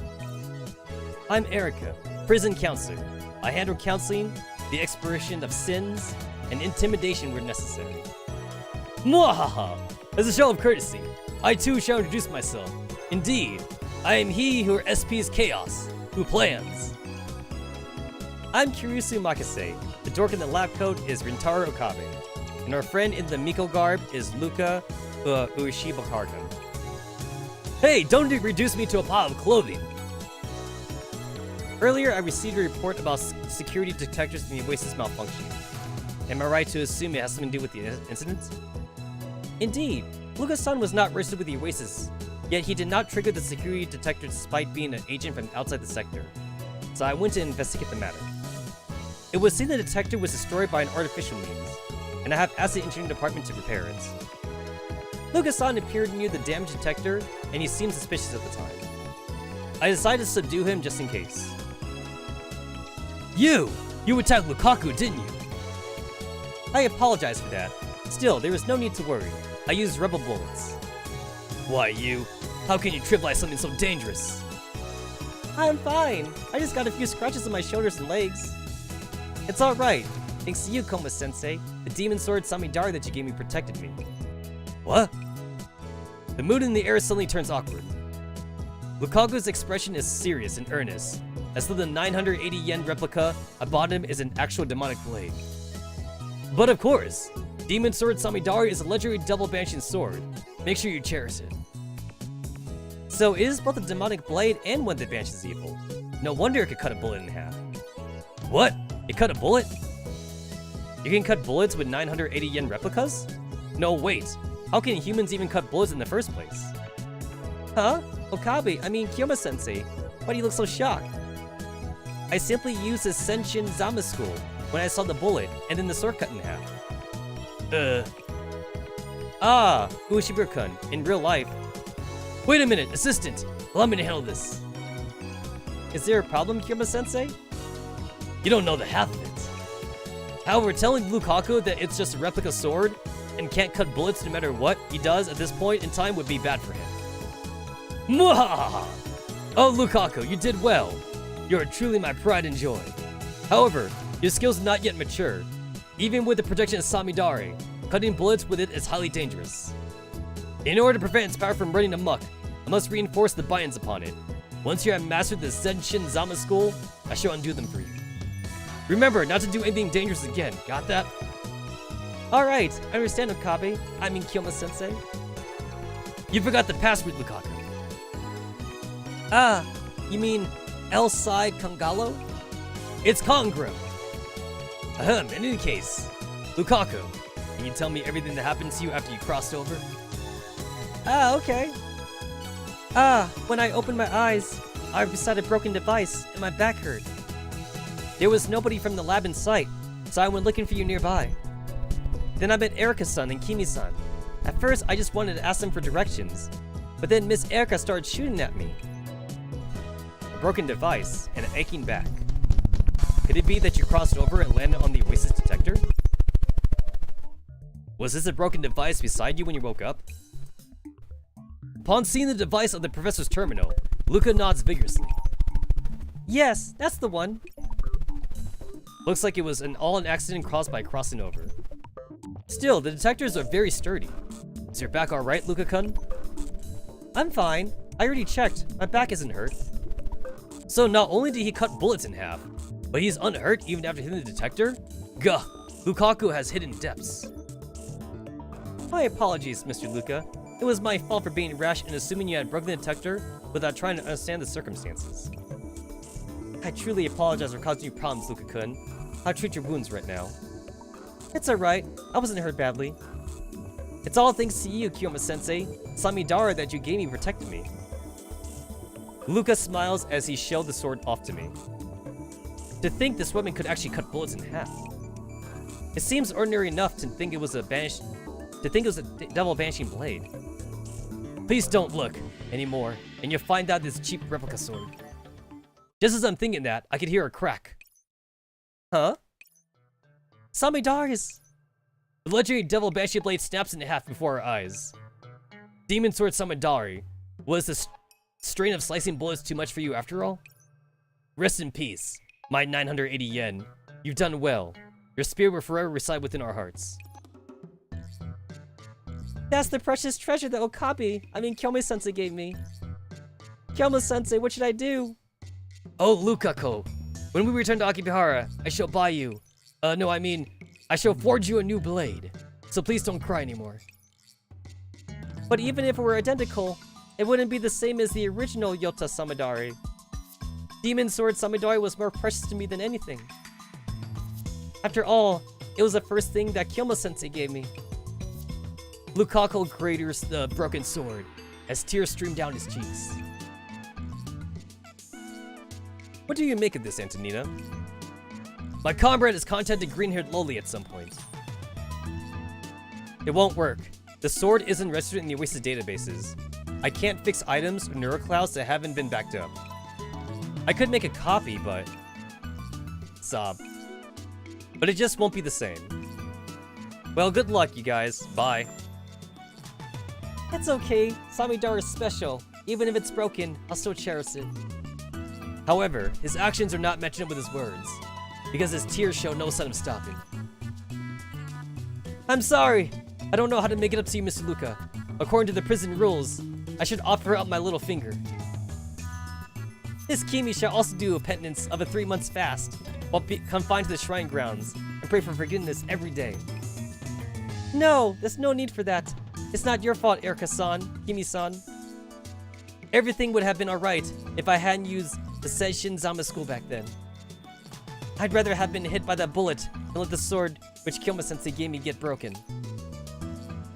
I'm Erica, prison counselor. I handle counseling, the expiration of sins, and intimidation where necessary. Mwahaha! As a show of courtesy, I too shall introduce myself. Indeed, I am he who SP's chaos, who plans. I'm Kirisu Makase. The dork in the lab coat is Rintaro Okabe, and our friend in the Miko garb is Luca Ueshibara. Hey, don't reduce me to a pile of clothing! Earlier, I received a report about security detectors in the Oasis malfunctioning. Am I right to assume it has something to do with the incident? Indeed, Luca-san was not registered with the Oasis, yet he did not trigger the security detector despite being an agent from outside the sector. So I went to investigate the matter. It was seen the detector was destroyed by an artificial means, and I have asked the engineering department to repair it. Luca-san appeared near the damaged detector, and he seemed suspicious at the time. I decided to subdue him just in case. You attacked Lukaku, didn't you? I apologize for that. Still, there is no need to worry. I used rubber bullets. Why, you? How can you trivialize something so dangerous? I'm fine. I just got a few scratches on my shoulders and legs. It's alright. Thanks to you, Koma-sensei. The demon sword Samidari that you gave me protected me. What? The mood in the air suddenly turns awkward. Lukaku's expression is serious and earnest, as though the 980 yen replica I bought him is an actual demonic blade. But of course, Demon Sword Samidari is a legendary double-banishing sword. Make sure you cherish it. So it is both a demonic blade and one that banishes evil. No wonder it could cut a bullet in half. What? It cut a bullet? You can cut bullets with 980 yen replicas? No, wait. How can humans even cut bullets in the first place? Huh? Okabe, I mean Kyoma-sensei. Why do you look so shocked? I simply used the Senshin Zama school when I saw the bullet and then the sword cut in half. Ueshibara-kun, in real life. Wait a minute, assistant! Allow me to handle this. Is there a problem, Kyoma-sensei? You don't know the half of it. However, telling Lukaku that it's just a replica sword and can't cut bullets no matter what he does at this point in time would be bad for him. Mwahaha! Oh, Lukaku, you did well. You are truly my pride and joy. However, your skills are not yet mature. Even with the protection of Samidare, cutting bullets with it is highly dangerous. In order to prevent its power from running amok, I must reinforce the buttons upon it. Once you have mastered the Senshin Zama school, I shall undo them for you. Remember not to do anything dangerous again, got that? Alright, I understand, Okabe. I mean Kyoma-sensei. You forgot the password, Lukaku. Ah, you mean L-side Kongalo? It's Kongro. Ahem, in any case, Lukaku, can you tell me everything that happened to you after you crossed over? Ah, okay. When I opened my eyes, I was beside a broken device and my back hurt. There was nobody from the lab in sight, so I went looking for you nearby. Then I met Erika-san and Kimi-san. At first, I just wanted to ask them for directions, but then Miss Erika started shooting at me. A broken device and an aching back. Could it be that you crossed over and landed on the Oasis detector? Was this a broken device beside you when you woke up? Upon seeing the device on the professor's terminal, Luca nods vigorously. Yes, that's the one. Looks like it was all an accident caused by crossing over. Still, the detectors are very sturdy. Is your back alright, Luca-kun? I'm fine. I already checked. My back isn't hurt. So not only did he cut bullets in half, but he's unhurt even after hitting the detector? Gah! Lukaku has hidden depths. My apologies, Mr. Luca. It was my fault for being rash and assuming you had broken the detector without trying to understand the circumstances. I truly apologize for causing you problems, Luka-kun. I'll treat your wounds right now. It's alright. I wasn't hurt badly. It's all thanks to you, Kyoma-sensei. Samidara that you gave me protected me. Luca smiles as he shelled the sword off to me. To think this weapon could actually cut bullets in half. It seems ordinary enough to think it was a devil banishing blade. Please don't look anymore, and you'll find out this cheap replica sword. Just as I'm thinking that, I could hear a crack. Huh? Samidari's! The legendary devil banshee blade snaps in half before our eyes. Demon sword Samidari. Was the strain of slicing bullets too much for you after all? Rest in peace, my 980 yen. You've done well. Your spirit will forever reside within our hearts. That's the precious treasure that Kyoma-sensei gave me. Kyoma-sensei, what should I do? Oh, Lukaku. When we return to Akibahara, I shall buy you. I shall forge you a new blade. So please don't cry anymore. But even if it were identical, it wouldn't be the same as the original Yota Samidari. Demon Sword Samidari was more precious to me than anything. After all, it was the first thing that Kyoma-sensei gave me. Lukaku craters the broken sword as tears stream down his cheeks. What do you make of this, Antonina? My comrade has contacted green-haired Loli at some point. It won't work. The sword isn't registered in the Oasis databases. I can't fix items or neuroclouds that haven't been backed up. I could make a copy, but... sob. But it just won't be the same. Well, good luck, you guys. Bye. It's okay. Samidara is special. Even if it's broken, I'll still cherish it. However, his actions are not matching up with his words, because his tears show no sign of stopping. I'm sorry. I don't know how to make it up to you, Mr. Luca. According to the prison rules, I should offer out my little finger. This Kimi shall also do a penance of a 3 months fast, while confined to the shrine grounds, and pray for forgiveness every day. No, there's no need for that. It's not your fault, Erika-san, Kimi-san. Everything would have been alright if I hadn't used the Senshin Zama school back then. I'd rather have been hit by that bullet than let the sword which Kyoma-sensei gave me get broken.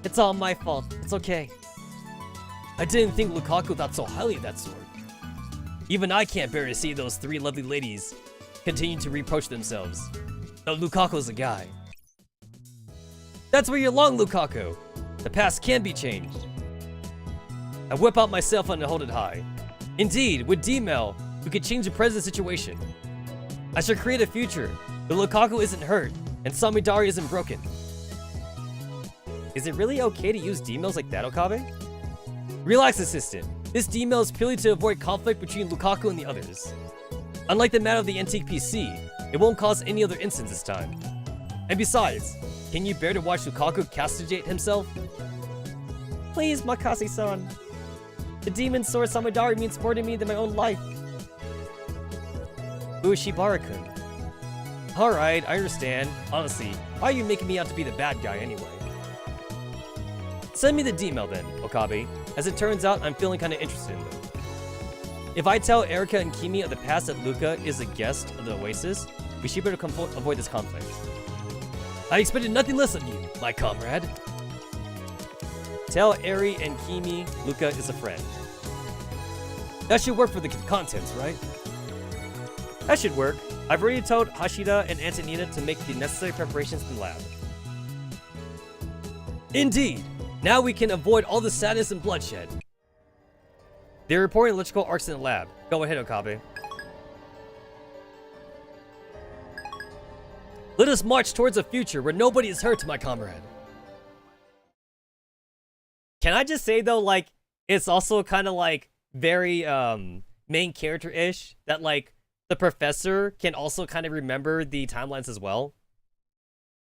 It's all my fault. It's okay. I didn't think Lukaku thought so highly of that sword. Even I can't bear to see those 3 lovely ladies continue to reproach themselves. No, Lukaku's a guy. That's where you're wrong, Lukaku. The past can be changed. I whip out my cell phone and hold it high. Indeed, with D-Mail, we could change the present situation. I shall create a future where Lukaku isn't hurt, And Samidari isn't broken. Is it really okay to use D-mails like that, Okabe? Relax, assistant. This D-mail is purely to avoid conflict between Lukaku and the others. Unlike the matter of the antique PC, it won't cause any other incidents this time. And besides, can you bear to watch Lukaku castigate himself? Please, Makasi-san. The demon sword Samidari means more to me than my own life. Ushibara-kun. Alright, I understand. Honestly, why are you making me out to be the bad guy anyway? Send me the D-mail then, Okabe. As it turns out, I'm feeling kinda interested in them. If I tell Erika and Kimi of the past that Luca is a guest of the Oasis, we should better avoid this conflict. I expected nothing less of you, my comrade. Tell Eri and Kimi Luca is a friend. That should work for the contents, right? That should work. I've already told Hashida and Antonina to make the necessary preparations in the lab. Indeed! Now we can avoid all the sadness and bloodshed. They're reporting electrical arcs in the lab. Go ahead, Okabe. Let us march towards a future where nobody is hurt, my comrade. Can I just say though, like, it's also kind of like very main character-ish that like the professor can also kind of remember the timelines as well.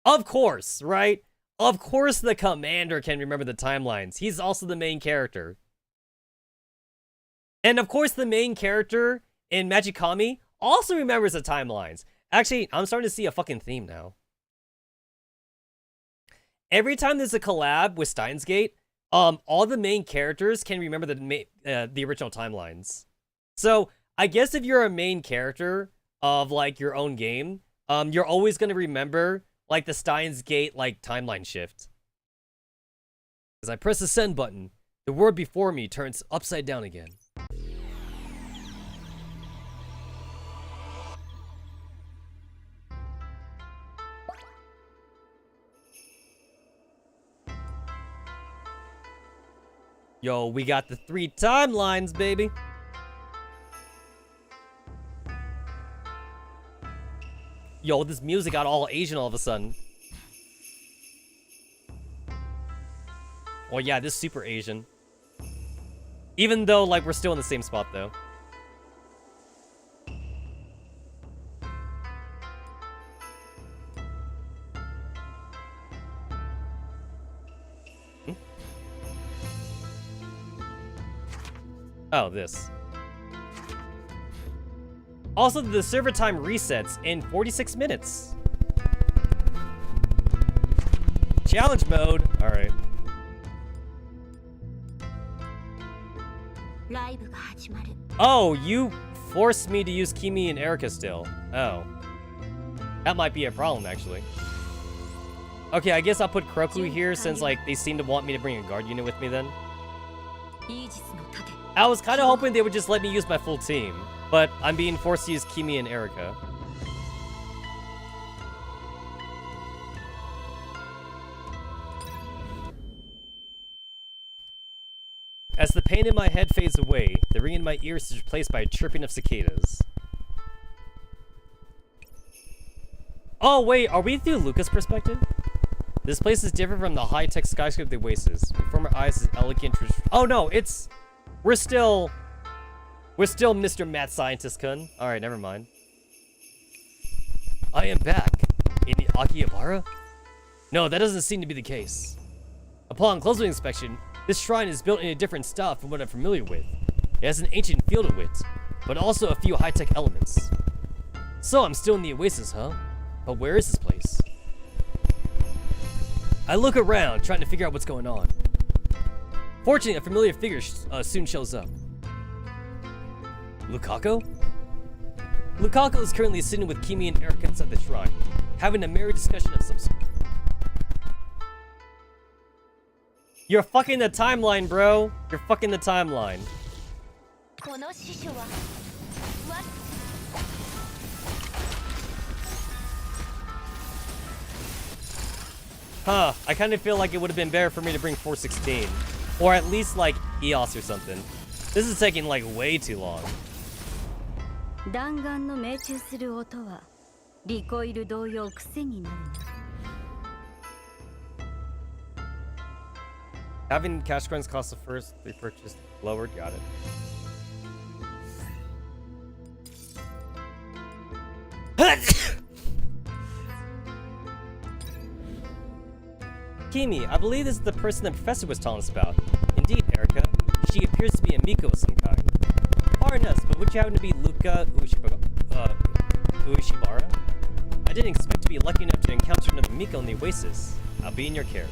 Of course, right? Of course the commander can remember the timelines. He's also the main character. And of course the main character in Magicami also remembers the timelines. Actually, I'm starting to see a fucking theme now. Every time there's a collab with Steins Gate, all the main characters can remember the original timelines. So I guess if you're a main character of like your own game, you're always gonna remember like the Steins Gate like timeline shift. As I press the send button, the world before me turns upside down again. Yo, we got the 3 timelines, baby. Yo, this music got all Asian all of a sudden. Oh yeah, this is super Asian. Even though, like, we're still in the same spot, though. Oh, this. Also, the server time resets in 46 minutes. Challenge mode. All right. Oh, you forced me to use Kimi and Erika still. Oh. That might be a problem, actually. Okay, I guess I'll put Kroku here since, like, they seem to want me to bring a guard unit with me then. I was kind of hoping they would just let me use my full team, but I'm being forced to use Kimi and Erika. As the pain in my head fades away, the ring in my ears is replaced by a chirping of cicadas. Oh wait, are we through Luca's perspective? This place is different from the high-tech skyscraper of the Oasis. Before my eyes is elegant. Oh no, it's... We're still Mr. Mad Scientist-kun. Alright, never mind. I am back. In Akihabara? No, that doesn't seem to be the case. Upon closer inspection, this shrine is built in a different style from what I'm familiar with. It has an ancient feel to it, but also a few high-tech elements. So I'm still in the Oasis, huh? But where is this place? I look around, trying to figure out what's going on. Fortunately, a familiar figure soon shows up. Lukaku? Lukaku is currently sitting with Kimi and Erika inside the shrine, having a merry discussion of some sort. You're fucking the timeline, bro. You're fucking the timeline. Huh, I kind of feel like it would have been better for me to bring 416. Or at least, like, EOS or something. This is taking, like, way too long. リコイル同様癖になるな。 Having cash coins cost the first 3 purchased lowered. Got it. Kimi, I believe this is the person the professor was telling us about. Indeed, Erica. She appears to be a Miko of some kind. Far enough, but would you happen to be Luca Ueshibara? I didn't expect to be lucky enough to encounter another Miko in the Oasis. I'll be in your care.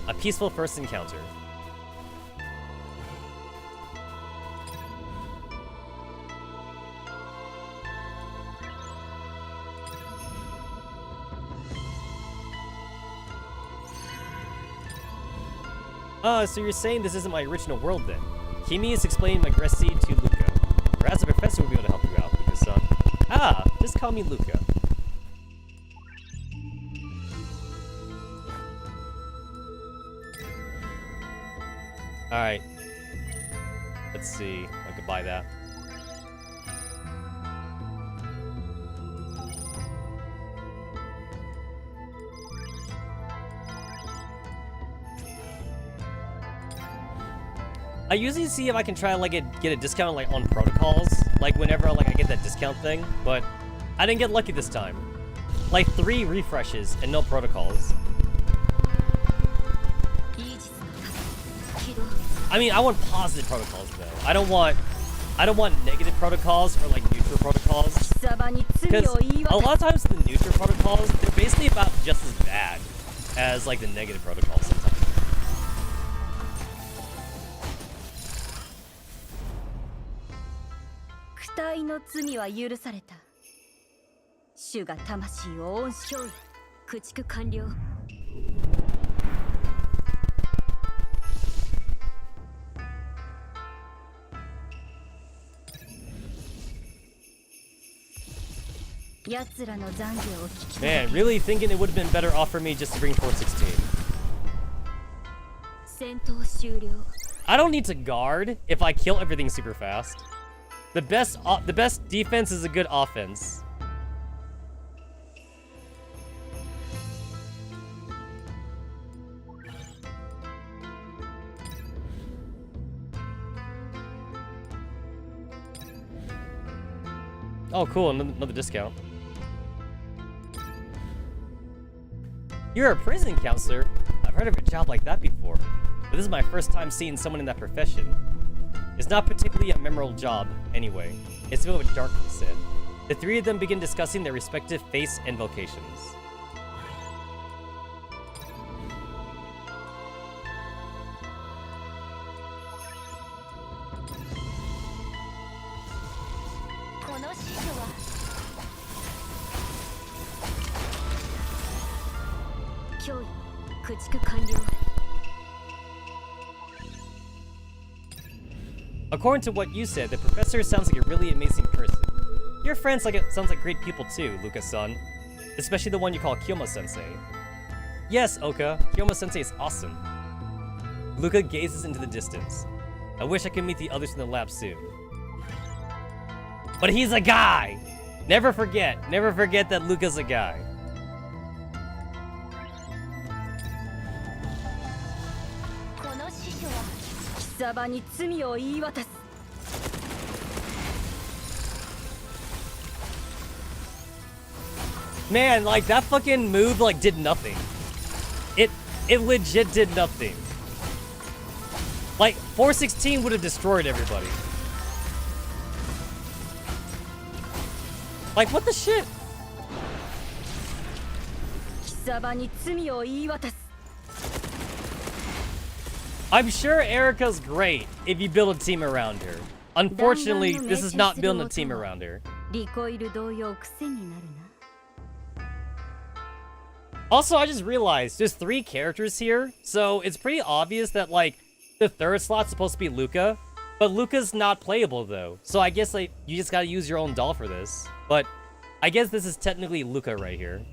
A peaceful first encounter. So you're saying this isn't my original world then? Kimi is explaining Backseat to Luca. Perhaps the professor will be able to help you out, Luca-san. Ah, just call me Luca. Alright. Let's see. I could buy that. I usually see if I can try to like get a discount like on protocols, like whenever like I get that discount thing, but I didn't get lucky this time. Like 3 refreshes and no protocols. I mean, I want positive protocols though. I don't want negative protocols or like neutral protocols. Because a lot of times the neutral protocols, they're basically about just as bad as like the negative protocols sometimes. Man, really thinking it would have been better off for me just to bring 416. I don't need to guard if I kill everything super fast. The best defense is a good offense. Oh, cool, another discount. You're a prison counselor? I've heard of a job like that before, but this is my first time seeing someone in that profession. It's not particularly a memorable job, anyway. It's filled with darkness, said. The 3 of them begin discussing their respective fates and vocations. According to what you said, the professor sounds like a really amazing person. Your friends sounds like great people too, Luca-san. Especially the one you call Kyomo-sensei. Yes, Oka, Kyomo-sensei is awesome. Luca gazes into the distance. I wish I could meet the others in the lab soon. But he's a guy! Never forget that Luca's a guy. Man, like that fucking move like did nothing. It legit did nothing. Like 416 would have destroyed everybody. Like what the shit? I'm sure Erica's great if you build a team around her. Unfortunately, this is not building a team around her. Also, I just realized there's 3 characters here, so it's pretty obvious that like the 3rd slot's supposed to be Luca, but Luca's not playable though. So I guess like you just gotta use your own doll for this. But I guess this is technically Luca right here.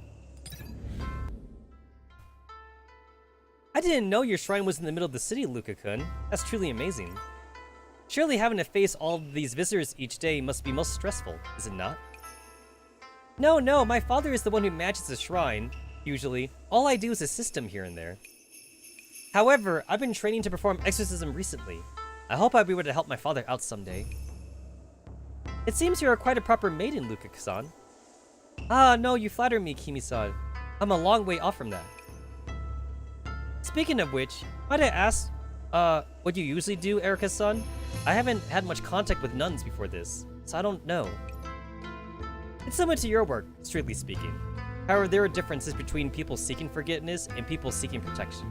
I didn't know your shrine was in the middle of the city, Luca-kun. That's truly amazing. Surely having to face all of these visitors each day must be most stressful, is it not? No, my father is the one who manages the shrine, usually. All I do is assist him here and there. However, I've been training to perform exorcism recently. I hope I'll be able to help my father out someday. It seems you are quite a proper maiden, Luka-san. Ah, no, you flatter me, Kimi-san. I'm a long way off from that. Speaking of which, might I ask, what you usually do, Erika-san? I haven't had much contact with nuns before this, so I don't know. It's similar to your work, strictly speaking. However, there are differences between people seeking forgiveness and people seeking protection.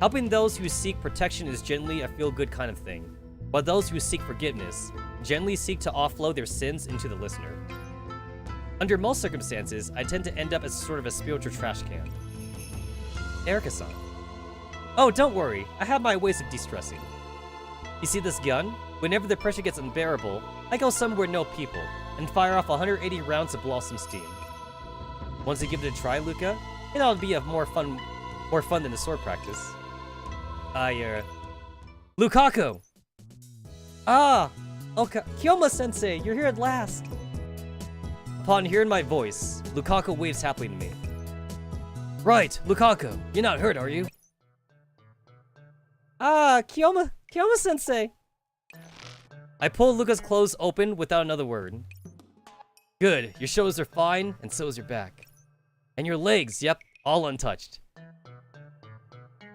Helping those who seek protection is generally a feel-good kind of thing, while those who seek forgiveness generally seek to offload their sins into the listener. Under most circumstances, I tend to end up as sort of a spiritual trash can. Erika-san. Oh, don't worry, I have my ways of de-stressing. You see this gun? Whenever the pressure gets unbearable, I go somewhere no people, and fire off 180 rounds to blow off some steam. Once you give it a try, Luka, it ought to be more fun than the sword practice. Lukaku! Ah! Okay, Kyoma-sensei, you're here at last! Upon hearing my voice, Lukaku waves happily to me. Right, Lukaku, you're not hurt, are you? Ah, Kyoma-sensei! I pull Luka's clothes open without another word. Good, your shoulders are fine, and so is your back. And your legs, yep, all untouched.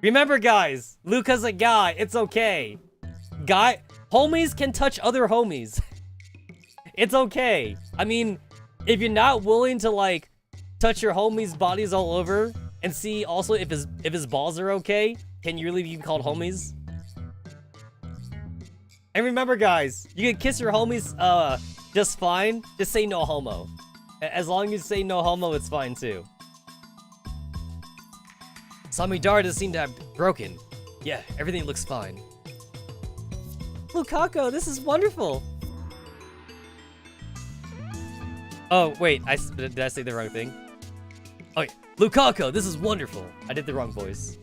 Remember, guys, Luka's a guy, it's okay. Homies can touch other homies. It's okay. I mean, if you're not willing to, like, touch your homies' bodies all over, and see also if his balls are okay, can you really be called homies? And remember, guys, you can kiss your homies, just fine. Just say no homo. As long as you say no homo, it's fine too. Samidara doesn't seem to have broken. Yeah, everything looks fine. Lukaku, this is wonderful. Oh, wait, did I say the wrong thing? Oh, yeah. Lukaku, this is wonderful. I did the wrong voice.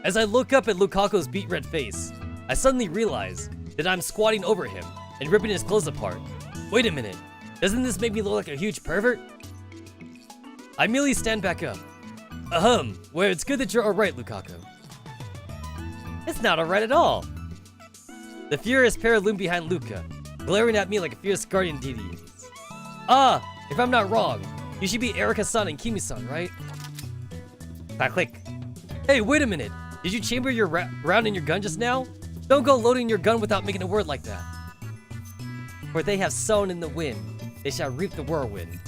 As I look up at Lukaku's beet red face, I suddenly realize that I'm squatting over him and ripping his clothes apart. Wait a minute, doesn't this make me look like a huge pervert? I merely stand back up. Well, it's good that you're alright, Lukaku. It's not alright at all. The furious pair loom behind Luka, glaring at me like a fierce guardian deity. Ah, if I'm not wrong, you should be Erika-san and Kimi-san, right? I click. Hey, wait a minute. Did you chamber your round in your gun just now? Don't go loading your gun without making a word like that. For they have sown in the wind, they shall reap the whirlwind.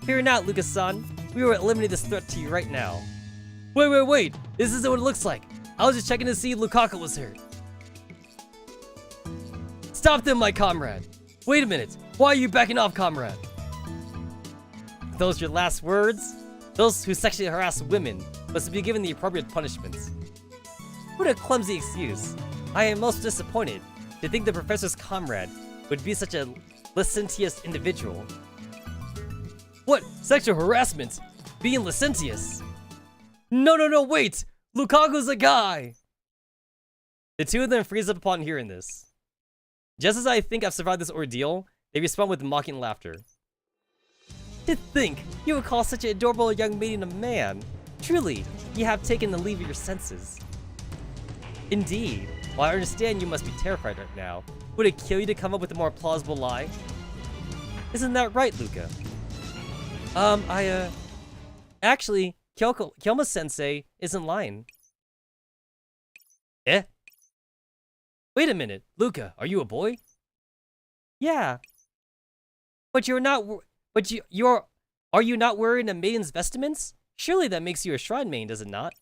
Fear not, Luka-san. We will eliminate this threat to you right now. Wait. This isn't what it looks like. I was just checking to see if Lukaku was hurt. Stop them, my comrade. Wait a minute. Why are you backing off, comrade? Those your last words? Those who sexually harass women must be given the appropriate punishments. What a clumsy excuse. I am most disappointed to think the professor's comrade would be such a licentious individual. What? Sexual harassment? Being licentious? No, wait! Lukaku's a guy! The two of them freeze up upon hearing this. Just as I think I've survived this ordeal, they respond with mocking laughter. To think you would call such an adorable young maiden a man. Truly, you have taken the leave of your senses. Indeed, while I understand you must be terrified right now, would it kill you to come up with a more plausible lie? Isn't that right, Luka? Actually, Kyoma-sensei isn't lying. Eh? Wait a minute, Luka, are you a boy? Yeah. But you're not, are you not wearing a maiden's vestments? Surely that makes you a shrine maiden, does it not?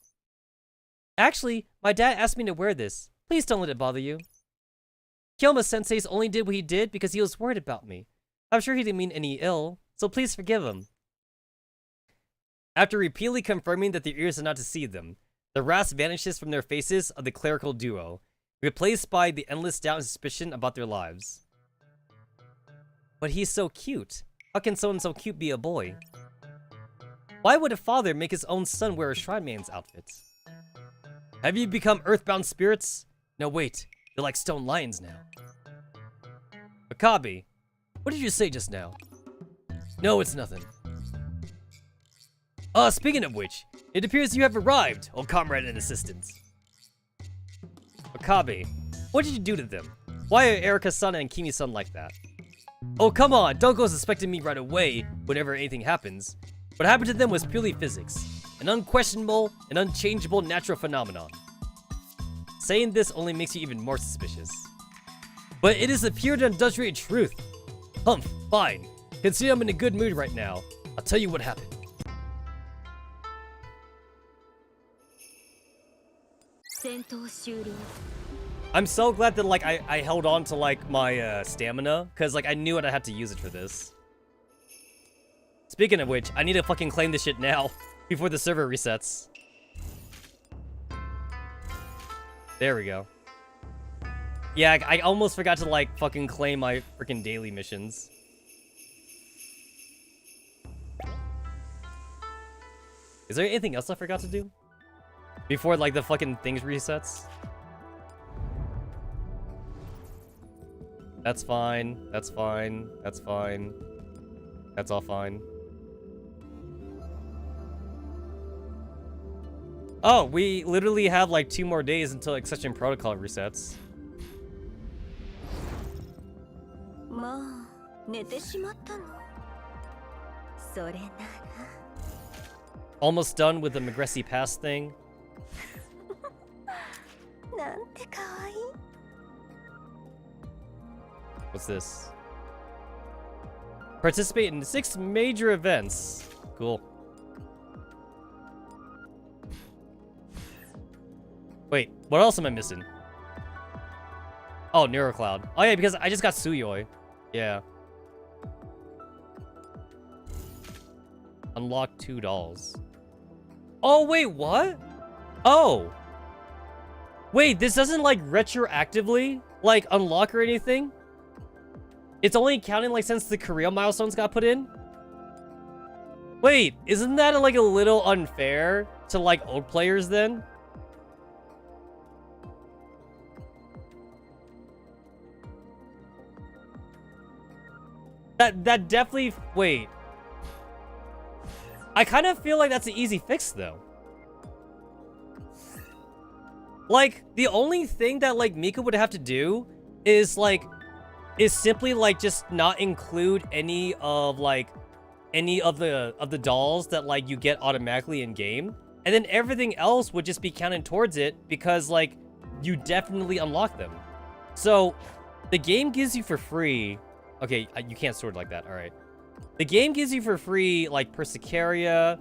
Actually, my dad asked me to wear this. Please don't let it bother you. Kyoma-sensei's only did what he did because he was worried about me. I'm sure he didn't mean any ill, so please forgive him. After repeatedly confirming that their ears are not to see them, the wrath vanishes from their faces of the clerical duo, replaced by the endless doubt and suspicion about their lives. But he's so cute. How can someone so cute be a boy? Why would a father make his own son wear a shrine man's outfit? Have you become earthbound spirits? No, wait. They're like stone lions now. Akabe, what did you say just now? No, it's nothing. Speaking of which, it appears you have arrived, oh comrade and assistants. Akabe, what did you do to them? Why are Erika-san and Kimi-san like that? Oh, come on, don't go suspecting me right away whenever anything happens. What happened to them was purely physics, an unquestionable and unchangeable natural phenomenon. Saying this only makes you even more suspicious. But it is the pure and unadulterated truth. Humph, fine. Consider I'm in a good mood right now. I'll tell you what happened. I'm so glad that like I held on to like my stamina, because like I knew I had to use it for this. Speaking of which, I need to fucking claim this shit now before the server resets. There we go. Yeah, I almost forgot to like fucking claim my freaking daily missions. Is there anything else I forgot to do? Before, like, the fucking things resets? That's fine. That's fine. That's fine. That's all fine. Oh, we literally have, like, 2 more days until Accession Protocol resets. Almost done with the Magicami Pass thing. What's this? Participate in 6 major events. Cool. Wait, what else am I missing? Oh, Nerual. Oh yeah, because I just got Suyoi. Yeah. Unlock 2 dolls. Oh, wait, what? Oh. Wait, this doesn't, like, retroactively, like, unlock or anything? It's only counting, like, since the Korea milestones got put in? Wait, isn't that, like, a little unfair to, like, old players, then? That definitely... Wait. I kind of feel like that's an easy fix, though. Like, the only thing that, like, Mika would have to do is, like, is simply, like, just not include any of the dolls that, like, you get automatically in-game. And then everything else would just be counted towards it because, like, you definitely unlock them. So, the game gives you for free... Okay, you can't sort like that, alright. The game gives you for free, like, Persicaria,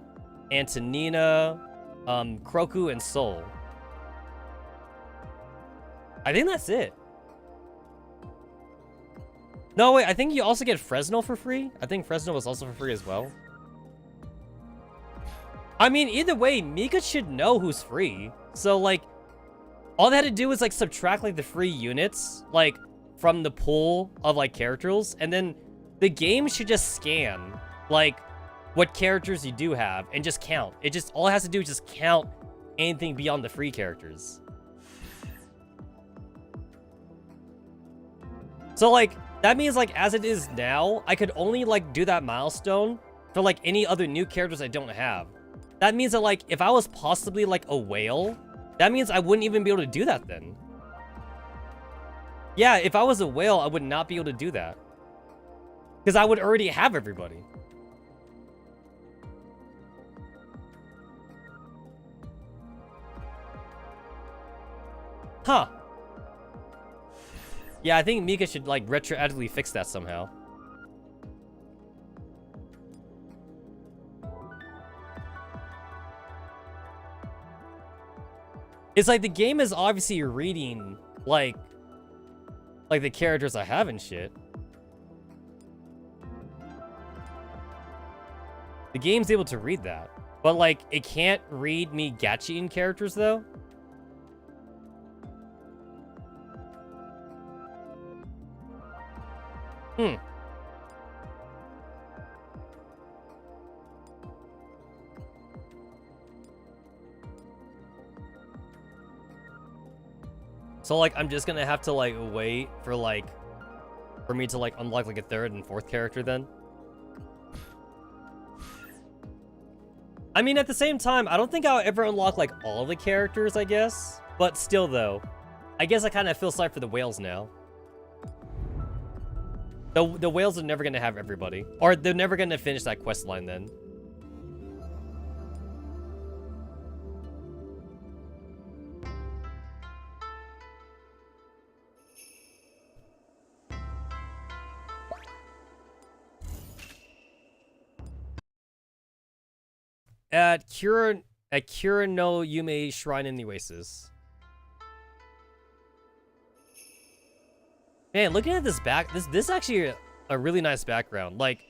Antonina, Kroku, and Soul. I think that's it. No, wait, I think you also get Fresno for free. I think Fresno was also for free as well. I mean, either way, Mika should know who's free. So, like, all they had to do was, like, subtract, like, the free units, like, from the pool of, like, characters. And then the game should just scan, like, what characters you do have and just count. It just, all it has to do is just count anything beyond the free characters. So, like, that means, like, as it is now, I could only, like, do that milestone for, like, any other new characters I don't have. That means that, like, if I was possibly, like, a whale, that means I wouldn't even be able to do that then. Yeah, if I was a whale, I would not be able to do that. Because I would already have everybody. Huh. Yeah, I think Mika should, like, retroactively fix that somehow. It's like the game is obviously reading, like the characters I have and shit. The game's able to read that. But, like, it can't read me Gachiin characters, though. So like I'm just gonna have to like wait for me to like unlock like a third and fourth character then. I mean, at the same time, I don't think I'll ever unlock like all of the characters, I guess. But still though, I guess I kind of feel sorry for the whales now. The whales are never gonna have everybody, or they're never gonna finish that quest line then. At Kura no Yume Shrine in the Oasis. Man, looking at this this is actually a really nice background. Like,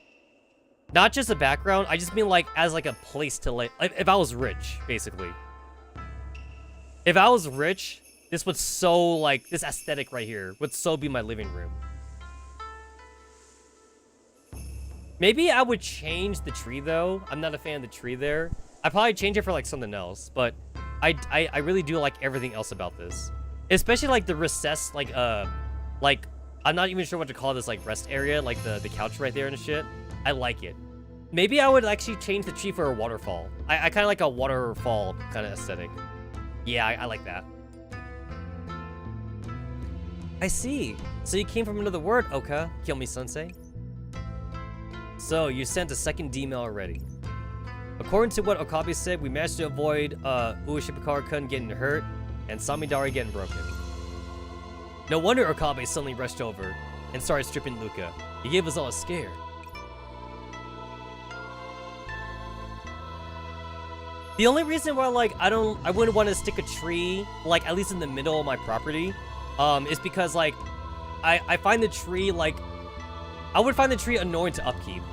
not just a background, I just mean like as like a place to like if I was rich, basically. If I was rich, this would so like this aesthetic right here would so be my living room. Maybe I would change the tree though. I'm not a fan of the tree there. I'd probably change it for like something else, but I really do like everything else about this. Especially like the recess, like I'm not even sure what to call this, like rest area, like the couch right there and shit. I like it. Maybe I would actually change the tree for a waterfall. I kind of like a waterfall kind of aesthetic. Yeah, I like that. I see. So you came from another word, Oka, Kiyomi-sensei. So, you sent a second D-mail already. According to what Okabe said, we managed to avoid Ueshibikawa-kun getting hurt and Samidari getting broken. No wonder Okabe suddenly rushed over and started stripping Luca. He gave us all a scare. The only reason why, like, I wouldn't want to stick a tree, like, at least in the middle of my property, is because, like, I find the tree, like, I would find the tree annoying to upkeep.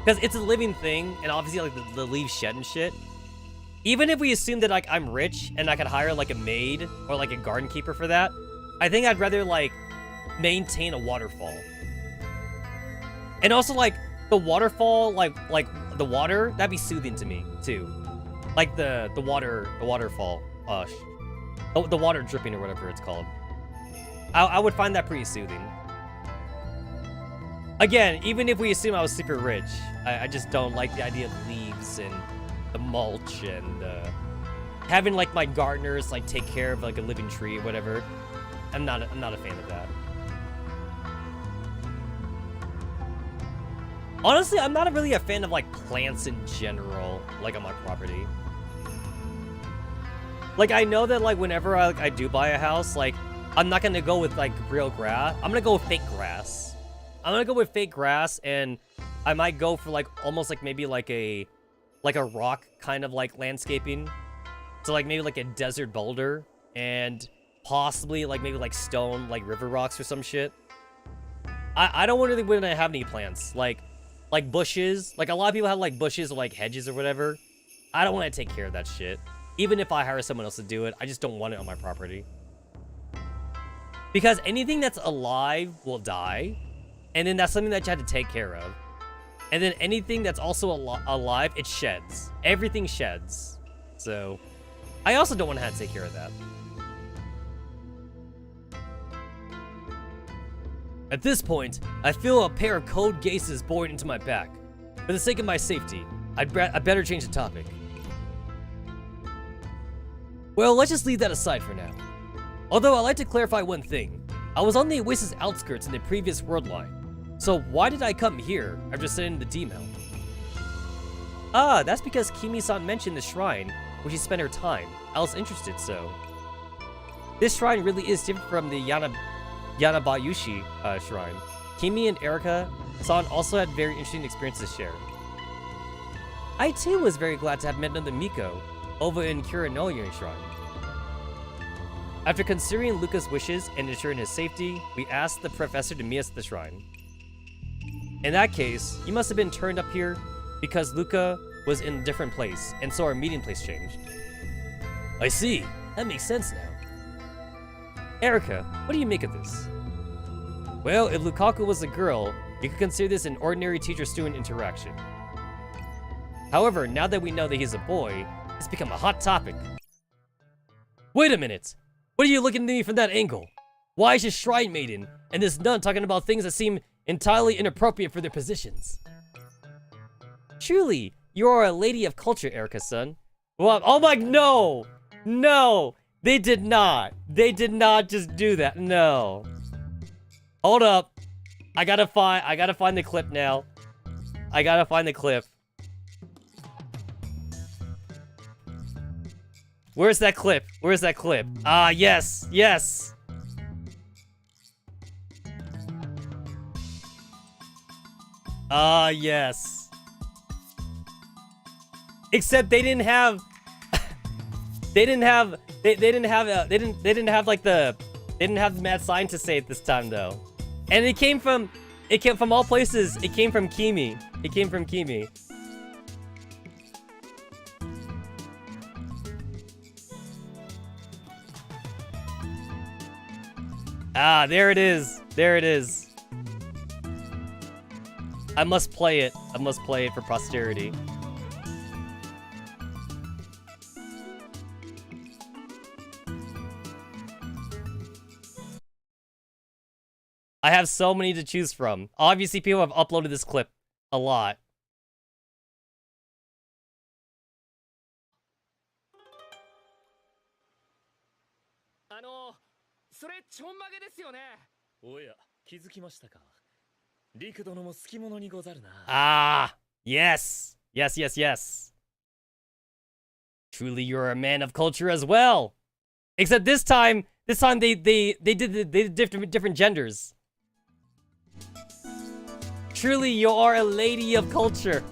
Because it's a living thing, and obviously, like, the leaves shed and shit. Even if we assume that, like, I'm rich, and I could hire, like, a maid, or, like, a garden keeper for that, I think I'd rather, like, maintain a waterfall. And also, like, the waterfall, like, the water, that'd be soothing to me, too. Like, the waterfall, the water dripping or whatever it's called. I would find that pretty soothing. Again, even if we assume I was super rich, I just don't like the idea of leaves and the mulch and having like my gardeners like take care of like a living tree or whatever. I'm not a fan of that. Honestly, I'm not really a fan of like plants in general, like on my property. Like I know that like whenever I do buy a house, like I'm not gonna go with like real grass. I'm gonna go with fake grass. I'm gonna go with fake grass, and I might go for like almost like maybe like a rock kind of like landscaping. So like maybe like a desert boulder and possibly like maybe like stone like river rocks or some shit. I don't really want to have any plants like bushes. Like a lot of people have like bushes or like hedges or whatever. I don't want to take care of that shit. Even if I hire someone else to do it, I just don't want it on my property. Because anything that's alive will die. And then that's something that you have to take care of. And then anything that's also alive, it sheds. Everything sheds. So, I also don't want to have to take care of that. At this point, I feel a pair of cold gazes boring into my back. For the sake of my safety, I better change the topic. Well, let's just leave that aside for now. Although I'd like to clarify one thing. I was on the Oasis outskirts in the previous world line. So why did I come here after sending the D-mail? Ah, that's because Kimi-san mentioned the shrine where she spent her time. I was interested, so. This shrine really is different from the Yanabayushi shrine. Kimi and Erika-san also had very interesting experiences to share. I too was very glad to have met another Miko over in Kuranoya Shrine. After considering Luca's wishes and ensuring his safety, we asked the professor to meet us at the shrine. In that case, you must have been turned up here because Luca was in a different place, and so our meeting place changed. I see. That makes sense now. Erika, what do you make of this? Well, if Lukaku was a girl, you could consider this an ordinary teacher-student interaction. However, now that we know that he's a boy, it's become a hot topic. Wait a minute! What are you looking at me from that angle? Why is she shrine maiden and this nun talking about things that seem entirely inappropriate for their positions? Truly, you are a lady of culture, Erica-san. Well, oh my, no! No! They did not. They did not just do that. No. Hold up. I gotta find the clip now. I gotta find the clip. Where's that clip? Where's that clip? Ah, yes, yes. Ah, yes. Except they didn't have they didn't have like the mad scientist say it this time though. And it came from all places. It came from Kimi. It came from Kimi. Ah, there it is. There it is. I must play it. I must play it for posterity. I have so many to choose from. Obviously, people have uploaded this clip a lot. Ah, yes. Yes, yes, yes. Truly, you're a man of culture as well. Except this time they did different genders. Truly, you are a lady of culture.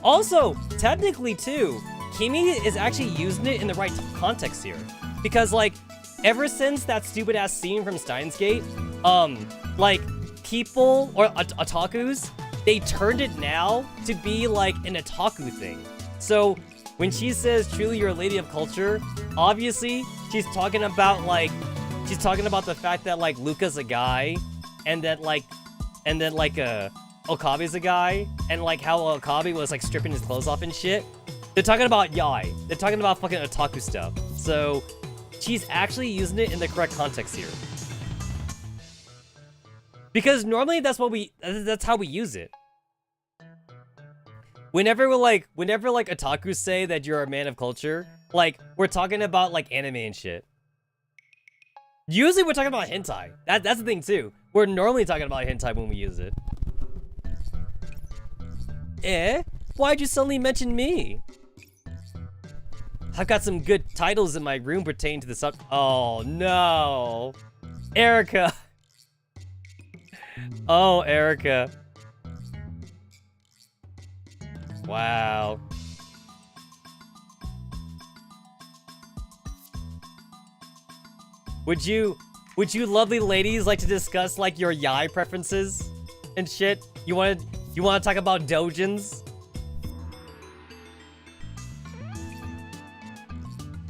Also, technically too, Kimi is actually using it in the right context here. Because like, ever since that stupid ass scene from Steins Gate, like, people, or otakus, they turned it now to be like an otaku thing. So, when she says, truly you're a lady of culture, obviously, she's talking about the fact that like, Luca's a guy, and that like, Okabe's a guy, and like how Okabe was like stripping his clothes off and shit. They're talking about yai. They're talking about fucking otaku stuff. So, she's actually using it in the correct context here. Because normally that's how we use it. Whenever otakus say that you're a man of culture, like, we're talking about like anime and shit. Usually we're talking about hentai. That's the thing too. We're normally talking about hentai when we use it. Eh? Why'd you suddenly mention me? I've got some good titles in my room pertaining to the sub- Oh, no. Erica. Oh, Erica. Wow. Would you lovely ladies like to discuss like your yai preferences and shit? You want to talk about dojins?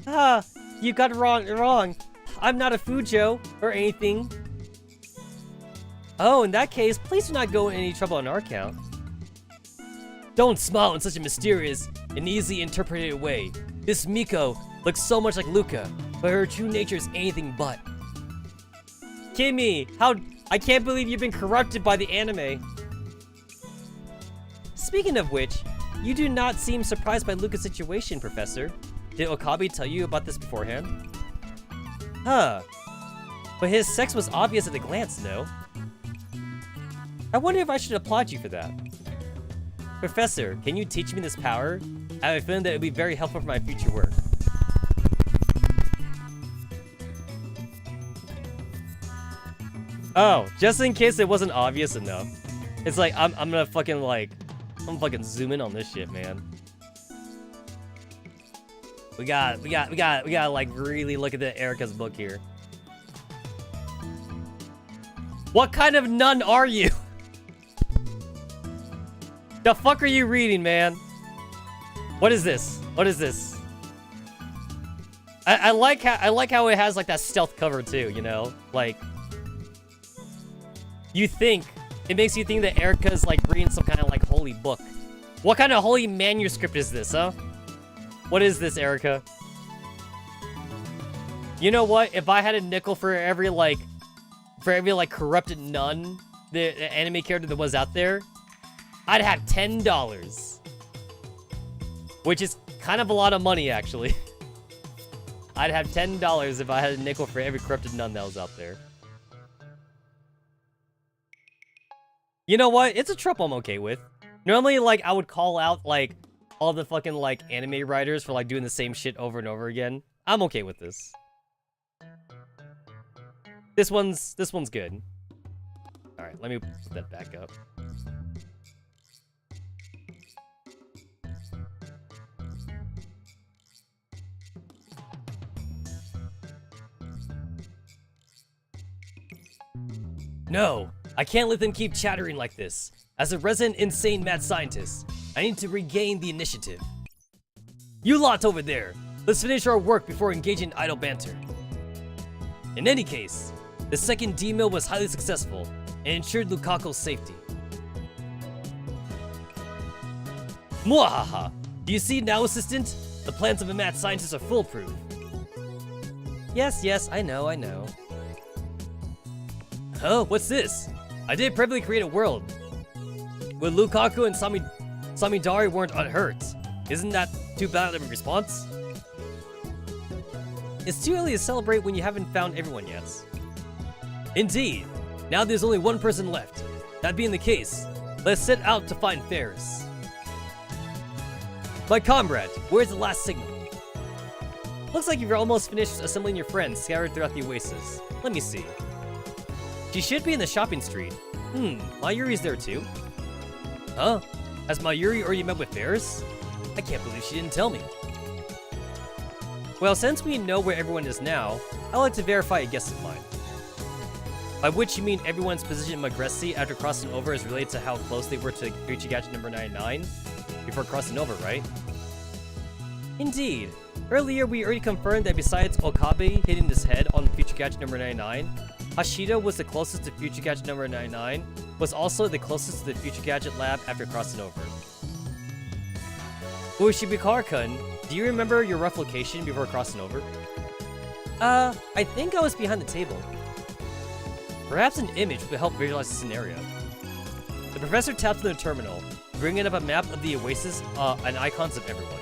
Ah, you got it wrong. I'm not a Fujo or anything. Oh, in that case, please do not go in any trouble on our account. Don't smile in such a mysterious and easily interpreted way. This Miko looks so much like Luca, but her true nature is anything but. Kimi, I can't believe you've been corrupted by the anime. Speaking of which, you do not seem surprised by Luca's situation, Professor. Did Okabe tell you about this beforehand? Huh. But his sex was obvious at a glance, no? I wonder if I should applaud you for that. Professor, can you teach me this power? I have a feeling that it would be very helpful for my future work. Oh, just in case it wasn't obvious enough. It's like, I'm gonna fucking like, I'm fucking zoom in on this shit, man. We gotta like really look at the Erica's book here. What kind of nun are you? The fuck are you reading, man? What is this? What is this? I like how it has like that stealth cover too, you know? Like, it makes you think that Erica's like reading some kind of like holy book. What kind of holy manuscript is this, huh? What is this, Erica? You know what? If I had a nickel for every corrupted nun, the anime character that was out there, I'd have $10. Which is kind of a lot of money, actually. I'd have $10 if I had a nickel for every corrupted nun that was out there. You know what? It's a trope I'm okay with. Normally, like, I would call out, like, all the fucking, like, anime writers for, like, doing the same shit over and over again. I'm okay with this. This one's good. Alright, let me put that back up. No, I can't let them keep chattering like this. As a resident insane mad scientist, I need to regain the initiative. You lot over there, let's finish our work before engaging in idle banter. In any case, the second D-mill was highly successful and ensured Lukaku's safety. Mwahaha! Do you see now, assistant? The plans of a mad scientist are foolproof. Yes, I know. Oh, what's this? I did perfectly create a world where Lukaku and Samidari weren't unhurt. Isn't that too bad of a response? It's too early to celebrate when you haven't found everyone yet. Indeed. Now there's only one person left. That being the case, let's set out to find Ferris. My comrade, where's the last signal? Looks like you've almost finished assembling your friends scattered throughout the oasis. Let me see. She should be in the shopping street. Mayuri's there too. Huh? Has Mayuri already met with Ferris? I can't believe she didn't tell me. Well, since we know where everyone is now, I'd like to verify a guess of mine. By which you mean everyone's position in Magicami after crossing over is related to how close they were to Future Gadget number 99 before crossing over, right? Indeed. Earlier, we already confirmed that besides Okabe hitting his head on Future Gadget number 99, Hashida was the closest to Future Gadget number 99, was also the closest to the Future Gadget lab after crossing over. Ushibikar-kun, do you remember your rough location before crossing over? I think I was behind the table. Perhaps an image would help visualize the scenario. The professor taps on the terminal, bringing up a map of the oasis and icons of everyone.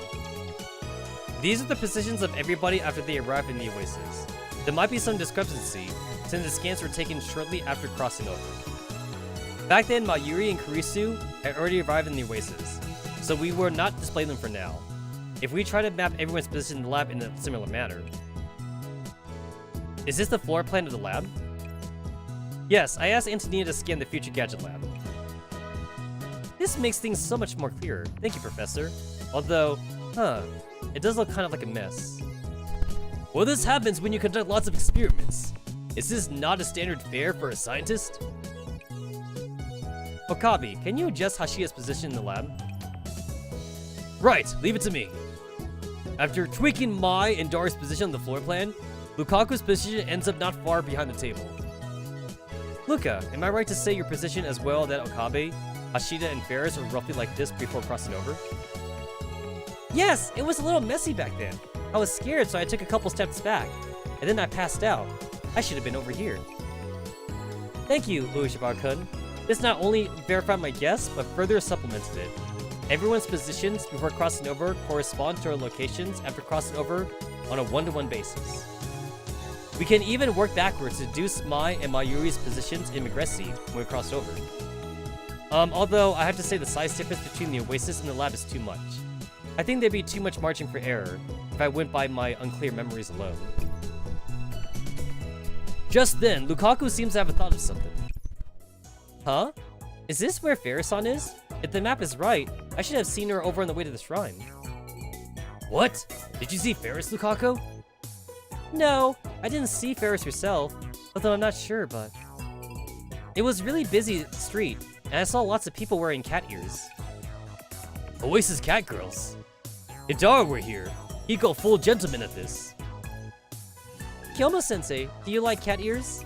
These are the positions of everybody after they arrive in the oasis. There might be some discrepancy, since the scans were taken shortly after crossing over. Back then, Mayuri and Kurisu had already arrived in the oasis, so we will not display them for now. If we try to map everyone's position in the lab in a similar manner. Is this the floor plan of the lab? Yes, I asked Antonina to scan the Future Gadget lab. This makes things so much more clearer. Thank you, Professor. Although, it does look kind of like a mess. Well, this happens when you conduct lots of experiments. Is this not a standard fare for a scientist? Okabe, can you adjust Hashida's position in the lab? Right, leave it to me. After tweaking Mai and Dari's position on the floor plan, Lukaku's position ends up not far behind the table. Luka, am I right to say your position as well that Okabe, Hashida, and Ferris were roughly like this before crossing over? Yes, it was a little messy back then. I was scared, so I took a couple steps back, and then I passed out. I should have been over here. Thank you, Ueshiba-kun. This not only verified my guess, but further supplemented it. Everyone's positions before crossing over correspond to our locations after crossing over on a one-to-one basis. We can even work backwards to deduce Mai and Mayuri's positions in Magicami when we crossed over. Although I have to say the size difference between the Oasis and the lab is too much. I think there'd be too much margin for error if I went by my unclear memories alone. Just then, Lukaku seems to have a thought of something. Huh? Is this where Ferris-san is? If the map is right, I should have seen her over on the way to the shrine. What? Did you see Ferris, Lukaku? No, I didn't see Ferris herself, although I'm not sure, but... It was really busy street, and I saw lots of people wearing cat ears. Oasis cat girls. If Dara were here, he'd go full gentleman at this. Kyomo-sensei, do you like cat ears?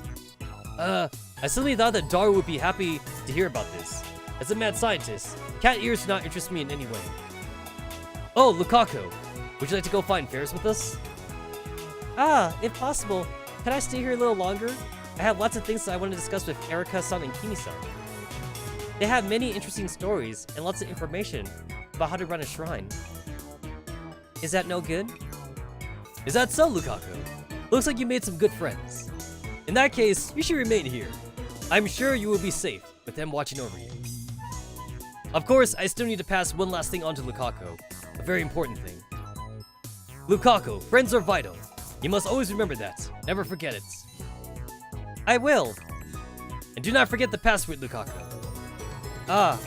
I suddenly thought that Dara would be happy to hear about this. as a mad scientist, cat ears do not interest me in any way. Oh, Lukaku, would you like to go find Ferris with us? Ah, if possible, can I stay here a little longer? I have lots of things that I want to discuss with Erika-san and Kimi-san. They have many interesting stories and lots of information about how to run a shrine. Is that no good? Is that so, Lukaku? Looks like you made some good friends. In that case, you should remain here. I'm sure you will be safe with them watching over you. Of course, I still need to pass one last thing on to Lukaku, a very important thing. Lukaku, friends are vital. You must always remember that. Never forget it. I will. And do not forget the password, Lukaku. Ah.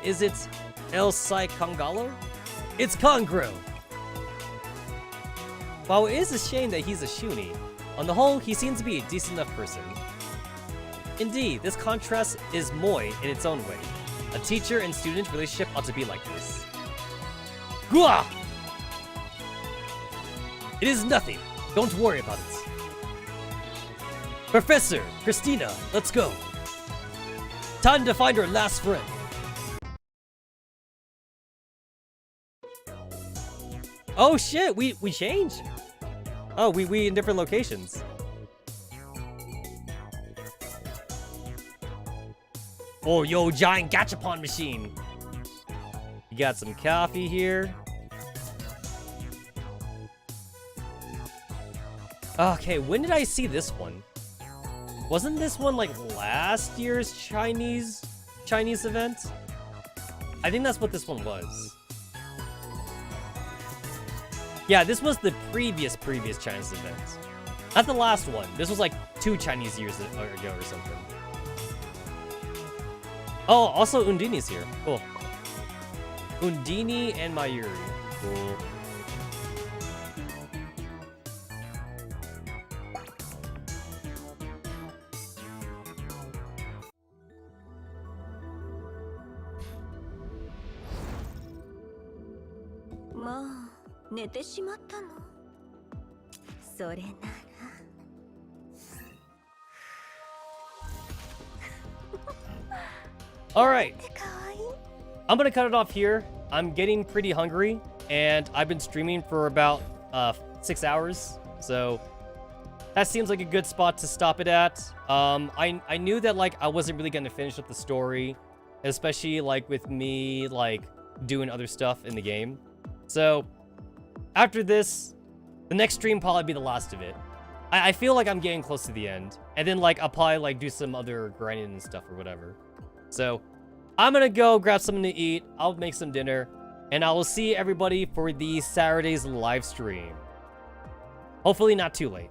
Is it El Sai Kongalo? It's Kongro. While it is a shame that he's a shuni, on the whole, he seems to be a decent enough person. Indeed, this contrast is moe in its own way. A teacher and student relationship ought to be like this. Gua! It is nothing. Don't worry about it. Professor, Christina, let's go. Time to find our last friend. Oh shit, we changed. Oh, we in different locations. Oh, yo, giant gachapon machine. You got some coffee here. Okay, when did I see this one? Wasn't this one like last year's Chinese event? I think that's what this one was. Yeah, this was the previous Chinese event. Not the last one. This was like 2 Chinese years ago or something. Oh, also Undini's here. Cool. Undini and Mayuri. Cool. Ma, 寝てしまったの。それなら。Alright. かわいい。 I'm gonna cut it off here. I'm getting pretty hungry, and I've been streaming for about 6 hours, so that seems like a good spot to stop it at. I knew that like I wasn't really gonna finish up the story, especially like with me like doing other stuff in the game. So after this, the next stream probably be the last of it. I feel like I'm getting close to the end, and then like I'll probably like do some other grinding and stuff or whatever. So I'm gonna go grab something to eat. I'll make some dinner, and I will see everybody for the Saturday's live stream. Hopefully not too late.